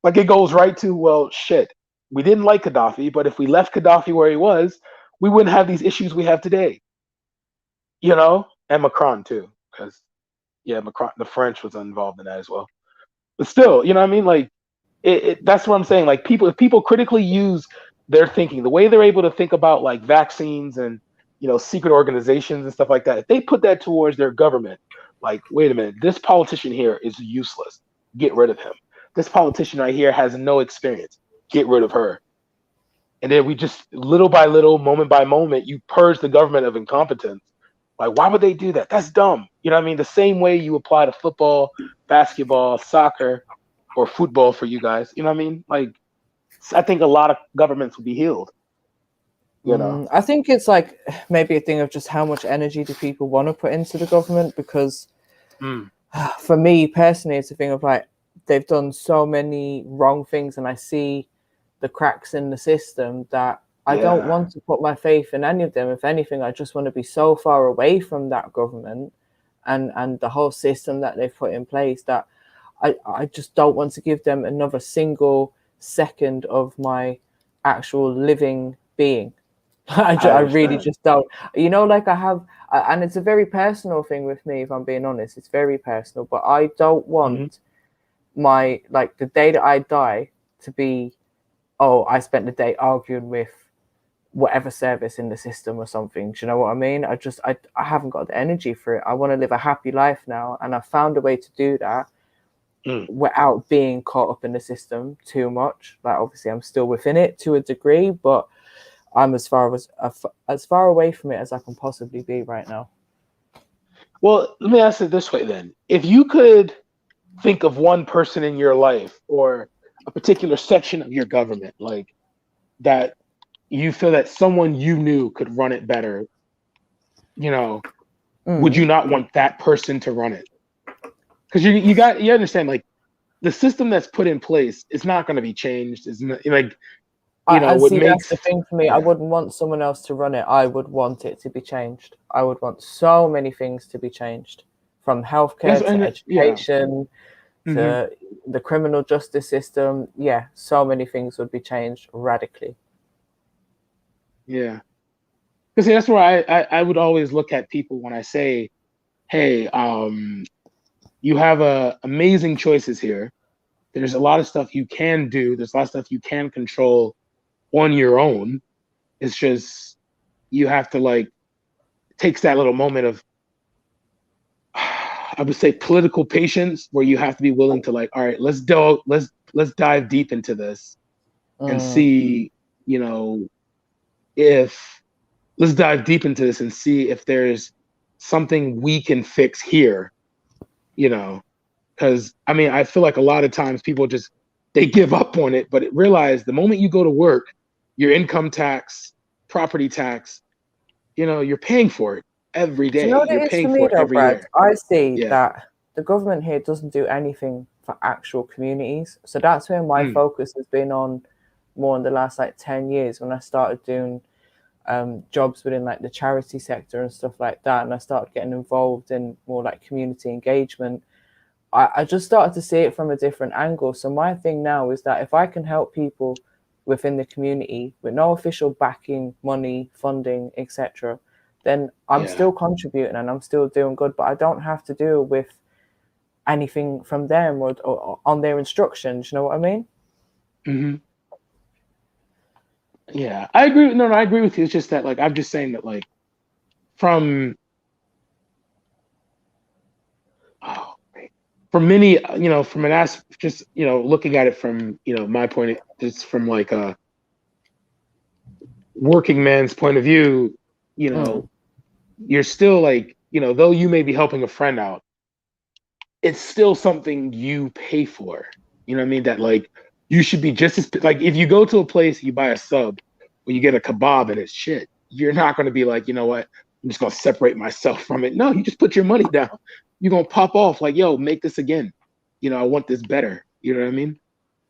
Like it goes right to, well, shit, we didn't like Gaddafi, but if we left Gaddafi where he was, we wouldn't have these issues we have today. And Macron too, because Macron, the French was involved in that as well. But still, you know what I mean? Like, that's what I'm saying. Like, if people critically use their thinking, the way they're able to think about like vaccines and secret organizations and stuff like that, if they put that towards their government, like, wait a minute, this politician here is useless. Get rid of him. This politician right here has no experience. Get rid of her. And then we just little by little, moment by moment, you purge the government of incompetence. Like, why would they do that? That's dumb. You know what I mean? The same way you apply to football, basketball, soccer, or football for you guys. You know what I mean? Like, I think a lot of governments would be healed.
I think it's like maybe a thing of just how much energy do people want to put into the government, because for me personally, it's a thing of like, they've done so many wrong things and I see the cracks in the system that I don't want to put my faith in any of them. If anything, I just want to be so far away from that government and the whole system that they've put in place that I just don't want to give them another single second of my actual living being. I really just don't. Like I have, and it's a very personal thing with me, if I'm being honest. It's very personal, but I don't want my, like, the day that I die to be, oh, I spent the day arguing with whatever service in the system or something. Do you know what I mean? I haven't got the energy for it. I want to live a happy life now, and I found a way to do that without being caught up in the system too much. Like, obviously I'm still within it to a degree, but I'm as far away from it as I can possibly be right now.
Well, let me ask it this way then. If you could think of one person in your life or a particular section of your government, like, that you feel that someone you knew could run it better, would you not want that person to run it? Because you understand, like, the system that's put in place is not going to be changed. It's not, like,
that's the thing for me. I wouldn't want someone else to run it. I would want it to be changed. I would want so many things to be changed, from healthcare to education to the criminal justice system. Yeah, so many things would be changed radically.
Yeah. Because that's where I would always look at people when I say, hey, you have amazing choices here. There's a lot of stuff you can do. There's a lot of stuff you can control on your own. It's just you have to like takes that little moment of I would say political patience where you have to be willing to like, all right, let's dive deep into this and see, you know, let's dive deep into this and see if there's something we can fix here, you know, because I mean, I feel like a lot of times people just, they give up on it, but realize the moment you go to work, your income tax, property tax, you know, you're paying for it every
Do you
day.
know what
You're
it is
paying
for
for
me
it
though,
every
Brad?
year.
I see
Yeah.
that the government here doesn't do anything for actual communities. So that's where my focus has been on more in the last like 10 years when I started doing jobs within like the charity sector and stuff like that. And I started getting involved in more like community engagement. I just started to see it from a different angle. So my thing now is that if I can help people within the community with no official backing, money, funding, etc., then I'm still contributing and I'm still doing good, but I don't have to deal with anything from them or on their instructions. You know what I mean?
Mm-hmm. Yeah, I agree. No, I agree with you. It's just that, like, I'm just saying that, like, from many, you know, from an just, you know, looking at it from, you know, my point, it's from like a working man's point of view, you know, you're still like, you know, though you may be helping a friend out, it's still something you pay for. You know what I mean? That like you should be just as like if you go to a place, you buy a sub, or you get a kebab and it's shit. You're not going to be like, you know what? I'm just going to separate myself from it. No, you just put your money down. You're going to pop off like, yo, make this again. You know, I want this better. You know what I mean?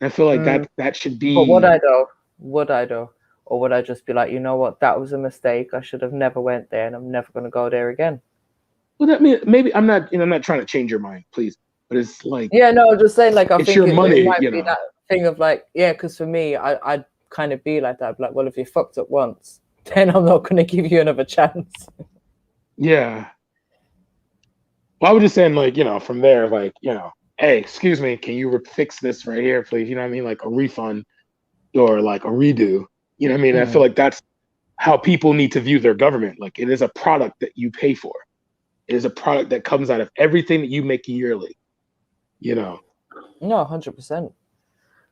I feel like that should be.
But would I though? Or would I just be like, you know what, that was a mistake. I should have never went there and I'm never going to go there again.
Well, that mean maybe I'm not, you know, I'm not trying to change your mind, please. But it's like,
yeah, no, just saying, like, I
it's
think
your money,
it might
you
be
know.
that thing of like, yeah, because for me, I'd kind of be like that. Like, well, if you fucked up once, then I'm not going to give you another chance.
Yeah. Well, I was just saying, like, you know, from there, like, you know, hey, excuse me, can you fix this right here, please? You know what I mean? Like a refund or like a redo. You know what I mean? I feel like that's how people need to view their government. Like, it is a product that you pay for. It is a product that comes out of everything that you make yearly. You know.
No, 100%.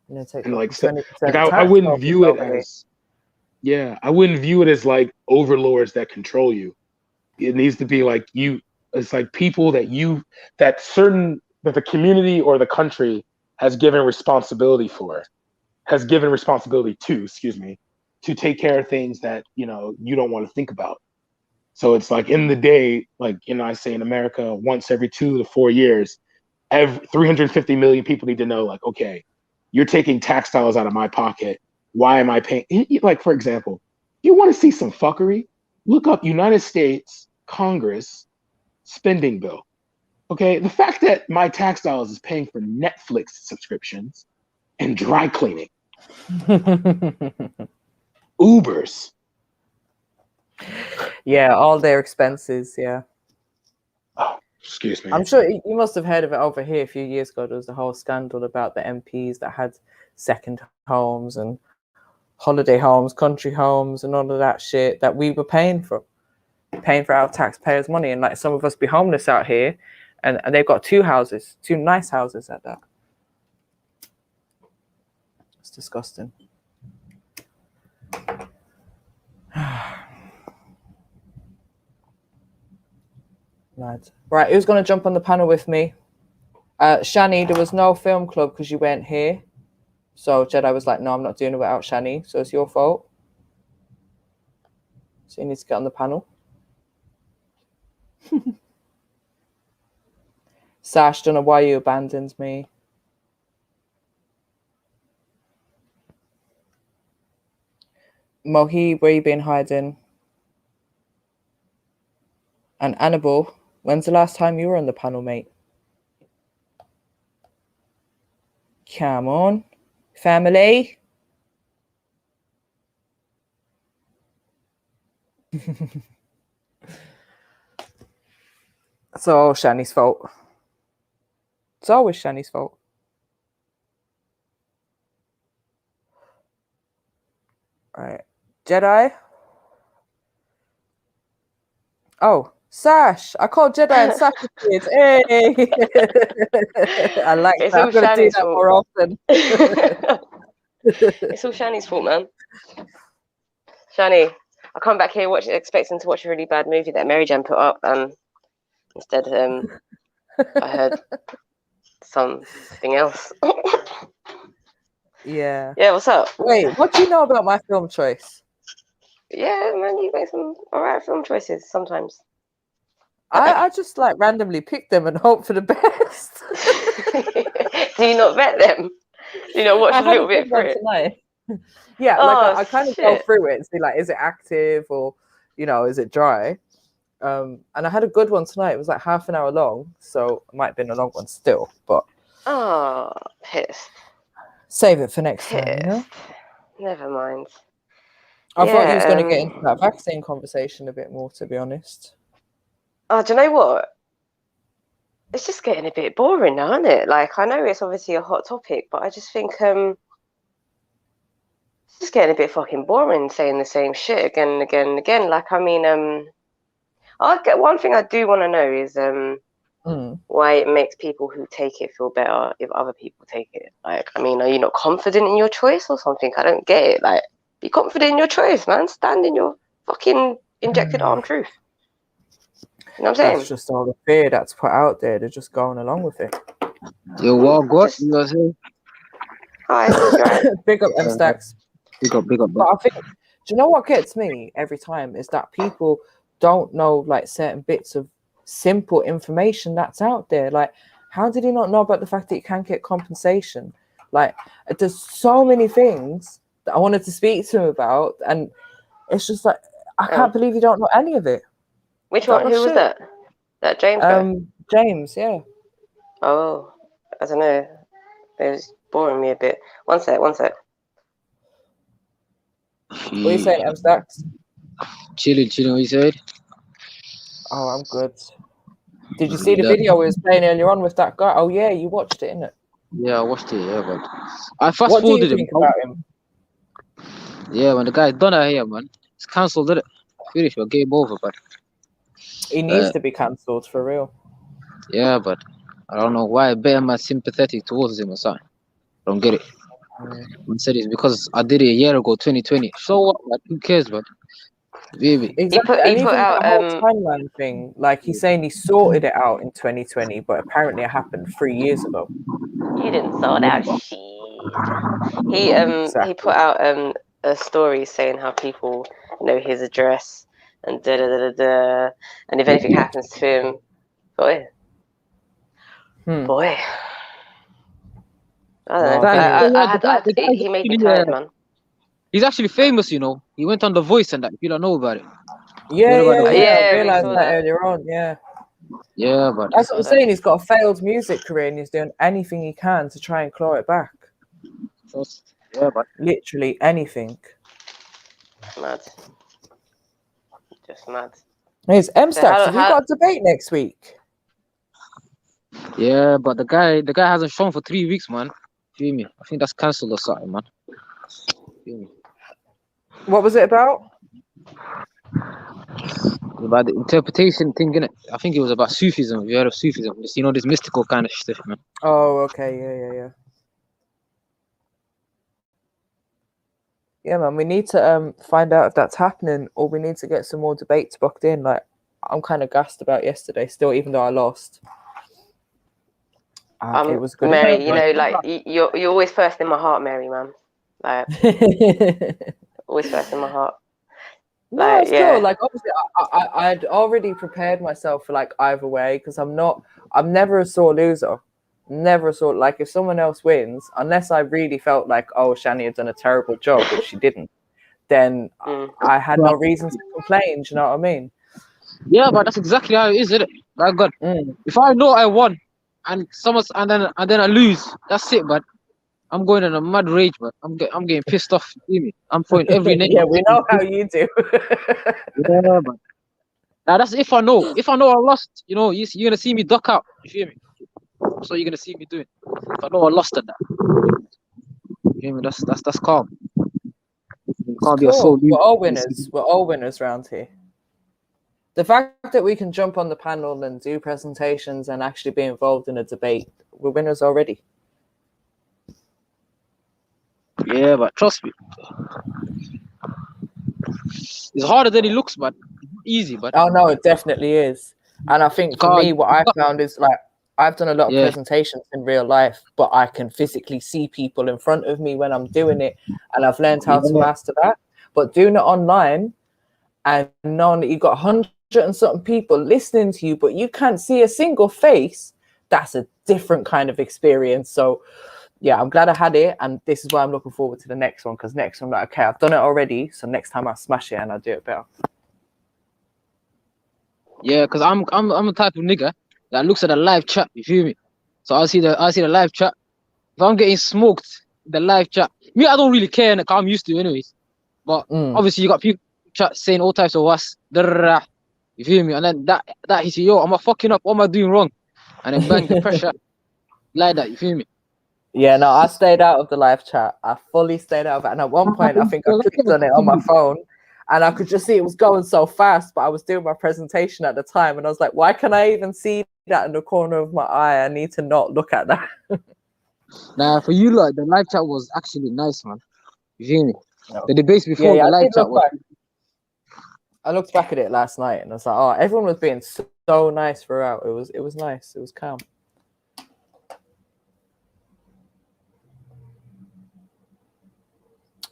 And like,
20%
like
tax
I wouldn't
focus
view it
over here.
as, yeah, I wouldn't view it as like overlords that control you. It needs to be like you. It's like people that that the community or the country has given responsibility to, excuse me, to take care of things that, you know, you don't want to think about. So it's like in the day, like, you know, I say in America, once every 2 to 4 years, 350 million people need to know, like, okay, you're taking tax dollars out of my pocket. Why am I paying? Like, for example, you want to see some fuckery? Look up United States Congress spending bill. Okay, the fact that my tax dollars is paying for Netflix subscriptions and dry cleaning, Ubers.
Yeah, all their expenses. Yeah.
Oh, excuse me.
I'm sure you must have heard of it over here a few years ago. There was the whole scandal about the MPs that had second homes and holiday homes, country homes, and all of that shit that we were paying for our taxpayers' money. And like some of us be homeless out here, and they've got 2 houses, 2 nice houses at that. It's disgusting. Right, who's going to jump on the panel with me? Shani, there was no film club because you weren't here. So Jedi was like, no, I'm not doing it without Shani. So it's your fault. So you need to get on the panel. Sash, don't know why you abandoned me. Mohib, where you been hiding? And Annabelle, when's the last time you were on the panel, mate? Come on, family. It's all Shani's fault. It's always Shani's fault. All right, Jedi, Oh, Sash. I call Jedi and Sash kids. Hey. I like
It's
that.
all
I'm gonna do
Shani's
that
fault.
more often.
It's all Shani's fault, man. Shani, I come back here expecting to watch a really bad movie that Mary Jane put up, and instead I heard something else.
Yeah.
Yeah, what's up?
Wait, what do you know about my film choice?
Yeah, man, you make some alright film choices sometimes.
I just like randomly pick them and hope for the best.
Do you not vet them? Do you not watch
I
a
had
little
a good
bit
one
through it?
tonight. Yeah,
Oh,
like I kind of go
shit.
through it and see like, is it active or, you know, is it dry? And I had a good one tonight. It was like half an hour long, so it might have been a long one still, but
Oh, pissed.
save it for next time, you know?
Never mind.
I thought you was going to get
Yeah,
into that vaccine conversation a bit more, to be honest.
oh, do you know what? It's just getting a bit boring now, isn't it? Like, I know it's obviously a hot topic, but I just think it's just getting a bit fucking boring saying the same shit again and again and again. Like, I mean, I get one thing I do want to know is why it makes people who take it feel better if other people take it. Like, I mean, are you not confident in your choice or something? I don't get it. Like, be confident in your choice, man. Stand in your fucking injected arm truth. You know what I'm saying?
That's just all the fear that's put out there. They're just going along with it.
Yo, what? What? You guys here?
Hi, right.
Big up M Stacks.
Big up, big up.
But I think, do you know what gets me every time is that people don't know like certain bits of simple information that's out there. Like, how did he not know about the fact that you can't get compensation? Like, there's so many things that I wanted to speak to him about, and it's just like, I can't believe you don't know any of it.
Which one? Who was that? That James guy?
James, yeah.
Oh, I don't know. It was boring me a bit. One sec.
What are you saying, M Stacks?
Chilling, what you said?
Oh, I'm good. Did you see the video we was playing earlier on with that guy? Oh yeah, you watched it, innit?
Yeah, I watched it, yeah, but I fast
What do you
forwarded
think
him.
about him?
Yeah, man, the guy's done out here, man. It's cancelled, did it? Finish, but game over, but
He needs to be cancelled for real.
yeah, but I don't know why better man sympathetic towards him or something. Don't get it. Man said it's because I did it a year ago, 2020. So what, man? Who cares, man? Baby.
Exactly.
He
And
put
even
out,
the whole timeline thing, like he's saying he sorted it out in 2020, but apparently it happened 3 years ago.
You didn't sort out shit. He put out a story saying how people know his address and da da da da da, and if anything happens to him, boy. I don't know. He made me tired, man.
He's actually famous, you know. He went on The Voice and that. You don't know about it.
Yeah. I
we
realized
saw
that earlier on. Yeah.
Yeah, but
That's what I'm saying. He's got a failed music career and he's doing anything he can to try and claw it back.
Yeah, but
literally anything.
Mad. Just mad.
Hey, M Stacks, have you got a debate next week?
Yeah, but the guy hasn't shown for 3 weeks, man. Feel me? I think that's cancelled or something, man. Feel me?
What was it about?
About the interpretation thing, innit? I think it was about Sufism. Have you heard of Sufism? Just, you know, this mystical kind of stuff, man.
Oh, okay. Yeah. Yeah, man, we need to find out if that's happening, or we need to get some more debates booked in. Like, I'm kind of gassed about yesterday still, even though I lost. It was good.
Mary, you know, like you're always first in my heart, Mary, man. Like always first in my heart.
No, still, like obviously, I'd already prepared myself for like either way because I'm never a sore loser. Never saw like if someone else wins, unless I really felt like, oh, Shani had done a terrible job, which she didn't, then I had no reason to complain. Do you know what I mean?
Yeah, but that's exactly how it is, isn't it? Like God, if I know I won and then I lose, that's it. But I'm going in a mad rage, but I'm getting pissed off. You me? I'm throwing every name.
Yeah, we know how you do.
Yeah, but now that's if I know. If I know I lost, you know, you're gonna see me duck out. You feel me? So you're gonna see me doing. If I know I lost at that, you feel me? That's calm. You can't be a soul.
We're all winners. We're all winners around here. the fact that we can jump on the panel and do presentations and actually be involved in a debate, we're winners already.
Yeah, but trust me, it's harder than it looks, but easy. But
oh no, it definitely is. And I think for me, what I found is like I've done a lot of presentations in real life, but I can physically see people in front of me when I'm doing it, and I've learned how to master that. But doing it online and knowing that you've got 100 and something people listening to you, but you can't see a single face, that's a different kind of experience. So yeah, I'm glad I had it, and this is why I'm looking forward to the next one, because next one, like, okay, I've done it already, so next time I'll smash it and I'll do it better.
Yeah, because I'm a type of nigga that looks at a live chat, you feel me? So I see the live chat. If I'm getting smoked, the live chat, me, I don't really care, and I'm used to it anyways. But obviously you got people chat saying all types of was, you feel me? And then that he say, yo, am I fucking up? What am I doing wrong? And then bang, the pressure like that, you feel me?
Yeah, no, I stayed out of the live chat. I fully stayed out of it. And at one point, I think I clicked on it on my phone, and I could just see it was going so fast, but I was doing my presentation at the time, and I was like, why can I even see that in the corner of my eye? I need to not look at that.
Nah, for you, like, the live chat was actually nice, man. You feel me? No. The debates before the live chat was...
I looked back at it last night, and I was like, oh, everyone was being so nice throughout. It was nice. It was calm.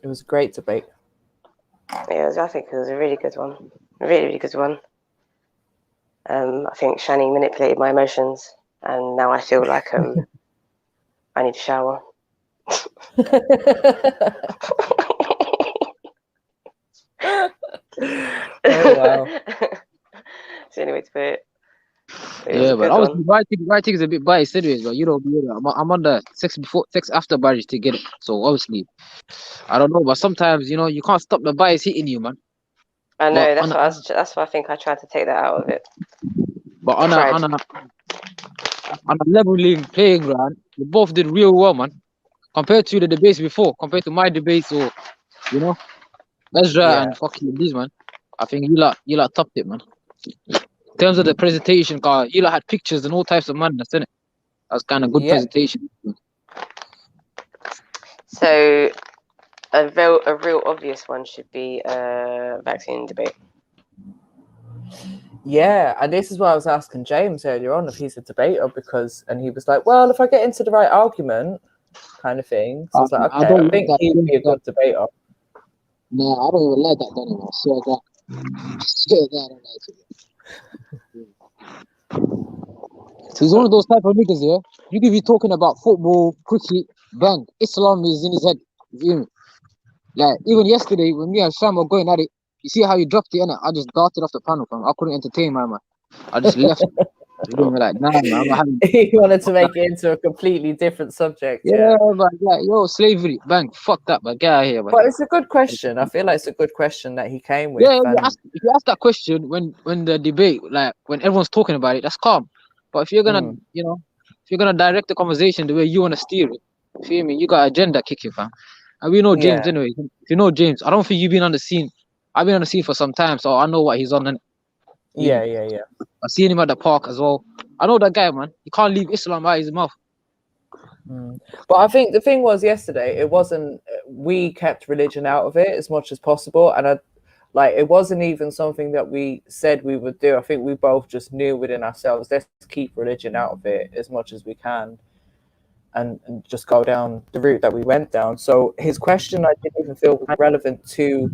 It was a great debate.
Yeah, I think it was a really good one. A really, really good one. I think Shani manipulated my emotions, and now I feel like I need a shower.
Oh, wow.
It's the only way to put it.
Yeah, but obviously writing is a bit biased anyways, but you know, I'm on the sex after marriage to get it. So obviously, I don't know, but sometimes, you know, you can't stop the bias hitting you, man.
I know, that's why I think I tried to take that out of it.
But on a leveling playing ground, we both did real well, man. Compared to the debates before, compared to my debates, or, you know, Ezra and fucking these, man. I think you lot topped it, man. In terms of the presentation, you lot had pictures and all types of madness, innit? That was kind of good presentation.
So a real obvious one should be a vaccine debate.
Yeah, and this is why I was asking James earlier on if he's a debater, and he was like, well, if I get into the right argument, kind of thing. So I was like, okay, I think he'd be a good debater.
No, I don't even like that anymore. Swear God. Swear God, I don't like it. So he's one of those type of niggas, yeah? You could be talking about football, cricket, bang, Islam is in his head. You feel me? Like, even yesterday, when me and Sham were going at it, you see how he dropped it, innit? I just darted off the panel, fam. I couldn't entertain my man. I just left. Like, nah, man, I'm not having...
He wanted to make it into a completely different subject.
Yeah, but like, yo, slavery, bang, fuck that, but get out of here, man.
But it's a good question. I feel like it's a good question that he came with.
Yeah, if you ask that question when the debate, like, when everyone's talking about it, that's calm. But if you're gonna, you know, if you're gonna direct the conversation the way you want to steer it, you feel me? You got agenda kicking, fam. And we know James anyway. If you know James, I don't think you've been on the scene. I've been on the scene for some time, so I know what he's on.
Yeah.
I've seen him at the park as well. I know that guy, man. He can't leave Islam out his mouth.
But I think the thing was yesterday, it wasn't, we kept religion out of it as much as possible. And it wasn't even something that we said we would do. I think we both just knew within ourselves, let's keep religion out of it as much as we can and just go down the route that we went down. So his question, I didn't even feel relevant to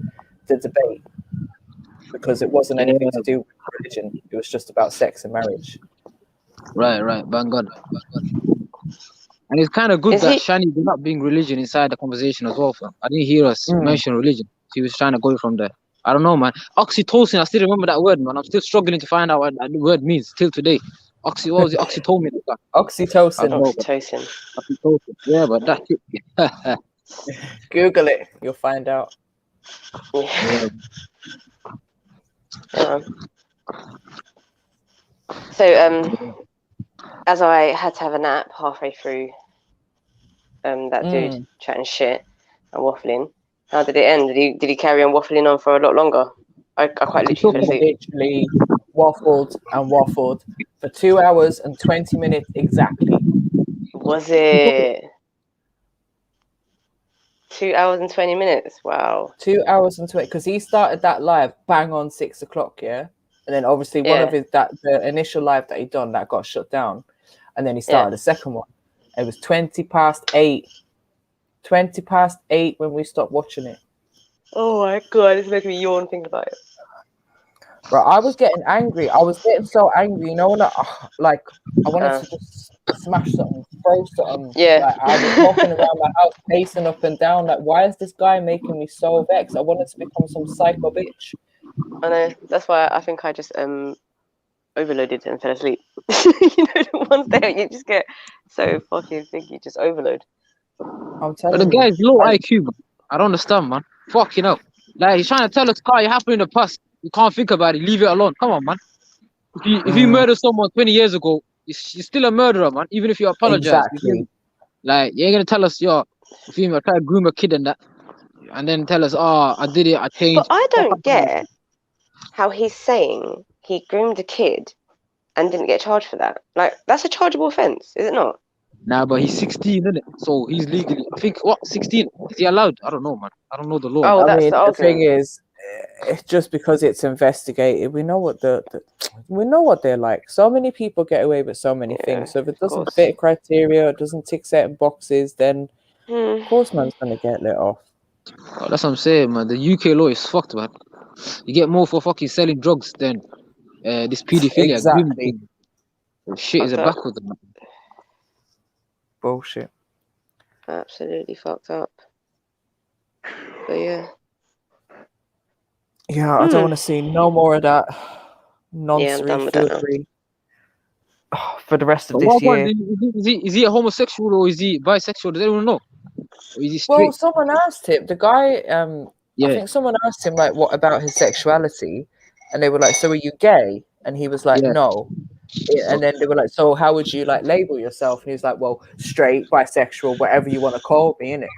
the debate because it wasn't anything to do with religion. It was just about sex and marriage.
Right. Bang on. And it's kind of good that Shani did not bring religion inside the conversation as well, fam. I didn't hear us mention religion. She was trying to go from there. I don't know, man. Oxytocin, I still remember that word, man. I'm still struggling to find out what that word means till today. What was it? Oxytocin.
Oxytocin.
Yeah, but that.
Google it. You'll find out.
Yeah. So, as I had to have a nap halfway through that dude chatting shit and waffling, how did it end? Did he carry on waffling on for a lot longer? I quite literally fell asleep.
waffled and waffled for 2 hours and 20 minutes exactly.
Was it 2 hours and 20 minutes? Wow.
2 hours and 20, because he started that live bang on 6 o'clock, yeah. And then obviously one of his the initial live that he done that got shut down, and then he started the second one. It was 20 past 8. 20 past 8 when we stopped watching it.
Oh my god, it's making me yawn thinking about it.
Bro, I was getting angry. I was getting so angry, you know, when I wanted to just smash something, throw something.
Yeah.
Like, I was walking around my house, pacing up and down. Like, why is this guy making me so vexed? I wanted to become some psycho bitch.
I know. That's why I think I just overloaded and fell asleep. You know, the ones that you just get so fucking big, you just overload.
I'm telling
But the
you.
guy's low IQ, man. I don't understand, man. Fucking hell. Like, he's trying to tell us, Carl, it happened in the past. You can't think about it. Leave it alone. Come on, man. If you murder someone 20 years ago, you're still a murderer, man. Even if you apologize.
Exactly.
Like, you ain't gonna tell us, yo, if you try to groom a kid and that, and then tell us, oh, I did it, I changed.
But I don't get how he's saying he groomed a kid and didn't get charged for that. Like, that's a chargeable offence, is it not?
Nah, but he's 16, isn't it? So he's legally, I think, what, 16? Is he allowed? I don't know, man. I don't know the law.
Oh,
I
that's
mean,
the
the thing
argument.
is, it's just because it's investigated. We know what we know what they're like. So many people get away with so many things. So if it doesn't fit criteria, it doesn't tick certain boxes, then of course man's gonna get let off.
Oh, that's what I'm saying, man. The UK law is fucked, man. You get more for fucking selling drugs than this paedophilia agreement
Exactly.
thing. Shit is a backwards, man.
Bullshit.
Absolutely fucked up. But yeah.
Yeah, I don't want to see no more of that
Yeah, I'm done with that now.
nonsense for the rest of
But
this
what
year.
one, is he a homosexual or is he bisexual? Does anyone know? Or is he straight?
Well, someone asked him, the guy, I think someone asked him, like, what about his sexuality? And they were like, so are you gay? And he was like, no. And then they were like, so how would you, like, label yourself? And he was like, well, straight, bisexual, whatever you want to call me, innit?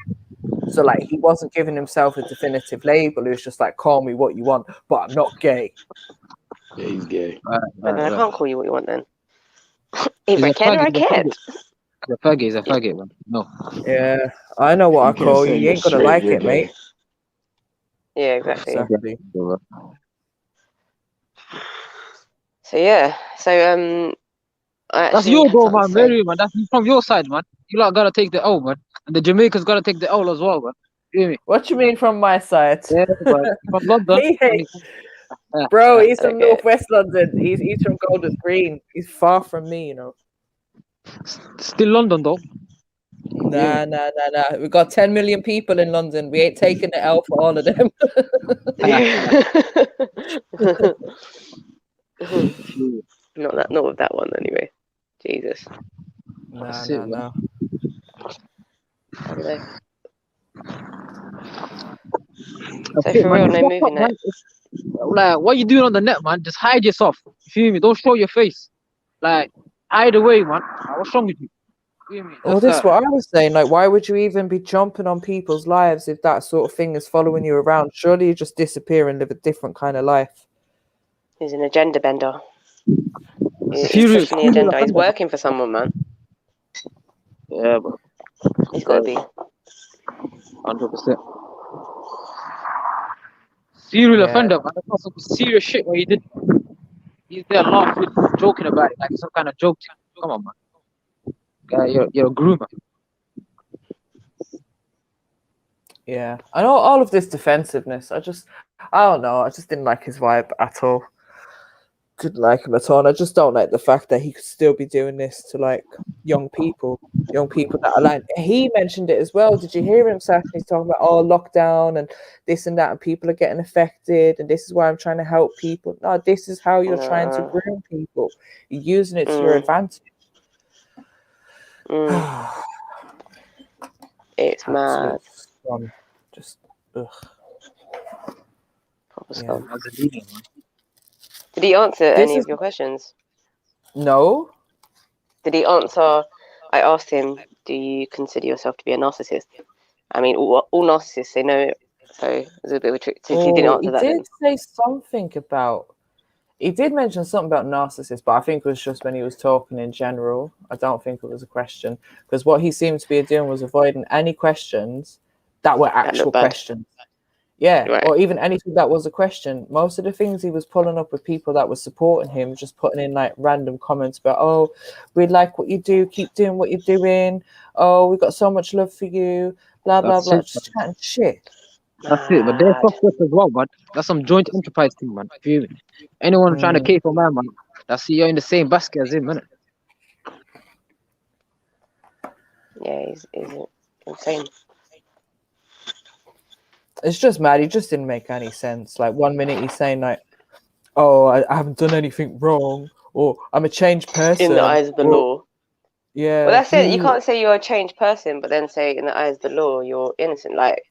So, like, he wasn't giving himself a definitive label. He was just like, call me what you want, but I'm not gay.
Yeah, he's gay.
But then I can't call you what you want then. Either I can or I can't.
He's a faggot, man. No.
Yeah, I know what I call you. You ain't gonna like it, mate.
Yeah, exactly.
Exactly.
So yeah, so
That's your goal, man. Very, man. That's from your side, man. You lot gotta take the L, man. And the Jamaicans gotta take the L as well, man. You hear me?
What you mean from my side?
Yeah, but from London.
Bro, he's from Northwest London. He's from Golders Green. He's far from me, you know.
Still London, though.
Nah. We got 10 million people in London. We ain't taking the L for all of them.
Not with that one anyway. Jesus.
No.
So for real, no moving it.
Like, what you doing on the net, man? Just hide yourself. You feel me? Don't show your face. Like, hide away, man. What's wrong with you?
Well, this is what I was saying. Like, why would you even be jumping on people's lives if that sort of thing is following you around? Surely you just disappear and live a different kind of life.
He's an agenda bender. He's pushing the agenda. He's working for someone, man.
Yeah, but
he's got to be
100%. Serial offender, man. That's not some serious shit what he did. He's there laughing, joking about it like it's some kind of joke. Come on, man. Guy, you're a groomer.
Yeah, I know all of this defensiveness. I don't know. I just didn't like his vibe at all. Didn't like him at all. And I just don't like the fact that he could still be doing this to like young people that are like. He mentioned it as well. Did you hear him, Sash? He's talking about lockdown and this and that, and people are getting affected, and this is why I'm trying to help people. No, this is how you're trying to groom people. You're using it to your advantage.
It's mad.
Just ugh.
Proper scum. Did he answer any of your questions?
No.
Did he answer? I asked him, do you consider yourself to be a narcissist? I mean, all narcissists say no, so it was a bit of a trick. So he didn't answer that.
He did say something about. He did mention something about narcissists, but I think it was just when he was talking in general. I don't think it was a question, because what he seemed to be doing was avoiding any questions that were actual questions. Yeah,
Right.
or even anything that was a question. Most of the things he was pulling up with people that were supporting him, just putting in like random comments about, oh, we like what you do, keep doing what you're doing. Oh, we got so much love for you, blah, blah,
That's
blah.
it.
Just chatting shit.
That's it. But they're fucked up as well, man. That's some joint enterprise thing, man. Feel me? Anyone trying to cape for man, that's you're in the same basket as him, man.
Yeah, he's insane.
It's just mad. He just didn't make any sense. Like 1 minute he's saying like, oh, I haven't done anything wrong, or I'm a changed person.
In the eyes of the law.
Yeah.
Well, that's it. You can't say you're a changed person, but then say in the eyes of the law you're innocent. Like,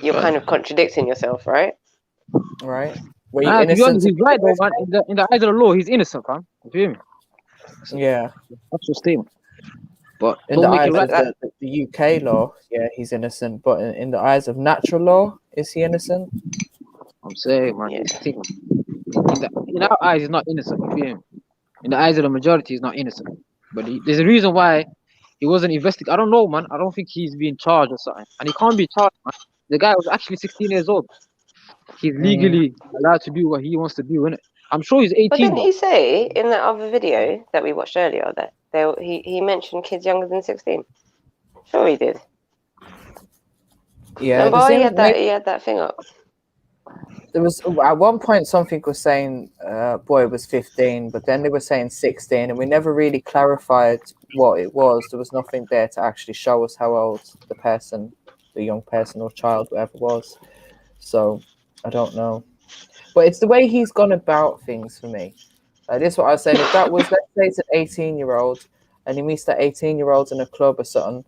you're kind of contradicting yourself, right?
Right. Were you
To be
innocent?
honest, he's right though, man. In the eyes of the law, he's innocent, fam. You feel me?
Yeah.
That's your statement. But
In the
don't make
eyes
it right.
of the UK law, yeah, he's innocent. But in the eyes of natural law, is he innocent?
I'm saying, man. I think in our eyes, he's not innocent. You feel me? In the eyes of the majority, he's not innocent. But there's a reason why he wasn't investigated. I don't know, man. I don't think he's being charged or something. And he can't be charged, man. The guy was actually 16 years old. He's legally allowed to do what he wants to do, innit? I'm sure he's 18.
But didn't he say in that other video that we watched earlier that he mentioned kids younger than 16? Sure he did.
Yeah.
Remember, he had that thing up.
There was at one point something was saying boy was 15, but then they were saying 16, and we never really clarified what it was. There was nothing there to actually show us how old the person, the young person or child, whatever was. So I don't know. But it's the way he's gone about things for me. This is what I was saying. If that was, let's say it's an 18-year-old and he meets that 18-year-old in a club or something,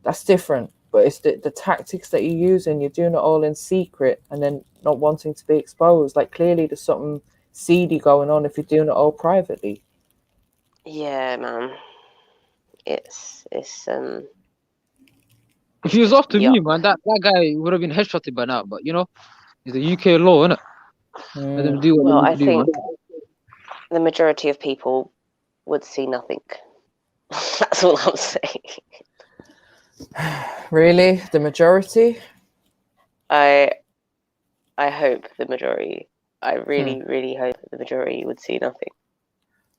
that's different. But it's the tactics that you're using. You're doing it all in secret and then not wanting to be exposed. Like, clearly there's something seedy going on if you're doing it all privately.
Yeah, man. It's
If he was off to me, man, that guy would have been headshotted by now. But, you know, it's the UK law, innit? Let them do what
well,
they
I
need to do,
think
man.
the majority of people would see nothing. That's all I'm saying.
Really? The majority?
I hope the majority. I really, really hope the majority would see nothing.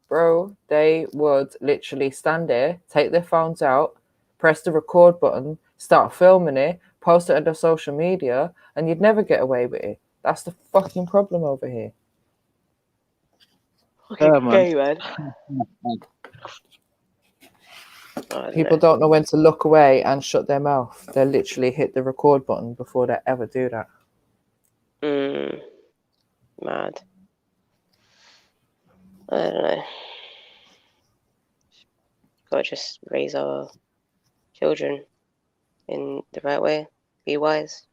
Bro, they would literally stand there, take their phones out, press the record button, start filming it, post it on their social media, and you'd never get away with it. That's the fucking problem over here.
Fucking gay, man.
People don't know when to look away and shut their mouth. They'll literally hit the record button before they ever do that.
Mad. I don't know. Gotta just raise our children in the right way. Be wise.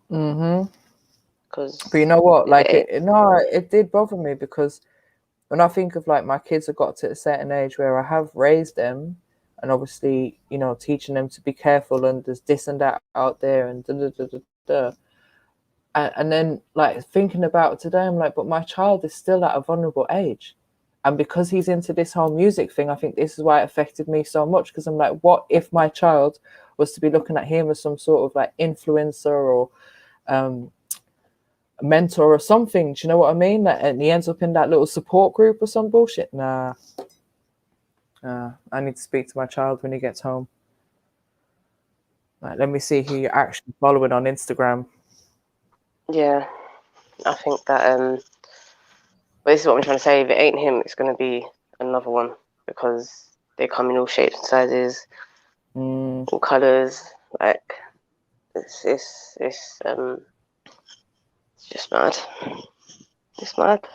But
Because
you know what? Like, it did bother me, because when I think of like my kids have got to a certain age where I have raised them, and obviously, you know, teaching them to be careful, and there's this and that out there, and and then like thinking about today, I'm like, but my child is still at a vulnerable age, and because he's into this whole music thing, I think this is why it affected me so much, because I'm like, what if my child was to be looking at him as some sort of like influencer or mentor or something? Do you know what I mean? Like, and he ends up in that little support group or some bullshit. Nah. I need to speak to my child when he gets home. Like, let me see who you're actually following on Instagram.
yeah, I think that but this is what I'm trying to say. If it ain't him, it's gonna be another one, because they come in all shapes and sizes, all colours. Like, it's just mad. It's mad.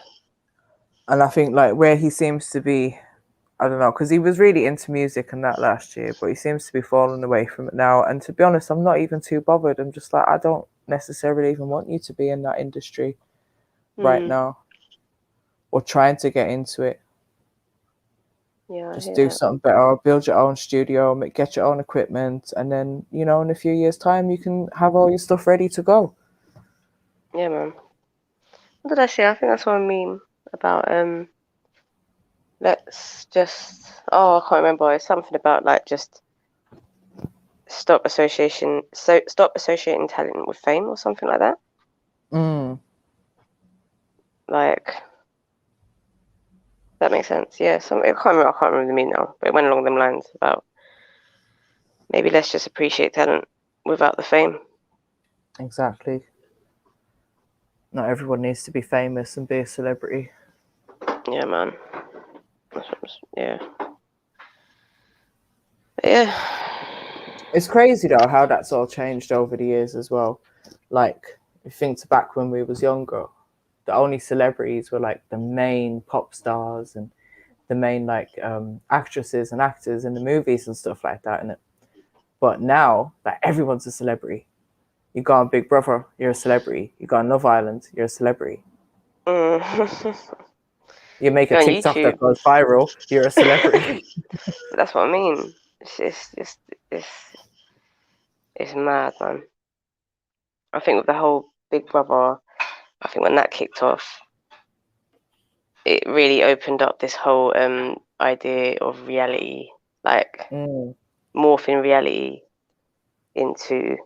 And I think like where he seems to be, I don't know, because he was really into music and that last year, but he seems to be falling away from it now. And to be honest, I'm not even too bothered. I'm just like, I don't necessarily even want you to be in that industry right now, or trying to get into it.
Yeah,
just do something better, build your own studio, get your own equipment, and then, you know, in a few years' time, you can have all your stuff ready to go.
Yeah, man. What did I say? I think that's what I mean about let's just, oh, I can't remember. It's something about like just stop associating talent with fame or something like that. Like, that makes sense. Yeah, I can't remember the meaning now, but it went along them lines about maybe let's just appreciate talent without the fame.
Exactly. Not everyone needs to be famous and be a celebrity.
Yeah, man. Yeah. Yeah.
It's crazy though how that's all changed over the years as well. Like, if you think back when we was younger, the only celebrities were like the main pop stars and the main like actresses and actors in the movies and stuff like that, innit? But now, like, everyone's a celebrity. You go on Big Brother, you're a celebrity. You go on Love Island, you're a celebrity. You make a TikTok that goes viral, you're a celebrity.
That's what I mean. It's mad, man. I think with the whole Big Brother, I think when that kicked off, it really opened up this whole idea of reality, like morphing reality into.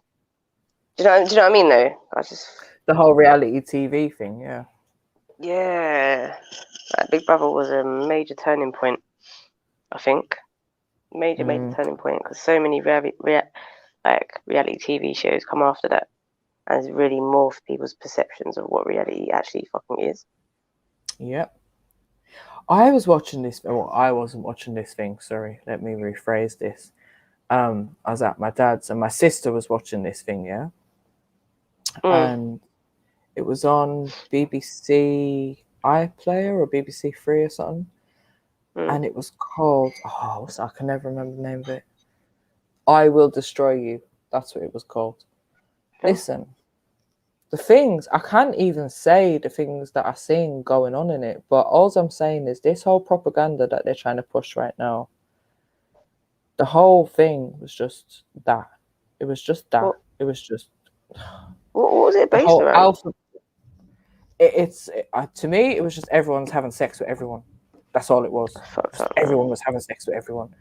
Do you know what I mean? Though
the whole reality TV thing, yeah.
Yeah, like Big Brother was a major turning point. I think major turning point because so many reality TV shows come after that, and it's really morphed people's perceptions of what reality actually fucking is.
Yep. I was watching this. Well, I wasn't watching this thing. Sorry, let me rephrase this. I was at my dad's, and my sister was watching this thing. Yeah, and it was on BBC iPlayer or BBC Three or something, and it was called. Oh, I can never remember the name of it. I Will Destroy You. That's what it was called. Listen. The things, I can't even say the things that I seen going on in it, but all I'm saying is this whole propaganda that they're trying to push right now, the whole thing was just that. It was just that. It was just...
What was it based around?
To me, it was just everyone's having sex with everyone. That's all it was. Everyone was having sex with everyone.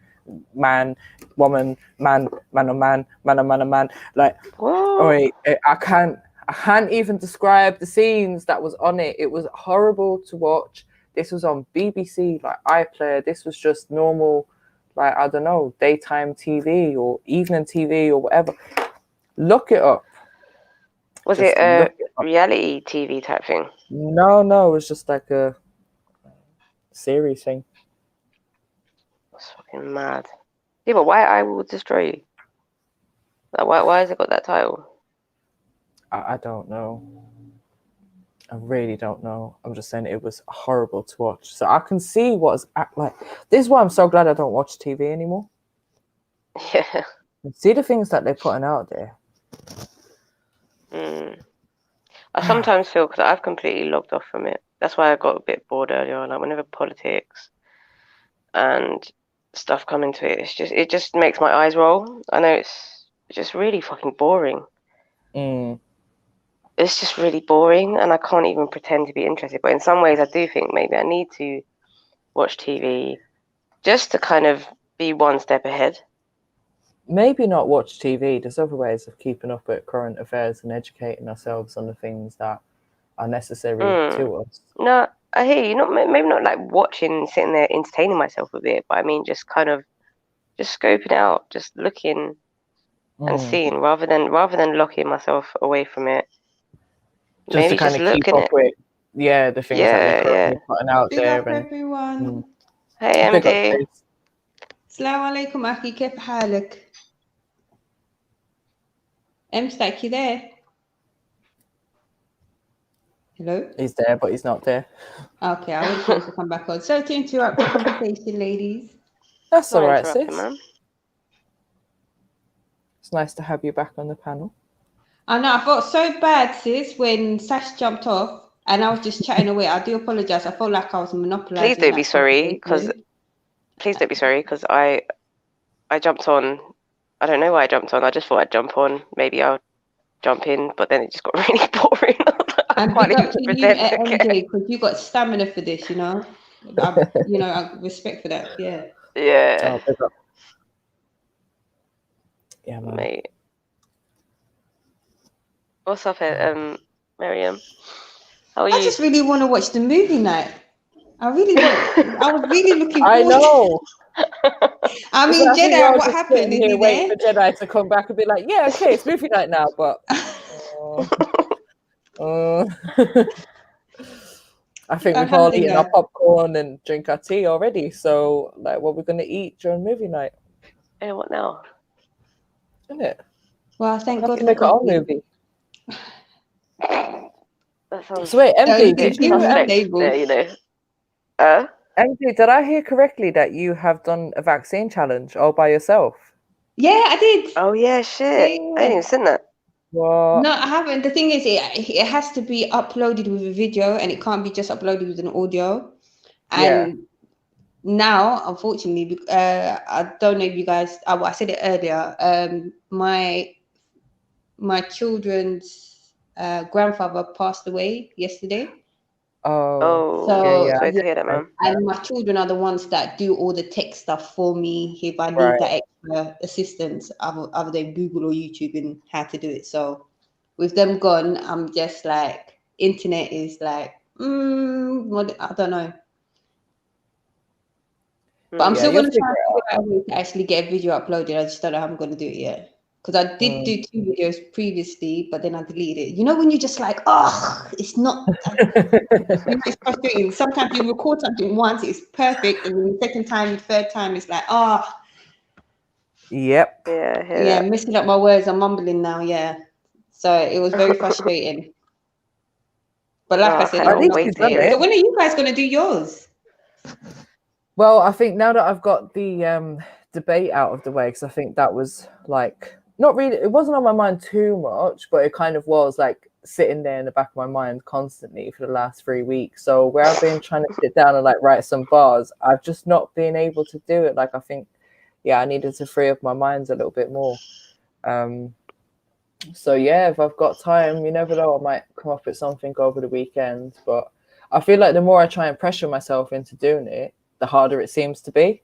Man, woman, man on man, man on man on man. Like, I can't even describe the scenes that was on it. It was horrible to watch. This was on BBC, like iPlayer. This was just normal, like, I don't know, daytime TV or evening TV or whatever. Look it up.
Was it a reality TV type thing?
No, it was just like a series thing.
That's fucking mad. Yeah, but why I Will Destroy You? Like, why has it got that title?
I don't know. I really don't know. I'm just saying it was horrible to watch. So I can see what's like. This is why I'm so glad I don't watch TV anymore.
Yeah.
See the things that they're putting out there.
I sometimes feel, because I've completely logged off from it. That's why I got a bit bored earlier. Like, whenever politics and stuff come into it, it just makes my eyes roll. I know it's just really fucking boring. It's just really boring, and I can't even pretend to be interested. But in some ways, I do think maybe I need to watch TV just to kind of be one step ahead.
Maybe not watch TV. There's other ways of keeping up with current affairs and educating ourselves on the things that are necessary to us.
No, I hear you. Maybe not like watching, sitting there, entertaining myself with it, but I mean just kind of just scoping out, just looking and seeing, rather than locking myself away from it.
Just
maybe
to kind
just
of keep up with, the things that they're currently putting out there.
Big up everyone.
Hey MD.
Assalamu alaikum akhi, كيف حالك? Stack, you there? Hello?
He's there, but he's not there.
Okay, I wait for him to come back on. So to interrupt the conversation, ladies.
That's all right, sis. It's nice to have you back on the panel.
I know, I felt so bad, sis, when Sash jumped off and I was just chatting away. I do apologize. I felt like I was monopolizing.
Please don't be sorry, because I jumped on. I don't know why I jumped on. I just thought I'd jump on. Maybe I'll jump in, but then it just got really boring.
And
Quite
big up
even
to you,
pretend to
MJ,
care.
because you got stamina for this, you know. I respect for that. Yeah.
Yeah.
Oh, yeah, man.
Mate. What's up, Miriam? How are
I
you?
just really want to watch the movie night. I really want. I was really looking
I
forward.
know.
I
Because
mean,
I think we're
Jedi,
all
what
just
happened?
sitting
Is
here
he
waiting
there?
for Jedi to come back and be like, yeah, okay, it's movie night now, but I think we've all eaten our popcorn and drink our tea already. So, like, what we're gonna eat during movie night?
Yeah, what now?
Isn't it?
Well, thank
We'll have
God
to
for
make our own
coffee.
movie.
That sounds.
So wait, MD,
did you
yeah, you know.
MD, did I hear correctly that you have done a vaccine challenge all by yourself?
Yeah, I did.
Oh yeah, shit.
Yeah.
I ain't even seen that.
What?
No, I haven't. The thing is, it has to be uploaded with a video, and it can't be just uploaded with an audio. And now, unfortunately, I don't know if you guys. Well, I said it earlier. My children's grandfather passed away yesterday.
Oh,
So sorry to hear that, man.
And my children are the ones that do all the tech stuff for me if I need
Right.
that extra assistance other than Google or YouTube in how to do it. So with them gone, I'm just like, internet is like, I don't know. But I'm still going to try and figure out a way to actually get a video uploaded. I just don't know how I'm going to do it yet. Because I did do 2 videos previously, but then I deleted it. You know when you're just like, oh, it's not. It's frustrating. Sometimes you record something once, it's perfect, and then the second time, third time, it's like, oh.
Yep.
Yeah, messing up my words. I'm mumbling now. Yeah. So it was very frustrating. But like I said,
at least you've done it.
so when are you guys going to do yours?
Well, I think now that I've got the debate out of the way, because I think that was like not really, it wasn't on my mind too much, but it kind of was like sitting there in the back of my mind constantly for the last 3 weeks. So where I've been trying to sit down and like write some bars, I've just not been able to do it. Like I think, I needed to free up my mind a little bit more. So yeah, if I've got time, you never know, I might come up with something over the weekend. But I feel like the more I try and pressure myself into doing it, the harder it seems to be.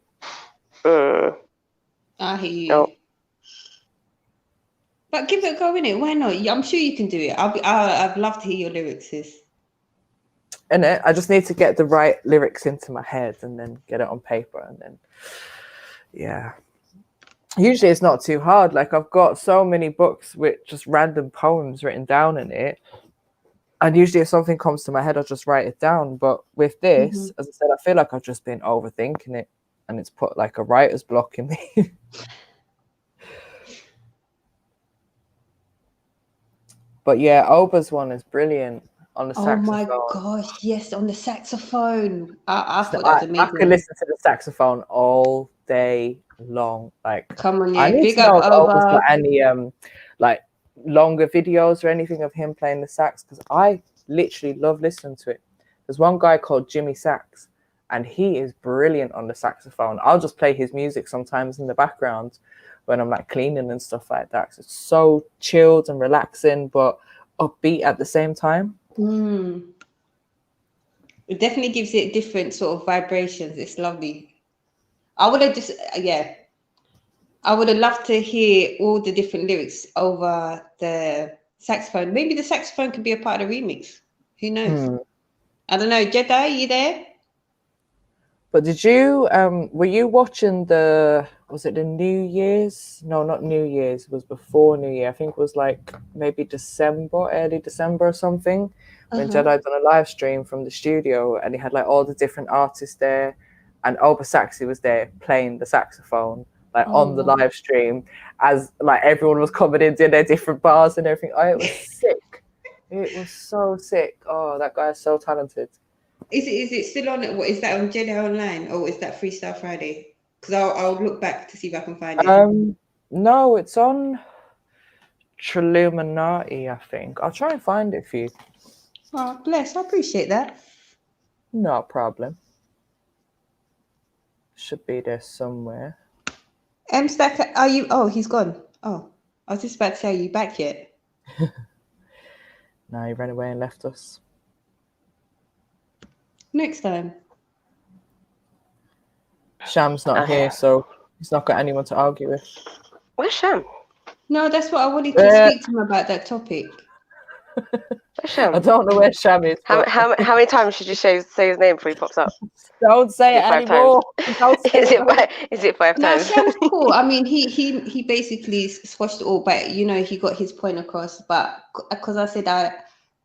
I hear you. But give it a go, innit? Why not? I'm sure you can do it. I'd love to hear your lyrics, sis.
Innit? I just need to get the right lyrics into my head and then get it on paper, and then usually it's not too hard. Like I've got so many books with just random poems written down in it. And usually if something comes to my head, I'll just write it down. But with this, as I said, I feel like I've just been overthinking it, and it's put like a writer's block in me. But yeah, Oba's one is brilliant on the saxophone.
Oh my gosh, yes, on the saxophone. I thought that was amazing.
I could listen to the saxophone all day long. Like,
come on,
I need
big
to know
up
if Oba's got
Oba.
any like longer videos or anything of him playing the sax, because I literally love listening to it. There's one guy called Jimmy Sax, and he is brilliant on the saxophone. I'll just play his music sometimes in the background when I'm like cleaning and stuff like that. So it's so chilled and relaxing, but upbeat at the same time.
It definitely gives it different sort of vibrations. It's lovely. I would have just, I would have loved to hear all the different lyrics over the saxophone. Maybe the saxophone could be a part of the remix. Who knows? I don't know. Jedi, are you there?
But did you, were you watching was it the New Year's? No, not New Year's. It was before New Year. I think it was like maybe early December or something, when Jedi done a live stream from the studio, and he had like all the different artists there, and Oba Saxy was there playing the saxophone, like on the live stream, as like everyone was coming in doing their different bars and everything. Oh, it was sick. It was so sick. Oh, that guy is so talented.
Is it still on? What is that on Jedi Online, or is that Freestyle Friday? Because I'll look back to see if I can find it.
No, it's on Trilluminati, I think. I'll try and find it for you.
Oh, bless! I appreciate that.
No problem. Should be there somewhere.
Stack, are you? Oh, he's gone. Oh, I was just about to say, are you back yet?
No, he ran away and left us.
Next time.
Sham's not here, so he's not got anyone to argue with.
Where's Sham?
No, that's what I wanted to speak to him about, that topic.
Where's Sham?
I don't know where Sham is.
How many times should you say his name before he pops up?
Don't say it anymore.
Is it 5
No,
times?
Sham's cool. I mean, he basically squashed it all, but he got his point across. But because I said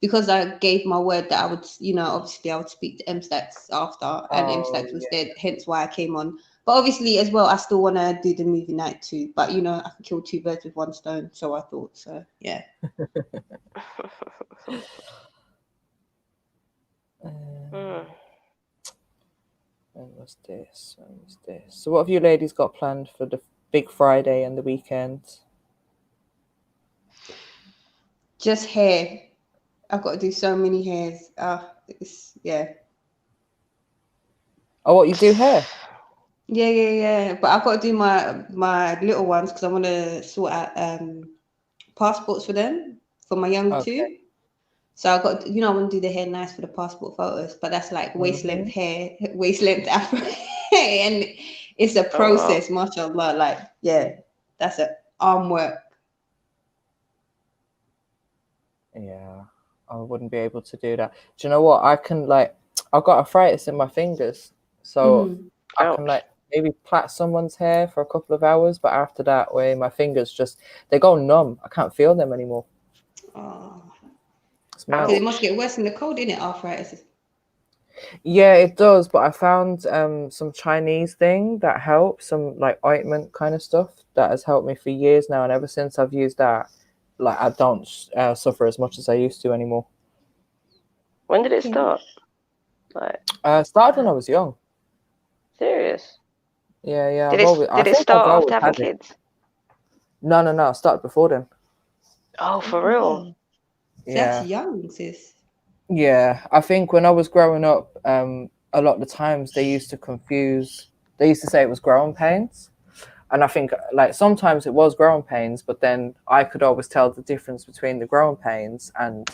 because I gave my word that I would, obviously I would speak to M-Stacks after, and M-Stacks was dead, hence why I came on. But obviously as well, I still want to do the movie night too. But I can kill 2 birds with 1 stone, so I thought so. Yeah.
When was this? So what have you ladies got planned for the big Friday and the weekend?
Just hair. I've got to do so many hairs. Yeah.
Oh, what, you do hair?
Yeah. But I've got to do my little ones because I want to sort out passports for them, for my young two. So I got, I want to do the hair nice for the passport photos, but that's like waist length hair, waist length afro, and it's a process, mashallah. Like, yeah, that's an arm work.
Yeah, I wouldn't be able to do that. Do you know what? I've got arthritis in my fingers, so I can maybe plait someone's hair for a couple of hours, but after that, my fingers they go numb. I can't feel them anymore.
Oh.
Because
it must get worse in the cold, innit, arthritis?
Yeah, it does. But I found some Chinese thing that helps, some like ointment kind of stuff that has helped me for years now. And ever since I've used that, like I don't suffer as much as I used to anymore.
When did it start?
Started when I was young.
Serious?
Yeah.
Did it start after having kids?
No. I started before then.
Oh, for real?
Yeah.
That's young, sis.
Yeah, I think when I was growing up, a lot of the times they used to say it was growing pains. And I think like sometimes it was growing pains, but then I could always tell the difference between the growing pains and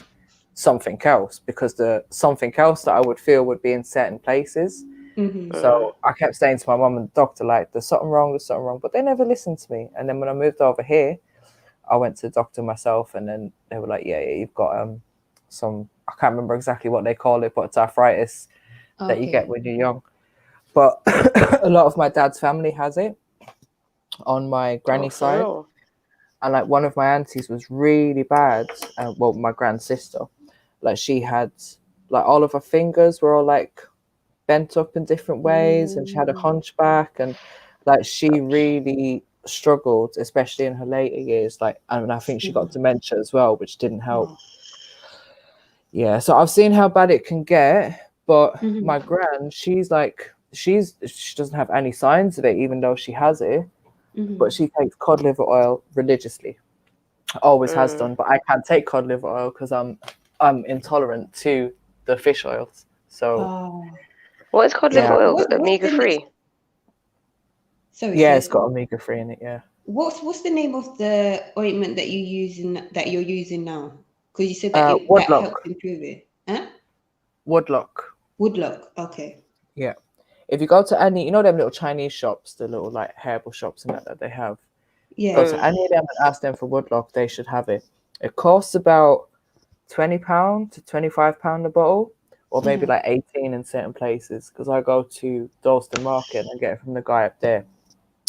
something else, because the something else that I would feel would be in certain places. So I kept saying to my mum and the doctor, like, there's something wrong, but they never listened to me. And then when I moved over here, I went to the doctor myself, and then they were like, yeah, you've got some, I can't remember exactly what they call it, but it's arthritis that you get when you're young. But a lot of my dad's family has it on my granny's side.
Real?
And like one of my aunties was really bad. My grand sister, like she had like all of her fingers were all like bent up in different ways, and she had a hunchback, and like she really struggled, especially in her later years. And I think she got dementia as well, which didn't help. Yeah, so I've seen how bad it can get, but my gran, she doesn't have any signs of it, even though she has it. But she takes cod liver oil religiously. Always has done, but I can't take cod liver oil because I'm intolerant to the fish oils. So
what is cod liver oil? Omega-3?
Yeah, it's got omega-3 in it. Yeah.
What's the name of the ointment that you're using now? Because you said that that
Woodlock.
helps improve it. Huh?
Woodlock.
Okay.
Yeah. If you go to any, them little Chinese shops, the little like herbal shops and that they have, go to any of them and ask them for Woodlock, they should have it. It costs about £20 to £25 a bottle, or maybe like 18 in certain places, because I go to Dalston Market and get it from the guy up there.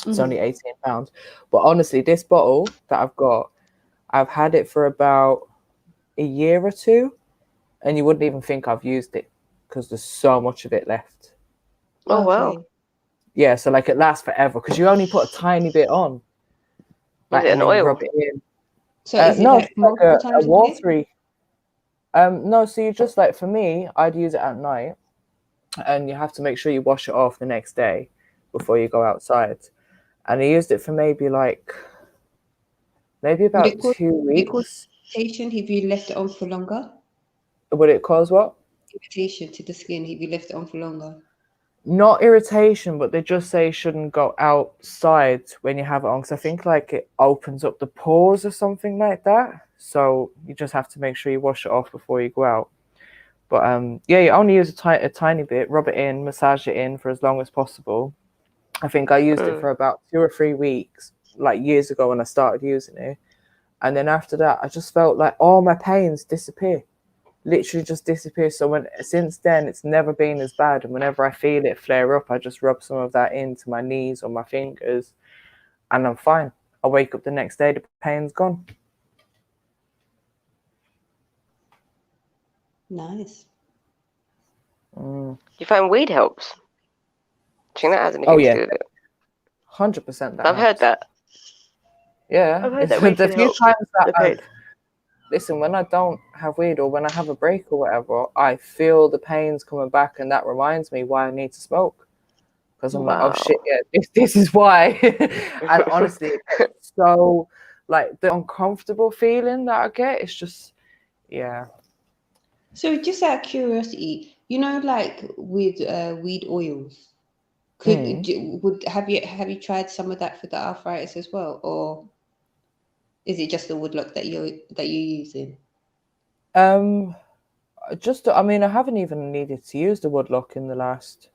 It's only £18. But honestly, this bottle that I've got, I've had it for about a year or two, and you wouldn't even think I've used it because there's so much of it left.
Oh, wow.
Yeah, so like it lasts forever because you only put a tiny bit on.
Is it an oil?
Rub it in.
So is
no,
it like
a watery. No, so you just like, for me, I'd use it at night, and you have to make sure you wash it off the next day before you go outside. And I used it for maybe about 2 weeks.
Irritation if you left it on for longer?
Would it cause what?
Irritation to the skin if you left it on for longer.
Not irritation, but they just say you shouldn't go outside when you have it on, because I think like it opens up the pores or something like that. So you just have to make sure you wash it off before you go out. But yeah, you only use a tiny bit, rub it in, massage it in for as long as possible. I think I used it for about 2 or 3 weeks, like years ago when I started using it. And then after that, I just felt like all my pains disappear. Literally just disappear. So since then, it's never been as bad. And whenever I feel it flare up, I just rub some of that into my knees or my fingers, and I'm fine. I wake up the next day, the pain's gone.
Nice.
You find weed helps? Do you think that has anything
Oh
to
yeah,
do with it?
100% that
I've heard that.
Yeah,
I've heard
it's
that weed
the
can
few
help
times that
the pain.
listen, when I don't have weed or when I have a break or whatever, I feel the pains coming back, and that reminds me why I need to smoke. Because I'm like, oh shit, yeah, this is why. And honestly, it's so like the uncomfortable feeling that I get, it's just, yeah.
So just out of curiosity, you know, like with weed oils, have you tried some of that for the arthritis as well, or is it just the woodlock that you're using?
Just, I mean, I haven't even needed to use the woodlock in the last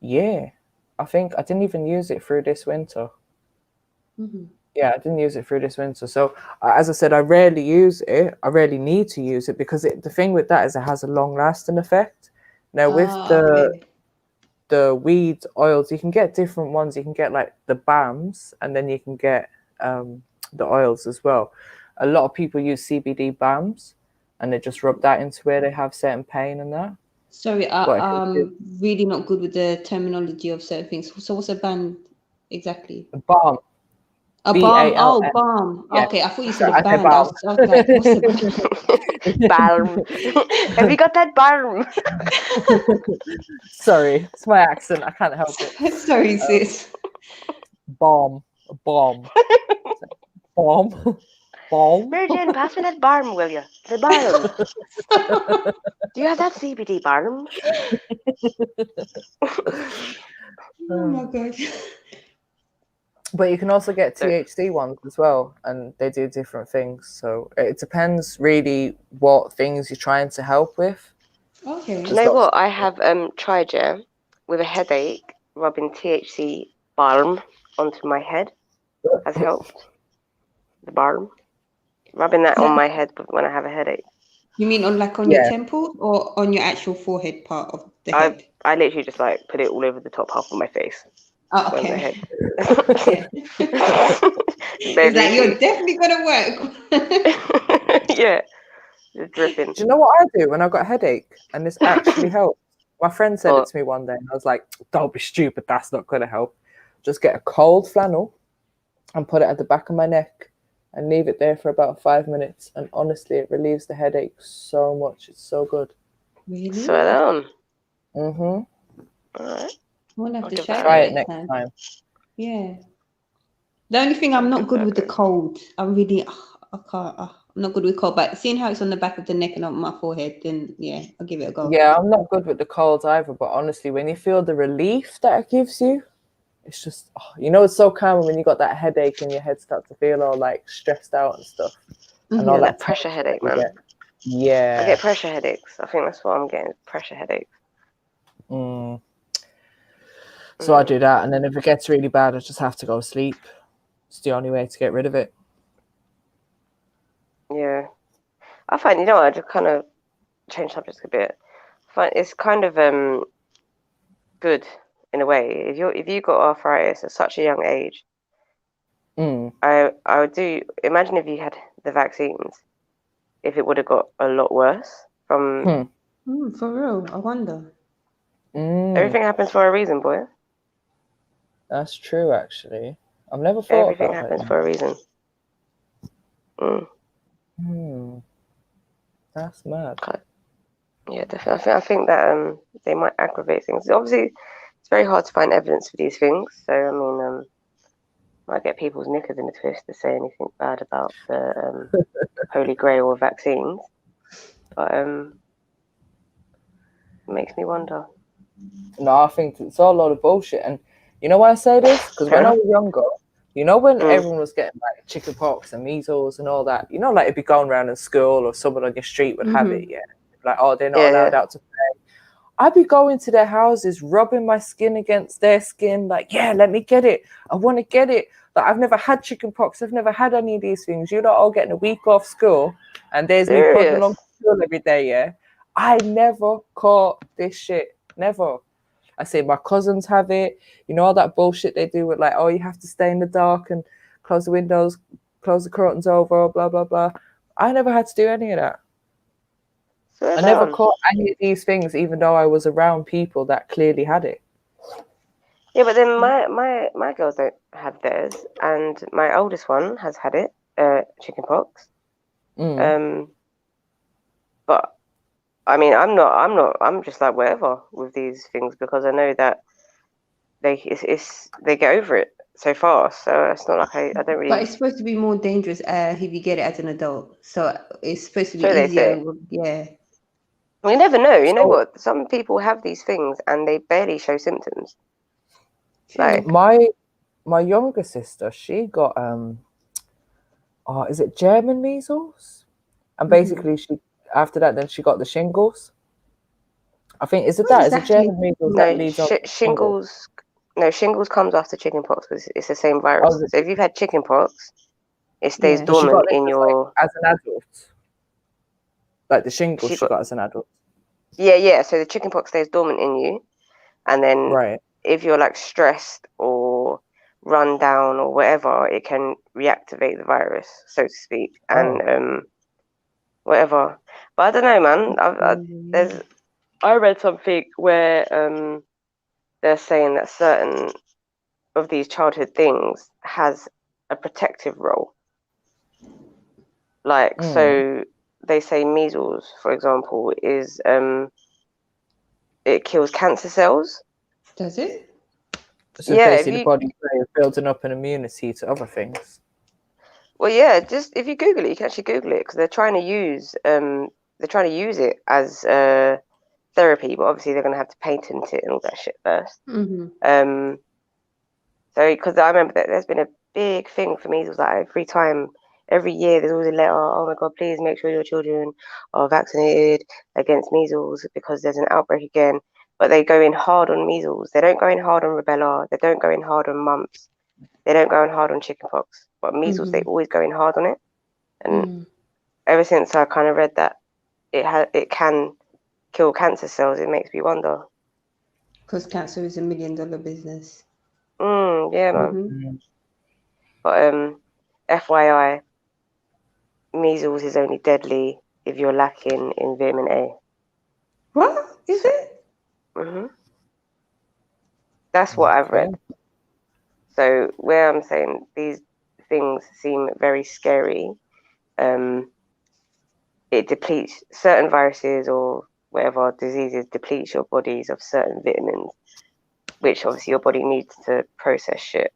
year. I think I didn't even use it through this winter. Yeah, I didn't use it through this winter. So as I said, I rarely use it. I rarely need to use it because the thing with that is it has a long lasting effect. Now with the weed oils, you can get different ones. You can get like the balms, and then you can get the oils as well. A lot of people use CBD balms, and they just rub that into where they have certain pain and that.
Sorry, I'm really not good with the terminology of certain things. So what's a band exactly?
A balm.
A balm. Oh,
B-A-L-M.
balm.
Yeah.
Okay, I thought you said a
I said
band. I
balm.
was like, what's a band?
Balm. Have you got that balm?
Sorry, it's my accent. I can't help it.
Sorry, sis.
Balm. Balm. Balm.
Mary Jane, pass me that balm, will you? The balm. Do you have that CBD balm?
Oh my god.
But you can also get THC ones as well, and they do different things. So it depends really what things you're trying to help with.
Okay.
Do you know what? I have tried, with a headache, rubbing THC balm onto my head has helped. The balm. Rubbing that on my head when I have a headache.
You mean on your temple or on your actual forehead part of the head?
I literally just like put it all over the top half of my face.
Oh,
On
okay.
my head.
It's like you're definitely gonna work.
Yeah. It's dripping.
Do you know what I do when I've got a headache? And this actually helps. My friend said it to me one day, and I was like, don't be stupid, that's not gonna help. Just get a cold flannel and put it at the back of my neck and leave it there for about 5 minutes. And honestly, it relieves the headache so much. It's so good.
Really?
Swear on.
All right. We'll have to
try it next time.
Yeah. The only thing I'm not good with the cold. I'm really, I can't. I'm not good with cold. But seeing how it's on the back of the neck and on my forehead, then yeah, I'll give it a go.
Yeah, I'm not good with the colds either. But honestly, when you feel the relief that it gives you, it's just, it's so calming when you got that headache and your head starts to feel all like stressed out and stuff. And all that
pressure headache, man.
Yeah.
I get pressure headaches. I think that's what I'm getting, pressure headaches.
So I do that, and then if it gets really bad, I just have to go sleep. It's the only way to get rid of it.
Yeah. I find, I just kind of change subjects a bit. I find it's kind of good in a way. If you got arthritis at such a young age, I would imagine if you had the vaccines, if it would have got a lot worse from
for real. I wonder.
Everything happens for a reason, boy.
That's true, actually. I've never thought
everything
about
happens
it.
for a reason.
That's mad.
Yeah, definitely. I think that they might aggravate things. Obviously, it's very hard to find evidence for these things. So I mean, might get people's knickers in a twist to say anything bad about the Holy Grail of vaccines. But it makes me wonder.
No, I think it's all a lot of bullshit. And you know why I say this? Because when I was younger, you know, when everyone was getting like chicken pox and measles and all that, you know, like it'd be going around in school or someone on your street would have it, yeah. Like, oh, they're not allowed out to play. I'd be going to their houses, rubbing my skin against their skin, like, yeah, let me get it. I want to get it. Like, I've never had chicken pox. I've never had any of these things. You're not all getting a week off school, and there's me putting along to school every day, yeah. I never caught this shit. Never. I say my cousins have it. You know, all that bullshit they do with like, oh, you have to stay in the dark and close the windows, close the curtains over, blah, blah, blah. I never had to do any of that. I never caught any of these things, even though I was around people that clearly had it.
Yeah, but then my girls don't have theirs, and my oldest one has had it, chicken pox. But I mean, I'm just like whatever with these things because I know that they get over it so fast. So it's not like I don't really.
But it's supposed to be more dangerous if you get it as an adult. So it's supposed to be
So
easier. Yeah.
We never know. You know what? Some people have these things and they barely show symptoms. Like
my younger sister, she got is it German measles? And basically she after that then she got the shingles. I think is it German measles that leads on
shingles? No, shingles comes after chicken pox because it's the same virus. So if you've had chicken pox, it stays dormant in your
like, as an adult. Like the shingles she got as an adult.
Yeah. So the chicken pox stays dormant in you, and then if you're like stressed or run down or whatever, it can reactivate the virus, so to speak, and whatever. But I don't know, man. I read something where they're saying that certain of these childhood things has a protective role. Like so. They say measles, for example, is it kills cancer cells.
Does it?
So basically the body's building up an immunity to other things.
Well, yeah, just if you Google it, you can actually Google it because they're trying to use it as therapy, but obviously they're going to have to patent it and all that shit first. So because I remember that there's been a big thing for measles, like every year there's always a letter, oh my God, please make sure your children are vaccinated against measles because there's an outbreak again. But they go in hard on measles. They don't go in hard on rubella. They don't go in hard on mumps. They don't go in hard on chickenpox. But measles, they always go in hard on it. And ever since I kind of read that it can kill cancer cells, it makes me wonder.
Because cancer is $1 million business.
Yeah, man. But FYI, measles is only deadly if you're lacking in vitamin A.
What is it?
That's what I've read. So where I'm saying these things seem very scary, it depletes certain viruses or whatever diseases, depletes your bodies of certain vitamins, which obviously your body needs to process shit.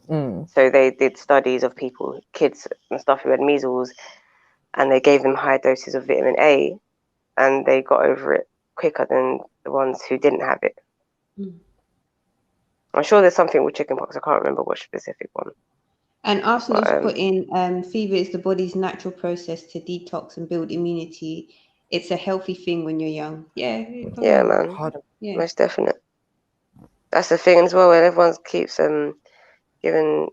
So they did studies of kids and stuff who had measles, and they gave them high doses of vitamin A, and they got over it quicker than the ones who didn't have it. I'm sure there's something with chickenpox. I can't remember what specific one.
And Arsenal's put in fever is the body's natural process to detox and build immunity. It's a healthy thing when you're young. Yeah,
man. Most definite. That's the thing as well. When everyone keeps giving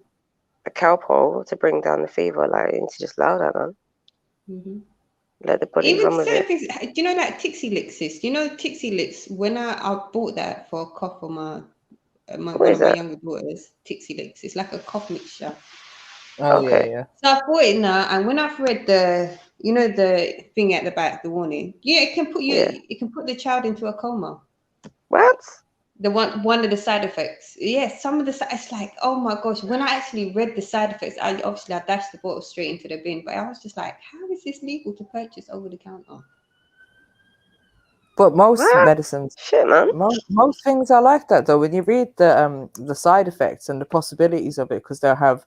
the cowpole to bring down the fever, like you need to just allow that, man. Let the body run with it.
Things, do you know like Tixie Licks? You know Tixie Licks. When I bought that for a cough for one of my younger daughters, Tixie Licks. It's like a cough mixture.
Yeah.
So I bought it now, and when I've read the thing at the back, the warning, it can put the child into a coma.
What?
The one of the side effects. Some of the it's like, oh my gosh. When I actually read the side effects, I dashed the bottle straight into the bin. But I was just like, how is this legal to purchase over the counter?
But most medicines,
shit, man.
Most things are like that though. When you read the side effects and the possibilities of it, because they'll have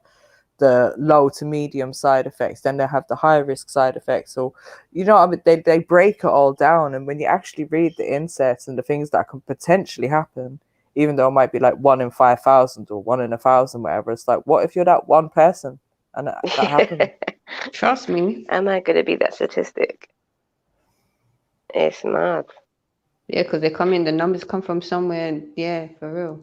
the low to medium side effects, then they have the high risk side effects. So, you know, I mean, they break it all down. And when you actually read the inserts and the things that can potentially happen, even though it might be like 1 in 5,000 or 1 in 1,000, whatever, it's like, what if you're that one person and that happens?
Trust me.
Am I going to be that statistic? It's mad.
Yeah, because the numbers come from somewhere, and yeah, for real.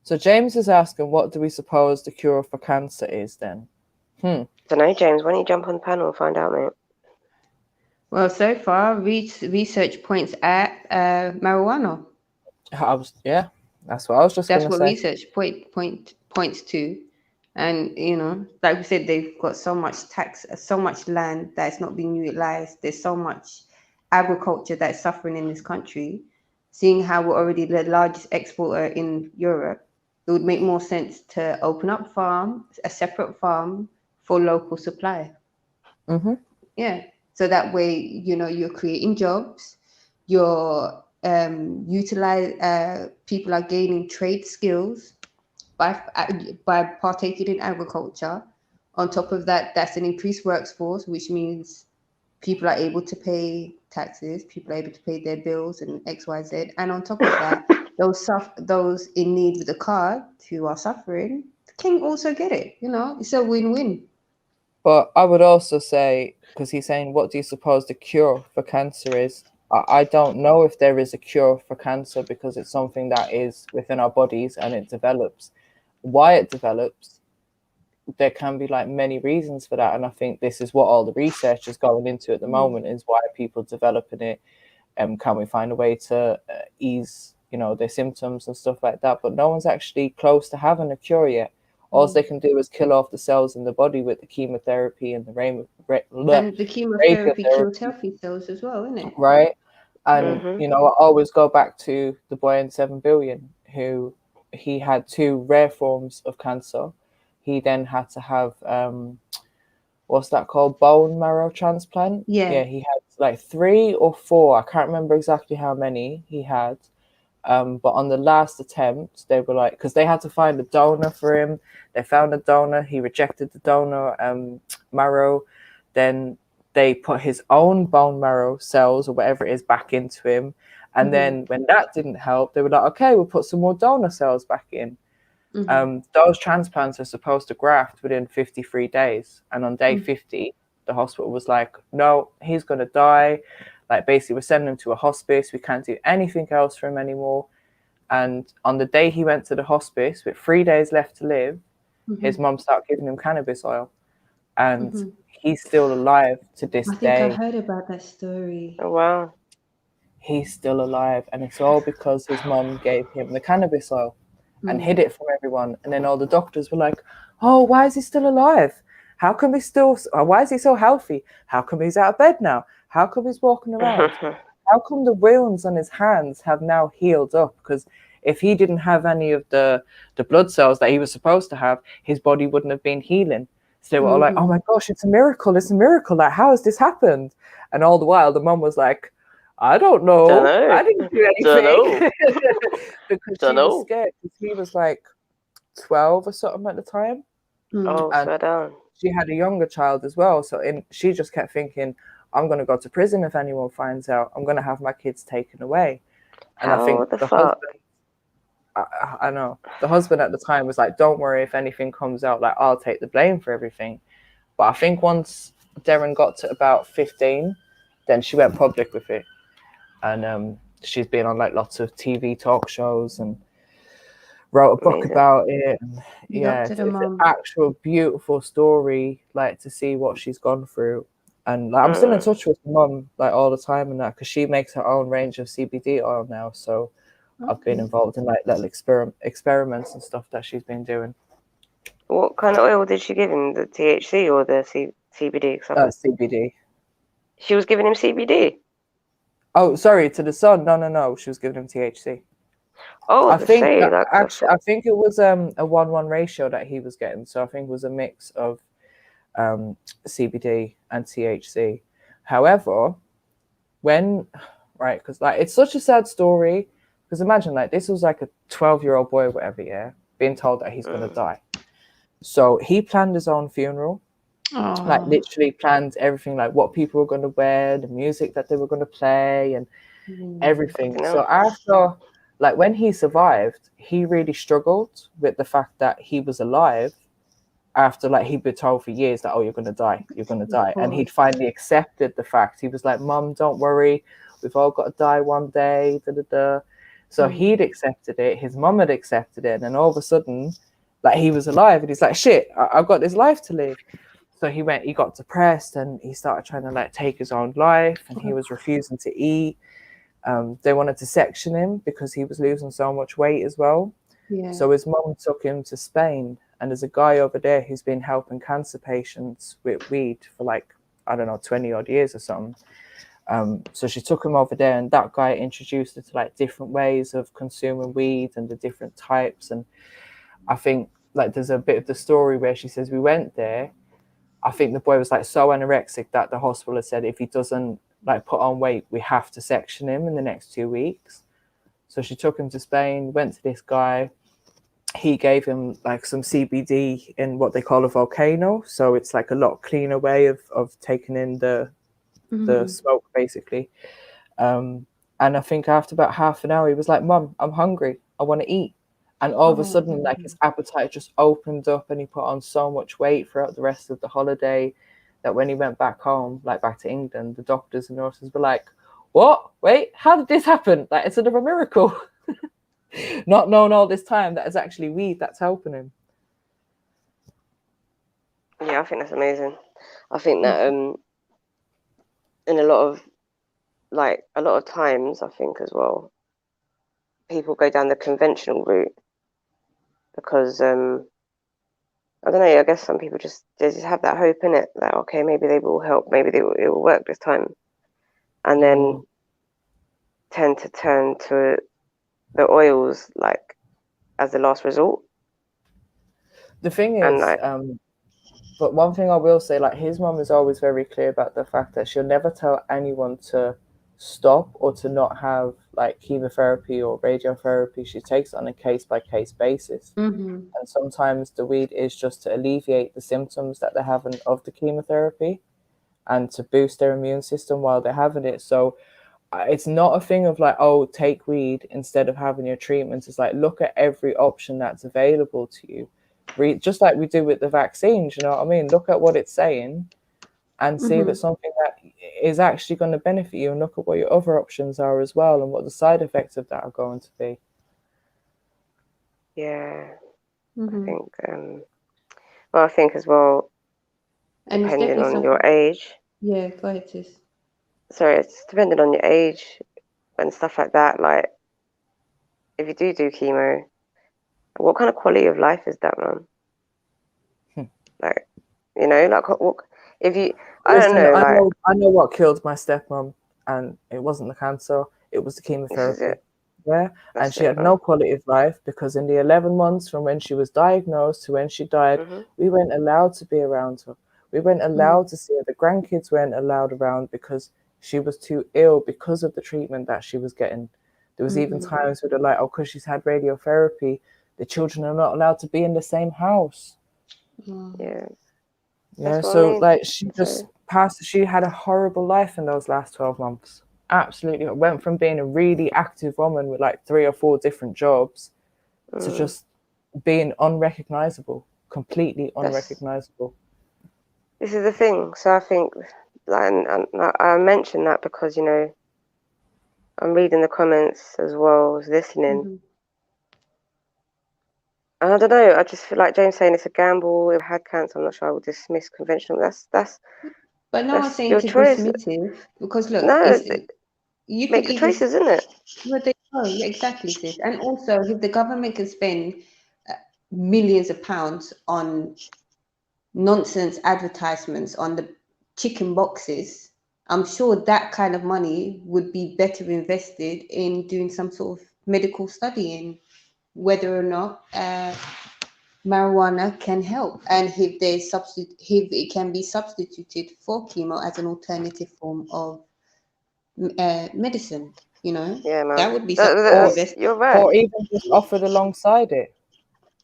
So James is asking, what do we suppose the cure for cancer is then?
Don't know, James. Why don't you jump on the panel and find out, mate?
Well, so far, research points at marijuana.
Yeah, that's what I was just going to say.
That's what research points to. And, you know, like we said, they've got so much so much land that's not being utilized. There's so much agriculture that's suffering in this country. Seeing how we're already the largest exporter in Europe, it would make more sense to open up a separate farm for local supply. Yeah. So that way, you know, you're creating jobs, you're people are gaining trade skills by partaking in agriculture. On top of that, that's an increased workforce, which means people are able to pay taxes, people are able to pay their bills and XYZ. And on top of that, those in need with a card who are suffering can also get it. You know, it's a win-win.
But I would also say, because he's saying, what do you suppose the cure for cancer is? I don't know if there is a cure for cancer, because it's something that is within our bodies and it develops. Why it develops, there can be like many reasons for that. And I think this is what all the research is going into at the moment, is why people developing it. Can we find a way to ease, you know, their symptoms and stuff like that? But no one's actually close to having a cure yet. All they can do is kill off the cells in the body with the chemotherapy and
And the chemotherapy kills healthy cells as well, isn't it?
Right. And, you know, I always go back to the boy in 7 Billion, who he had 2 rare forms of cancer. He then had to have, what's that called? Bone marrow transplant.
Yeah.
He had like 3 or 4. I can't remember exactly how many he had. But on the last attempt, they were like, because they had to find a donor for him. They found a donor. He rejected the donor marrow. Then they put his own bone marrow cells or whatever it is back into him. And then when that didn't help, they were like, okay, we'll put some more donor cells back in. Those transplants are supposed to graft within 53 days. And on day 50, the hospital was like, no, he's going to die. Like, basically, we're sending him to a hospice. We can't do anything else for him anymore. And on the day he went to the hospice, with 3 days left to live, his mum started giving him cannabis oil. And he's still alive to this day.
I think I heard about that story.
Oh, wow.
He's still alive. And it's all because his mum gave him the cannabis oil and hid it from everyone. And then all the doctors were like, oh, why is he still alive? How come he's still, why is he so healthy? How come he's out of bed now? How come he's walking around? How come the wounds on his hands have now healed up? Because if he didn't have any of the blood cells that he was supposed to have, his body wouldn't have been healing. So they were all like, oh my gosh, it's a miracle. It's a miracle. Like, how has this happened? And all the while, the mum was like, I don't know. I didn't do anything. Because she was scared. Because he was like 12 or something at the time.
Oh, swear down.
She had a younger child as well. So she just kept thinking, I'm going to go to prison if anyone finds out. I'm going to have my kids taken away. And I think the husband, I know, the husband at the time was like, don't worry, if anything comes out, like, I'll take the blame for everything. But I think once Darren got to about 15, then she went public with it. And she's been on like lots of TV talk shows and wrote a book about it. And it's an actual beautiful story, like, to see what she's gone through. And like, I'm still in touch with mum like all the time and that, because she makes her own range of CBD oil now. So I've been involved in like little experiments and stuff that she's been doing.
What kind of oil did she give him? The THC or the CBD?
CBD.
She was giving him CBD?
Oh, sorry, to the son. No. She was giving him THC.
Oh,
I think I think it was a 1:1 ratio that he was getting. So I think it was a mix of CBD and THC. However, because like, it's such a sad story, because imagine like this was like a 12-year-old boy or whatever, being told that he's going to die. So he planned his own funeral, like
Oh.
literally planned everything, like what people were going to wear, the music that they were going to play, and everything. So after, like when he survived, he really struggled with the fact that he was alive after like he'd been told for years that, oh, you're going to die, you're going to die. And he'd finally accepted the fact. He was like, Mum, don't worry, we've all got to die one day, da, da, da. So he'd accepted it, his mum had accepted it, and then all of a sudden, like he was alive, and he's like, shit, I've got this life to live. So he got depressed, and he started trying to like take his own life, and he was refusing to eat. They wanted to section him because he was losing so much weight as well.
Yeah.
So his mum took him to Spain, and there's a guy over there who's been helping cancer patients with weed for like, I don't know, 20 odd years or something. So she took him over there, and that guy introduced her to like different ways of consuming weed and the different types. And I think like there's a bit of the story where she says we went there. I think the boy was like so anorexic that the hospital had said if he doesn't like put on weight, we have to section him in the next 2 weeks. So she took him to Spain, went to this guy. He gave him like some CBD in what they call a volcano. So it's like a lot cleaner way of taking in the smoke, basically. And I think after about half an hour, he was like, Mum, I'm hungry. I want to eat. And all of a sudden, like his appetite just opened up, and he put on so much weight throughout the rest of the holiday that when he went back home, like back to England, the doctors and nurses were like, what? Wait, how did this happen? Like, it's another miracle. Not known all this time that it's actually weed that's helping him.
Yeah, I think that's amazing. I think that in a lot of times, I think as well, people go down the conventional route because I don't know, I guess some people they just have that hope in it that okay, maybe they will help, maybe it will work this time, and then tend to turn to the oils like as the last resort.
The thing is, but one thing I will say, like his mum is always very clear about the fact that she'll never tell anyone to stop or to not have like chemotherapy or radiotherapy. She takes it on a case-by-case basis. And sometimes the weed is just to alleviate the symptoms that they're having of the chemotherapy and to boost their immune system while they're having it. So it's not a thing of like, oh, take weed instead of having your treatments. It's like, look at every option that's available to you. Just like we do with the vaccines, you know what I mean? Look at what it's saying and see if it's something that is actually going to benefit you, and look at what your other options are as well and what the side effects of that are going to be.
Yeah. I think, well, I think as well,
and
depending on your age.
Yeah, go ahead, sis.
Sorry, it's depending on your age and stuff like that. Like, if you do chemo, what kind of quality of life is that, man? Like, you know, like what if you? I don't know.
I know what killed my stepmom, and it wasn't the cancer; it was the chemotherapy. Yeah, and she had no quality of life because in the 11 months from when she was diagnosed to when she died, we weren't allowed to be around her. We weren't allowed to see her. The grandkids weren't allowed around because she was too ill because of the treatment that she was getting. There was even times where they're like, oh, because she's had radiotherapy, the children are not allowed to be in the same house. Yeah, so like she just passed. She had a horrible life in those last 12 months. Absolutely, it went from being a really active woman with like 3 or 4 different jobs to just being unrecognizable, completely unrecognizable.
This is the thing. So I think, like, and I mentioned that because, you know, I'm reading the comments as well as listening. And I don't know. I just feel like James saying it's a gamble. If I had cancer, I'm not sure I would dismiss conventional. That's.
But no one's saying
your
to
choice.
dismiss it because look, you
make
could
the choices, isn't it?
Well, exactly, sis. And also, if the government can spend millions of pounds on nonsense advertisements on the chicken boxes, I'm sure that kind of money would be better invested in doing some sort of medical study in whether or not marijuana can help, and if it can be substituted for chemo as an alternative form of medicine. You know, that would be something.
You're right.
Or even just offered alongside it.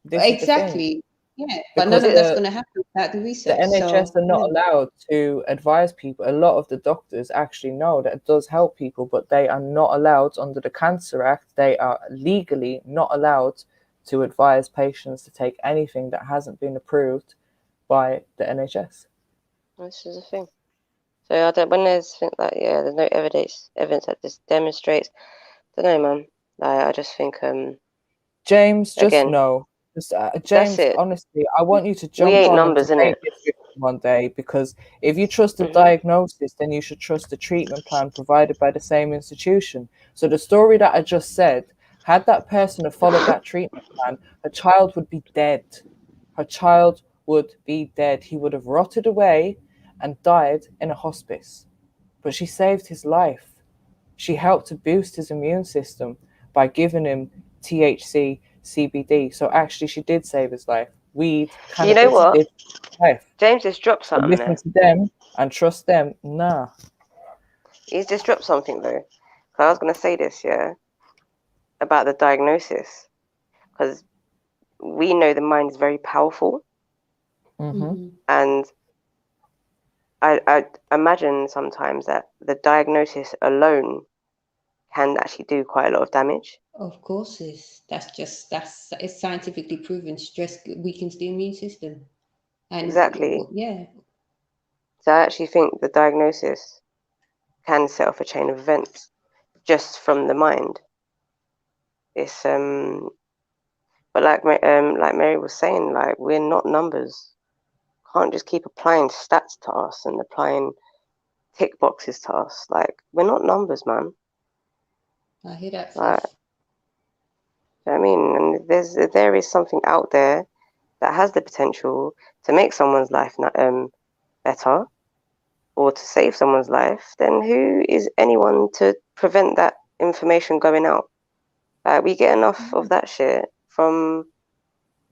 This
exactly. Yeah, but
because
none of that's going to happen without the
the
research.
NHS
So
are not
yeah.
allowed to advise people. A lot of the doctors actually know that it does help people, but they are not allowed under the Cancer Act. They are legally not allowed to advise patients to take anything that hasn't been approved by the NHS.
This is the thing. So I don't. When there's there's no evidence that this demonstrates. I don't know, man. Like, I just think
James, just
again,
know.
that's
James,
it.
honestly, I want you to
We
jump
ain't
on and
numbers,
debate
innit?
this with me one day, because if you trust the diagnosis, then you should trust the treatment plan provided by the same institution. So the story that I just said, had that person have followed that treatment plan, her child would be dead. Her child would be dead. He would have rotted away and died in a hospice. But she saved his life. She helped to boost his immune system by giving him THC, CBD. So actually, she did save his life. Weed,
You know
cannabis,
what?
did save his life.
James just dropped
But
something
listen
there.
to them and trust them. Nah.
He's just dropped something though. I was gonna say this, about the diagnosis, because we know the mind is very powerful, and I imagine sometimes that the diagnosis alone can actually do quite a lot of damage.
Of course, it's scientifically proven. Stress weakens the immune system, and
Exactly.
yeah.
So I actually think the diagnosis can set off a chain of events just from the mind. It's but like Mary was saying, like, we're not numbers. Can't just keep applying stats to us and applying tick boxes to us. Like, we're not numbers, man.
I hear that.
Like, I mean, and there is something out there that has the potential to make someone's life better, or to save someone's life. Then who is anyone to prevent that information going out? We get enough of that shit from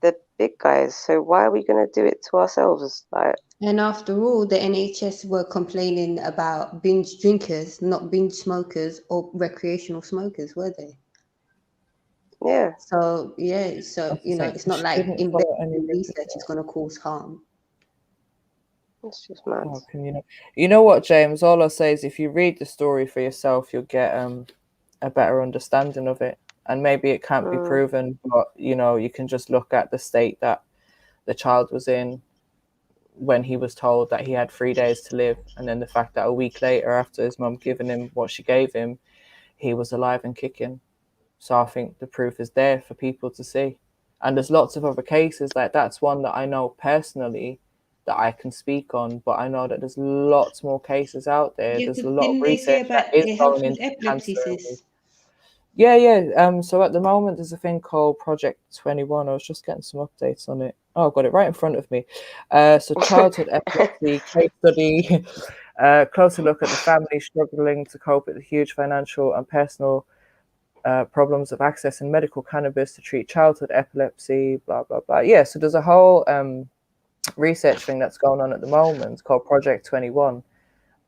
the big guys, so why are we gonna do it to ourselves? Like,
and after all, the NHS were complaining about binge drinkers, not binge smokers or recreational smokers, were they?
Yeah.
So yeah, so it's not like investing research is going to cause harm.
It's just mad.
Oh, you know what, James? All I say is if you read the story for yourself, you'll get a better understanding of it. And maybe it can't be proven, but you can just look at the state that the child was in when he was told that he had 3 days to live, and then the fact that a week later, after his mum giving him what she gave him, he was alive and kicking. So I think the proof is there for people to see. And there's lots of other cases, like that's one that I know personally that I can speak on, but I know that there's lots more cases out there.
Yeah,
There's a
but
lot of
didn't they say
research
about
that is
it helps
going
with
into
epilepsy,
cancer.
sis?
Yeah. So at the moment, there's a thing called Project 21. I was just getting some updates on it. Oh, I've got it right in front of me. So childhood epilepsy case study, closer look at the family struggling to cope with the huge financial and personal problems of accessing medical cannabis to treat childhood epilepsy, blah, blah, blah. Yeah, so there's a whole research thing that's going on at the moment called Project 21.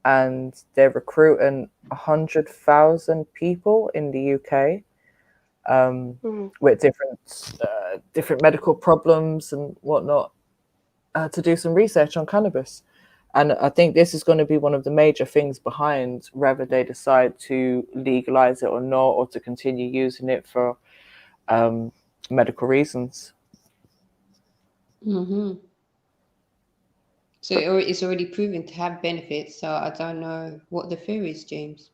And they're recruiting 100,000 people in the UK with different medical problems and whatnot to do some research on cannabis. And I think this is going to be one of the major things behind whether they decide to legalize it or not, or to continue using it for medical reasons.
So it's already proven to have benefits. So I don't know what the fear is, James.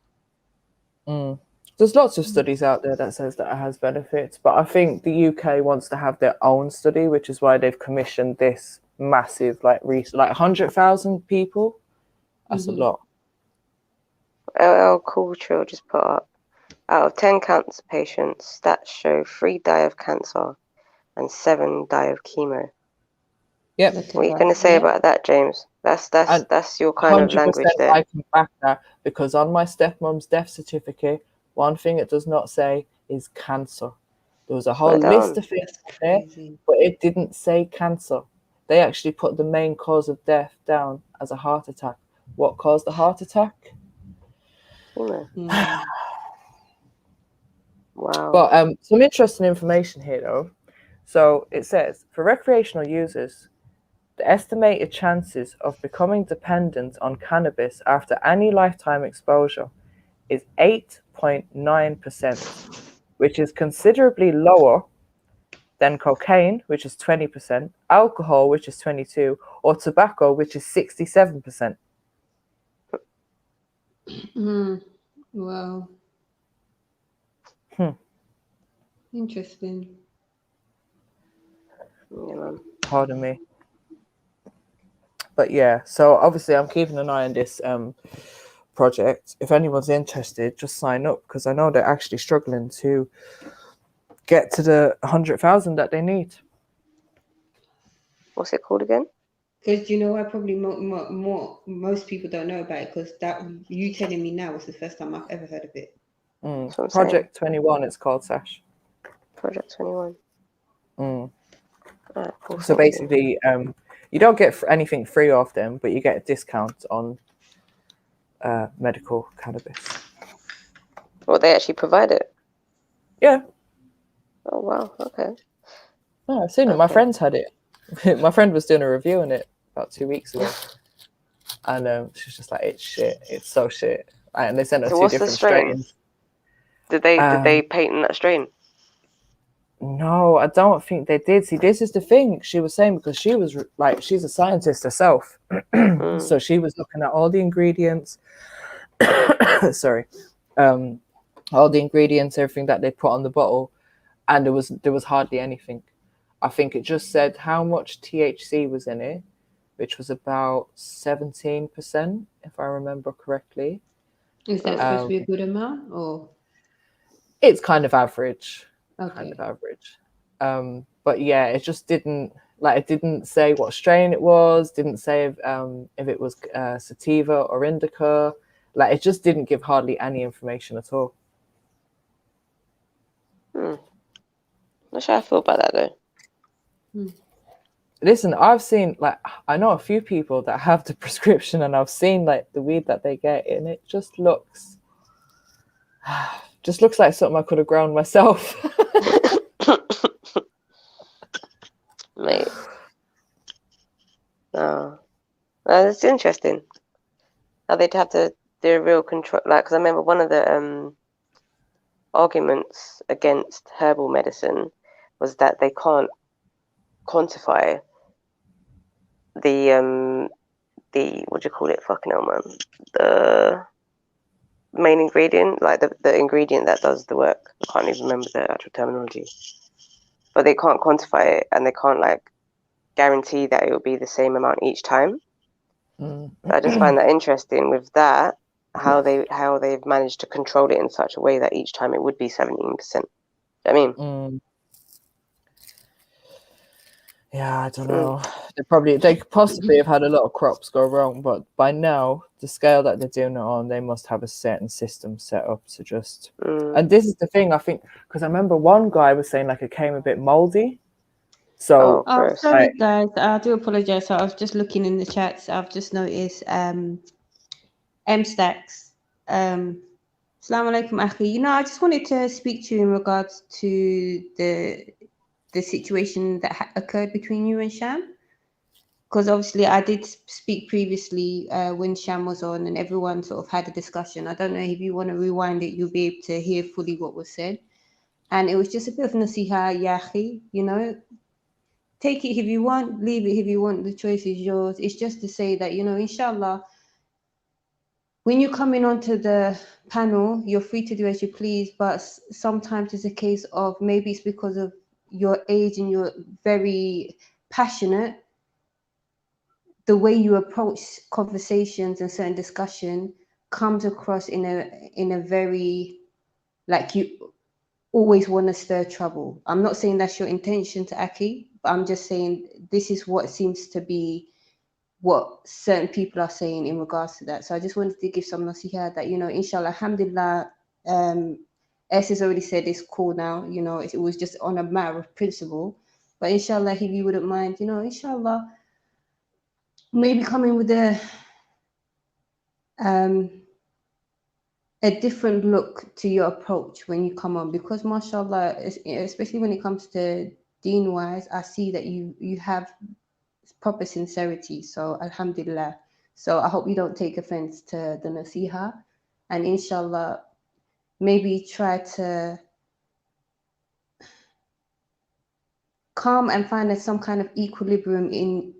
There's lots of studies out there that says that it has benefits, but I think the UK wants to have their own study, which is why they've commissioned this massive like 100,000 people. That's a lot.
LL Cool Trill just put up, out of 10 cancer patients, stats show 3 die of cancer and 7 die of chemo.
Yep.
What are you going to say about that, James? That's your kind of language there.
I can back that, because on my stepmom's death certificate, one thing it does not say is cancer. There was a whole list of things there, but it didn't say cancer. They actually put the main cause of death down as a heart attack. What caused the heart attack?
Wow.
But some interesting information here, though. So it says, for recreational users, the estimated chances of becoming dependent on cannabis after any lifetime exposure is 8.9%, which is considerably lower than cocaine, which is 20%, alcohol, which is 22%, or tobacco, which is 67%.
Wow. Interesting.
Pardon me. But yeah, so obviously I'm keeping an eye on this project. If anyone's interested, just sign up, because I know they're actually struggling to get to the 100,000 that they need.
What's it called again?
Because you know, I probably most people don't know about it, because that you telling me now was the first time I've ever heard of it.
Project 21, it's called, Sash.
Project 21. Right, cool,
so basically, you don't get anything free off them, but you get a discount on medical cannabis.
Well, they actually provide it?
Yeah.
Oh, wow. Okay.
Oh, I've seen it. My friends had it. My friend was doing a review on it about 2 weeks ago. And she's just like, it's shit. It's so shit. And they sent her two different strains.
Did they patent that strain?
No, I don't think they did. See, this is the thing she was saying, because she was like, she's a scientist herself. So she was looking at all the ingredients. Sorry. All the ingredients, everything that they put on the bottle. And there was hardly anything. I think it just said how much THC was in it, which was about 17%, if I remember correctly.
Is that supposed to be a good amount, or?
It's kind of average.
Okay.
Kind of average. But yeah, it just didn't say what strain it was, didn't say if it was sativa or indica. Like, it just didn't give hardly any information at all.
Not sure how I feel about that though.
Listen, I've seen, like, I know a few people that have the prescription, and I've seen like the weed that they get, and it just looks like something I could have grown myself.
Mate. Oh. That's interesting. How they'd have to do a real control, like, because I remember one of the arguments against herbal medicine was that they can't quantify the what do you call it? Fucking hell, man. The main ingredient, like the ingredient that does the work. I can't even remember the actual terminology. But they can't quantify it, and they can't like guarantee that it will be the same amount each time. So I just find that interesting with that, how they've managed to control it in such a way that each time it would be 17%. I mean,
yeah, I don't know. They could possibly have had a lot of crops go wrong, but by now, the scale that they're doing it on, they must have a certain system set up to just. And this is the thing, I think, because I remember one guy was saying like it came a bit moldy. So,
sorry guys, I do apologize. So I was just looking in the chats. I've just noticed M-Stacks. Assalamu alaikum, Akhi. You know, I just wanted to speak to you in regards to the situation that occurred between you and Sham. Because obviously I did speak previously when Sham was on, and everyone sort of had a discussion. I don't know if you want to rewind it, you'll be able to hear fully what was said. And it was just a bit of nasiha, yahi, you know. Take it if you want, leave it if you want. The choice is yours. It's just to say that, you know, inshallah, when you're coming onto the panel, you're free to do as you please. But sometimes it's a case of maybe it's because of your age and you're very passionate. The way you approach conversations and certain discussion comes across in a very, like, you always want to stir trouble. I'm not saying that's your intention to Aki, but I'm just saying this is what seems to be what certain people are saying in regards to that. So I just wanted to give some nasiha that, you know, inshallah, alhamdulillah, S has already said it's cool now, you know, it was just on a matter of principle. But inshallah, if you wouldn't mind, you know, inshallah, maybe coming with a different look to your approach when you come on, because mashallah, especially when it comes to deen wise, I see that you have proper sincerity. So alhamdulillah. So I hope you don't take offense to the nasiha, and inshallah, maybe try to calm and find some kind of equilibrium in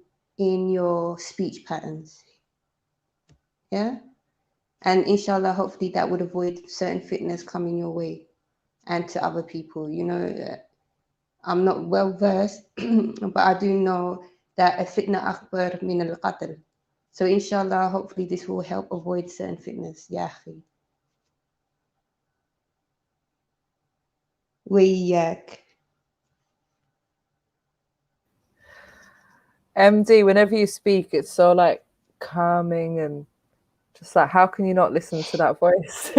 your speech patterns. Yeah. And inshallah, hopefully that would avoid certain fitness coming your way and to other people. You know, I'm not well versed, but I do know that a fitna akbar min al qatl. So inshallah, hopefully this will help avoid certain fitness. Ya akhi. Wayak.
MD, whenever you speak, it's so like calming and just like, how can you not listen to that voice?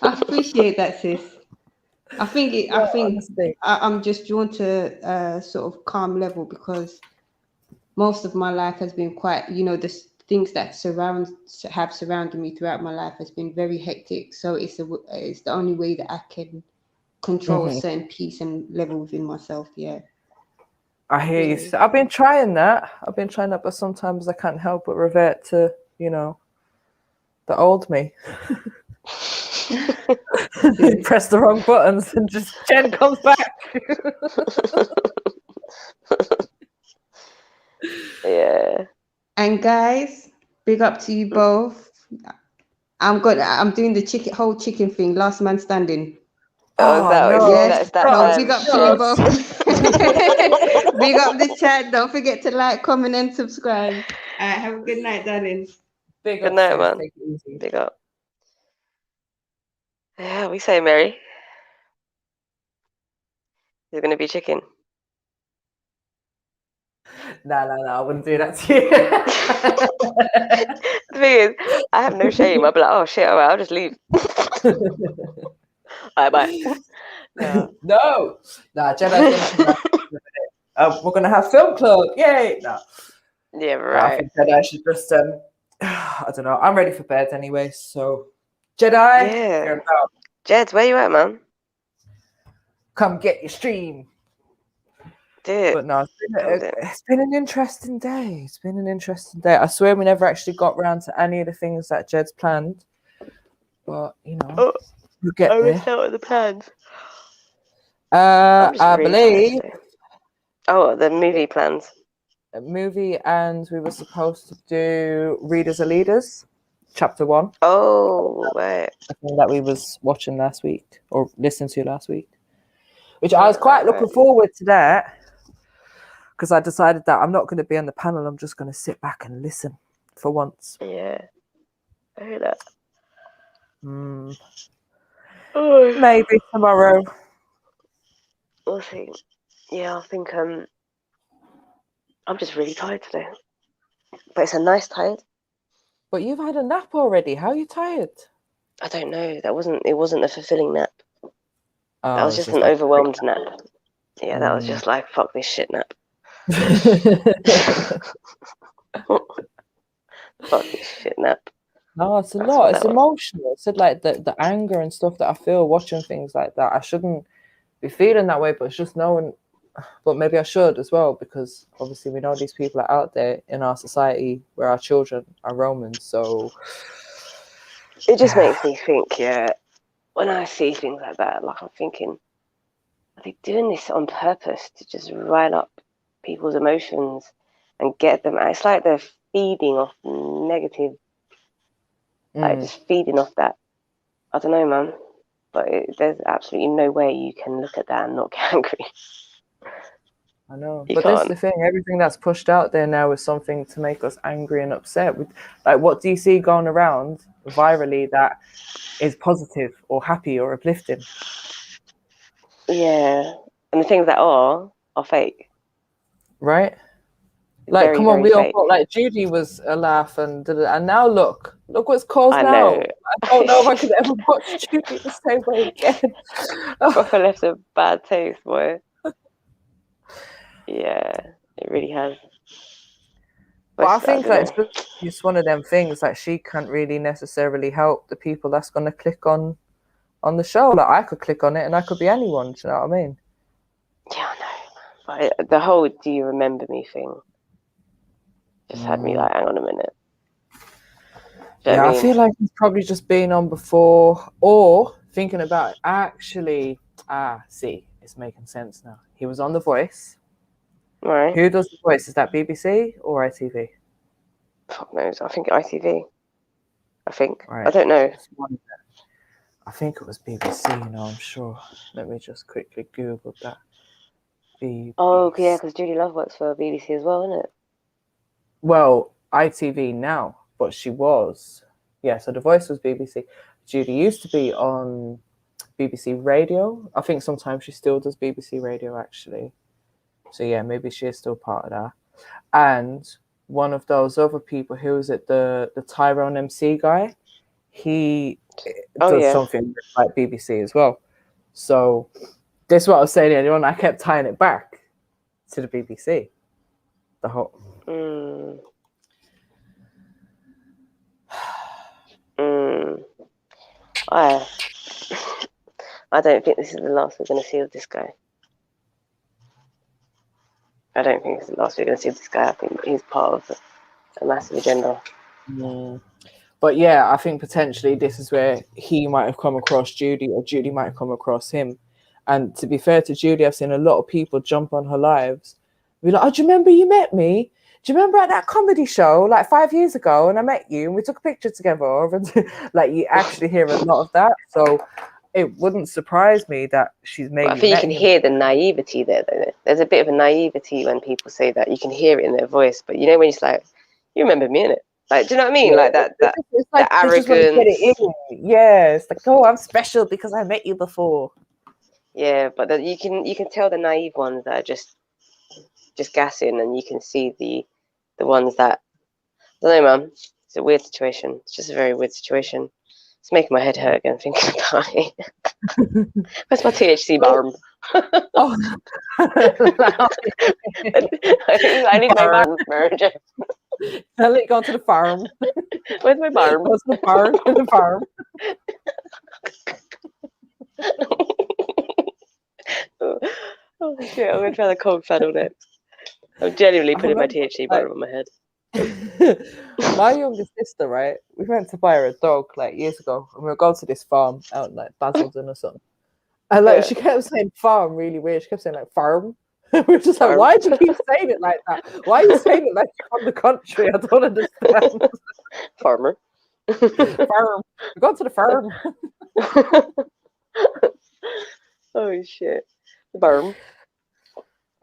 I appreciate that, sis. I think
honestly.
I'm just drawn to sort of calm level because most of my life has been quite, you know, the things that have surrounded me throughout my life has been very hectic. So it's the only way that I can control a certain peace and level within myself. Yeah.
I hear you. I've been trying that. But sometimes I can't help but revert to, you know, the old me. Press the wrong buttons and just Jen comes back.
Yeah.
And guys, big up to you both. I'm doing the whole chicken thing. Last man standing.
Oh,
yes.
that
Big up to you both. Big up the chat. Don't forget to like, comment, and subscribe. All right, have a good night, darlings.
Big
good night, man. Take it easy. Big up. Yeah, we say Mary. Is it gonna be chicken?
No, I wouldn't do that to you.
The thing is, I have no shame. I'll be like, oh shit, all right, I'll just leave. All right, bye.
No, Jedi. We're gonna have film club. Yay! No.
Yeah, right.
I think Jedi should just I don't know. I'm ready for bed anyway. So Jedi,
yeah. Jeds, where you at, man?
Come get your stream.
Dude.
But no, it's been an interesting day. I swear we never actually got round to any of the things that Jed's planned. But you know, we'll get there.
I missed out on the plans.
I believe.
Oh, the movie plans.
A movie, and we were supposed to do Readers Are Leaders, Chapter 1.
Oh, right.
I think that we was watching last week or listening to last week, which I was quite looking forward to that because I decided that I'm not going to be on the panel. I'm just going to sit back and listen for once.
Yeah, I heard that.
Maybe tomorrow.
We'll see. Yeah, I think I'm just really tired today. But it's a nice tired.
But you've had a nap already. How are you tired?
I don't know. It wasn't a fulfilling nap. That was just an
like
overwhelmed nap. Yeah, that was just like, fuck this shit nap. Fuck this shit nap.
No, it's a lot. It's emotional. It's like the anger and stuff that I feel watching things like that. I shouldn't be feeling that way, but it's just knowing. But maybe I should as well, because obviously we know these people are out there in our society where our children are Romans. So
it just makes me think, yeah, when I see things like that, like I'm thinking, are they doing this on purpose to just rile up people's emotions and get them? It's like they're feeding off negative, like just feeding off that. I don't know, man, but there's absolutely no way you can look at that and not get angry.
I know, but that's the thing. Everything that's pushed out there now is something to make us angry and upset. With like what do you see going around virally that is positive or happy or uplifting?
Yeah, and the things that are fake,
right? Like, come on, we all thought like Judy was a laugh and now look what's caused now. I don't know if I could ever watch Judy the same way again.
Proper left a bad taste, boy. Yeah, it really has.
But I think like it's one of them things like she can't really necessarily help the people that's going to click on the show. Like I could click on it and I could be anyone. Do you know what I mean?
Yeah, I know. But the whole "Do you remember me" thing just had me like, hang on a minute. Do you know
Yeah,
what
I
I mean?
feel like he's probably just been on before, or thinking about it. Actually, see, it's making sense now. He was on The Voice.
Right.
Who does The Voice? Is that BBC or ITV?
Fuck knows. I think ITV. I think.
Right.
I don't know.
I think it was BBC, you know, I'm sure. Let me just quickly Google that. BBC.
Oh, yeah, because Judy Love works for BBC as well, isn't it?
Well, ITV now, but she was. Yeah, so The Voice was BBC. Judy used to be on BBC Radio. I think sometimes she still does BBC Radio, actually. So yeah, maybe she is still part of that. And one of those other people, who is it, the Tyrone MC guy? He does something like BBC as well. So this is what I was saying earlier on. I kept tying it back to the BBC. The whole.
I don't think this is the last we're going to see of this guy. I don't think it's the last we're going to see of this guy. I think he's part of a massive agenda.
But yeah, I think potentially this is where he might have come across Judy, or Judy might have come across him. And to be fair to Judy, I've seen a lot of people jump on her lives, be like, "Oh, do you remember you met me? Do you remember at that comedy show like 5 years ago, and I met you and we took a picture together?" And like, you actually hear a lot of that. So it wouldn't surprise me that she's maybe.
But I think you can hear the naivety there, though. There's a bit of a naivety when people say that. You can hear it in their voice, but you know when it's like, "You remember me, innit?" Like, do you know what I mean?
Yeah,
like that
it's like,
the
they just want to get it
arrogance.
in. Yeah, it's like, "Oh, I'm special because I met you before."
Yeah, but you can tell the naive ones that are just gassing, and you can see the ones that, I don't know, man. It's a weird situation. It's just a very weird situation. It's making my head hurt again thinking about it. Where's my THC balm?
Oh.
I need my balm, Merge.
Tell it, go to the farm.
Where's my balm?
Go to the farm. To the farm.
Oh shit! I'm gonna try the cold paddle next. I'm genuinely putting my THC balm on my head.
My younger sister, right? We went to buy her a dog like years ago, and we were going to this farm out in like Basildon or something. And like, she kept saying farm really weird. She kept saying like farm. We're just like, why do you keep saying it like that? Why are you saying it like you're from the country? I don't understand.
Farmer.
Farm. We're going to the farm.
Oh shit. The farm.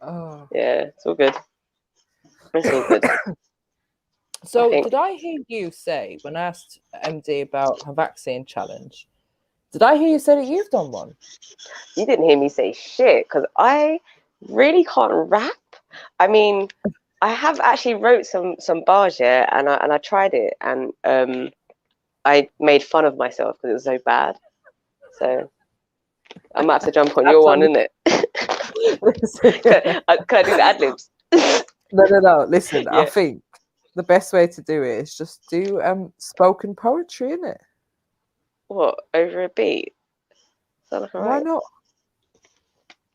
Oh.
Yeah, it's all good. It's all good.
So did I hear you say, when I asked MD about her vaccine challenge, did I hear you say that you've done one?
You didn't hear me say shit, because I really can't rap. I mean, I have actually wrote some bars, yeah, and I tried it, and I made fun of myself because it was so bad. So I might have to jump on your one, innit? Can I do the ad-libs?
No. Listen,
Yeah.
I think the best way to do it is just do spoken poetry, innit?
What, over a beat?
Why not?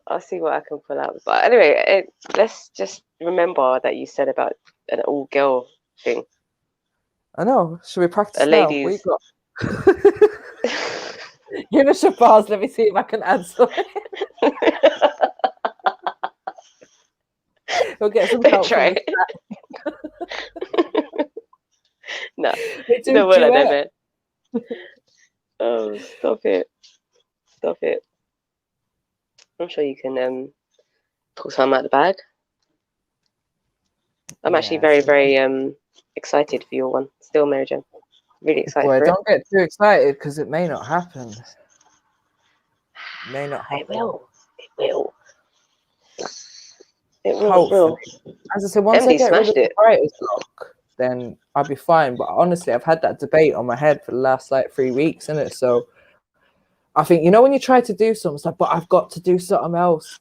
I'll see what I can pull out. But anyway, let's just remember that you said about an all-girl thing.
I know. Should we practice
A
now?
ladies.
What you got? Give us your bars. Let me see if I can answer. We'll get some help.
Try. No,
do
no,
duet.
man. Oh, stop it. Stop it. I'm sure you can pull some out of the bag. I'm actually very, very excited for your one. Still, Mary Jo. Really excited for it.
Don't get too excited, because it may not happen. It may not happen.
It will. It will. It will.
Hopefully. As I said, once I get rid of the
it.
writer's block, then I'll be fine. But honestly, I've had that debate on my head for the last like 3 weeks, innit? So I think, you know, when you try to do something, it's like, but I've got to do something else.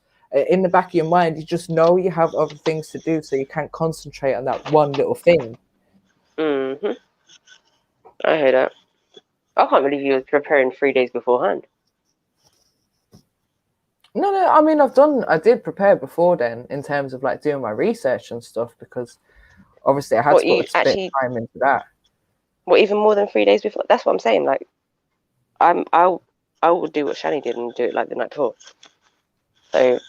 In the back of your mind, you just know you have other things to do, so you can't concentrate on that one little thing.
Mm-hmm. I heard that. I can't believe you were preparing 3 days beforehand.
No, I mean, I did prepare before then in terms of like doing my research and stuff, because obviously I had
What
to
you
put a bit of time into that.
What, even more than 3 days before? That's what I'm saying. Like, I will do what Shani did and do it like the night before. So.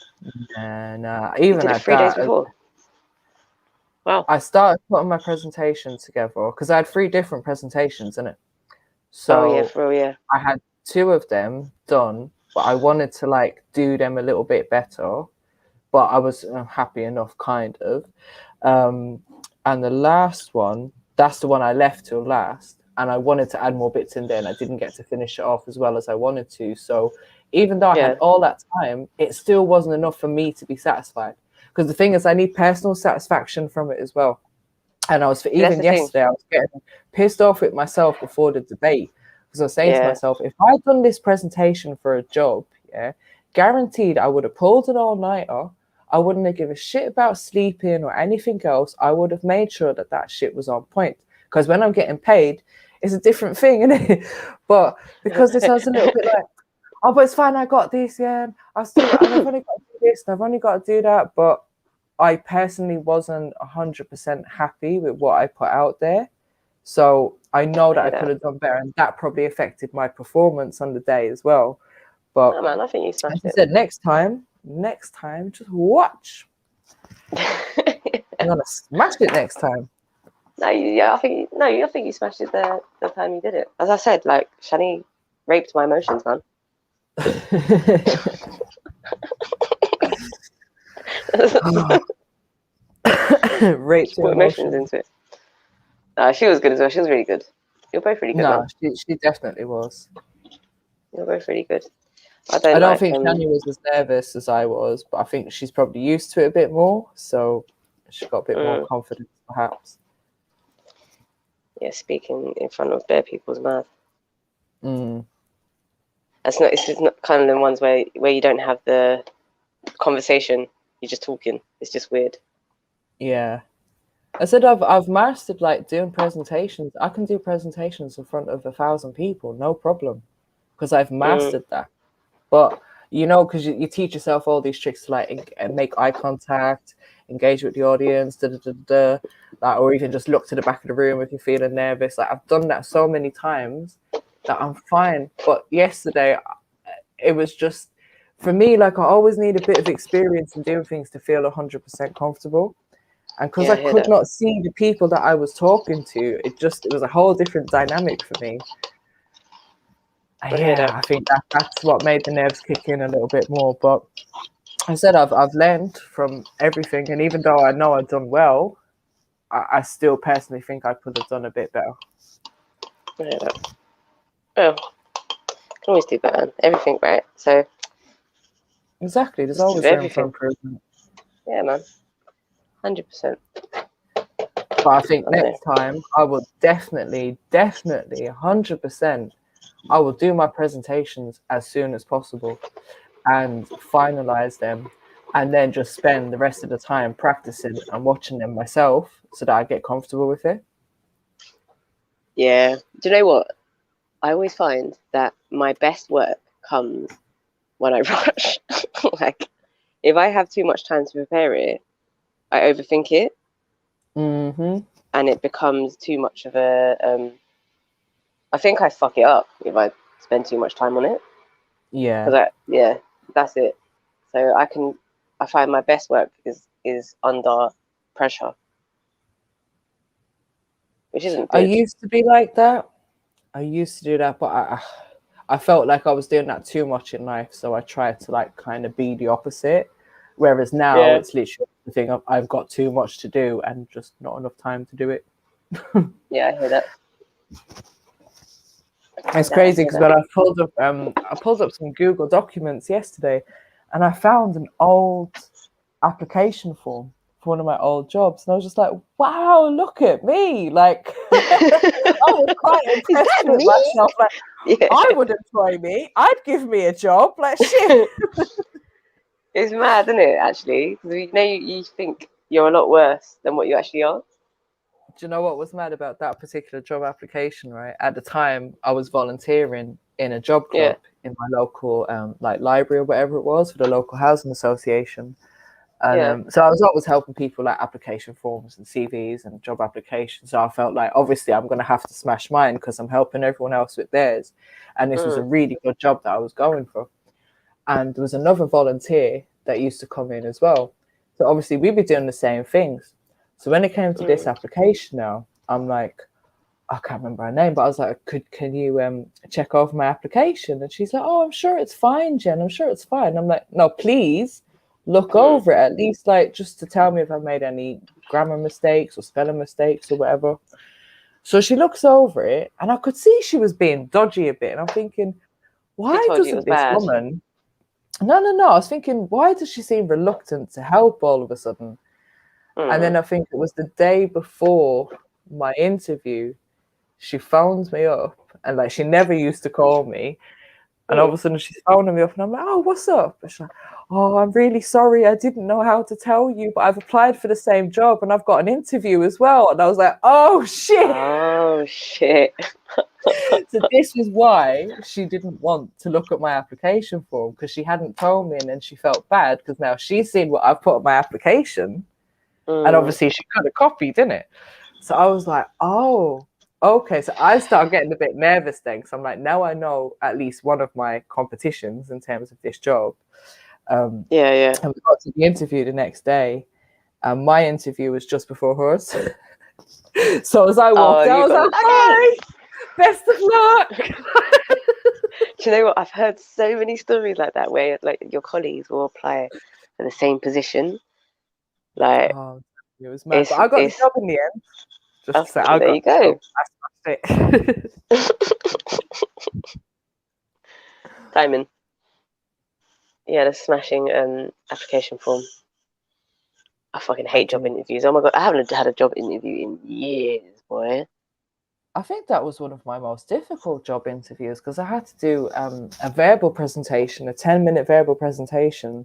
Nah, even
did it
at
3 days
that,
before. Wow.
I started putting my presentation together because I had 3 different presentations in it. So
Oh yeah, for real, yeah.
I had 2 of them done, but I wanted to like do them a little bit better. But I was happy enough, kind of. And the last one, that's the one I left till last. And I wanted to add more bits in there, and I didn't get to finish it off as well as I wanted to. So even though I had all that time, it still wasn't enough for me to be satisfied. Because the thing is, I need personal satisfaction from it as well. And I was, even yesterday, I was getting pissed off with myself before the debate. Because I was saying to myself, if I'd done this presentation for a job, guaranteed I would have pulled an all-nighter. I wouldn't have given a shit about sleeping or anything else. I would have made sure that that shit was on point. Because when I'm getting paid, it's a different thing, isn't it? But because this was a little bit like, oh, but it's fine, I got this, and I've only got to do this, and I've only got to do that. But I personally wasn't 100% happy with what I put out there. So I know that I could have done better, and that probably affected my performance on the day as well. But
no, man, I think you smashed it.
Said next time, just watch. I'm gonna smash it next time.
I think you smashed it the time you did it. As I said, like, Shani raped my emotions, man.
Raped
your emotions into it. She was good as well. She was really good. You're both really good.
No, she definitely was.
You're both really good.
I don't think Shani was as nervous as I was, but I think she's probably used to it a bit more, so she got a bit more confidence, perhaps.
Yeah, speaking in front of bare people is mad. It's not kind of the ones where you don't have the conversation. You're just talking. It's just weird.
Yeah. I said I've mastered like doing presentations. I can do presentations in front of 1,000 people, no problem, because I've mastered that. But you know, because you teach yourself all these tricks to like make eye contact, engage with the audience, or even just look to the back of the room if you're feeling nervous. Like I've done that so many times that I'm fine. But yesterday, it was just, for me, like I always need a bit of experience in doing things to feel 100% comfortable. And because I could not see the people that I was talking to, it was a whole different dynamic for me. I think that's what made the nerves kick in a little bit more. But I said I've learned from everything, and even though I know I've done well, I still personally think I could have done a bit better.
Well, can always do better. Everything, right? So
exactly, there's always room for improvement.
Yeah, man, 100%.
But I think next time I will definitely 100%. I will do my presentations as soon as possible and finalize them, and then just spend the rest of the time practicing and watching them myself so that I get comfortable with it.
Yeah. Do you know what? I always find that my best work comes when I rush. Like, if I have too much time to prepare it, I overthink it. And it becomes too much of a... I think I fuck it up if I spend too much time on it.
Yeah.
That's it. So I find my best work is under pressure, which isn't good.
I used to be like that. I used to do that, but I felt like I was doing that too much in life, so I tried to like kind of be the opposite. Whereas now it's literally the thing of I've got too much to do and just not enough time to do it.
Yeah, I hear that.
It's crazy because when I pulled up some Google documents yesterday, and I found an old application form for one of my old jobs, and I was just like, "Wow, look at me!" Like, I was quite impressed with myself. Like, I would employ me. I'd give me a job. Like, shit.
It's mad, isn't it? Actually, because you think you're a lot worse than what you actually are.
Do you know what was mad about that particular job application, right? At the time, I was volunteering in a job club in my local like library or whatever it was for the local housing association. And so I was always helping people like application forms and CVs and job applications. So I felt like obviously I'm going to have to smash mine because I'm helping everyone else with theirs. And this was a really good job that I was going for. And there was another volunteer that used to come in as well. So obviously we'd be doing the same things. So when it came to this application now, I'm like, I can't remember her name, but I was like, can you check over my application? And she's like, oh, I'm sure it's fine, Jen. I'm sure it's fine. I'm like, no, please look over it, at least like just to tell me if I've made any grammar mistakes or spelling mistakes or whatever. So she looks over it and I could see she was being dodgy a bit. And I'm thinking, why doesn't this woman... No. I was thinking, why does she seem reluctant to help all of a sudden? And then I think it was the day before my interview, she phoned me up and like she never used to call me. And all of a sudden she's phoning me up and I'm like, oh, what's up? And she's like, oh, I'm really sorry. I didn't know how to tell you, but I've applied for the same job and I've got an interview as well. And I was like, oh, shit.
Oh, shit.
So this was why she didn't want to look at my application form, because she hadn't told me, and then she felt bad because now she's seen what I've put on my application. And obviously she could have copied, didn't it? So I was like, oh, okay. So I started getting a bit nervous then. So I'm like, now I know at least one of my competitions in terms of this job. And we got to the interview the next day. And my interview was just before hers. So as I walked out, I was like, hi, best of luck.
Do you know what? I've heard so many stories like that where like your colleagues will apply for the same position. Like,
it was mad. But I got the job in the end. Just to say, I
there you go.
It.
Simon. Yeah, the smashing application form. I fucking hate job interviews. Oh my god, I haven't had a job interview in years, boy.
I think that was one of my most difficult job interviews because I had to do a verbal presentation, a 10-minute verbal presentation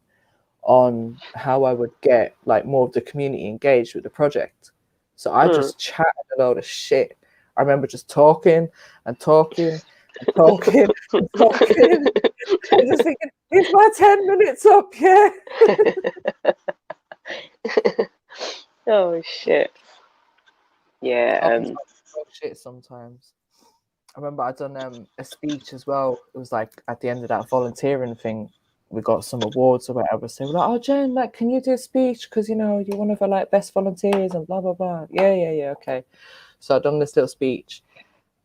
on how I would get like more of the community engaged with the project. So I just chatted a load of shit. I remember just talking and talking and talking and talking. I was just thinking, is my 10 minutes up? Yeah.
Oh shit. Yeah.
Shit sometimes. I remember I'd done a speech as well. It was like at the end of that volunteering thing, we got some awards or whatever. So we're like, oh Jen, like, can you do a speech? Because you know, you're one of our like best volunteers and blah blah blah. Yeah, okay. So I'd done this little speech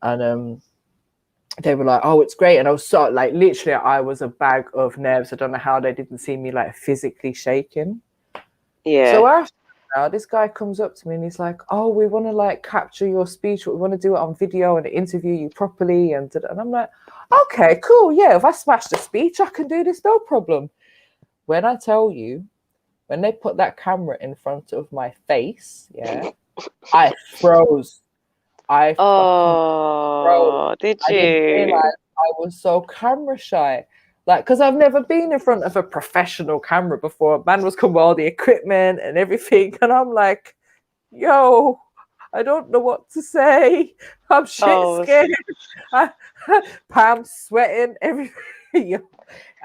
and they were like, oh, it's great. And I was so like literally I was a bag of nerves. I don't know how they didn't see me like physically shaking.
Yeah.
So after now, this guy comes up to me and he's like, oh, we want to like capture your speech. We want to do it on video and interview you properly. And I'm like, okay, cool. Yeah, if I smash the speech, I can do this, no problem. When I tell you, when they put that camera in front of my face, yeah, I froze. I froze.
Did
I
you?
didn't realize I was so camera shy. Like, because I've never been in front of a professional camera before. Man was coming with all the equipment and everything. And I'm like, yo, I don't know what to say. I'm shit scared. Pam's sweating, everything.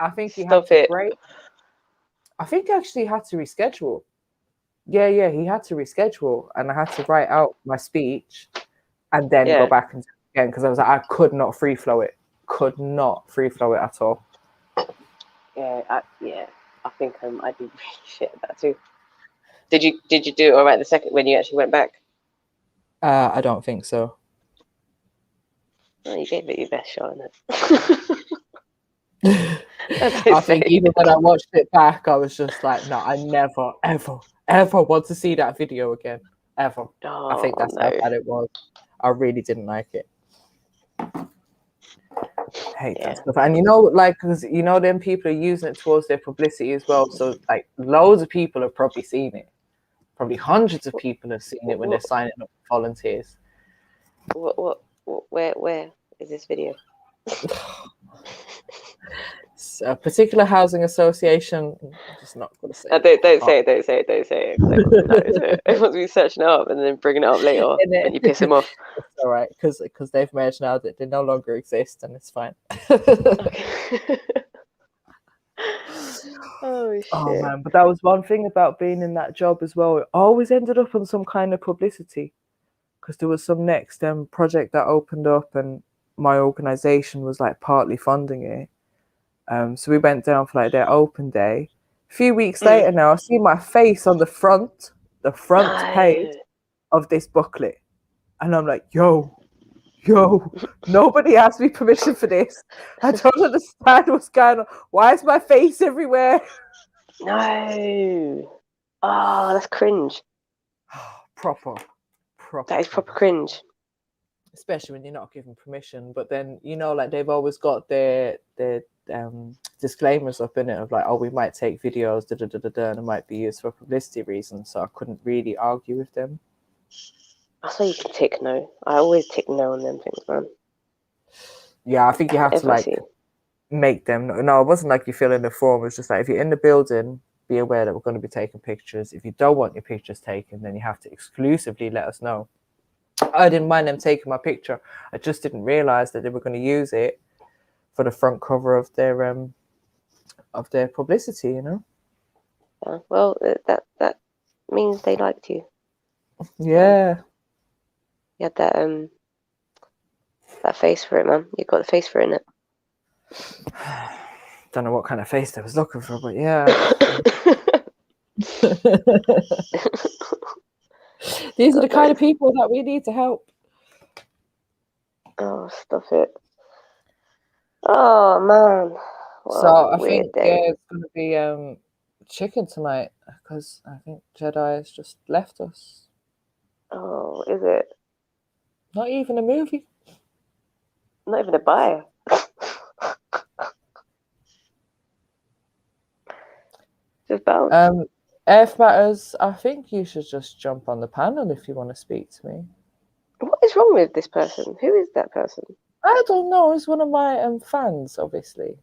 I think he had to break. I think he actually had to reschedule. Yeah, he had to reschedule. And I had to write out my speech and then go back and do it again. Because I was like, I could not free flow it. Could not free flow it at all.
I think I did really shit at that too. Did you do it all right the second when you actually went back?
I don't think so.
Oh, you gave it your best shot,
I think even when I watched it back, I was just like, no, I never, ever want to see that video again. Ever. I think that's how bad it was. I really didn't like it. Hate that stuff. And you know, like, because you know, them people are using it towards their publicity as well. So like loads of people have probably seen it. Probably hundreds of people have seen it when they're signing up for volunteers.
Where is this video?
A particular housing association, just not gonna say.
Don't say it. Don't say it. Don't say it. 'Cause everyone's be searching it up and then bringing it up later when you piss him off.
It's all right because they've merged now that they no longer exist, and it's fine.
Oh shit!
Oh man, but that was one thing about being in that job as well. I always ended up on some kind of publicity because there was some next project that opened up, and my organization was like partly funding it. So we went down for like their open day. A few weeks later now, I see my face on the front page of this booklet, and I'm like, yo, nobody asked me permission for this. I don't understand what's going on. Why is my face everywhere?
No. Oh, that's cringe.
Proper.
That is proper cringe.
Especially when you're not given permission. But then, you know, like they've always got their disclaimers up in it of like, oh, we might take videos, and it might be used for publicity reasons. So I couldn't really argue with them.
I say you can tick no. I always tick no on them things, man.
Yeah, I think you have to like make them. No, it wasn't like you fill in the form. It was just like, if you're in the building, be aware that we're going to be taking pictures. If you don't want your pictures taken, then you have to exclusively let us know. I didn't mind them taking my picture. I just didn't realize that they were going to use it for the front cover of their publicity, you know.
Well, that means they liked you.
Yeah.
You had that face for it, man. You got the face for it, innit?
Don't know what kind of face they was looking for, but yeah. These are the kind of people that we need to help.
Oh, stop it. Oh, man. What
So I think
day.
it's going to be chicken tonight because I think Jedi has just left us.
Oh, is it?
Not even a movie.
Not even a buy. Just bounce.
F Matters, I think you should just jump on the panel if you want to speak to me.
What is wrong with this person? Who is that person?
I don't know. It's one of my fans, obviously.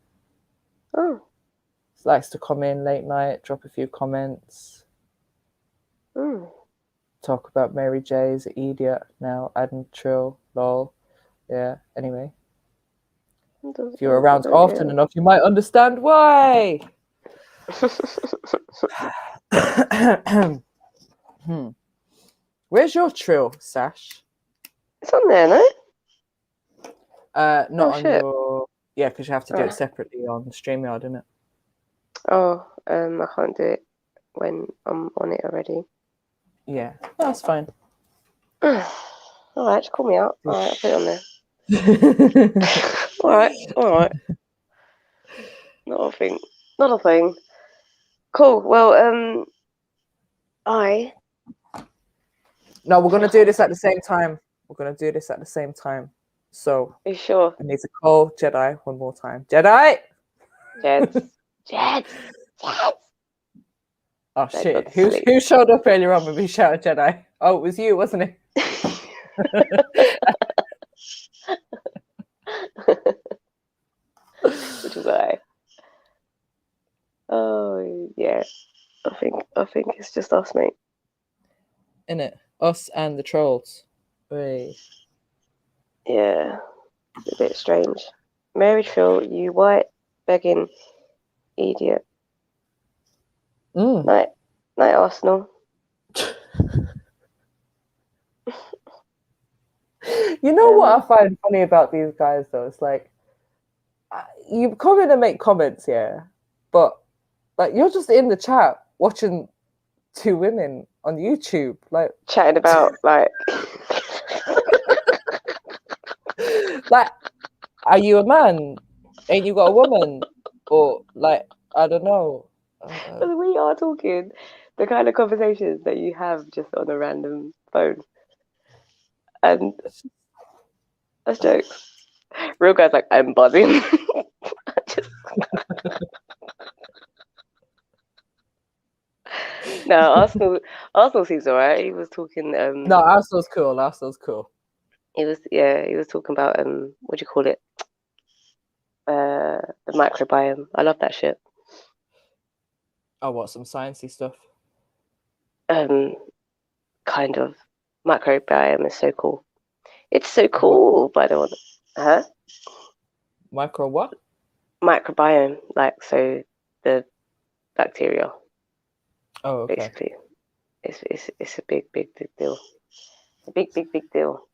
Oh.
He likes to come in late night, drop a few comments. Talk about Mary J's idiot now, Adam Trill, lol. Yeah, anyway. If you're around often enough, you might understand why. Where's your Trill, Sash?
It's on there, no?
Not on your... Yeah, because you have to do it separately on StreamYard, isn't it?
Oh, I can't do it when I'm on it already.
Yeah, that's fine.
All right, just call me out. All right, I'll put it on there. All right. Not a thing. Cool. Well,
No, we're gonna do this at the same time. So.
Are you sure?
I need to call Jedi one more time. Jedi.
Jed.
Oh shit! Who showed up earlier on when we shouted Jedi? Oh, it was you, wasn't it?
Which was I. Oh yeah, I think it's just us, mate.
Innit? Us and the trolls. Wait.
Yeah, it's a bit strange. Mary Trill, you white begging idiot. Night, Arsenal.
You know what I find funny about these guys though? It's like you come in and make comments, yeah, but like you're just in the chat watching two women on YouTube, like
chatting about like,
like, are you a man? Ain't you got a woman? Or like, I don't know.
But we are talking the kind of conversations that you have just on a random phone, and that's jokes. Real guys like, I'm buzzing. No, Arsenal seems alright. He was talking.
No, Arsenal's cool.
He was talking about what do you call it? The microbiome. I love that shit.
Oh, what, some sciencey stuff?
Kind of. Microbiome is so cool. It's so cool, by the way. Huh?
Micro what?
Microbiome, like, so the bacteria.
Oh, okay.
Basically, it's a big deal. A big deal.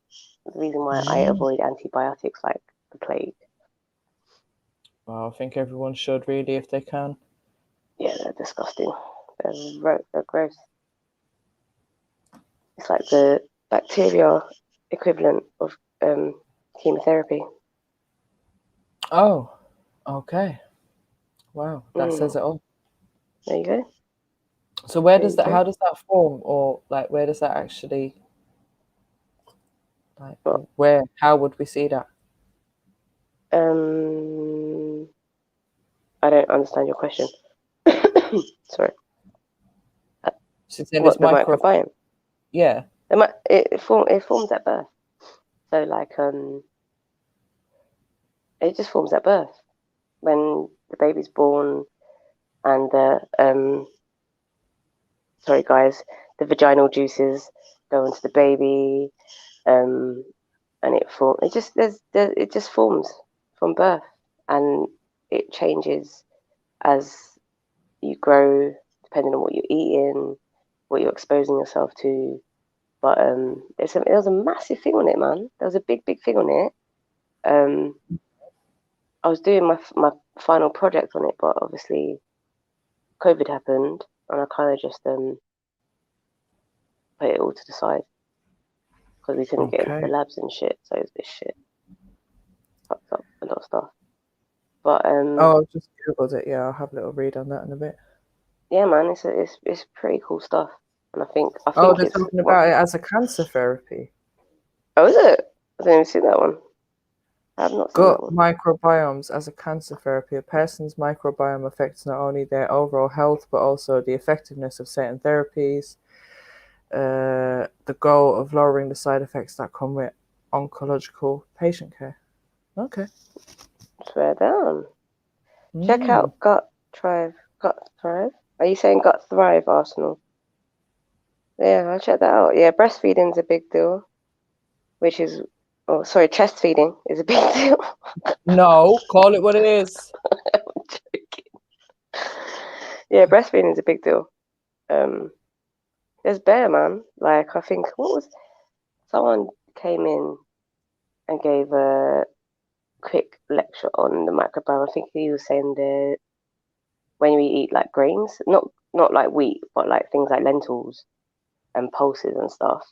The reason why I avoid antibiotics like the plague.
Well, I think everyone should really if they can.
Yeah, they're disgusting. They're gross. It's like the bacteria equivalent of chemotherapy.
Oh, okay. Wow, that says it all.
There you go.
So where does that? How does that form, or like where does that actually? Like where? How would we see that?
I don't understand your question. Sorry.
What
the microbiome?
Yeah.
It forms at birth. So like it just forms at birth when the baby's born, and sorry guys, the vaginal juices go into the baby, and it just forms from birth, and it changes as you grow depending on what you're eating, what you're exposing yourself to. But there was a massive thing on it, man. There was a big thing on it. I was doing my final project on it, but obviously COVID happened, and I kind of just put it all to the side because we couldn't get into the labs and shit. So it was a bit shit. Fucked up a lot of stuff. But
oh, I've just googled it. Yeah, I'll have a little read on that in a bit.
Yeah, man, it's pretty cool stuff, and I think
oh, they're talking about it as a cancer therapy.
Oh, is it? I didn't even see that one. I have not seen
Gut
that one.
microbiomes as a cancer therapy. A person's microbiome affects not only their overall health but also the effectiveness of certain therapies. The goal of lowering the side effects that come with oncological patient care. Okay.
Swear down. Check out Gut Thrive. Are you saying Gut Thrive, Arsenal? Yeah, I'll check that out. Yeah, breastfeeding's a big deal. Chest feeding is a big deal.
No, call it what it is.
I'm joking. Yeah, breastfeeding is a big deal. There's bare, man. Like, I think, someone came in and gave a quick lecture on the microbiome. I think he was saying that when we eat like grains, not like wheat, but like things like lentils and pulses and stuff.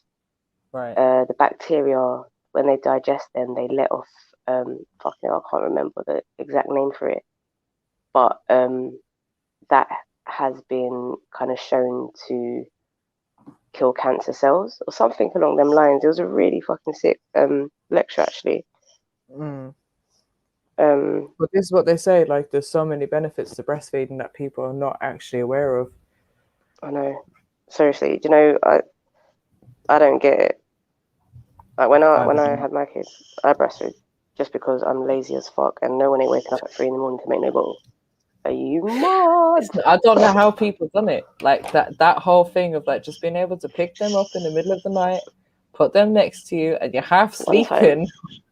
Right.
The bacteria, when they digest them, they let off I can't remember the exact name for it, but that has been kind of shown to kill cancer cells or something along them lines. It was a really fucking sick lecture, actually.
But this is what they say, like there's so many benefits to breastfeeding that people are not actually aware of.
I know. Seriously, do you know, I don't get it. Like when I had my kids, I breastfeed just because I'm lazy as fuck and no one ain't waking up at 3 a.m. to make no bottle. Are you mad?
I don't know how people done it. Like that whole thing of like just being able to pick them up in the middle of the night, put them next to you, and you're half sleeping.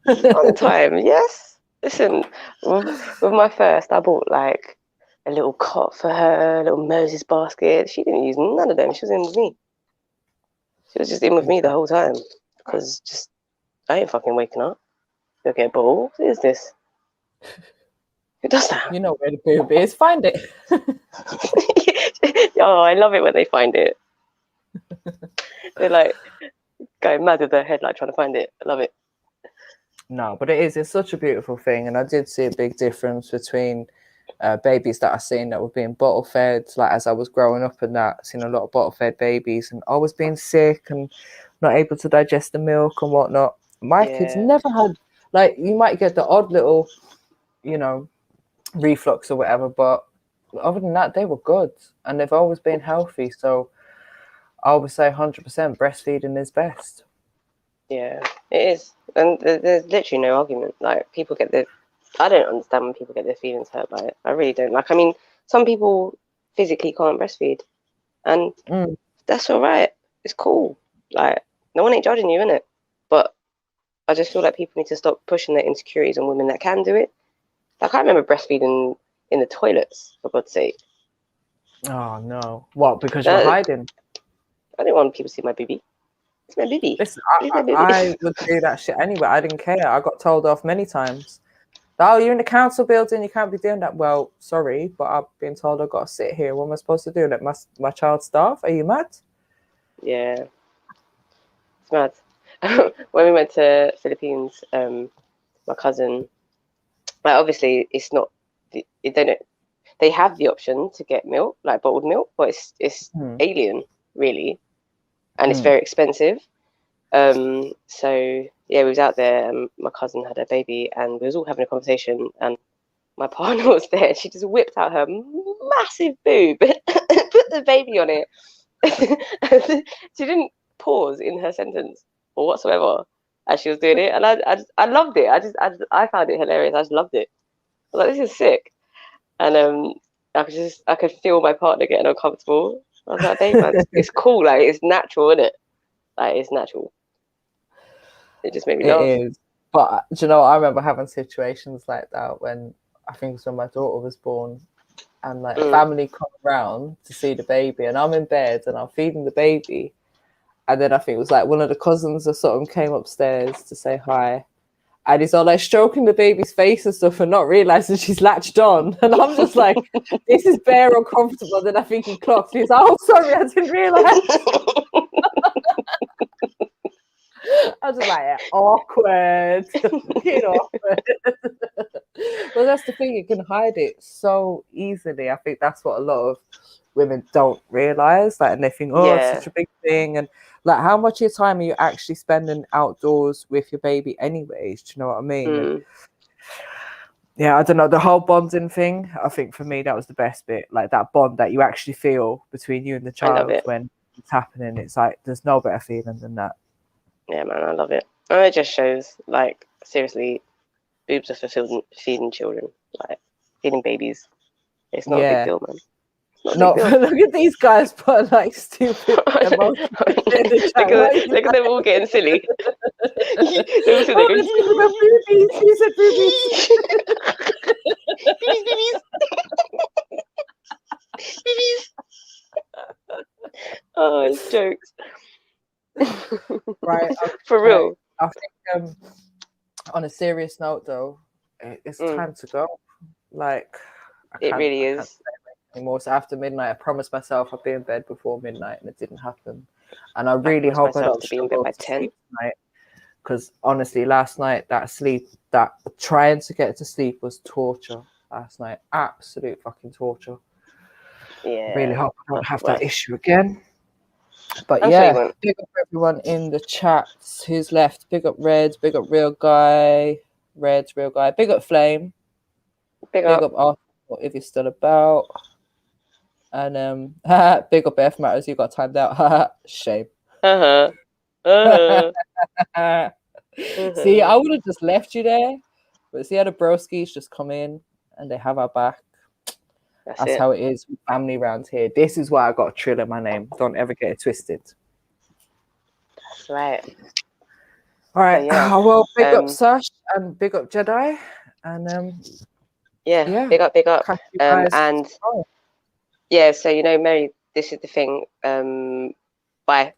On time, yes. Listen, with my first, I bought like a little cot for her, a little Moses basket. She didn't use none of them. She was in with me. She was just in with me the whole time because I ain't fucking waking up. Go get a bottle. What is this? Who does that?
You know where the boob is. Find it.
Oh, I love it when they find it. They're like going mad with their head, like trying to find it. I love it.
No, but it's such a beautiful thing, and I did see a big difference between babies that I seen that were being bottle fed, like as I was growing up, and that seen a lot of bottle fed babies and always being sick and not able to digest the milk and whatnot. My kids never had, like, you might get the odd little, reflux or whatever, but other than that, they were good and they've always been healthy. So I would say 100% breastfeeding is best.
Yeah, it is. And there's literally no argument. Like, I don't understand when people get their feelings hurt by it. I really don't. Like, I mean, some people physically can't breastfeed, and that's all right. It's cool. Like, no one ain't judging you, innit? But I just feel like people need to stop pushing their insecurities on women that can do it. Like, I remember breastfeeding in the toilets, for God's sake.
Oh no! What? Because you're hiding?
I didn't want people to see my baby. It's my baby.
Listen, I would do that shit anyway. I didn't care. I got told off many times. Oh, you're in the council building. You can't be doing that. Well, sorry, but I've been told I've got to sit here. What am I supposed to do? Let my child starve? Are you mad?
Yeah, it's mad. When we went to Philippines, my cousin, like, obviously it's not. They have the option to get milk, like bottled milk, but it's alien, really, and it's very expensive. So yeah, we was out there, and my cousin had a baby, and we was all having a conversation, and my partner was there, and she just whipped out her massive boob, put the baby on it. She didn't pause in her sentence or whatsoever as she was doing it, and I loved it. I found it hilarious. I just loved it. I was like, this is sick. And I could feel my partner getting uncomfortable. I was like, babe, man, it's cool. Like, it's natural, isn't it? Like, it's natural. It just made me laugh.
It is. But do you know, I remember having situations like that when, I think it was when my daughter was born, and like family come around to see the baby, and I'm in bed and I'm feeding the baby, and then I think it was like one of the cousins or something came upstairs to say hi, and he's all like stroking the baby's face and stuff and not realizing she's latched on, and I'm just like, this is bare uncomfortable. Then I think he clocked. He's like, oh, sorry, I didn't realize. I was just like, yeah, awkward. Awkward. Well, that's the thing, you can hide it so easily. I think that's what a lot of women don't realize. Like, and they think, oh, it's such a big thing. And like, how much of your time are you actually spending outdoors with your baby anyways? Do you know what I mean? And, yeah, I don't know, the whole bonding thing, I think for me that was the best bit. Like, that bond that you actually feel between you and the child when it's happening. It's like, there's no better feeling than that.
Yeah, man, I love it. And it just shows, like, seriously, boobs are for feeding children, like feeding babies. It's not a big deal, man.
Look at these guys put like stupid emotions in the chat.
Look at them all getting silly. They're all sitting there going,
boobies. He said boobies.
Boobies. Oh, it's jokes.
Right.
For real.
I think on a serious note though, it's time to go. Like,
it really is.
Anymore. So after midnight, I promised myself I'd be in bed before midnight, and it didn't happen. And I really hope I don't
be in bed by 10
tonight, because honestly, last night that trying to get to sleep was torture. Last night, absolute fucking torture.
Yeah.
Really hope I don't have that issue again. But
I'm
yeah,
sure
big up everyone in the chats. Who's left? Big up Red. Big up Real Guy. Red's Real Guy. Big up Flame.
Big up
Arthur if you're still about. And big up F Matters. You got timed out. Shame. See, I would have just left you there, but see how the broskies just come in and they have our back. That's how it is with family around here. This is why I got a Trill in my name. Don't ever get it twisted.
That's right.
All right. Well, big up Sash and big up Jedi. And
yeah, big up. And yeah, so you know, Mary, this is the thing. Bye.